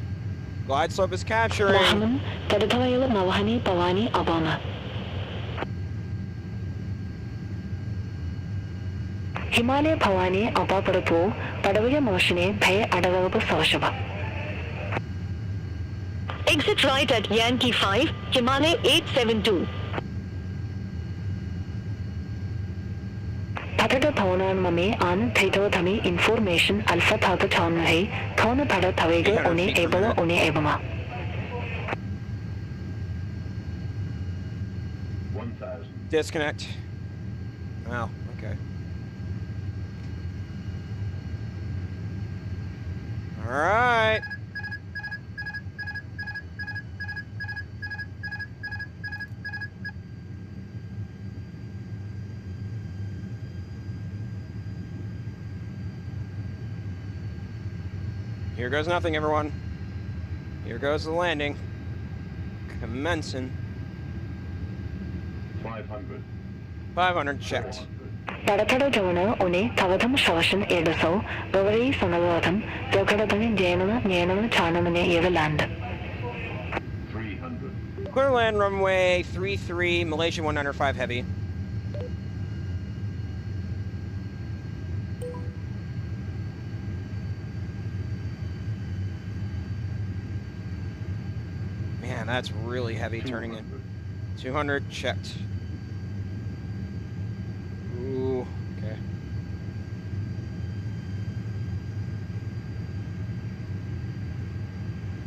Glide slope is capturing. Mohammed, Tatatayala Mawhani, Pawani, Obama. Himalaya Pawani, Obaparapu, Padavaya Moshine, Pay Adavapa Soshaba. Exit right at Yankee 5, Himalaya 872. Patata Thona Mame an Tato Thami information Alpha Tata Thonai, Thona Pada Tavega One Ebola One Ebama. 1,000. Disconnect. Wow, okay. All right. Here goes nothing, everyone. Here goes the landing. Commencing. 500. 500 checked. Taratado Jona, One, Tavatam Shawashan, Edaso, Bavary, Sonavatam, Jokadatan, Janana, Yanana, Chanamane, Eva land. 300. Clear land runway 33, Malaysia 195 Heavy. Man, that's really heavy turning in. 200 checked. Ooh, okay.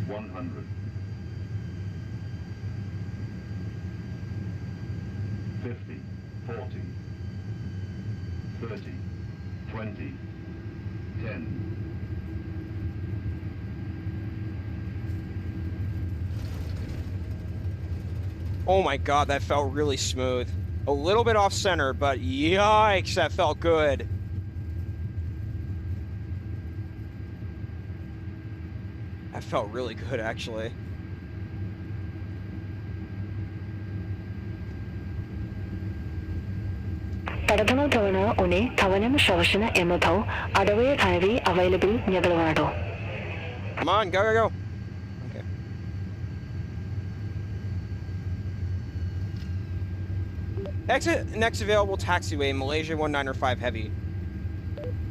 $100. 50, 40, 30, 20, 10. Oh my god, that felt really smooth. A little bit off center, but yikes, that felt good. That felt really good, actually. Taratano Tavana, One, Tavanam Shavashana, Emoto, Adaway Ivy, available Yagalado. Come on, go, go, go. Okay. Exit next available taxiway, Malaysia 195 Heavy.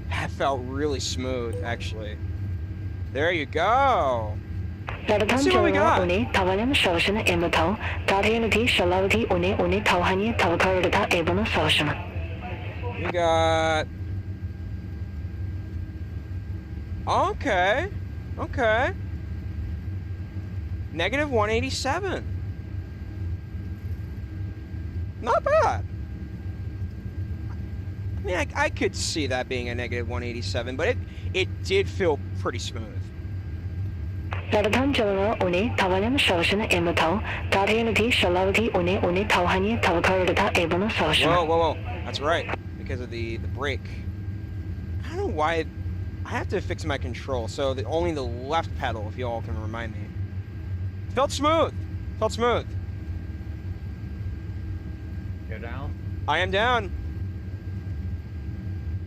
That felt really smooth, actually. There you go. Let's see what we got. One, Tavanam Shavashana, Emoto, Tarianati, Shalavati, One, Tawhani, Tavakarata, Ebona Shavashana. We got... Okay. Okay. Negative 187. Not bad. I mean, I could see that being a negative 187, but it did feel pretty smooth. Radhan Jalana Une, Tavanam Shoshan Ematau, Tarianati Shalavati Une Une Tauhani Tavakarata Ebona Shoshan. Whoa. That's right. Because of the brake. I don't know why I have to fix my control, so only the left pedal, if you all can remind me. Felt smooth. You're down? I am down.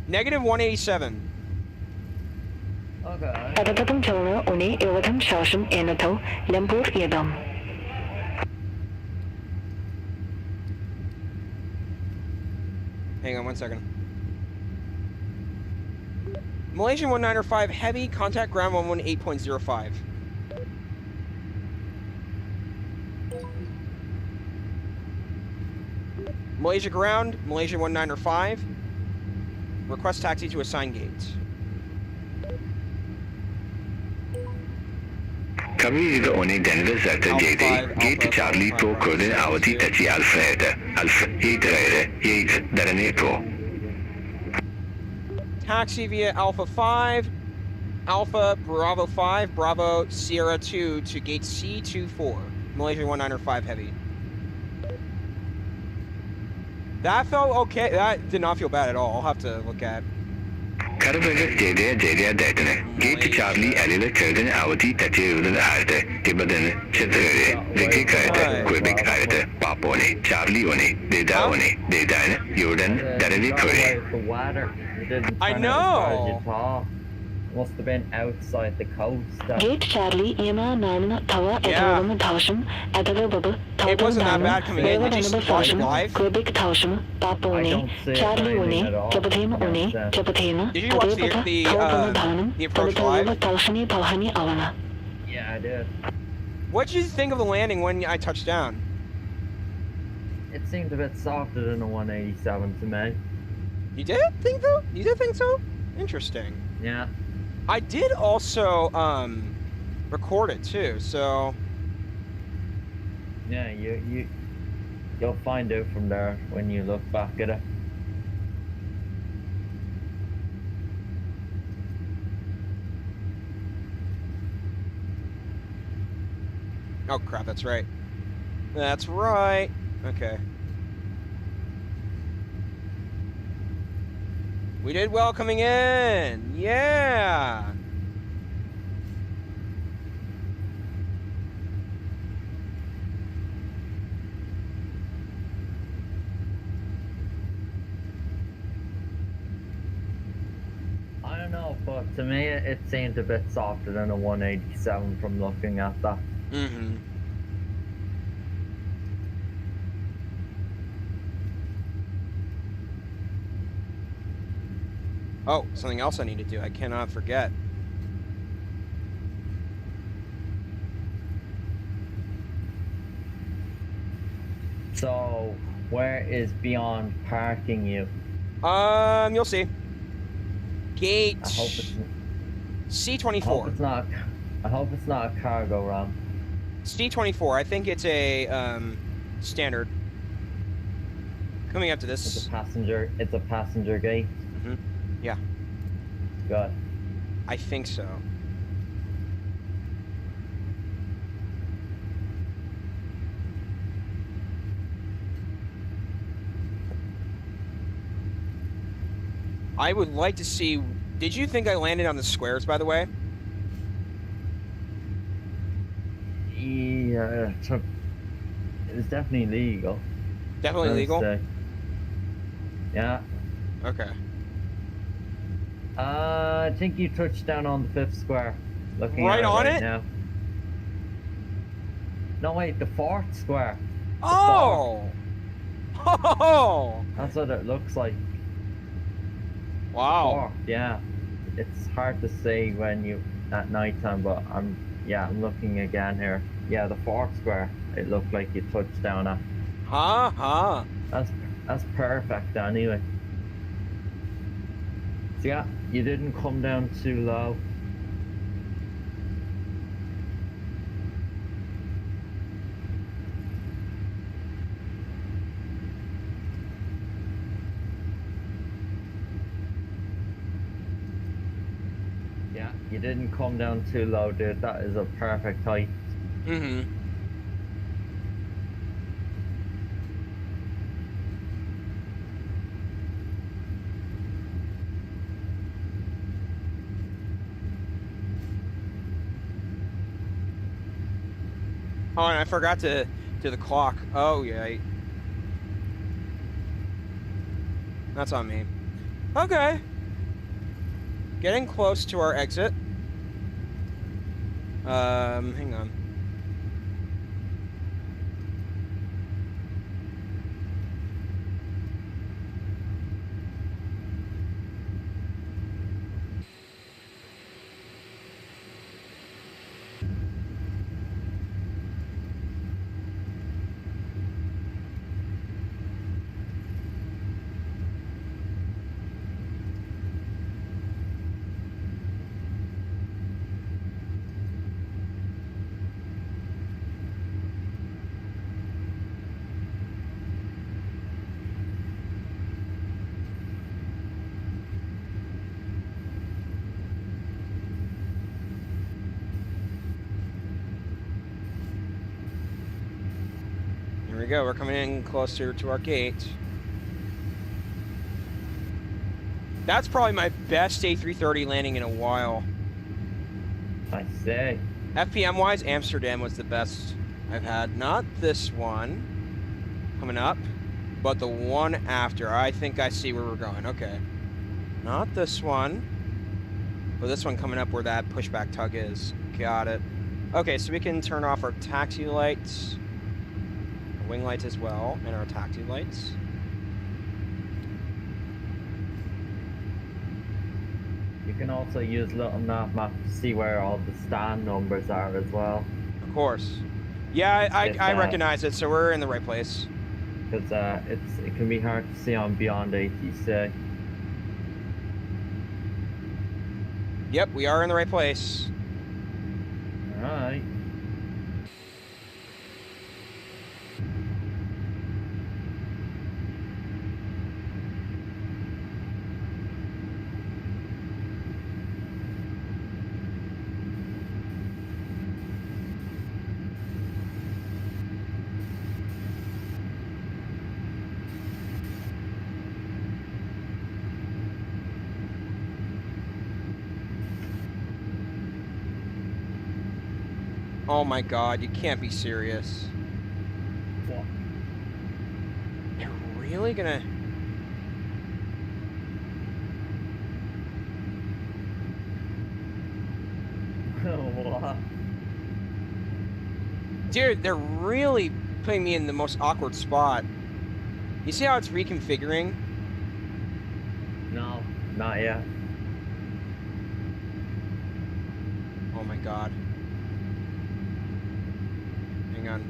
Negative 187. Okay. Radhatam Jalana Une Evatam Shoshan Enatau, Lumpur Yadam. Hang on 1 second. Malaysian 195 heavy, contact ground 118.05. Malaysia ground, Malaysia 195. Request taxi to assigned gate. Kabiri the only Denver Zeta JD, Gate Charlie Pro Code Audi Tachi Alfred, Alpha 8 Daranepo. Taxi via Alpha 5, Alpha Bravo 5, Bravo Sierra 2 to gate C24, Malaysia 195 heavy. That felt okay. That did not feel bad at all. I'll have to look at. Karabaga JD Datane, Gate Charlie Alila Kurden Audi Tachi Arte, Tibadan, Chetre, Vicky Karte, Quebec Arte, Papone, Charlie One, Deda One, Deda, Jordan, Daradi Kuri. The water. It didn't I turn know. out as far as you thought. Must have been outside the coast. Gate Charlie Ema Nana Tawa Etalum Tausham, Atala Bubba, It wasn't that bad coming in. Did you see live? Quebec Tausham, Papone, Charlie Une, Japathema Une, Japathema, Did you watch the approach live? Taushani Tauhani Avana. Yeah, I did. What did you think of the landing when I touched down? It seemed a bit softer than a 187 to me. You did think though? You did think so? Interesting. Yeah. I did also record it too, so yeah, you'll find out from there when you look back at it. oh crap, that's right. That's right. Okay. We did well coming in. Yeah. I don't know, but to me it seemed a bit softer than a 187 from looking at that. Mm-hmm. Oh, something else I need to do. I cannot forget. So, where is beyond parking you? You'll see. Gate I hope it's C24. I hope it's not a cargo run. C24. I think it's a standard. Coming up to this. It's a passenger gate. Mm-hmm. Yeah. Good. I think so. I would like to see. Did you think I landed on the squares, by the way? Yeah, it's definitely legal. Definitely legal? Yeah. Okay. I think you touched down on the 5th square. Looking right at on right it? Now. No, wait, the 4th square. Oh! Oh! That's what it looks like. Wow. 4th, yeah. It's hard to see when you at night time, but I'm looking again here. Yeah, the 4th square. It looked like you touched down at. Ha. That's perfect anyway. So yeah, you didn't come down too low. Yeah, you didn't come down too low, dude. That is a perfect height. Mm-hmm. Oh, and I forgot to do the clock. Oh, yeah. That's on me. Okay. Getting close to our exit. Hang on. Here we go. We're coming in closer to our gate. That's probably my best A330 landing in a while. I say. FPM-wise, Amsterdam was the best I've had. Not this one coming up, but the one after. I think I see where we're going. Okay. Not this one, but this one coming up where that pushback tug is. Got it. Okay, so we can turn off our taxi lights, our wing lights as well, and our taxi lights. You can also use little nav map to see where all the stand numbers are as well. Of course. Yeah, I recognize it, so we're in the right place. Because it can be hard to see on Beyond ATC. Yep, we are in the right place. Alright. Oh my god, you can't be serious. What? You're really gonna... What? Dude, they're really putting me in the most awkward spot. You see how it's reconfiguring? No, not yet. Oh my god. Hang on.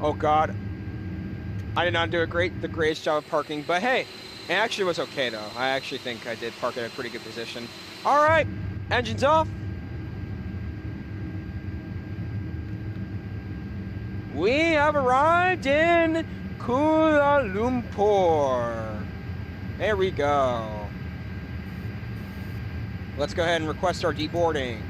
Oh god, I did not do the greatest job of parking, but hey, it actually was okay though. I actually think I did park in a pretty good position. All right, engines off. We have arrived in Kuala Lumpur. There we go. Let's go ahead and request our deboarding.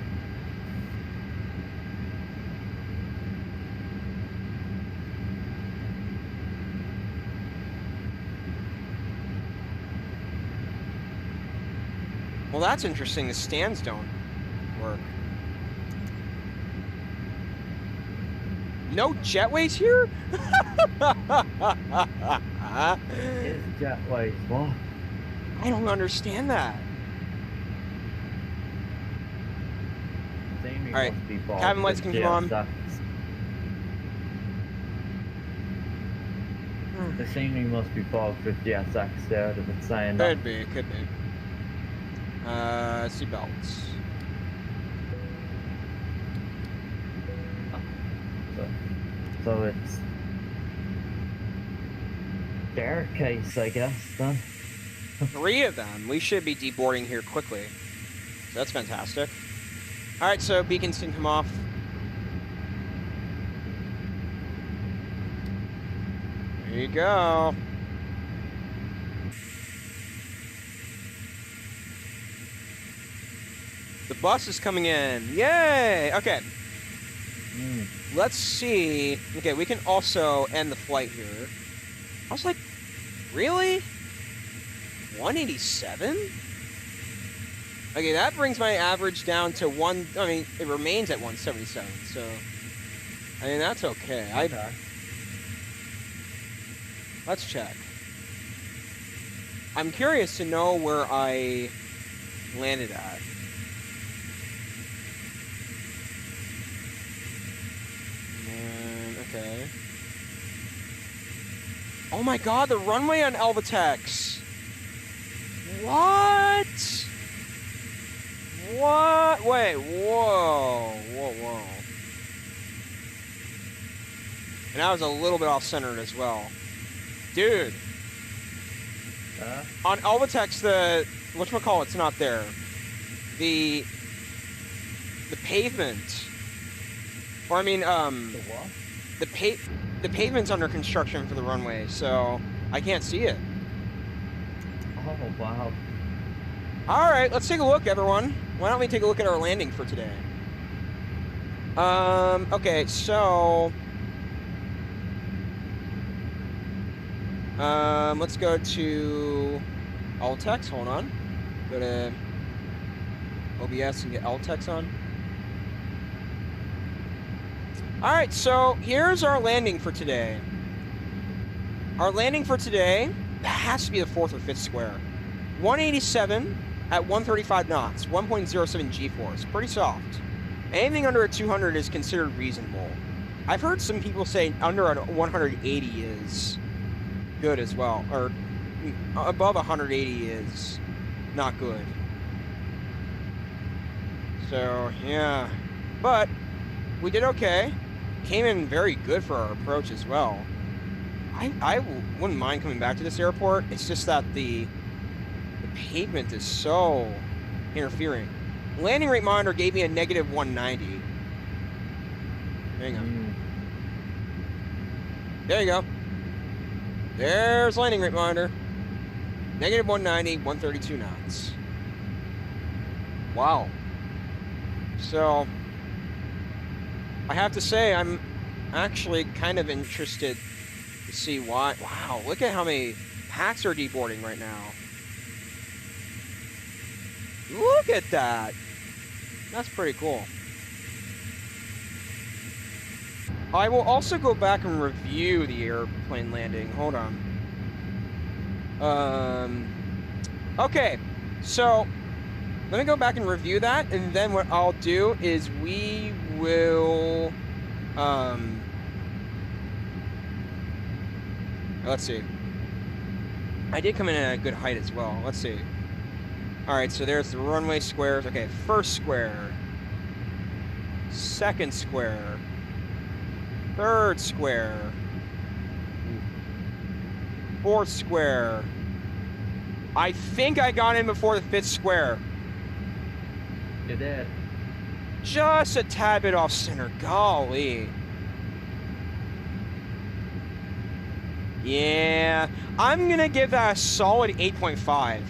Well, that's interesting. The stands don't work. No jetways here? Is jetways what? I don't understand that. All right, cabin lights can come on. The scenery must be fogged with GSX there if it's saying that. Could be, could be. Seatbelts. So it's staircase, I guess, then. 3 of them. We should be deboarding here quickly. So that's fantastic. All right, so beacons can come off. There you go. The bus is coming in. Yay! Okay. Let's see. Okay, we can also end the flight here. I was like, really? 187? Okay, that brings my average down to I mean, it remains at 177, so I mean, that's okay. Let's check. I'm curious to know where I landed at. Okay. Oh my god, the runway on Elvatex! What? What? Wait, whoa. Whoa. And I was a little bit off-centered as well. Dude. On Elvatex, the... whatchamacallit's not there. The pavement... Or I mean, The what? The pavement's under construction for the runway, so I can't see it. Oh, wow. All right, let's take a look, everyone. Why don't we take a look at our landing for today? Okay, so... let's go to Elvatex, hold on. Go to OBS and get Elvatex on. All right, so here's our landing for today. Our landing for today, that has to be the 4th or 5th square. 187 at 135 knots, 1.07 G-force, pretty soft. Anything under a 200 is considered reasonable. I've heard some people say under a 180 is good as well, or above 180 is not good. So, yeah. But we did okay. Came in very good for our approach as well. I wouldn't mind coming back to this airport. It's just that the pavement is so interfering. Landing rate monitor gave me a negative 190. Hang on. There you go. There's landing rate monitor. Negative 190, 132 knots. Wow. So... I have to say, I'm actually kind of interested to see why. Wow, look at how many packs are deboarding right now. Look at that. That's pretty cool. I will also go back and review the airplane landing. Hold on. Okay, so let me go back and review that, and then what I'll do is we will, let's see. I did come in at a good height as well. Let's see. All right, so there's the runway squares. Okay, first square, second square, third square, fourth square. I think I got in before the 5th square. You did. Just a tad bit off center. Golly. Yeah. I'm going to give that a solid 8.5.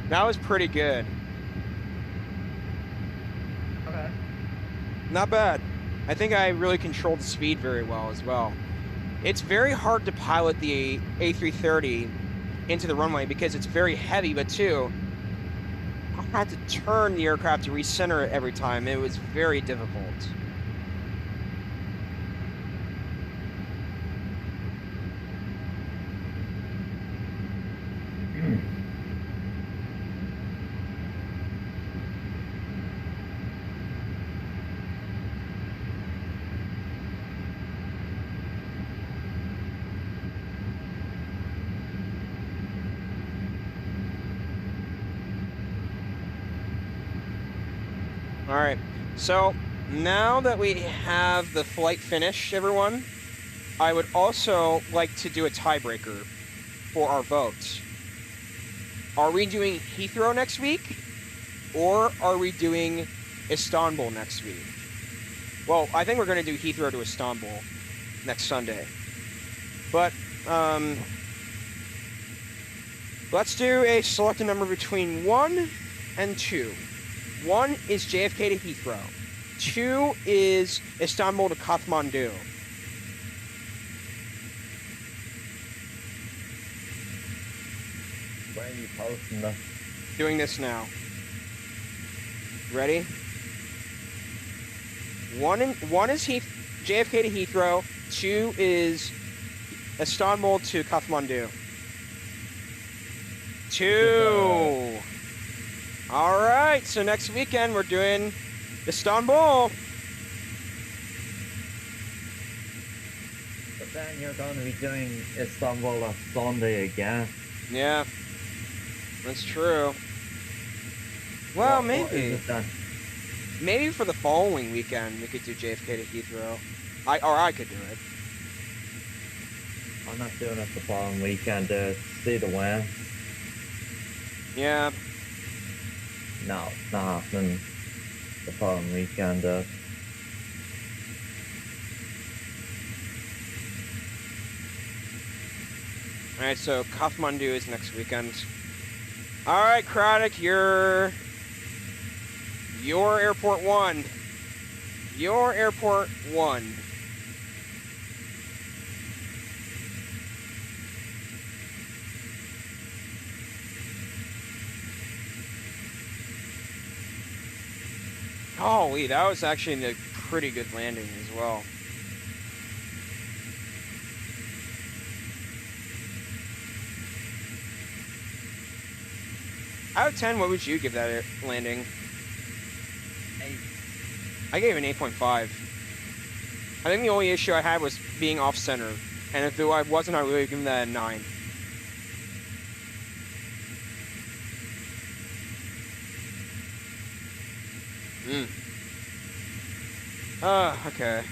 That was pretty good. Okay. Not bad. I think I really controlled the speed very well as well. It's very hard to pilot the A330 into the runway because it's very heavy, but too, had to turn the aircraft to recenter it every time. It was very difficult. All right, so now that we have the flight finished, everyone, I would also like to do a tiebreaker for our votes. Are we doing Heathrow next week, or are we doing Istanbul next week? Well, I think we're going to do Heathrow to Istanbul next Sunday. But let's do a selected number between 1 and 2. 1 is JFK to Heathrow. 2 is Istanbul to Kathmandu. Where are you posting this? Doing this now. Ready? 1 is JFK to Heathrow. 2 is Istanbul to Kathmandu. 2. All right, so next weekend we're doing Istanbul. But then you're going to be doing Istanbul on Sunday again. Yeah, that's true. Well, What maybe. is it then? Maybe for the following weekend we could do JFK to Heathrow. I could do it. I'm not doing it the following weekend. See the win. Yeah. No, it's not happening the following weekend. All right, so Kathmandu is next weekend. All right, Craddock, you're airport 1. Your airport 1. Holy, that was actually a pretty good landing as well. Out of 10, what would you give that landing? 8. I gave it an 8.5. I think the only issue I had was being off-center, and if I wasn't, I would have given that a 9. Okay.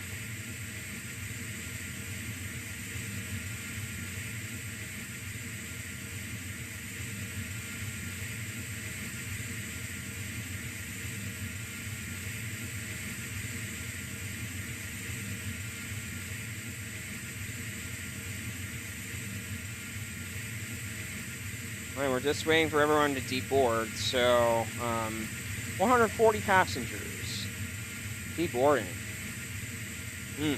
All right, we're just waiting for everyone to deboard, so 140 passengers deboarding. We've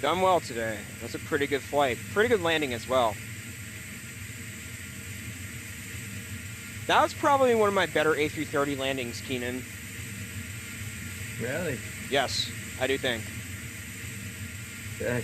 done well today. That's a pretty good flight. Pretty good landing as well. That was probably one of my better A330 landings, Keenan. Really? Yes, I do think. Okay.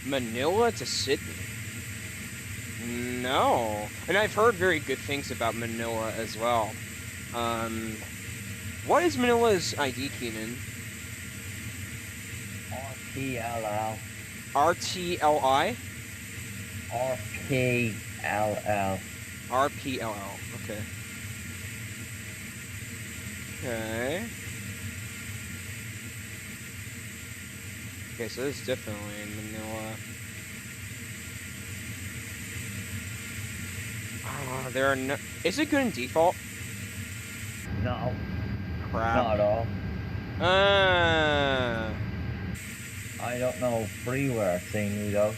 Manila to Sydney? No. And I've heard very good things about Manila as well. What is Manila's ID, Keenan? RTLL. RTLI? RPL. RPLL. RPLL. Okay. Okay. Okay, so this is definitely in Manila. There are no. Is it good in default? No. Crap. Not at all. I don't know freeware scenery though.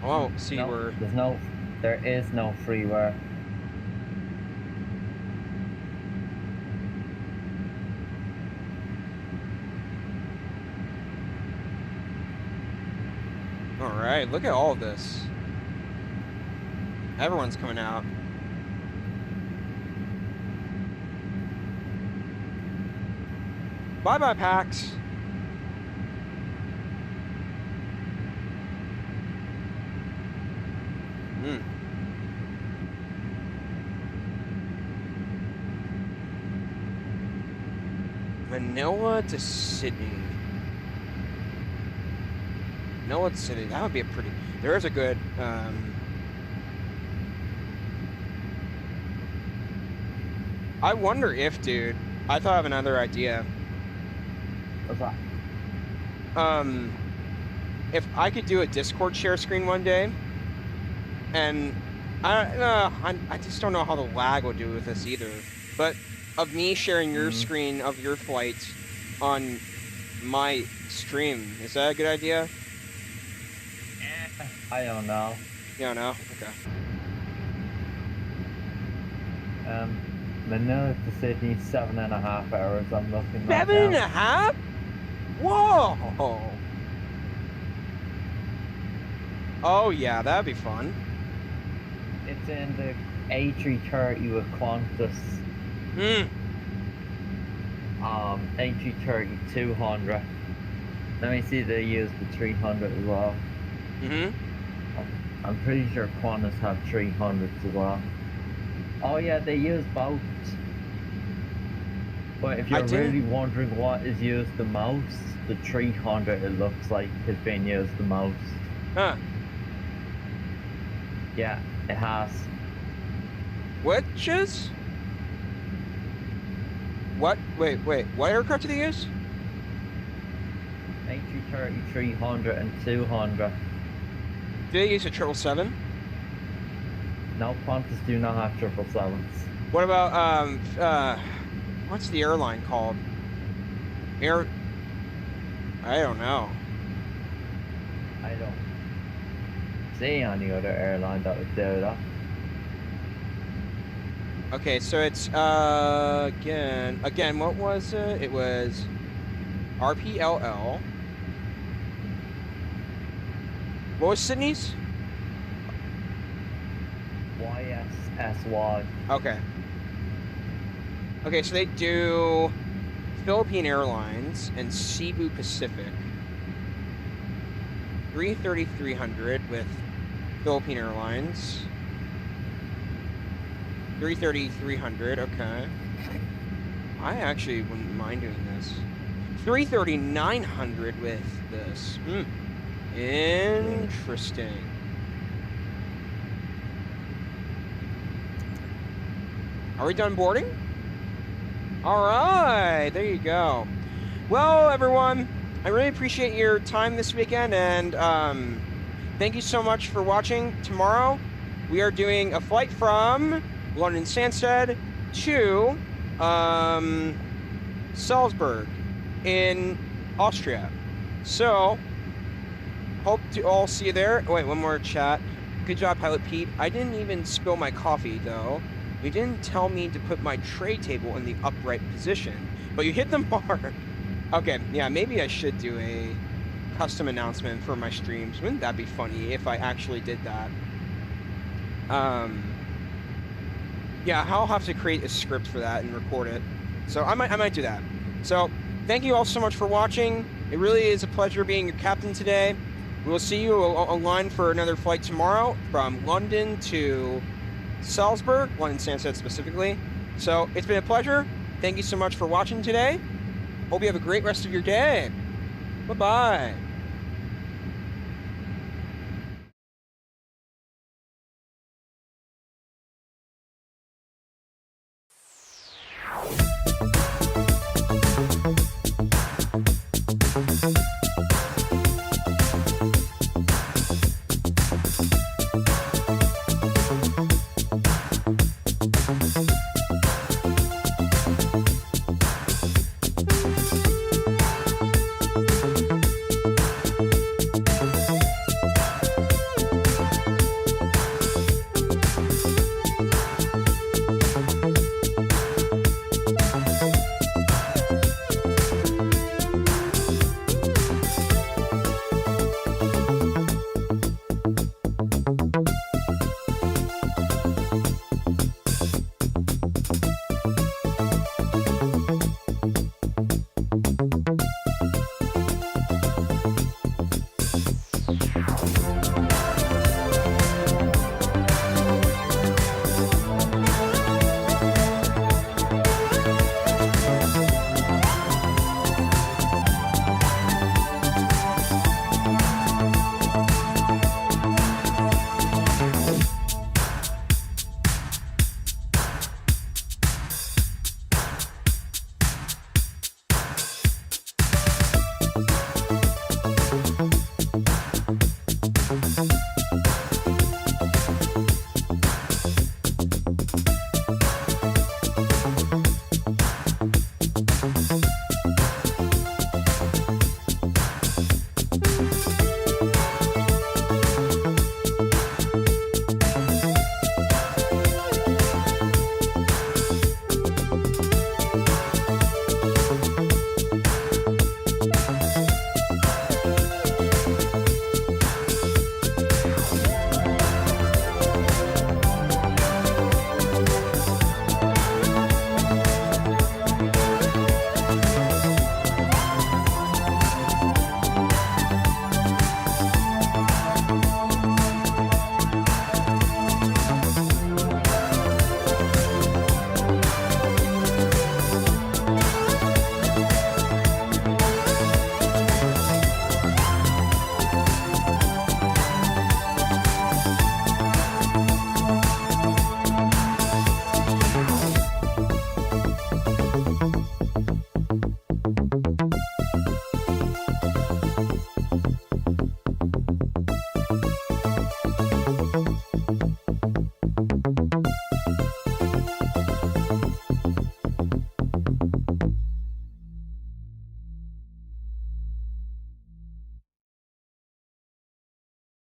Oh, see no, where. There is no freeware. Alright, look at all of this. Everyone's coming out. Bye-bye, PAX. Manila to Sydney. Manila to Sydney. That would be a pretty. There is a good. I wonder if, dude. I thought of another idea. What's that? If I could do a Discord share screen one day, and I just don't know how the lag would do with this either, but of me sharing your screen of your flight on my stream, is that a good idea? I don't know. You don't know? Okay. Manila to Sydney, 7.5 hours. I'm looking. 7.5? Whoa! Oh yeah, that'd be fun. It's in the A330 with Qantas. A330-200. Let me see, they use the 300 as well. I'm pretty sure Qantas have 300s as well. Oh yeah, they use both. But if you're really wondering what is used the most, the 300 it looks like is being used the most. Huh. Yeah, it has. Which is? What? Wait. What aircraft do they use? A330, 300 and 200. Do they use a 777? No, Qantas do not have 777s. What about, what's the airline called? I don't know. I don't see any other airline that would do that. Okay, so it's, again, what was it? It was RPLL. What was Sydney's? YSSY. Okay. Okay, so they do Philippine Airlines and Cebu Pacific. 330-300 with Philippine Airlines. 330-300, okay. I actually wouldn't mind doing this. 330-900 with this. Interesting. Are we done boarding? All right, there you go. Well, everyone, I really appreciate your time this weekend, and thank you so much for watching. Tomorrow, we are doing a flight from London Stansted to Salzburg in Austria. So, hope to all see you there. Wait, one more chat. Good job, Pilot Pete. I didn't even spill my coffee, though. You didn't tell me to put my tray table in the upright position, but you hit the mark. Okay, yeah, maybe I should do a custom announcement for my streams. Wouldn't that be funny if I actually did that? Yeah, I'll have to create a script for that and record it. So I might do that. So thank you all so much for watching. It really is a pleasure being your captain today. We'll see you online for another flight tomorrow from London to Salzburg, London Stansted specifically. So it's been a pleasure. Thank you so much for watching today. Hope you have a great rest of your day. Bye-bye.